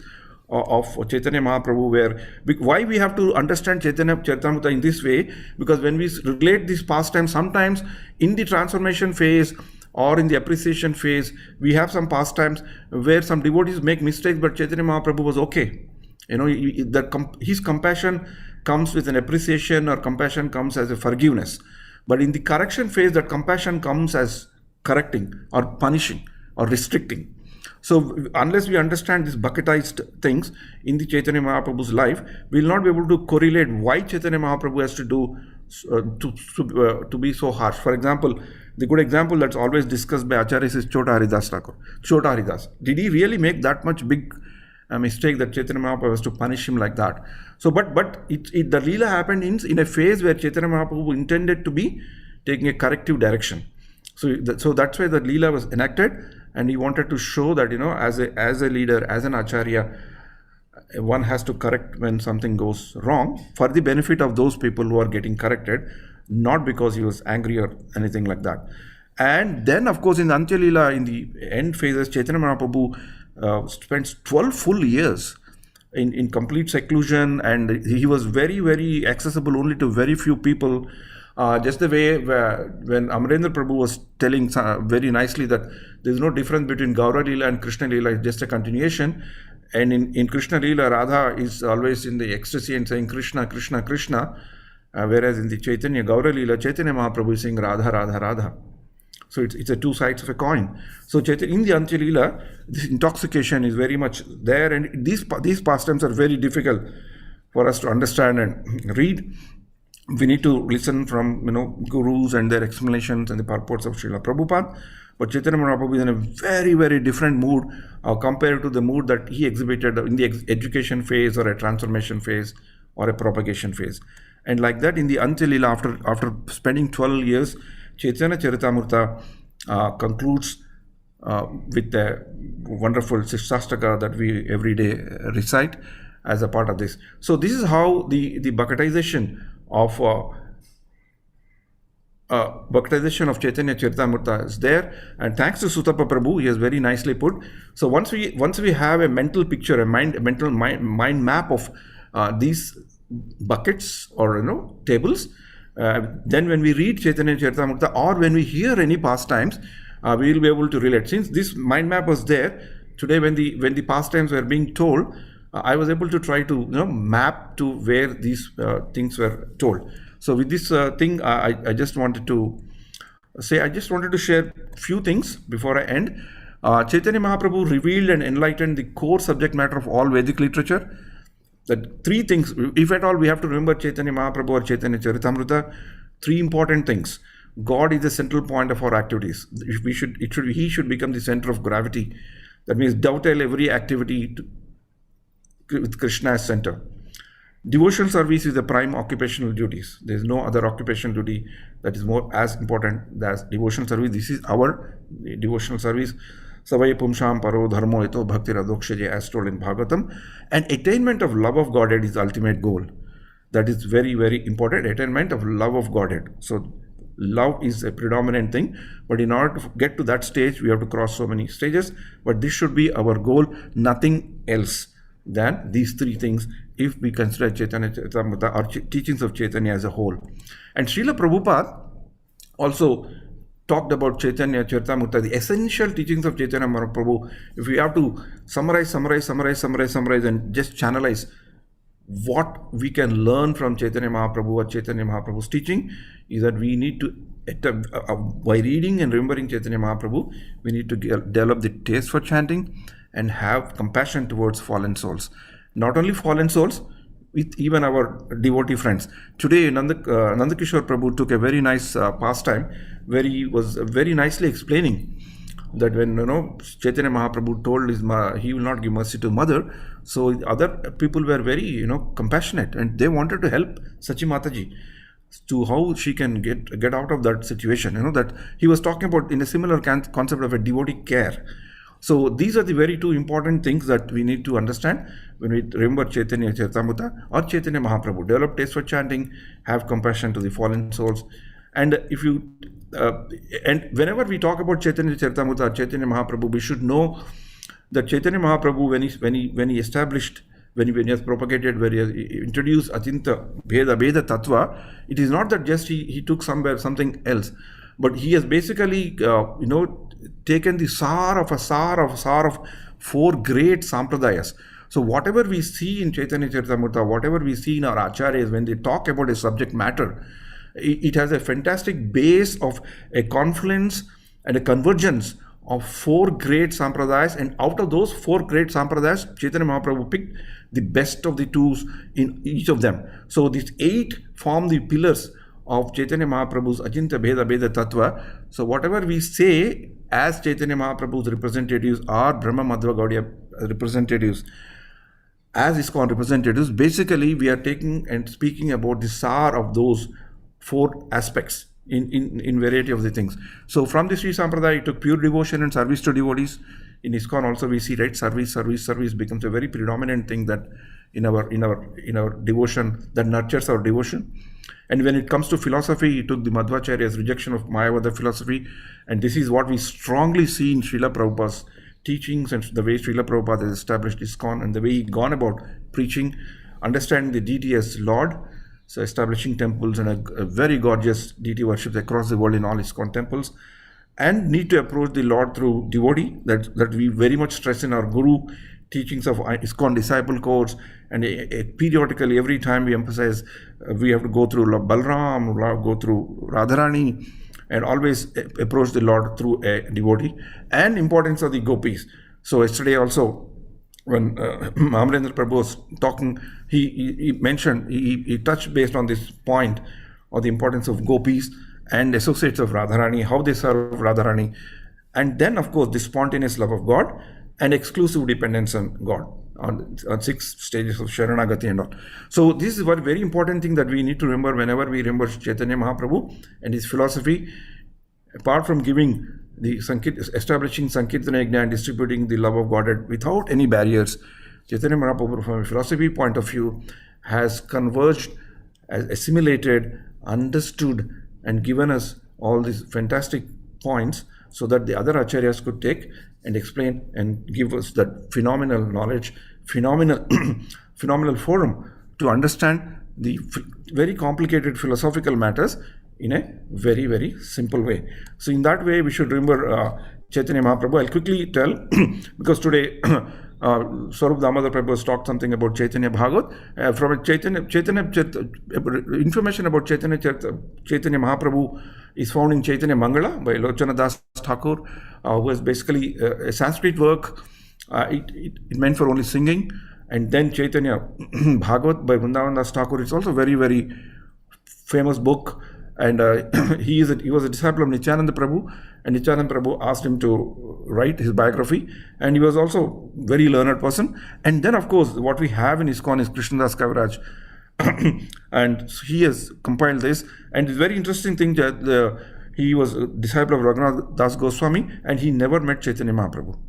of Chaitanya Mahaprabhu, why we have to understand Chaitanya Charitamrita in this way, because when we relate this pastime, sometimes in the transformation phase or in the appreciation phase, we have some pastimes where some devotees make mistakes, but Chaitanya Mahaprabhu was okay. His compassion comes with an appreciation, or compassion comes as a forgiveness. But in the correction phase, that compassion comes as correcting or punishing or restricting. So unless we understand these bucketized things in the Chaitanya Mahaprabhu's life, we will not be able to correlate why Chaitanya Mahaprabhu has to do to be so harsh. For example, the good example that's always discussed by Acharyas is Chota Haridas Thakur. Chota Haridas. Did he really make that much big mistake that Chaitanya Mahaprabhu has to punish him like that? So, but the Leela happened in a phase where Chaitanya Mahaprabhu intended to be taking a corrective direction. So that's why the Leela was enacted, and he wanted to show that, as a leader, as an acharya, one has to correct when something goes wrong for the benefit of those people who are getting corrected, not because he was angry or anything like that. And then, of course, in Antya Leela, in the end phases, Chaitanya Mahaprabhu spends 12 full years in complete seclusion, and he was very, very accessible only to very few people. Just the way when Amarendra Prabhu was telling very nicely that there's no difference between Gaura Leela and Krishna Leela, it's just a continuation. And in Krishna Leela, Radha is always in the ecstasy and saying Krishna, Krishna, Krishna. Whereas in the Chaitanya Gaura Leela, Chaitanya Mahaprabhu is saying Radha, Radha, Radha. So it's a two sides of a coin. So in the Antya Leela, this intoxication is very much there, and these pastimes are very difficult for us to understand and read. We need to listen from gurus and their explanations and the purports of Srila Prabhupada. But Chaitanya Mahaprabhu is in a very, very different mood compared to the mood that he exhibited in the education phase or a transformation phase or a propagation phase. And like that, in the Antya Leela, after spending 12 years, Chaitanya Charitamrita concludes with a wonderful Shastaka that we every day recite as a part of this. So this is how the bucketization of Chaitanya Charitamrita is there, and thanks to Sutapa Prabhu, he has very nicely put. So once we have a mental picture, a mental mind map of these buckets or tables, then when we read Chaitanya Charitamrita or when we hear any pastimes, we will be able to relate. Since this mind map was there today, when the pastimes were being told, I was able to try to map to where these things were told. So with this thing, I just wanted to share few things before I end. Chaitanya Mahaprabhu revealed and enlightened the core subject matter of all Vedic literature. That three things, if at all we have to remember Chaitanya Mahaprabhu or Chaitanya Charitamrita, three important things. God is the central point of our activities. He should become the center of gravity. That means dovetail every activity with Krishna as center. Devotional service is the prime occupational duties. There is no other occupational duty that is more as important as devotional service. This is our devotional service. Savai Pumsham Paro Dharmo Eto Bhakti Radokshaje, as told in Bhagavatam. And attainment of love of Godhead is the ultimate goal. That is very, very important. Attainment of love of Godhead. So love is a predominant thing, but in order to get to that stage, we have to cross so many stages. But this should be our goal, nothing else than these three things, if we consider Chaitanya Charitamrita or teachings of Chaitanya as a whole. And Srila Prabhupada also talked about Chaitanya Charitamrita, the essential teachings of Chaitanya Mahaprabhu. If we have to summarize and just channelize what we can learn from Chaitanya Mahaprabhu or Chaitanya Mahaprabhu's teaching, is that we need to by reading and remembering Chaitanya Mahaprabhu, we need to develop the taste for chanting and have compassion towards fallen souls. Not only fallen souls, with even our devotee friends. Today, Nandakishore Prabhu took a very nice pastime where he was very nicely explaining that when Chaitanya Mahaprabhu told he will not give mercy to mother, so other people were very compassionate and they wanted to help Sachi Mataji to how she can get out of that situation. That he was talking about in a similar concept of a devotee care. So these are the very two important things that we need to understand when we remember Chaitanya Charitamrita or Chaitanya Mahaprabhu. Develop taste for chanting, have compassion to the fallen souls, and if you and whenever we talk about Chaitanya Charitamrita or Chaitanya Mahaprabhu, we should know that Chaitanya Mahaprabhu, when he established, when he has propagated, when he introduced Achinta Bheda Tattva, it is not that just he took something else, but he has basically taken the sar of four great sampradayas. So whatever we see in Chaitanya Charitamrita, whatever we see in our acharyas when they talk about a subject matter, it has a fantastic base of a confluence and a convergence of four great sampradayas, and out of those four great sampradayas, Chaitanya Mahaprabhu picked the best of the twos in each of them. So these 8 form the pillars of Chaitanya Mahaprabhu's Achinta Bheda Tattva. So whatever we say as Chaitanya Mahaprabhu's representatives or Brahma Madhva Gaudiya representatives, as ISKCON representatives, basically we are taking and speaking about the sar of those 4 aspects in variety of the things. So from the Sri Sampradaya, it took pure devotion and service to devotees. In ISKCON also we see, right, service becomes a very predominant thing that in our devotion, that nurtures our devotion. And when it comes to philosophy, he took the Madhvacharya's rejection of Mayavada philosophy, and this is what we strongly see in Srila Prabhupada's teachings and the way Srila Prabhupada has established ISKCON and the way he gone about preaching, understanding the deity as Lord, so establishing temples and a very gorgeous deity worship across the world in all ISKCON temples, and need to approach the Lord through devotee, that we very much stress in our Guru teachings of ISKCON disciple course, and periodically every time we emphasize we have to go through Balram, go through Radharani, and always approach the Lord through a devotee, and importance of the gopis. So yesterday also, when Mahamrendra Prabhu was talking, he mentioned, he touched based on this point of the importance of gopis and associates of Radharani, how they serve Radharani, and then of course the spontaneous love of God and exclusive dependence on God on 6 stages of Sharanagati and all. So this is one very important thing that we need to remember whenever we remember Chaitanya Mahaprabhu and his philosophy. Apart from giving the establishing Sankirtana Yajna and distributing the love of God without any barriers, Chaitanya Mahaprabhu from a philosophy point of view has converged, assimilated, understood, and given us all these fantastic points so that the other acharyas could take and explain and give us that phenomenal knowledge, phenomenal forum to understand the very complicated philosophical matters in a very, very simple way. So in that way, we should remember Chaitanya Mahaprabhu. I'll quickly tell, because today Swarup Damodar Prabhu has talked something about Chaitanya Bhagavat. From a information about Chaitanya Mahaprabhu is found in Chaitanya Mangala by Lochana Das Thakur, who has basically a Sanskrit work. It meant for only singing. And then Chaitanya Bhagavat by Vrindavan Das Thakur. It's also very, very famous book. And he was a disciple of Nityananda Prabhu, and Nityananda Prabhu asked him to write his biography, and he was also a very learned person. And then of course what we have in ISKCON is Krishnadas Kaviraj, and he has compiled this, and it's very interesting thing that he was a disciple of Raghunath Das Goswami, and he never met Chaitanya Mahaprabhu,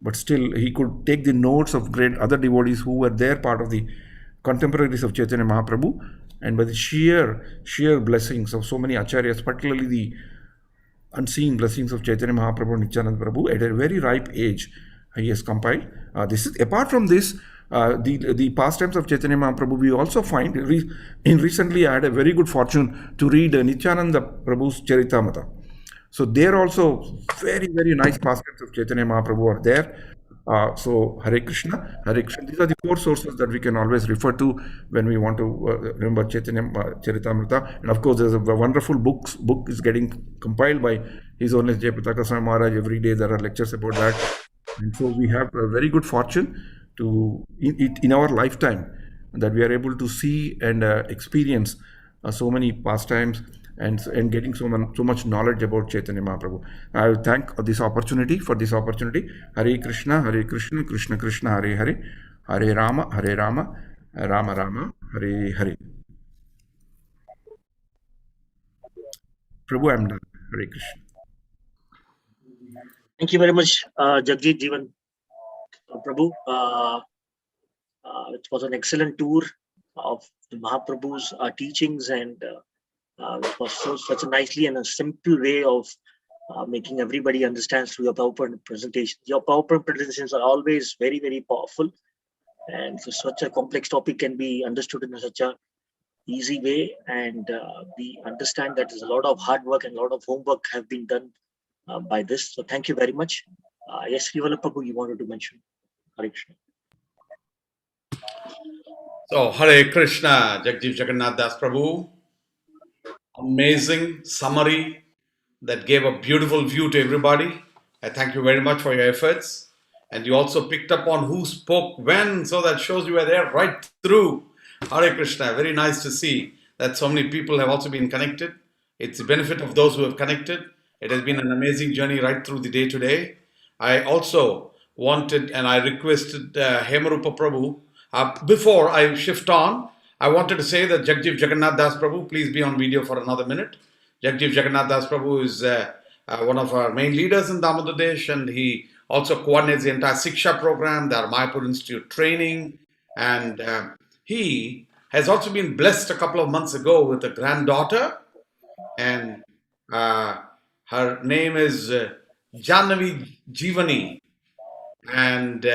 but still he could take the notes of great other devotees who were there, part of the contemporaries of Chaitanya Mahaprabhu, and by the sheer blessings of so many acharyas, particularly the unseen blessings of Chaitanya Mahaprabhu and Nityananda Prabhu, at a very ripe age, he has compiled. This is apart from this, the pastimes of Chaitanya Mahaprabhu. We also find recently I had a very good fortune to read Nityananda Prabhu's Charitamrita. So there also very, very nice pastimes of Chaitanya Mahaprabhu are there. So Hare Krishna, Hare Krishna. These are the four sources that we can always refer to when we want to remember Chaitanya Charitamrita. And of course, there's a wonderful book is getting compiled by His Holiness Jayapataka Swami Maharaj. Every day there are lectures about that. And so we have a very good fortune to in our lifetime that we are able to see and experience so many pastimes and getting so much knowledge about Chaitanya Mahaprabhu. I thank this opportunity for this opportunity. Hare Krishna, Krishna Krishna, Hare Hare, Hare Rama, Rama Rama, Hare Hare. Prabhu, I'm done. Hare Krishna. Thank you very much, Jagjit Jivan Prabhu. It was an excellent tour of the Mahaprabhu's teachings, and it was such a nicely and a simple way of making everybody understand through your PowerPoint presentation. Your PowerPoint presentations are always very, very powerful, and so such a complex topic can be understood in such a easy way. And we understand that there's a lot of hard work and a lot of homework have been done by this. So thank you very much. Yes, Srivala Prabhu, you wanted to mention. Hare Krishna. So Hare Krishna, Jagdish Jagannath Das Prabhu. Amazing summary that gave a beautiful view to everybody. I thank you very much for your efforts. And you also picked up on who spoke when, so that shows you were there right through. Hare Krishna, very nice to see that so many people have also been connected. It's the benefit of those who have connected. It has been an amazing journey right through the day today. I also wanted and I requested Hemarupa Prabhu, before I shift on, I wanted to say that Jagdish Jagannath Das Prabhu, please be on video for another minute. Jagdish Jagannath Das Prabhu is one of our main leaders in Damodar Desh, and he also coordinates the entire Siksha program, the Mayapur Institute training, and he has also been blessed a couple of months ago with a granddaughter, and her name is Jannavi Jeevani. And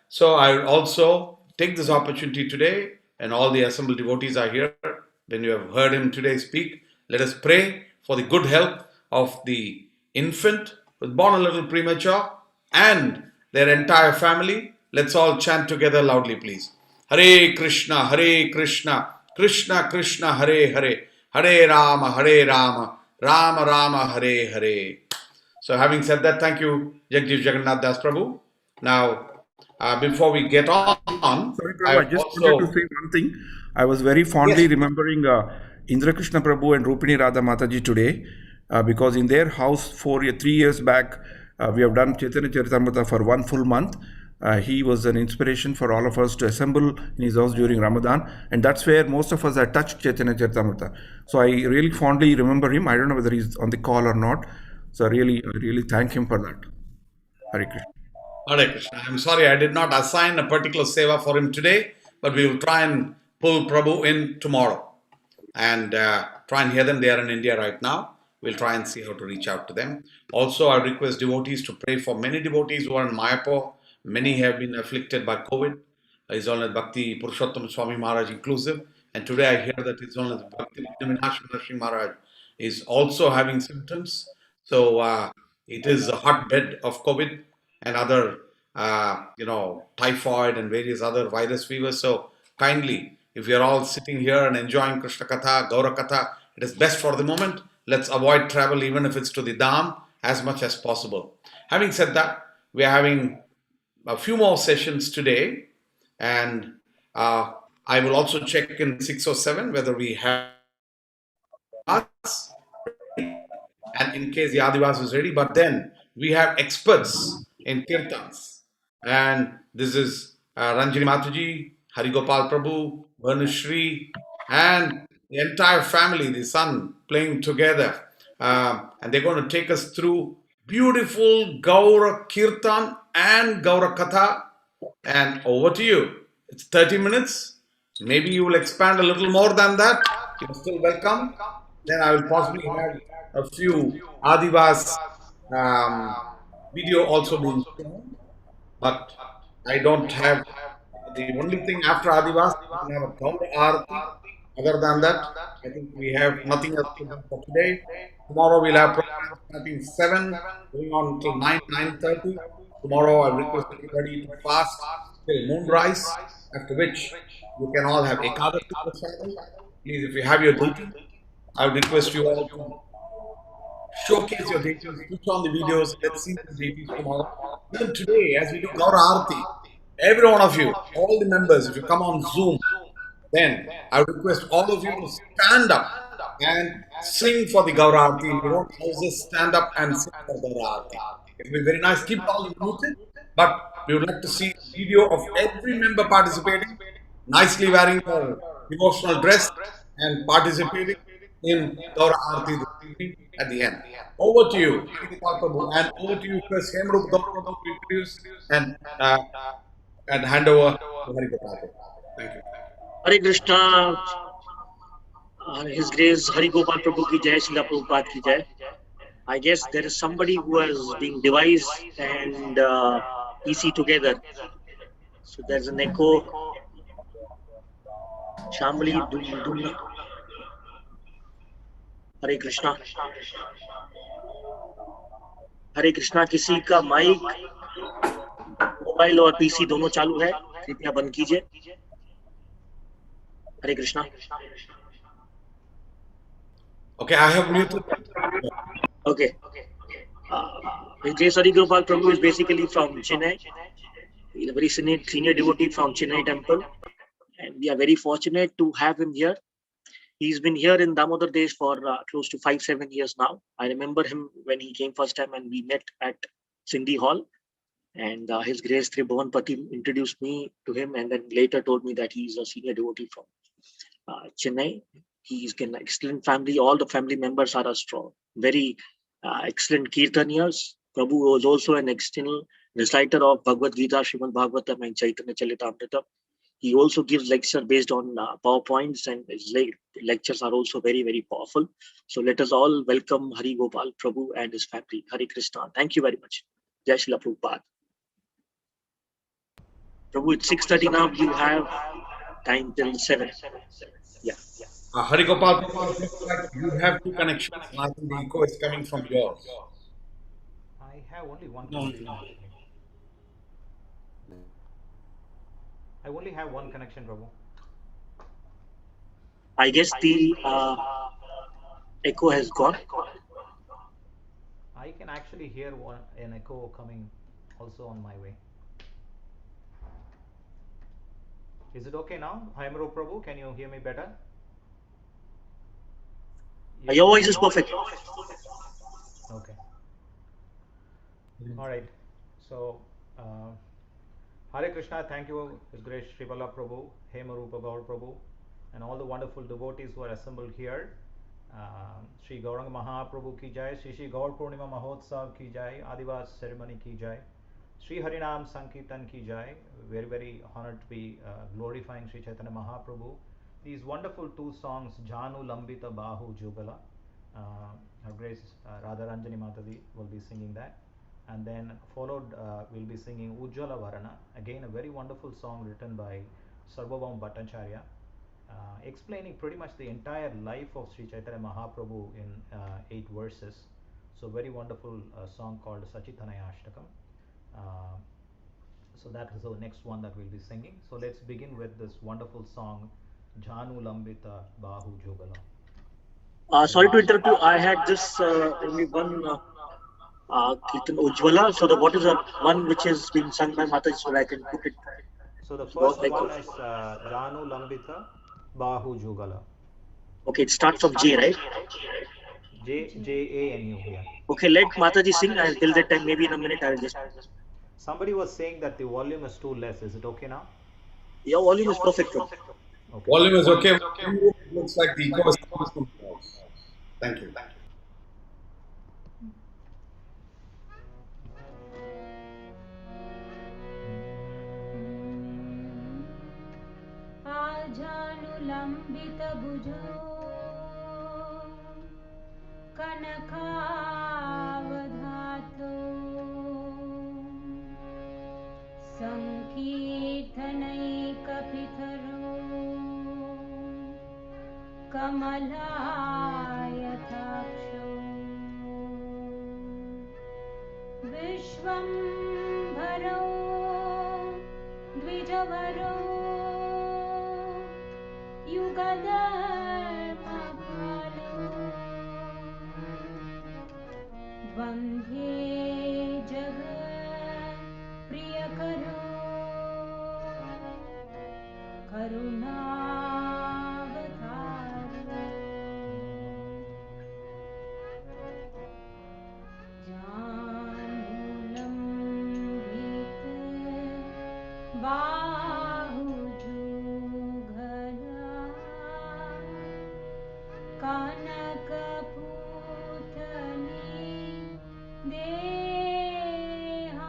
so I also take this opportunity today, and all the assembled devotees are here. When you have heard him today speak, let us pray for the good health of the infant who was born a little premature and their entire family. Let's all chant together loudly, please. Hare Krishna, Krishna Krishna, Hare Hare, Hare Rama, Rama Rama, Hare Hare. So having said that, thank you, Jagdish Jagannath Das Prabhu. Now, before we get on, sorry, Prabhu, I just wanted to say one thing. I was very fondly remembering Indra Krishna Prabhu and Rupini Radha Mataji today, because in their house 3 years back, we have done Chaitanya Charitamrita for 1 full month. He was an inspiration for all of us to assemble in his house during Ramadan, and that's where most of us had touched Chaitanya Charitamrita. So I really fondly remember him. I don't know whether he's on the call or not. So I really thank him for that. Hare Krishna. Hare Krishna. I'm sorry I did not assign a particular seva for him today, but we will try and pull Prabhu in tomorrow and try and hear them. They are in India right now. We'll try and see how to reach out to them. Also, I request devotees to pray for many devotees who are in Mayapur. Many have been afflicted by COVID. His Holiness Bhakti Purushottam Swami Maharaj inclusive. And today I hear that His Holiness Bhakti Vinasham Maharaj is also having symptoms. So it is a hotbed of COVID and other, typhoid and various other virus fevers. So kindly, if you're all sitting here and enjoying Krishna Katha, Gaura Katha, it is best for the moment. Let's avoid travel, even if it's to the Dham, as much as possible. Having said that, we are having a few more sessions today, and I will also check in 6 or 7 whether we have us, and in case the Adivas is ready. But then we have experts in Kirtans, and this is Ranjini Mataji, Harigopal Prabhu, Varnashri, and the entire family, the son, playing together. And they're going to take us through beautiful Gaura Kirtan and Gaura Katha. And over to you. It's 30 minutes. Maybe you will expand a little more than that. You're still welcome. Then I will possibly have a few Adivas video also being shown. But I don't have the only thing after Adivas, we have a Gaura Arati. Other than that, I think we have nothing else to do for today. Tomorrow we'll have programs starting 7, going on until 9, 9:30. Tomorrow, I request everybody to fast till moonrise, after which you can all have ekadasi prasadam. Please, if you have your deities, I would request you all to showcase your deities, switch on the videos, let's see the deities tomorrow. Even today, as we do Gaura Arati, every one of you, all the members, if you come on Zoom, then I request all of you to stand up and sing for the Gaura Arati. In your own houses, stand up and sing for Gaura Arati. It will be very nice. Keep it all muted, but we would like to see a video of every member participating, nicely wearing their devotional dress and participating in Gaura Arati this evening at the end. Over to you, Hari Gopal Prabhu, and over to you, Chris Hemrup Gaura Prabhu, to introduce and hand over to Hari Gopal Prabhu. Thank you. Hare Krishna, His Grace Hari Gopal Prabhu ki jai, Srila Prabhupada ki jai. I guess there is somebody who has been device and PC together. So there's an echo. Shamli Dunna. Hare Krishna. हरे कृष्णा, किसी का mic, mobile और PC दोनों चालू है, कृपया बंद कीजिए. हरे Krishna. Okay, I have muted. Okay. Vijay Sari Gopal Prabhu is basically from Chennai. He's a very senior devotee from Chennai temple, and we are very fortunate to have him here. He's been here in Damodar Desh for close to 5-7 years now. I remember him when he came first time and we met at Sindhi Hall. And His Grace Tribhuvan Pati introduced me to him and then later told me that he's a senior devotee from Chennai. He's an excellent family. All the family members are strong, very excellent Kirtaniyas. Prabhu was also an external reciter of Bhagavad Gita, Srimad Bhagavatam and Chaitanya Charitamrita. He also gives lecture based on PowerPoints, and his lectures are also very, very powerful. So let us all welcome Hari Gopal Prabhu and his family. Hare Krishna. Thank you very much. Jai Srila Prabhupada. Prabhu, it's 6:30 now. You have time till 7. Yeah. Hari Gopal, you have two connections. I think the echo is coming from yours. I have only one connection. I only have one connection, Prabhu. I guess the echo has gone. I can actually hear an echo coming also on my way. Is it okay now? Haimro Prabhu, can you hear me better? Your voice is perfect. Okay. All right. So, Hare Krishna, thank you, His Grace Srivala Prabhu, Hemarupa Gaur Prabhu, and all the wonderful devotees who are assembled here. Sri Gauranga Mahaprabhu ki jai, Sri Gaur Purnima Mahotsav ki jai, Adivas ceremony ki jai, Sri Harinam Sankirtan ki jai. Very, very honored to be glorifying Sri Chaitanya Mahaprabhu. These wonderful two songs, Janu Lambita Bahu Jugala, Her Grace Radharanjani Mataji will be singing that. And then followed, we'll be singing Ujjala Varana, again a very wonderful song written by Sarvabhaum Bhattacharya, explaining pretty much the entire life of Sri Chaitanya Mahaprabhu in 8 verses. So very wonderful song called Sachitanaya Ashtakam. So that is the next one that we'll be singing. So let's begin with this wonderful song, Janu Lambita Bahu Jugala. Sorry to interrupt you. I had just only one Kirtan Ujjvala. So what is the one which has been sung by Mataji, so I can put it? So the first one is Janu Lambita Bahu Jugala. Okay, it starts from J, right? Janu, yeah. Okay, let Mataji sing. I'll till that time, maybe in a minute, I'll just. Somebody was saying that the volume is too less. Is it okay now? Your volume is perfect. Okay. Volume is okay. It looks like the echo is coming from yours. Thank you. Janulambita bhujo kanakavadhato sankirtanai kapitharo kamalayathaksho vishvam वरो युगधर्मफलो वन्दे जगत्प्रियकरो करुणावतारो जानुलम्बित बाहुजुगला कनकपुतली देहा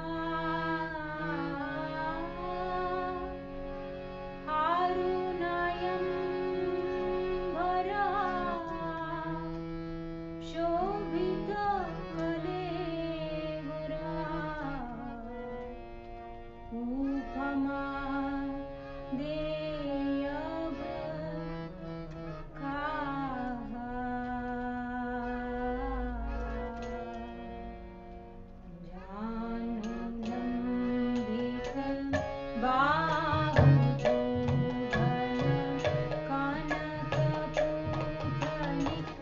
हारुणयं भरा शोभितकलेवरा उपमा देयव काहा जानलम्बित बाहुजुगल कनकपुतली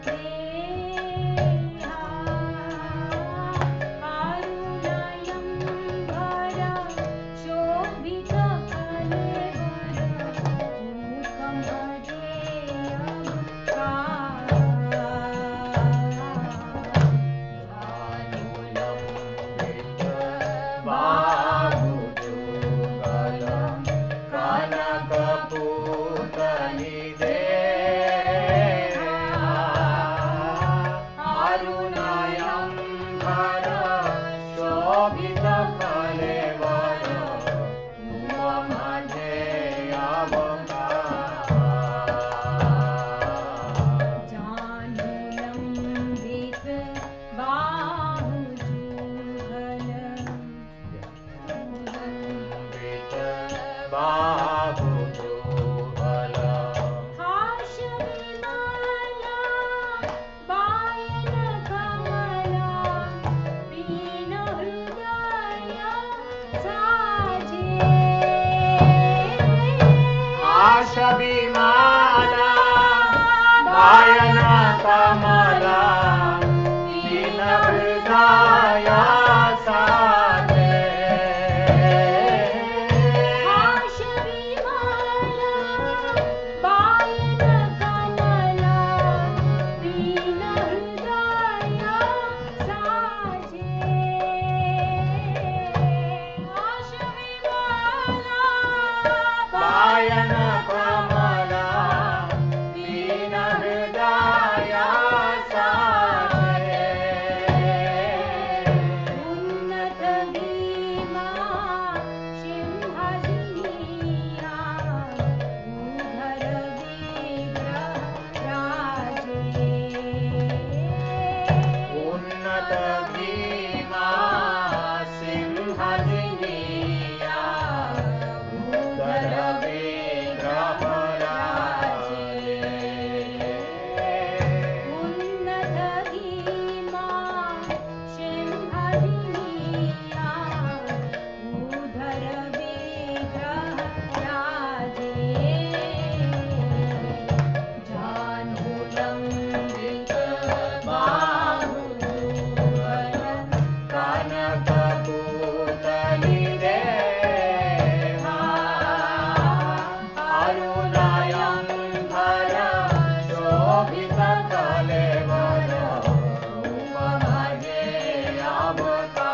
देहा हारुणयं भरा शोभितकलेवरा उपमा देयव बाहुजुगल कनकपुतली देहा हारुणयं भरा शोभितकलेवरा उपमा देयव जानलम्बित बाहुजुगल बाहुजुगल हाशविमाला Bayern कमला दीन हृदय साजे आशविमाला Bayern कमला दीन हृदय साजे आशविमाला बायन कमला दीन हृदय साजे आशविमाला बायन कमला दीन हृदय साजे उन्नत भीमा सिंहजनिया भूधर विग्रह राजे उन्नत भीमा सिंहजनिया भूधर विग्रह राजे उन्नत भीमा सिंहजनिया भूधर विग्रह राजे जानलम्बित बाहुजुगल कनकपुतली देहा हारुणयं भरा शोभितकलेवरा उपमा देयव काहा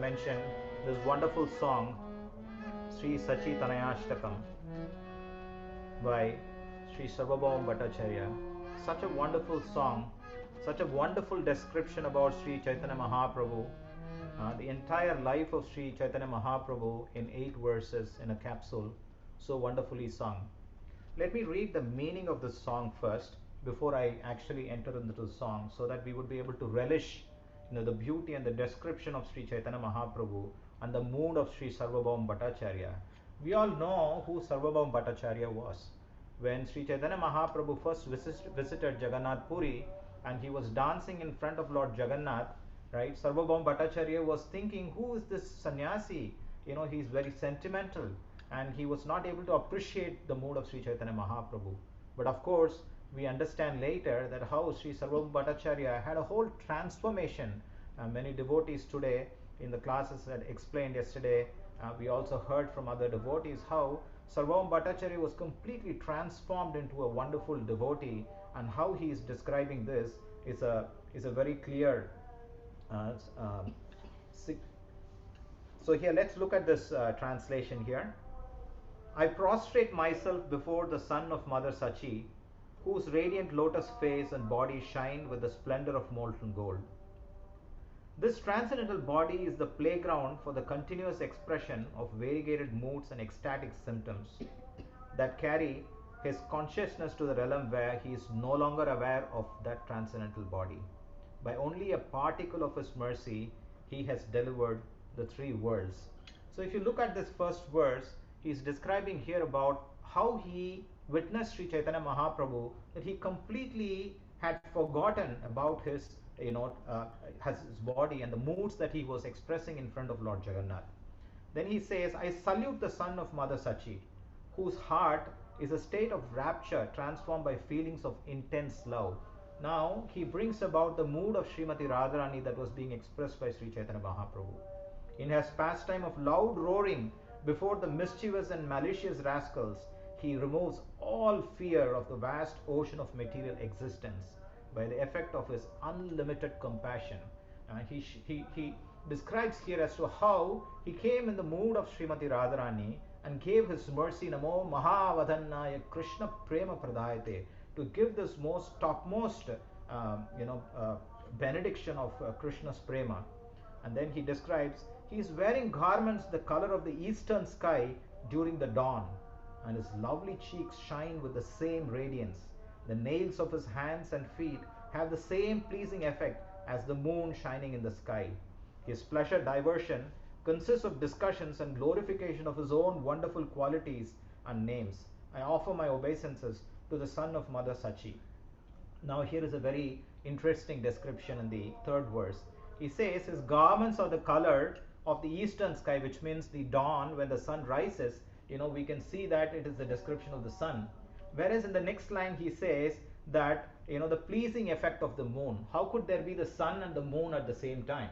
mention this wonderful song, Sri Sachi Tanayashtakam, by Sri Sarvabhaum Bhattacharya. Such a wonderful song, such a wonderful description about Sri Chaitanya Mahaprabhu, the entire life of Sri Chaitanya Mahaprabhu in 8 verses in a capsule, so wonderfully sung. Let me read the meaning of this song first before I actually enter into the song, so that we would be able to relish the beauty and the description of Sri Chaitanya Mahaprabhu and the mood of Sri Sarvabhaum Bhattacharya. We all know who Sarvabhaum Bhattacharya was. When Sri Chaitanya Mahaprabhu first visited Jagannath Puri and he was dancing in front of Lord Jagannath, right? Sarvabhaum Bhattacharya was thinking, who is this sannyasi? He's very sentimental, and he was not able to appreciate the mood of Sri Chaitanya Mahaprabhu. But of course, we understand later that how Sri Sarvabhaum Bhattacharya had a whole transformation. Many devotees today in the classes that explained yesterday, we also heard from other devotees how Sarvabhaum Bhattacharya was completely transformed into a wonderful devotee, and how he is describing this is a very clear. So here, let's look at this translation here. I prostrate myself before the son of Mother Sachi, whose radiant lotus face and body shine with the splendor of molten gold. This transcendental body is the playground for the continuous expression of variegated moods and ecstatic symptoms that carry his consciousness to the realm where he is no longer aware of that transcendental body. By only a particle of his mercy, he has delivered the 3 worlds. So if you look at this first verse, he is describing here about how he witnessed Sri Chaitanya Mahaprabhu, that he completely had forgotten about his body and the moods that he was expressing in front of Lord Jagannath. Then he says, I salute the son of Mother Sachi, whose heart is a state of rapture transformed by feelings of intense love. Now he brings about the mood of Srimati Radharani that was being expressed by Sri Chaitanya Mahaprabhu. In his pastime of loud roaring before the mischievous and malicious rascals, he removes all fear of the vast ocean of material existence by the effect of his unlimited compassion. He describes here as to how he came in the mood of Srimati Radharani and gave his mercy, Namo Mahavadannaya Krishna Prema Pradayate, to give this topmost benediction of Krishna's prema. And then he describes he is wearing garments the color of the eastern sky during the dawn, and his lovely cheeks shine with the same radiance. The nails of his hands and feet have the same pleasing effect as the moon shining in the sky. His pleasure diversion consists of discussions and glorification of his own wonderful qualities and names. I offer my obeisances to the son of Mother Sachi. Now here is a very interesting description in the 3rd verse. He says his garments are the color of the eastern sky, which means the dawn when the sun rises. We can see that it is the description of the sun. Whereas in the next line he says that the pleasing effect of the moon. How could there be the sun and the moon at the same time,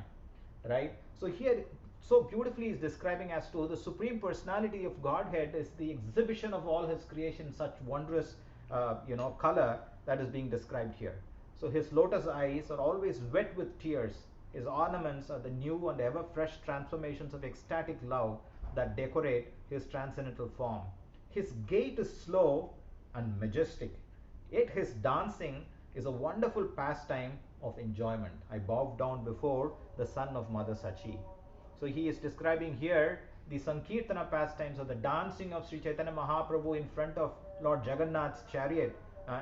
right? So here so beautifully is describing as to the Supreme Personality of Godhead is the exhibition of all his creation, such wondrous color that is being described here. So his lotus eyes are always wet with tears. His ornaments are the new and ever fresh transformations of ecstatic love that decorate his transcendental form. His gait is slow and majestic, yet his dancing is a wonderful pastime of enjoyment. I bow down before the son of Mother Sachi. So he is describing here the Sankirtana pastimes of the dancing of Sri Chaitanya Mahaprabhu in front of Lord Jagannath's chariot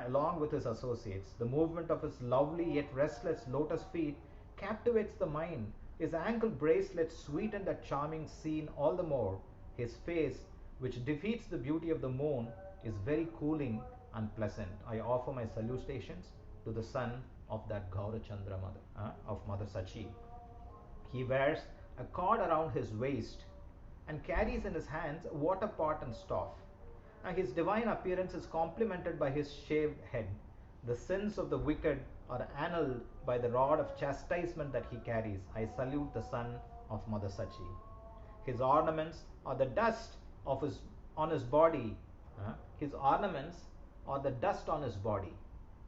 along with his associates. The movement of his lovely yet restless lotus feet captivates the mind. His ankle bracelets sweeten that charming scene all the more. His face, which defeats the beauty of the moon, is very cooling and pleasant. I offer my salutations to the son of that Gaura Chandra mother, of Mother Sachi. He wears a cord around his waist and carries in his hands a water pot and staff. His divine appearance is complemented by his shaved head. The sins of the wicked are annulled by the rod of chastisement that he carries. I salute the son of Mother Sachi. His ornaments are the dust on his body. His ornaments are the dust on his body,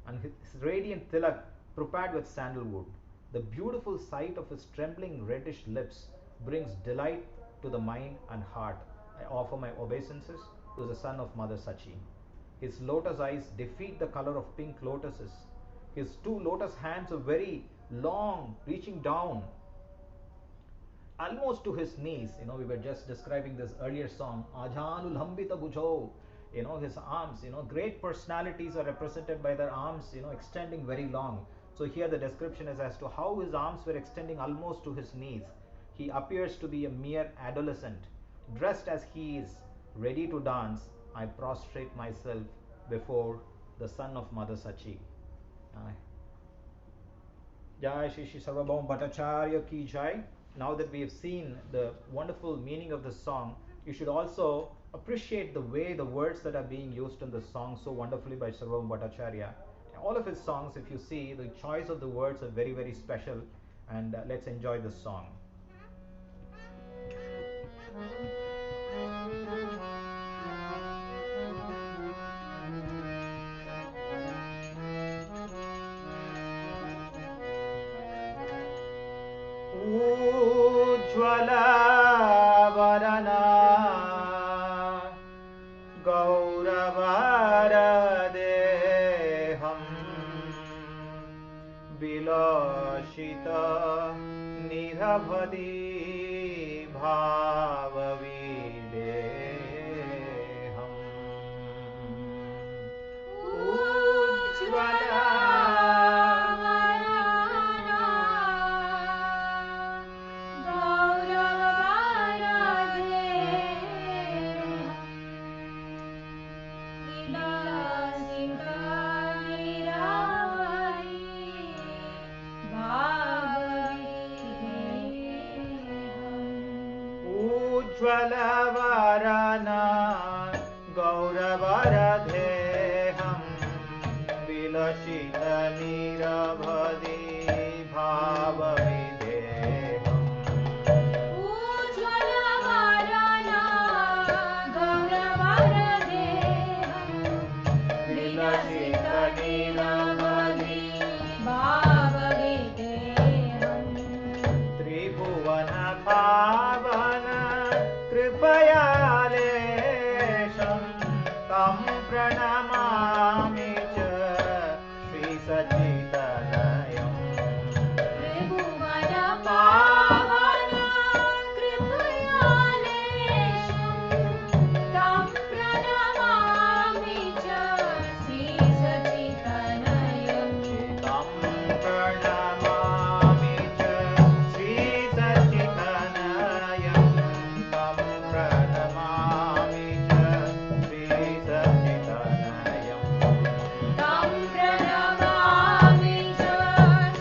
and his radiant tilak prepared with sandalwood. The beautiful sight of his trembling reddish lips brings delight to the mind and heart. I offer my obeisances to the son of Mother Sachi. His lotus eyes defeat the color of pink lotuses. His two lotus hands are very long, reaching down almost to his knees. We were just describing this earlier song, Ajanul Hambita Bujho. His arms, great personalities are represented by their arms, extending very long. So here the description is as to how his arms were extending almost to his knees. He appears to be a mere adolescent. Dressed as he is, ready to dance, I prostrate myself before the son of Mother Sachi. Jai Shri Shri Sarvabhaum Bhattacharya ki Jai. Now that we have seen the wonderful meaning of the song, you should also appreciate the way the words that are being used in the song so wonderfully by Sarvabhaum Bhattacharya. All of his songs, if you see, the choice of the words are very, very special, and let's enjoy this song. Ujjvala varana Gaura deham Vilashita nirabhadi bhavavideham Ujjvala Ujjvala Gauravaradheham Vilashita nirabhadi bhavavideham Ujjvala Gauravaradheham Vilashita nirabhadi bhavavideham Tribhuvana pavana Kripayalesham Tam pranamami cha Shri Sachitanayam Tribhuvana pavana Kripayalesham Tam pranamami cha Shri Sachitanayam Tam pranamami cha Shri Sachitanayam Tam pranamami cha Shri Sachitanayam Tam pranamami cha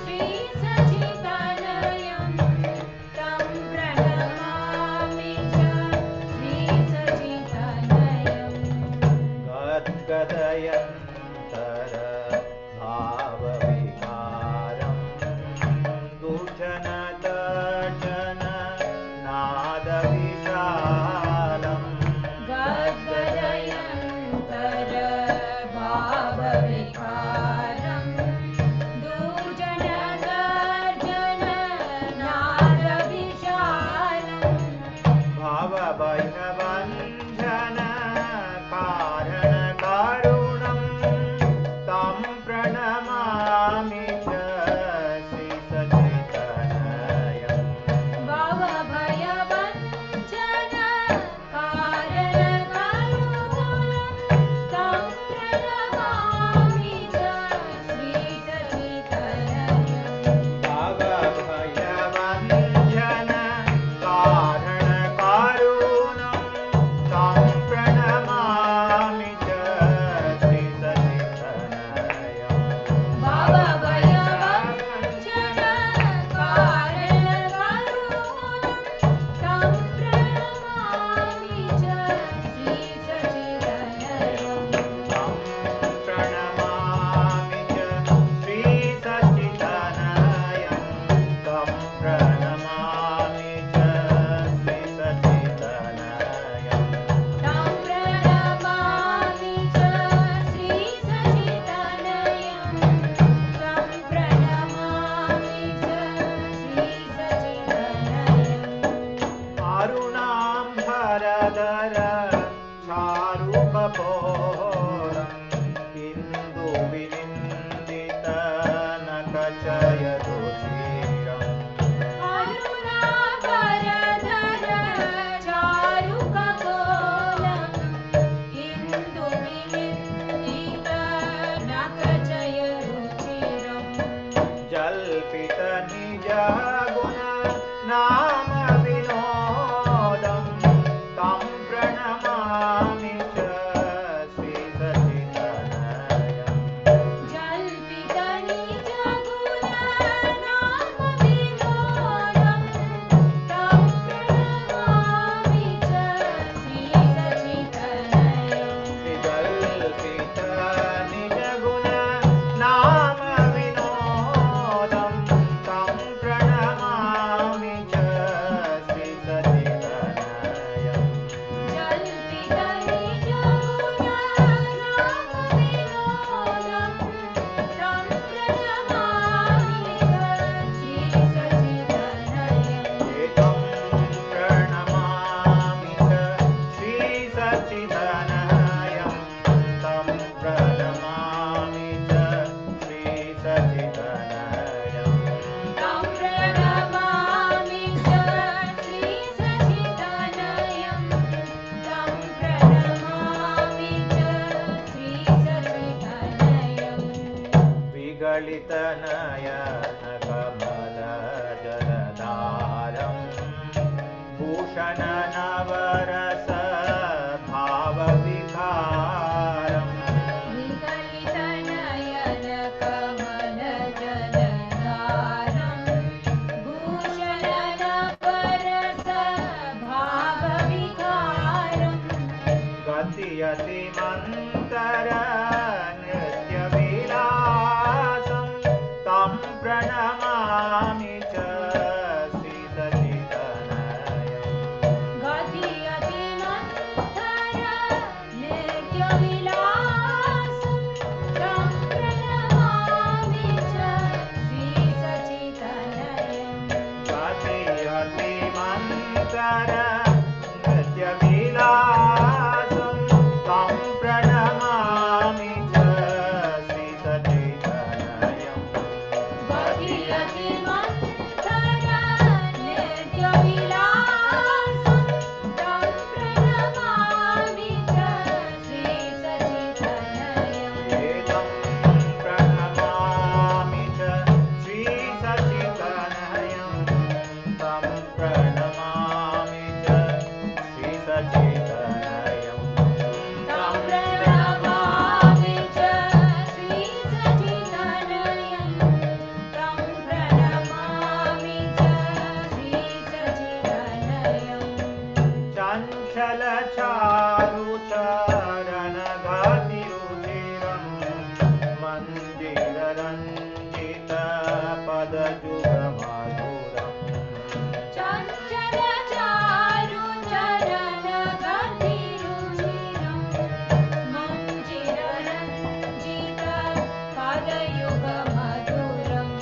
Shri Sachitanayam Tam pranamami cha Shri Sachitanayam Gadgadayantara bhavavikaram Durjana darjana nadavishalam Gadgadayantara bhavavikaram Durjana darjana nadavishalam Bhavabhayavanjana karana karunam Tam pranama ललितनयनकमलजलधारम् भूषणनवरस भावविकारम् विकलितनयनकमलजलधारम् भूषणनवरस भावविकारम् गतियतिमन्तर नृत्यविलासं तं प्रणमामि च श्रीसचिदनयम् गतियतिमन्तर नृत्यविलासं तं प्रणमामि च श्रीसचिदनयम् गतियतिमन्तर नृत्यविलासं तं प्रणमामि च श्रीसचिदनयम् गतियतिमन्तर नृत्यविलासं तं प्रणमामि च श्रीसचिदनयम् एतं प्रणमामि च श्रीसचिदनयम् तं प्रणमामि च श्रीसचिदनयम् तं प्रणमामि च श्रीसचिदनयम् तं प्रणमामि च श्रीसचिदनयम् चञ्चलचारुचरणगतिरुचिरं मन्दिररञ्जितपदयुगमधुरम् चञ्चलचारुचरणगतिरुचिरं मञ्जिररञ्जितपदयुगमधुरम्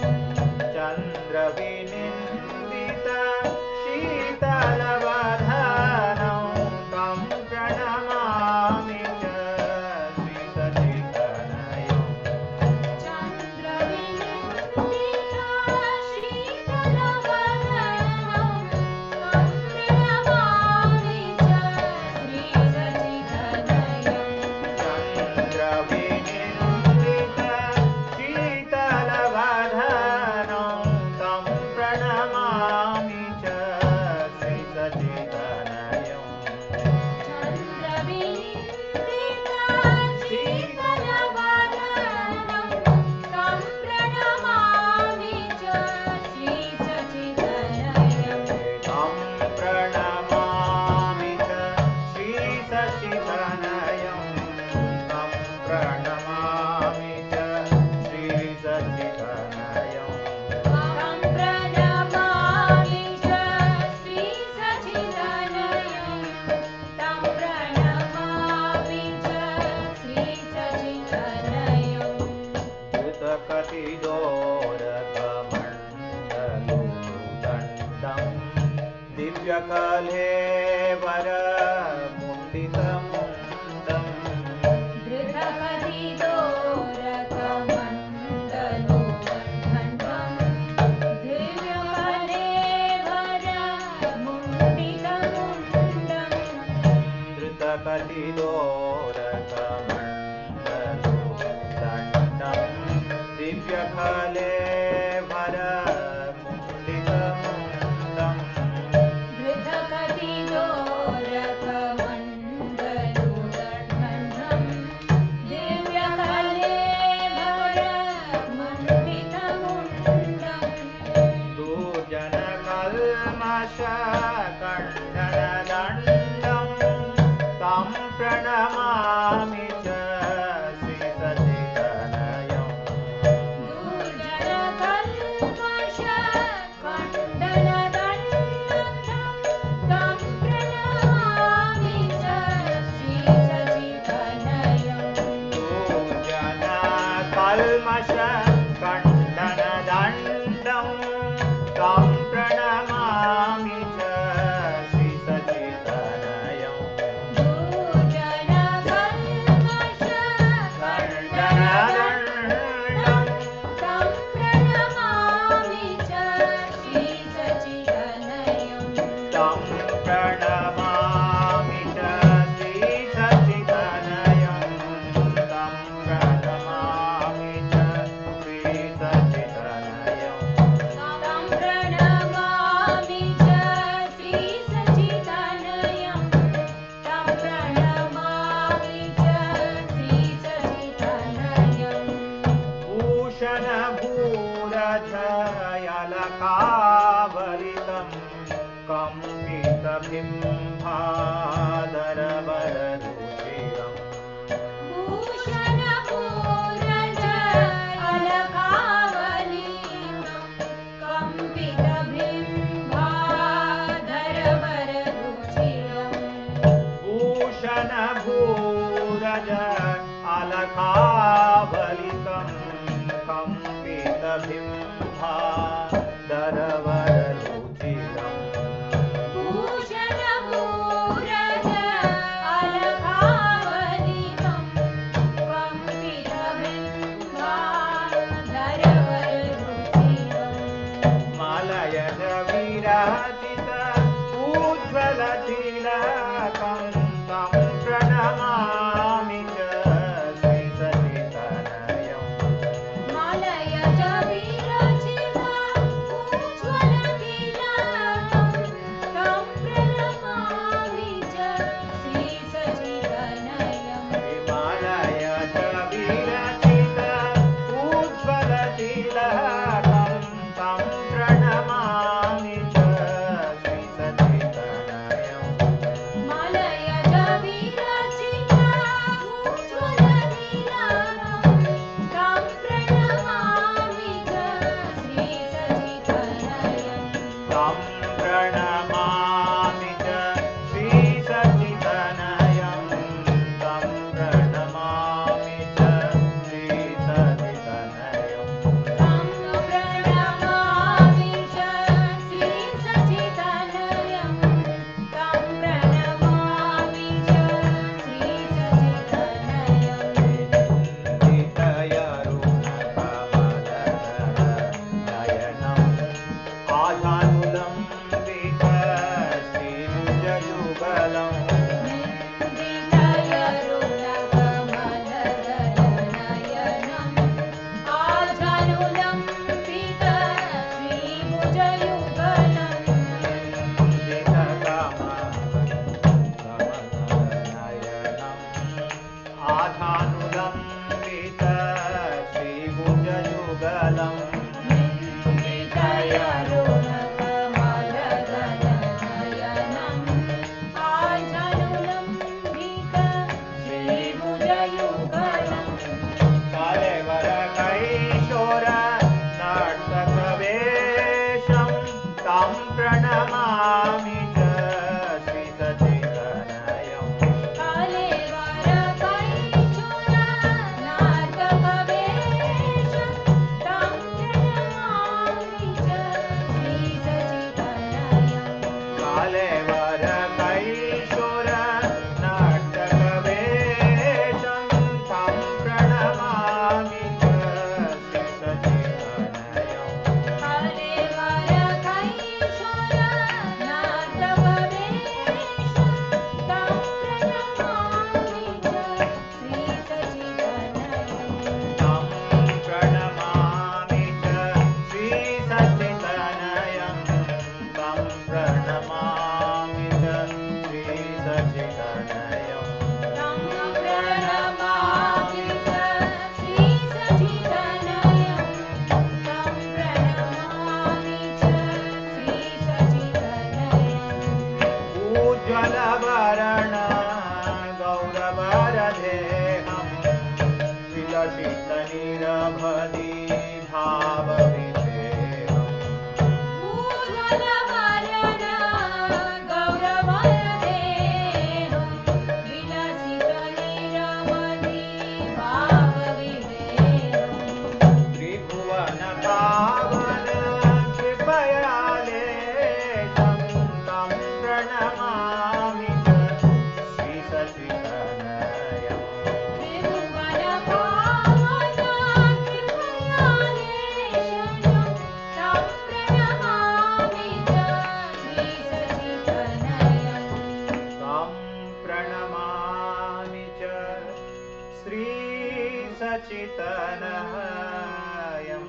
चन्द्रविनिन्दित शीतलवदनं तं प्रणमामि च श्रीसचिदनयम् चन्द्रविनिन्दित शीतलवदनं तं प्रणमामि च श्रीसचिदनयम् चन्द्रविनिन्दित शीतलवदनं तं प्रणमामि च श्रीसचिदनयम् चन्द्रविनिन्दित शीतलवदनं तं प्रणमामि च श्रीसचिदनयम् तं प्रणमामि च श्रीसचिदनयम् तं प्रणमामि च श्रीसचिदनयम् तं प्रणमामि च श्रीसचिदनयम् तं प्रणमामि च श्रीसचिदनयम् कृतकतिदोरकमण्डलुदण्डं दिव्यकलेवरमुण्डितमुण्डम् धृतकतिदोरकमण्डलोद्घण्टं दिव्यकलेवरमुण्डितमुण्डम् धृतकतिदोरकमण्डलुदण्डं दिव्यकलेवरमुण्डितमुण्डम् धृतकतिदोरकमण्डलोद्घण्टं दिव्यकलेवरमुण्डितमुण्डम् दुर्जनकल्मषकण्डनदण्डं तं प्रणमामि च श्रीसचिदनयम् दुर्जनकल्मषकण्डनदण्डं तं प्रणमामि च श्रीसचिदनयम् दुर्जनकल्मषकण्डनदण्डं तं प्रणमामि च श्रीसचिदनयम् दुर्जनकल्मषकण्डनदण्डं तं प्रणमामि च श्रीसचिदनयम् तं प्रणमामि च श्रीसचिदनयम् तं प्रणमामि च भूषणभूरधयलकावलितं कम्पितबिम्बाधरवररुचिरम् भूषणभूरज अलकावलितं कम्पितबिम्बाधरवररुचिरम् मलयज विराजित उज्ज्वलतिलकं तं प्रणमामि च श्रीसचितनयम् हिमालयज विरचित उज्ज्वलतिलकं तं प्रणमामि च श्रीसचितनयम् तं प्रणमामि च श्रीसचितनयं तं प्रणमामि च श्रीसचितनयम् आधानुलम्बित श्रीभुजयुगलम् कलेवरकैशोर नर्तकवेशं तं प्रणमामि च श्रीसचितनयम् कालेवरकैशोर नर्तकवेशं तं प्रणमामि च श्रीसचितनयम् तं प्रणमामि च श्रीसचितनयं तं प्रणमामि च श्रीसचितनयम् उज्ज्वलवरण गौरवरदेहं विलसितनिरवधि भावविषेहम् त्रिभुवन पावन कृपयालेशं तं प्रणमामि च श्रीसचितनयम् तं प्रणमामि च श्रीसचितनयम्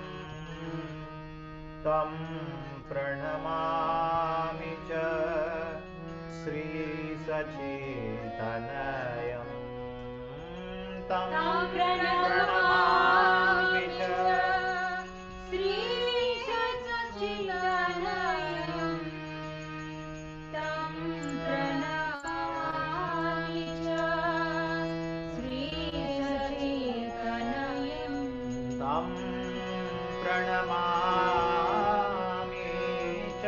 तं प्रणमामि च श्रीसचितनयम् तं प्रणमामि च तं प्रणमामि च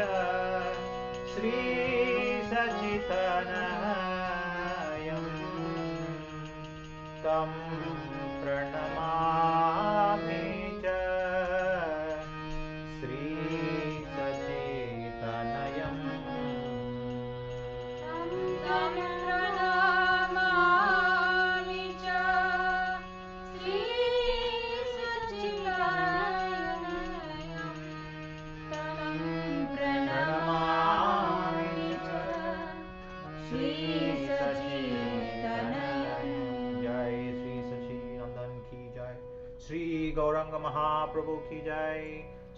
श्रीसच्चिदानन्दं तं प्रणमामि च श्रीसच्चिदानन्दम् तं प्रणमामि च श्रीसच्चिदानन्दं तं प्रणमामि च श्रीसच्चिदानन्दं। जय श्री सच्चिदानंद की जय। श्री गौरंग महाप्रभु की जय।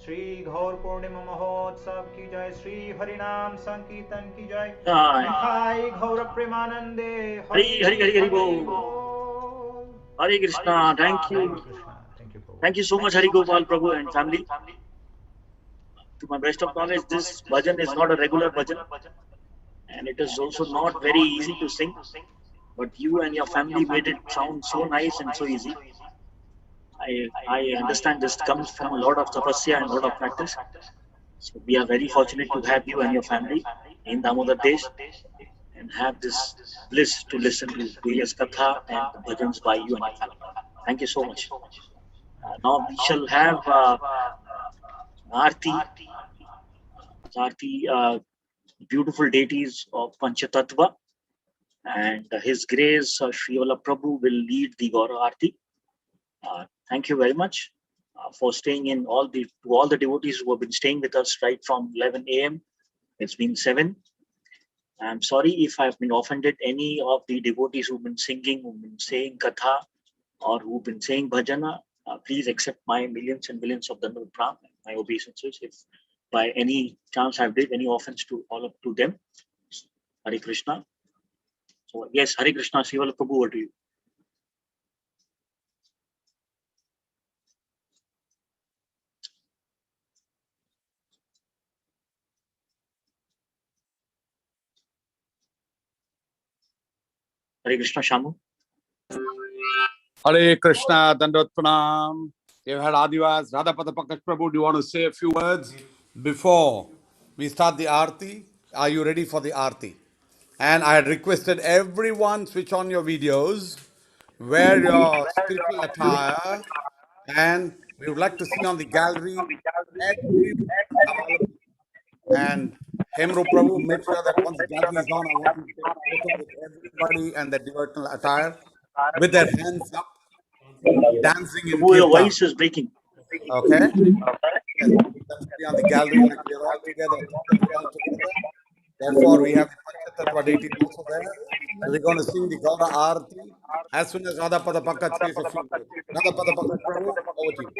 श्री घोर पूर्णिमा महोत्सव की जय। श्री हरिनाम संकीर्तन की जय। निताय गौर प्रेमानंदे Hari Hari Hari Hari Bol। Bol. Hare Krishna. Thank you. Thank you so much, Hari Gopal Prabhu and family. To my best of knowledge, this bhajan is not a regular bhajan, and it is also not very easy to sing. But you and your family made it sound so nice and so easy. I understand this comes from a lot of tapasya and a lot of practice. So we are very fortunate to have you and your family in Damodar Desh and have this bliss to listen to various Katha and bhajans by you and your family. Thank you so much. Now we shall have Aarti, beautiful deities of Panchatattva, and His Grace Sri Vallabh Prabhu will lead the Gaura Aarti. Thank you very much for staying in to all the devotees who have been staying with us right from 11 a.m. It's been 7. I'm sorry if I've been offended any of the devotees who've been singing, who've been saying Katha, or who've been saying Bhajana. Please accept my millions and millions of Dandavat Pranam, my obeisances, if by any chance I've did any offense to them. Hare Krishna. So yes, Hare Krishna, Sri Vallabh Prabhu, over to you. Hare Krishna, Shamu. Hare Krishna, Dandot Pranam. You've had Adivas, Radhapada Pankaj Prabhu. Do you want to say a few words before we start the Aarti? Are you ready for the Aarti? And I had requested everyone switch on your videos, wear your spiritual attire, and we would like to see on the gallery everyone available. And Hemro Prabhu made sure that once the gallery is on, I want you to take a photo with everybody and their devotional attire with their hands up, dancing in Prabhu, your Kirtan. voice is breaking. Okay? Yes, that should be on the gallery, like we are all together, all together. Therefore, we have the Panchatattva deities also there. So we're going to sing the Gaura Aarti as soon as Radhapada Pankaj says a few words. Radhapada Pankaj Prabhu, over to you.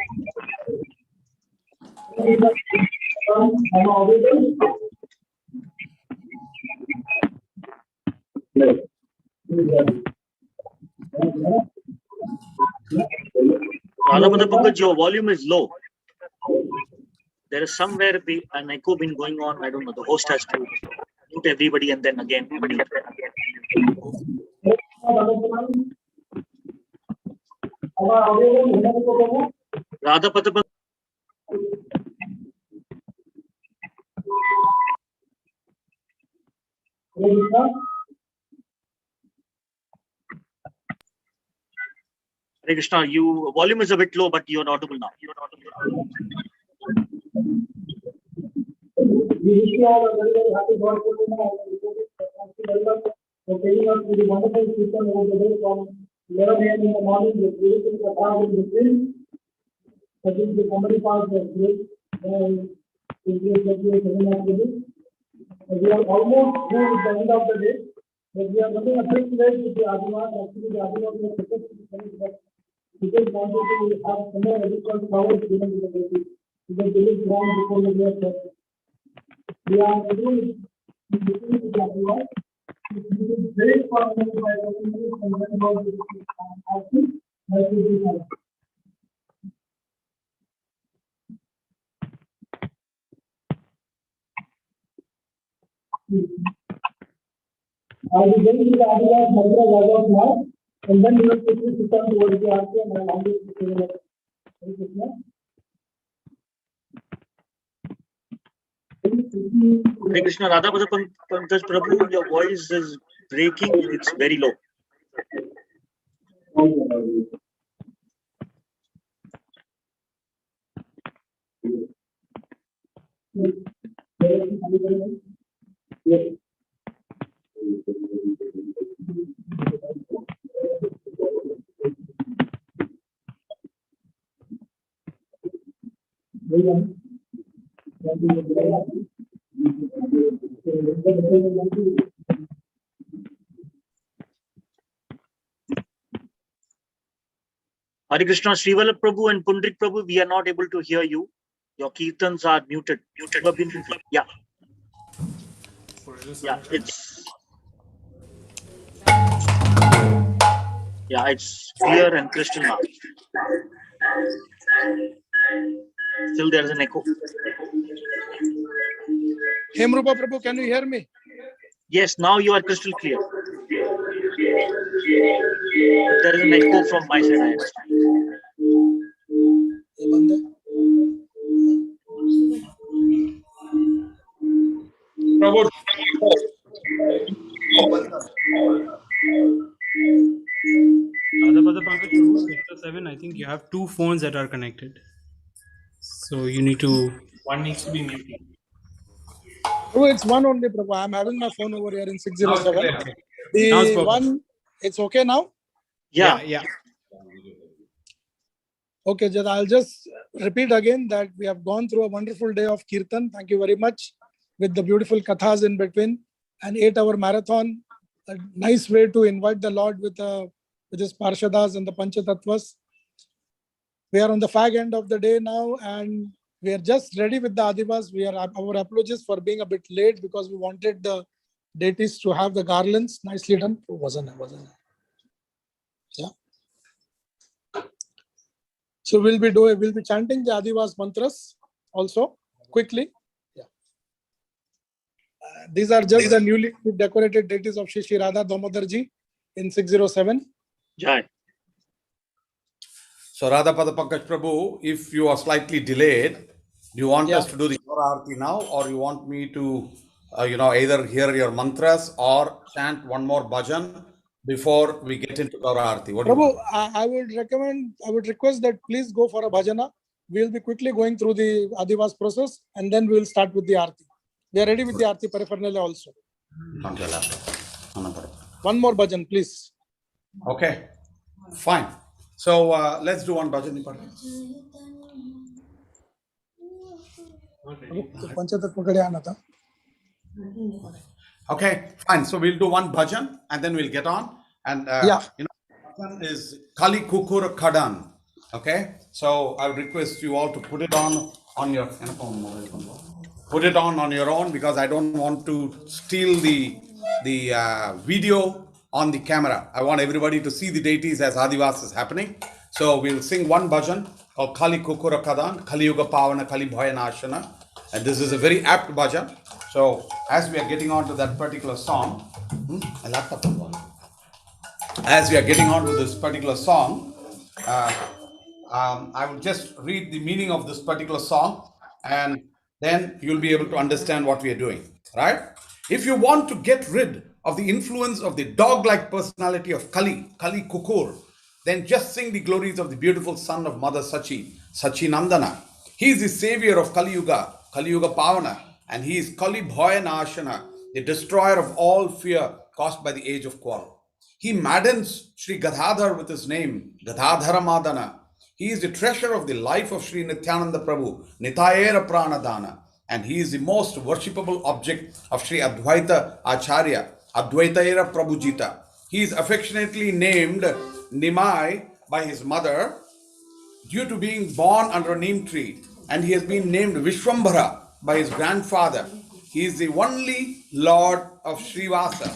Radhapada Pankaj, your volume is low. There is somewhere an echo been going on. I don't know. The host has to mute everybody and then again unmute. Radhapada Pankaj. Hare Krishna, your volume is a bit low, but you're audible now. We wish you all a very, very happy God Purnima. Thank you very much for taking us to the wonderful system over the day from 11 a.m. in the morning with beautiful Katha in between. I think the comedy part was great. We are almost through with the end of the day, but we are running a bit late with the Adivas. Actually, the Adivas were supposed to be finished, but we just wanted to have some more additional flowers given to the baby. Because they live long before the day of we are doing the Adivas. It is great for us by working and then about the action. That will be fine. I will get to the Adivas mantra as of now, and then we will quickly sit down towards the Aarti and I will hand it to the Hare Krishna, Radha Pankaj Prabhu, your voice is breaking. It's very low. Hare Krishna, Srivala Prabhu and Pundrik Prabhu, we are not able to hear you. Your kirtans are muted. Yeah. Yeah, it's clear and crystal now. Still there is an echo. Hemrupa Prabhu, can you hear me? Yes, now you are crystal clear. There is an echo from my side, I understand. Prabhu, Other Pankaj Prabhu, 6 or 7, I think you have two phones that are connected. So you need to, one needs to be muted. Oh, it's one only, Prabhu. I'm having my phone over here in 607. The one, it's okay now? Yeah. Okay, I'll just repeat again that we have gone through a wonderful day of Kirtan. Thank you very much. With the beautiful kathas in between, an 8-hour marathon, a nice way to invite the Lord with his Parshadas and the Panchatattvas. We are on the fag end of the day now, and we are just ready with the Adivas. Our apologies for being a bit late because we wanted the deities to have the garlands. Nicely done. Wasn't it? Yeah. So we'll be chanting the Adivas mantras also quickly. Yeah. These are just the newly decorated deities of Shri Radha Damodarji in 607. Jai. So Radha Pankaj Prabhu, if you are slightly delayed, do you want us to do the Gaura Arati now, or you want me to, either hear your mantras or chant one more bhajan before we get into Gaura Arati? What do you Prabhu, want? I would request that please go for a bhajana. We'll be quickly going through the Adivas process and then we will start with the Aarti. We are ready with the Aarti paraphernalia also. One more bhajan, please. Okay, fine. So let's do one bhajan. Okay, fine. So we'll do one bhajan and then we'll get on. And bhajan is Kali Kukur Kadan. Okay, so I would request you all to put it on your own because I don't want to steal the video on the camera. I want everybody to see the deities as Adivas is happening. So we'll sing one bhajan called Kali Kukura Kadan, Kali Yuga Pavana, Kali Bhaya Nashana. And this is a very apt bhajan. So as we are getting on to that particular song, I will just read the meaning of this particular song and then you'll be able to understand what we are doing, right? If you want to get rid of the influence of the dog-like personality of Kali Kukur, then just sing the glories of the beautiful son of Mother Sachi Nandana. He is the savior of Kali Yuga Pavana, and he is Kali Bhaya Nashana, the destroyer of all fear caused by the age of quarrel. He maddens Sri Gadadhar with his name, Gadadhara Madana. He is the treasure of the life of Sri Nityananda Prabhu, Nitayera Pranadana, and he is the most worshipable object of Sri Advaita Acharya, Advaitayera Prabhujita. He is affectionately named Nimai by his mother due to being born under a neem tree, and he has been named Vishwambhara by his grandfather. He is the only Lord of Srivasa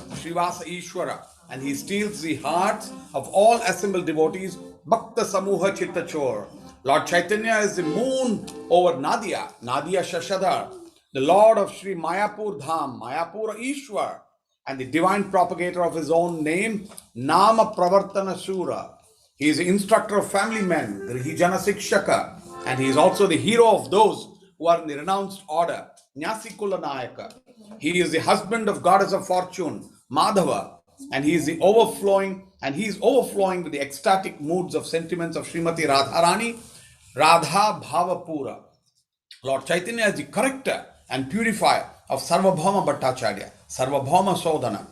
Ishwara, and he steals the hearts of all assembled devotees, Bhakta Samuha Chittachor. Lord Chaitanya is the moon over Nadia Shashadhar, the Lord of Sri Mayapur Dham, Mayapur Ishwar, and the divine propagator of his own name, Nama Pravartana Sura. He is the instructor of family men, the Hijana Sikshaka, and he is also the hero of those who are in the renounced order, Nyasikula Nayaka. He is the husband of goddess of fortune, Madhava, and he is overflowing with the ecstatic moods of sentiments of Srimati Radharani, Radha Bhavapura. Lord Chaitanya is the corrector and purifier of Sarvabhauma Bhattacharya, Sarvabhauma Sodhana,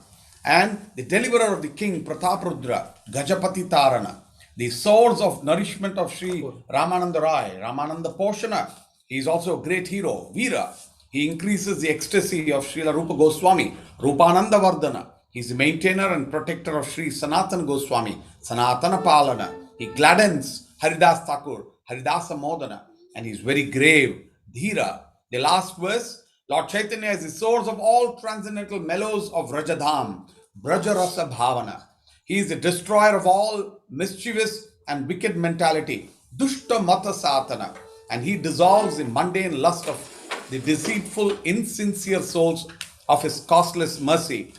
and the deliverer of the king Prataprudra, Gajapati Tarana, the source of nourishment of Sri Ramananda Rai, Ramananda Poshana. He is also a great hero, Veera. He increases the ecstasy of Srila Rupa Goswami, Rupananda Vardhana. He is the maintainer and protector of Sri Sanatana Goswami, Sanatana Palana. He gladdens Haridas Thakur, Haridasa Modana, and he is very grave, Dhira. The last verse, Lord Chaitanya is the source of all transcendental mellows of Rajadham, Brajarasa Bhavana. He is the destroyer of all mischievous and wicked mentality, Dushta Mata Satana, and he dissolves the mundane lust of the deceitful, insincere souls of his costless mercy.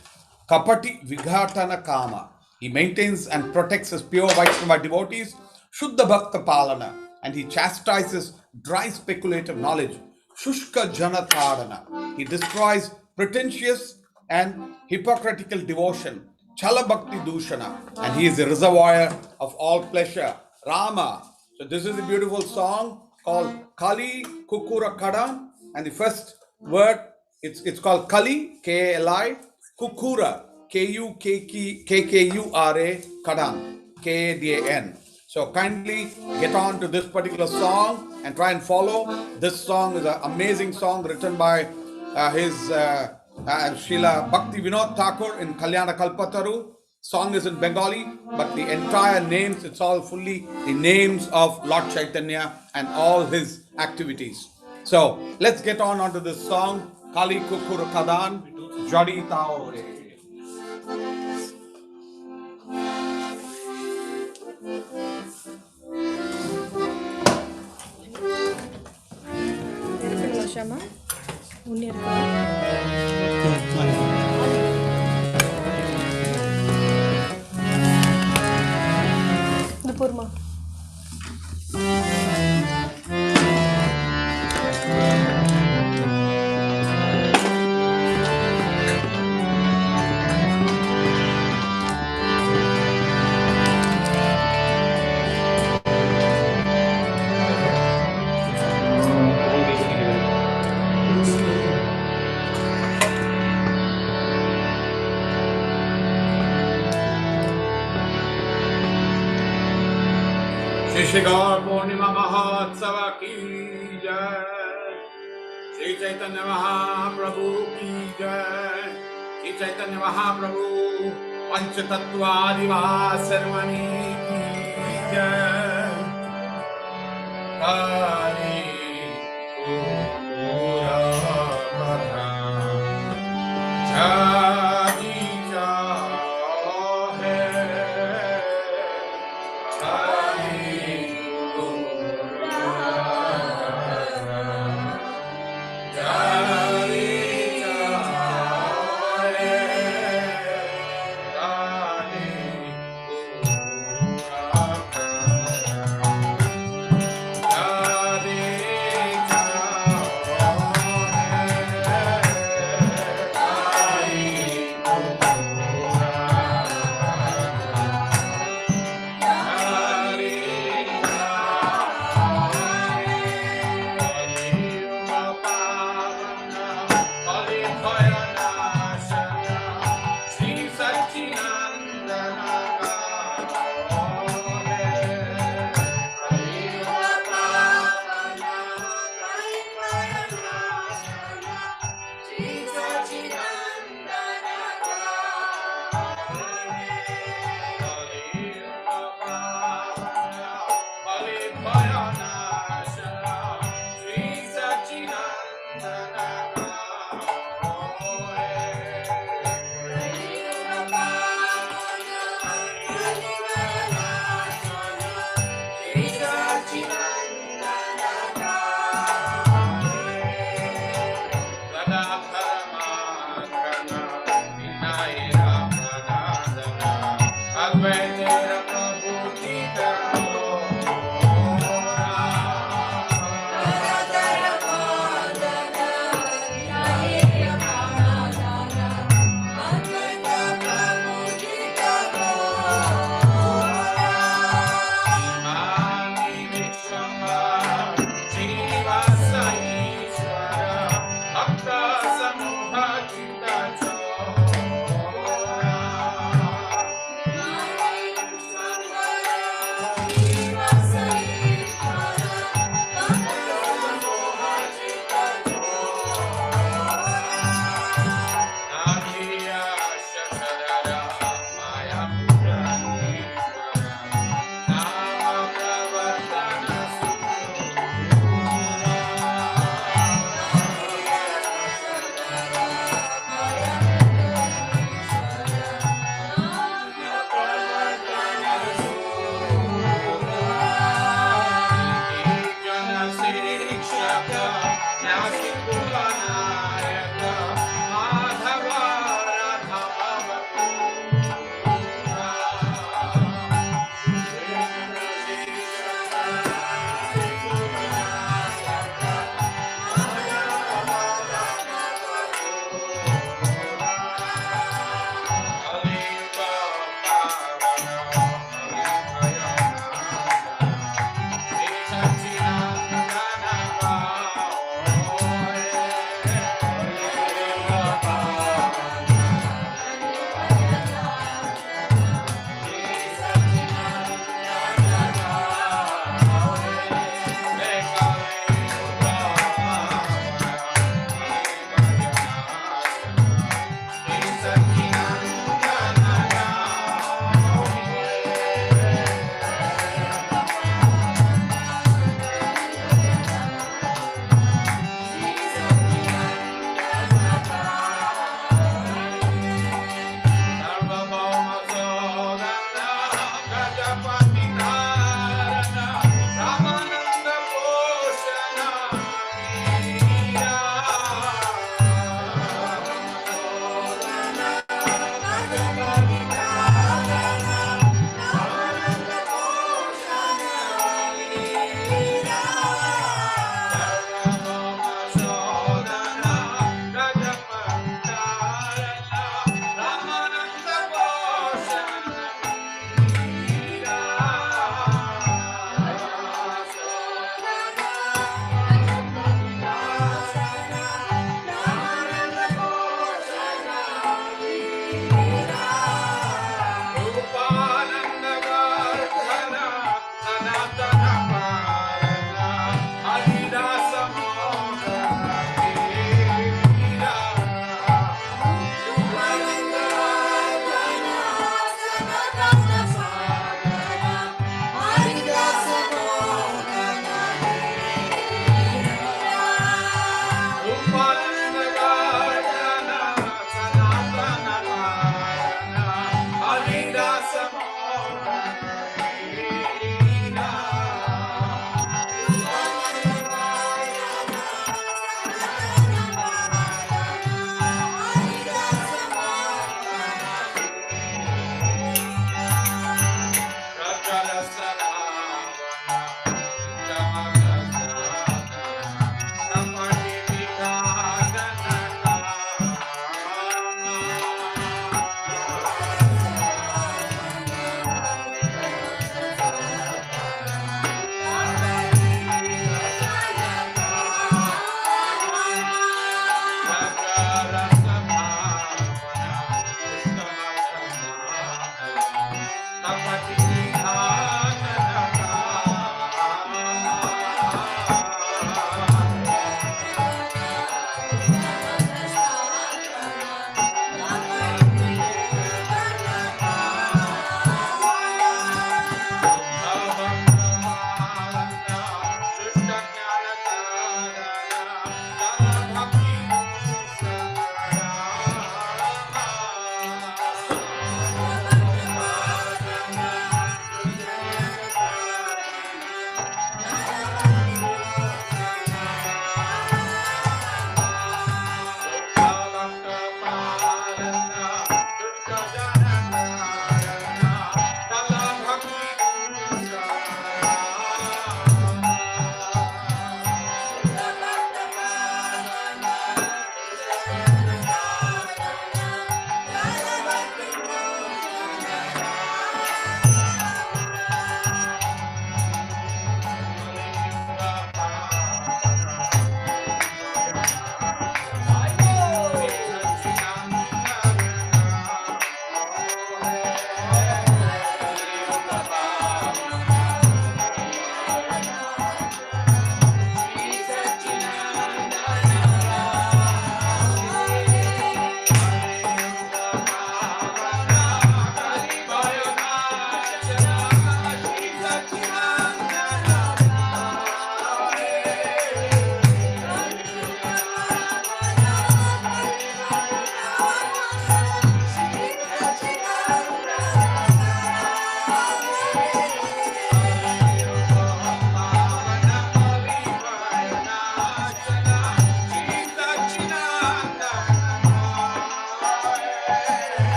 Kapati Vighatana Kama. He maintains and protects his pure Vaishnava devotees, Shuddha Bhakta Palana, and he chastises dry speculative knowledge, Shushka Janatadana. He destroys pretentious and hypocritical devotion, Chala Bhakti Dushana, and he is the reservoir of all pleasure, Rama. So this is a beautiful song called Kali Kukura Kadan, and the first word, it's called Kali, K-A-L-I, Kukura, K-U-K-K-U-R-A, Kadan, K-A-D-A-N. So kindly get on to this particular song and try and follow. This song is an amazing song written by his Srila Bhakti Vinod Thakur in Kalyana Kalpataru. Song is in Bengali, but the entire names, it's all fully the names of Lord Chaitanya and all his activities. So let's get on onto this song, Kali Kukur Kadan, Jodi Taore. Purma. Shri Gaura Purnima Utsava ki jai, Shri Chaitanya Mahaprabhu ki jai, Shri Chaitanya Mahaprabhu Panchatattva Adivasarvani ki jai, Kali Kukura Kadan,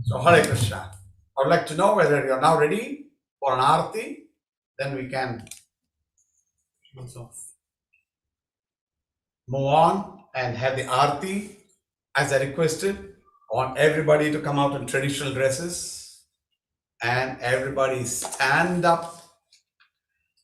So, Hare Krishna. I would like to know whether you are now ready for an arti, then we can move on and have the arti. As I requested, I want everybody to come out in traditional dresses and everybody stand up.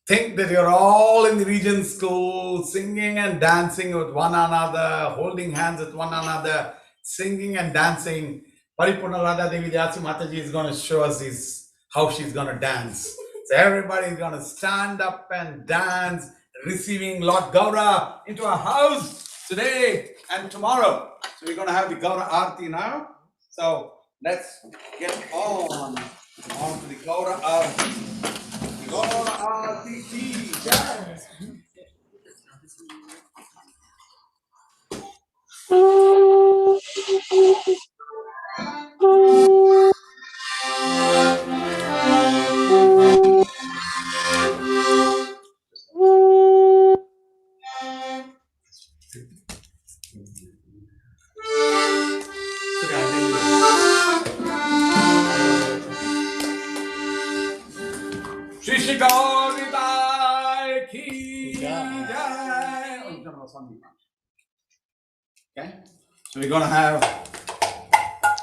Think that you're all in the region school, singing and dancing with one another, holding hands with one another, singing and dancing. Paripurna Radha Devi Dasi Mataji is going to show us how she's going to dance. So everybody is going to stand up and dance, receiving Lord Gaura into our house today and tomorrow. So we're going to have the Gaura Aarti now. So let's get on to the Gaura Aarti. Gaura Aarti ki jai. Shri Shri Gaura ki jai. Okay, so we're going to have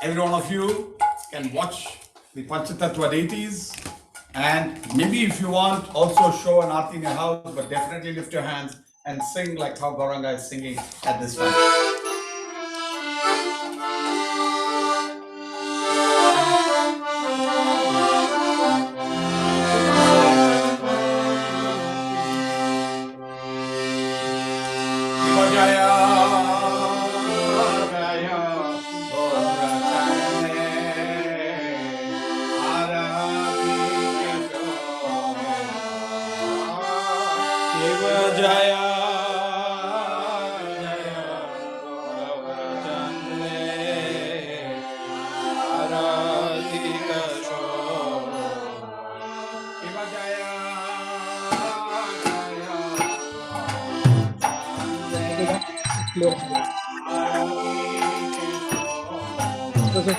every one of you can watch the Panchatattva deities, and maybe if you want also show an aarti in your house, but definitely lift your hands and sing like how Gauranga is singing at this time.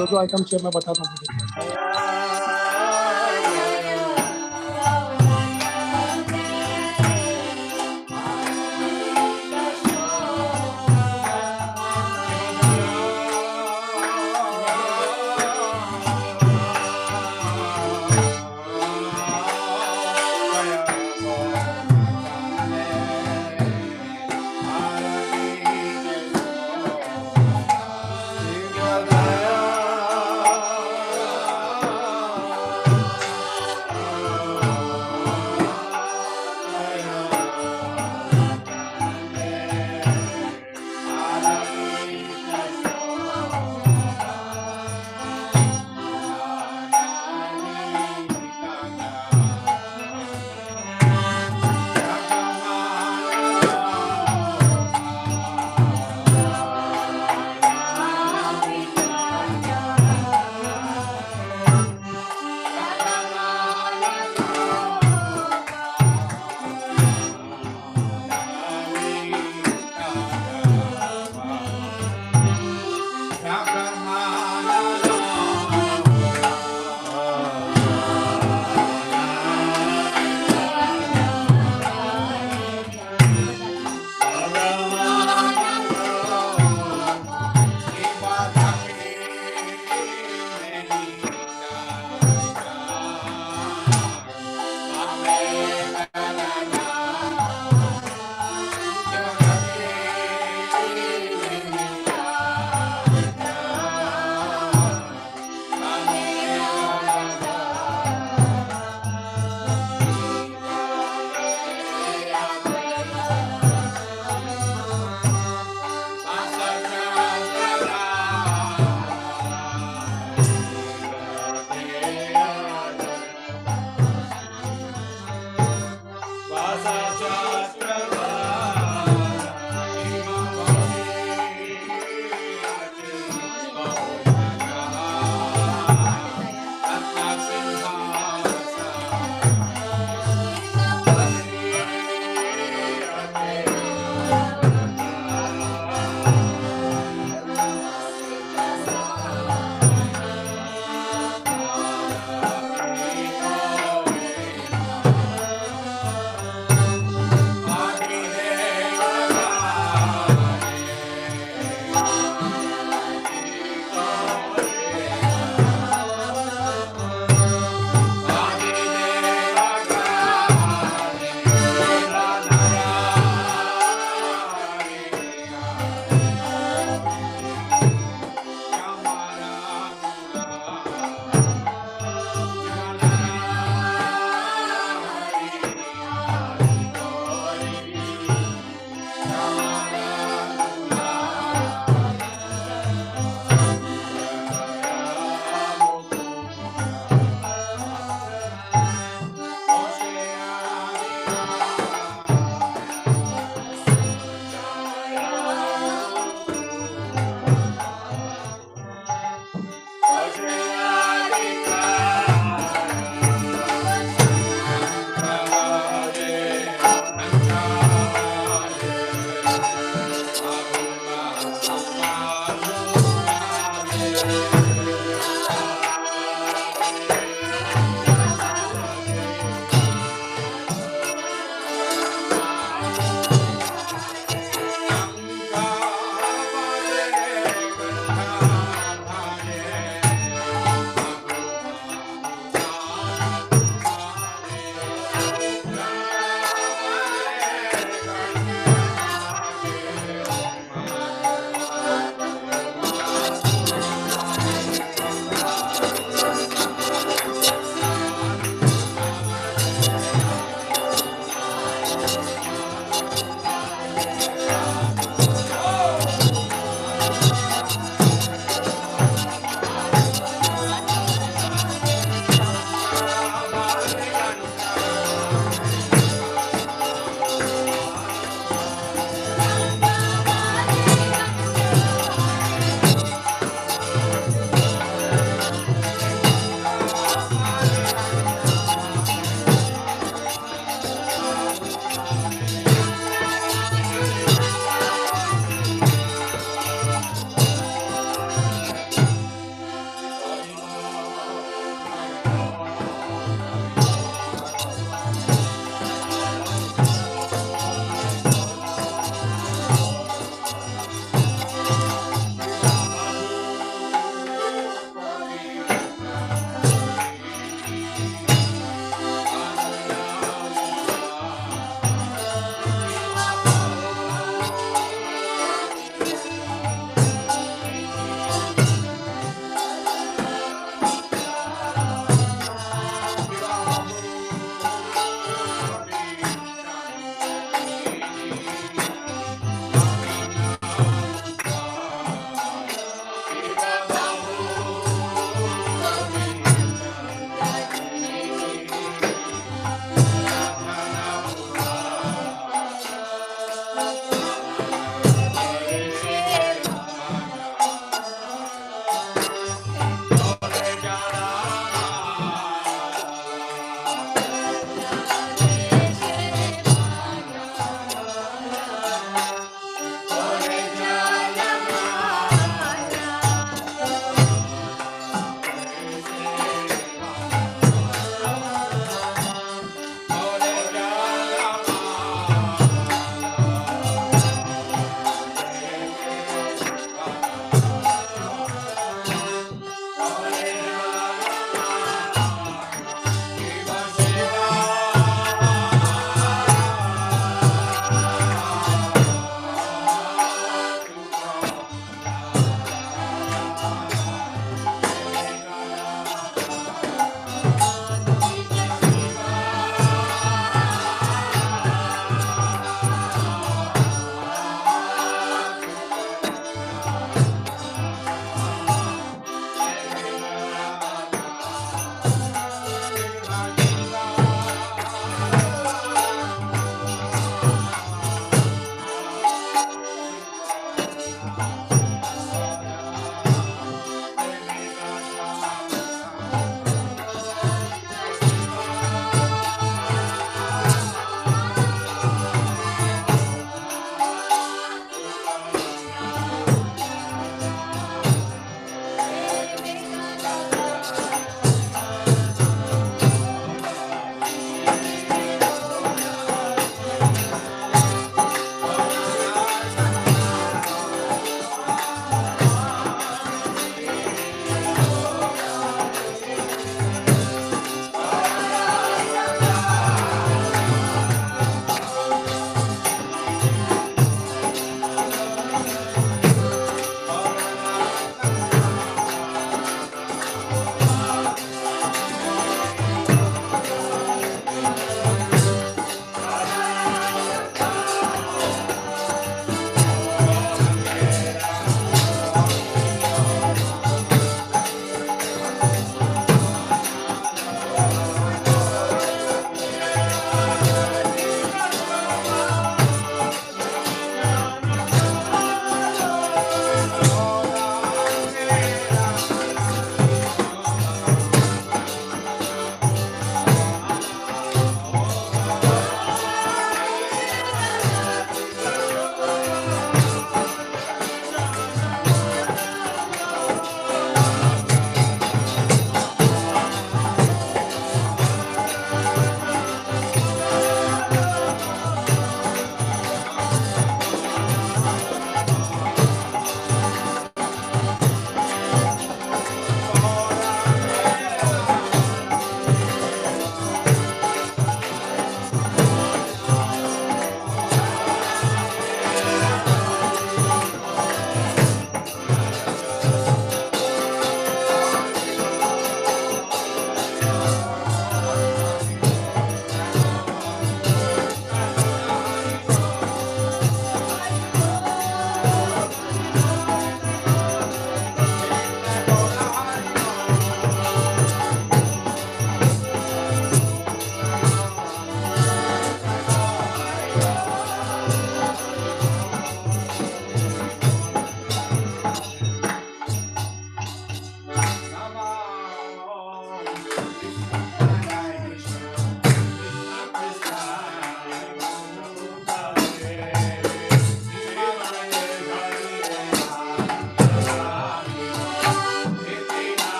जो जो item चाहिए मैं बताता हूँ।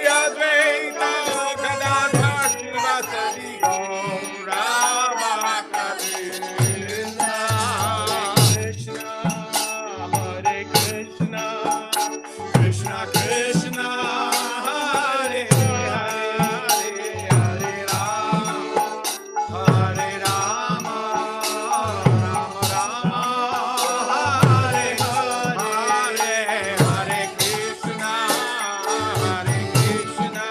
Advaita Gadadhar Srivasadi Gaura Bhakta Vrinda. Hare Krishna, Krishna Krishna, Hare Hare, Hare Rama, Hare Rama, Rama Rama, Hare Hare, Hare Krishna, Hare Krishna,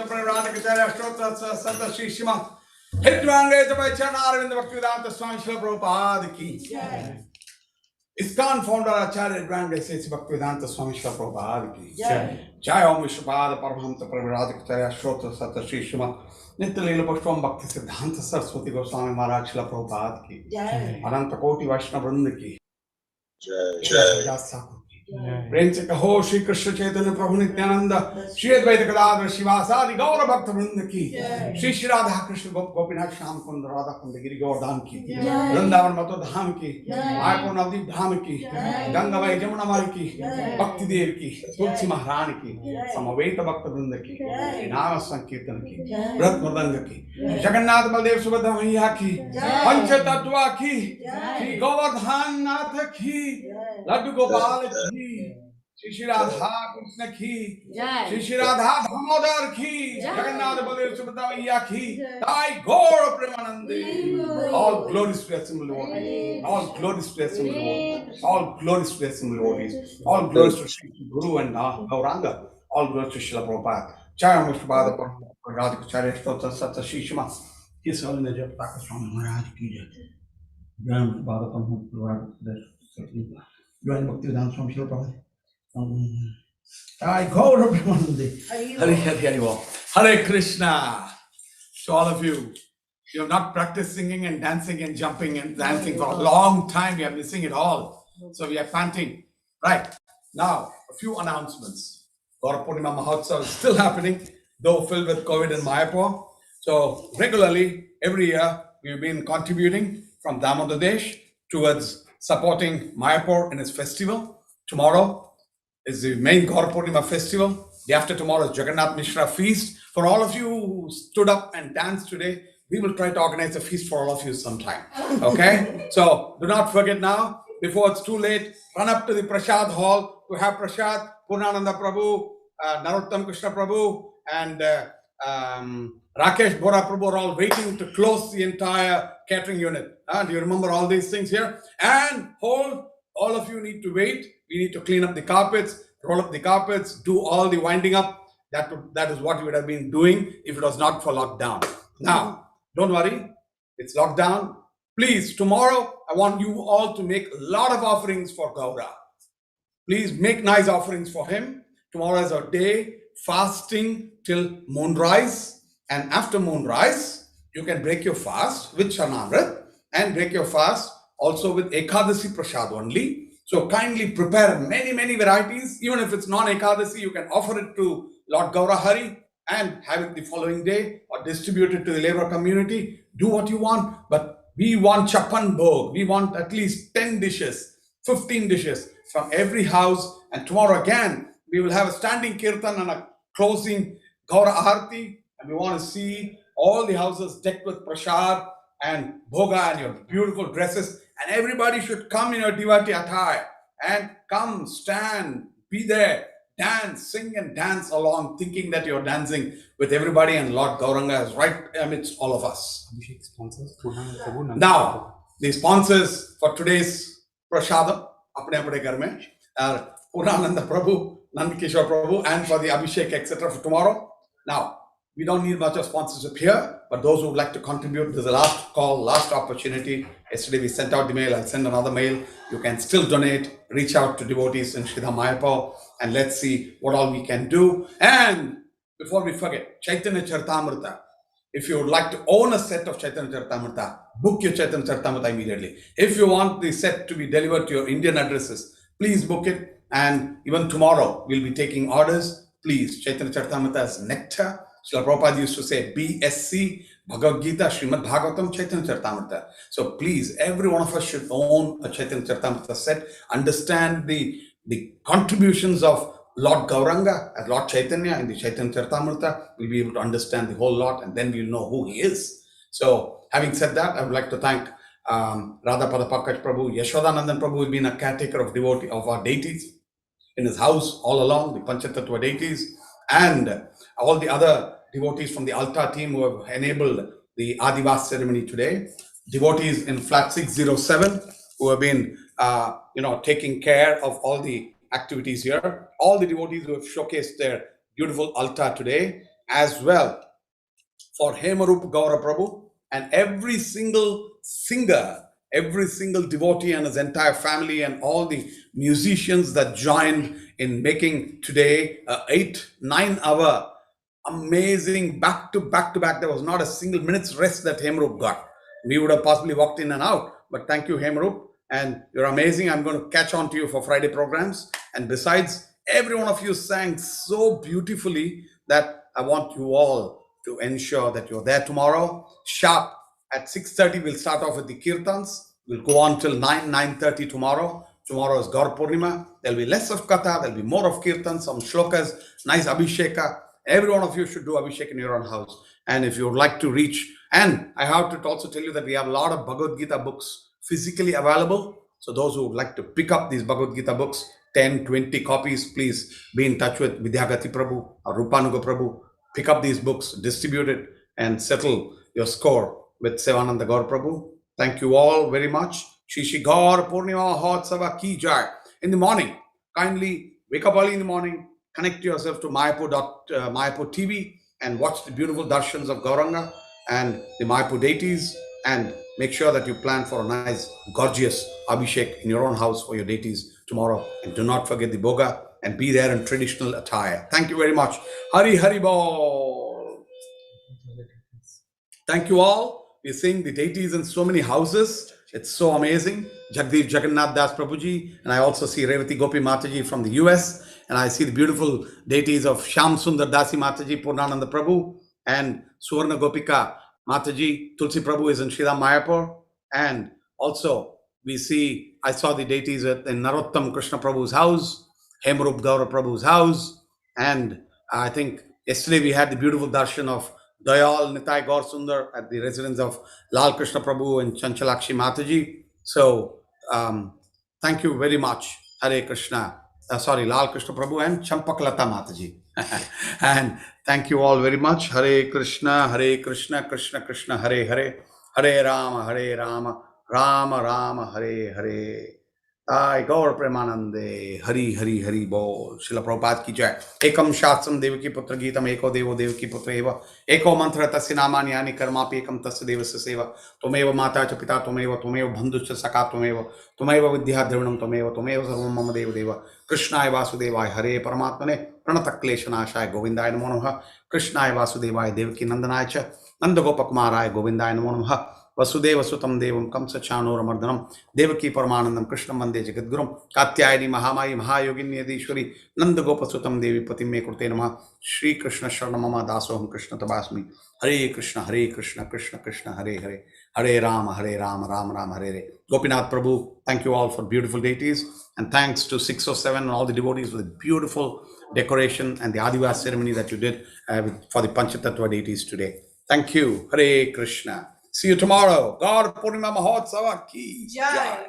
Praradikacharya Shrotra Sata Shri Shima Hitvange Tapachanaravinda Bhaktivedanta Swami Srila Prabhupada ki. ISKCON founder Acharya Advantage says Bhaktivedanta Swami Srila Prabhupada ki. Jai Om Vishwapada Paramahamsa Praradikacharya Shrotra Sata Shri Shima Nityalila Pushpam Bhakti Siddhanta Saraswati Goswami Maharaj Srila Prabhupada ki. Ananta Koti Vaishnava Vrinda ki. Jai. प्रेम से कहो श्री कृष्ण चैतन्य प्रभु नित्यानंद श्री अद्वैत गदाधर शिवासादि गौर भक्त वृंद की श्री श्री राधा कृष्ण गोपीनाथ श्याम कुंद राधा कुंद गिरि गोवर्धन की वृंदावन मथुरा धाम की मायापुर नवदीप धाम की गंगाबाई जमुना माई की भक्ति देव की तुलसी महारानी की समवेत भक्त वृंद की नाम संकीर्तन की व्रत मृदंग की जगन्नाथ बलदेव सुभद्रा मैया की पंच तत्व की श्री गोवर्धन नाथ की लड्डू गोपाल की श्री श्री राधा कृष्ण की श्री श्री राधा दामोदर की जगन्नाथ बलदेव सुभद्रा मैया की ताई गौर प्रेमानंदे all glories to assembled devotees, all glories to assembled devotees, all glories to assembled devotees, all glories to Sri Guru and Gauranga, all glories to Srila Prabhupada. Jai Om Vishwapada Radhikacharya Shrotra Sata Shri Shima His Holiness Jayapataka Swami Maharaj ki jai. Jai Om Vishwapada Radhikacharya Join Bhaktivedanta Swami Srila Prabhupada. Jai Gaura Premanande. Hare Hare Hare Krishna. To all of you, you have not practiced singing and dancing and jumping and dancing for a long time. We are missing it all. So we are panting. Right. Now, a few announcements. Gaura Purnima Mahotsav is still happening, though filled with COVID and Mayapur. So regularly, every year, we've been contributing from Damodar Desh towards supporting Mayapur in its festival. Tomorrow is the main Gaura Purnima festival. Day after tomorrow is Jagannath Mishra feast. For all of you who stood up and danced today, we will try to organize a feast for all of you sometime. Okay? So do not forget now, before it's too late, run up to the Prasad hall to have Prasad. Purnananda Prabhu, Narottam Krishna Prabhu, and Rakesh Bora Prabhu are all waiting to close the entire catering unit. Do you remember all these things here? And hold, all of you need to wait. We need to clean up the carpets, roll up the carpets, do all the winding up. That is what we would have been doing if it was not for lockdown. Now, don't worry, it's lockdown. Please, tomorrow, I want you all to make a lot of offerings for Gaura. Please make nice offerings for him. Tomorrow is our day, fasting till moonrise. And after moonrise, you can break your fast with Sharnamrit and break your fast also with Ekadasi Prasad only. So kindly prepare many, many varieties. Even if it's non-Ekadasi, you can offer it to Lord Gaura Hari and have it the following day or distribute it to the labor community. Do what you want, but we want Chapan Bhog. We want at least 10 dishes, 15 dishes from every house. And tomorrow again, we will have a standing Kirtan and a closing Gaura Aarti. And we want to see all the houses decked with prasad and bhoga and your beautiful dresses. And everybody should come in your devotee attire and come, stand, be there, dance, sing and dance along, thinking that you're dancing with everybody and Lord Gauranga is right amidst all of us. Now, the sponsors for today's Prashadam, apne apne ghar mein, are Purnananda Prabhu, Nandkishore Prabhu, and for the Abhishek, etc. for tomorrow. Now, we don't need much of sponsorship here, but those who would like to contribute, there's a last call, last opportunity. Yesterday we sent out the mail, I'll send another mail. You can still donate, reach out to devotees in Sridham Mayapur, and let's see what all we can do. And before we forget, Chaitanya Charitamrita. If you would like to own a set of Chaitanya Charitamrita, book your Chaitanya Charitamrita immediately. If you want the set to be delivered to your Indian addresses, please book it. And even tomorrow, we'll be taking orders. Please, Chaitanya Charitamrita is nectar. Srila Prabhupada used to say BSC, Bhagavad Gita, Srimad Bhagavatam, Chaitanya Charitamrita. So please, every one of us should own a Chaitanya Charitamrita set, understand the contributions of Lord Gauranga as Lord Chaitanya in the Chaitanya Charitamrita. We'll be able to understand the whole lot and then we'll know who he is. So having said that, I would like to thank Radha Padapakaj Prabhu, Yashodanandan Prabhu, who has been a caretaker of devotee of our deities in his house all along, the Panchatattva deities, and all the other devotees from the altar team who have enabled the Adivas ceremony today, devotees in flat 607 who have been taking care of all the activities here, all the devotees who have showcased their beautiful altar today, as well for Hemarup Gaura Prabhu and every single singer, every single devotee and his entire family and all the musicians that joined in making today a 8-9 hour amazing back to back to back. There was not a single minute's rest that Hemarup got. We would have possibly walked in and out, but thank you, Hemarup, and you're amazing. I'm going to catch on to you for Friday programs. And besides, every one of you sang so beautifully that I want you all to ensure that you're there tomorrow sharp at 6:30. We'll start off with the Kirtans. We'll go on till 9:30 tomorrow. Tomorrow is Gaur Purnima. There'll be less of Katha. There'll be more of Kirtans, some shlokas, nice Abhisheka. Every one of you should do Abhishek in your own house. And if you would like to reach, and I have to also tell you that we have a lot of Bhagavad Gita books physically available. So those who would like to pick up these Bhagavad Gita books, 10, 20 copies, please be in touch with Vidyagati Prabhu or Rupanuga Prabhu. Pick up these books, distribute it, and settle your score with Sravanam Gaur Prabhu. Thank you all very much. Shri Gaur Purnima Utsava Ki Jai. In the morning, kindly wake up early in the morning, connect yourself to Mayapur TV and watch the beautiful darshans of Gauranga and the Mayapur deities, and make sure that you plan for a nice, gorgeous Abhishek in your own house for your deities tomorrow. And do not forget the Boga and be there in traditional attire. Thank you very much. Hari Hari Bol. Thank you all. We're seeing the deities in so many houses. It's so amazing. Jagdeep Jagannath Das Prabhuji, and I also see Revati Gopi Mataji from the US, and I see the beautiful deities of Sham Sundar Dasi Mataji, Purnananda Prabhu, and Suvarna Gopika Mataji. Tulsi Prabhu is in Shriram Mayapur, and also I saw the deities in Narottam Krishna Prabhu's house, Hemarup Gaura Prabhu's house, and I think yesterday we had the beautiful darshan of Dayal Nitai Gaur Sundar at the residence of Lal Krishna Prabhu and Chanchalakshi Mataji. So thank you very much. Hare Krishna. Lal Krishna Prabhu and Champaklata Mataji. And thank you all very much. Hare Krishna, Krishna Krishna, Hare Hare, Hare Rama, Rama Rama, Hare Hare. Ai Gaur Premanande, Hari Hari Hari Bol. Srila Prabhupada ki jai. Ekam Shastram Devaki Putra Geetam Eko Devo Devaki Putra Eva. Eko Mantra Tasya Namani Yani Karmapi Ekam Tasya Devasya Seva. Tumeva Mata Cha Pita Tumeva Bandhu Cha Saka Tumeva Vidya Dhrivanam Tumeva Sarvam Mama Deva Deva. Krishnaya Vasudevaya Hare Paramatmane Pranata Kleshanashaya Govindaya Namo Namaha. Krishnaya Vasudevaya Devaki Nandanaya Cha Nandagopakumaraya Govindaya Namo Namaha. Vasudeva Sutam Devam Kamsa Chanora Mardhanam Devaki Paramanandam Krishna Mande Jagadgurum Katyayani Mahamai Mahayogini Adishwari Nandagopa Sutam Devi Patime Kurte Namaha Shri Krishna Sharanamama Dasoham Krishna Tabasmi Hare Krishna Krishna Krishna Hare Hare Hare Rama Rama Rama Hare Hare. Gopinath Prabhu, thank you all for beautiful deities, and thanks to 607 and all the devotees for the beautiful decoration and the Adivas ceremony that you did for the Panchatattva deities today. Thank you. Hare Krishna. See you tomorrow. Gaur Purnima Mahotsava ki jai.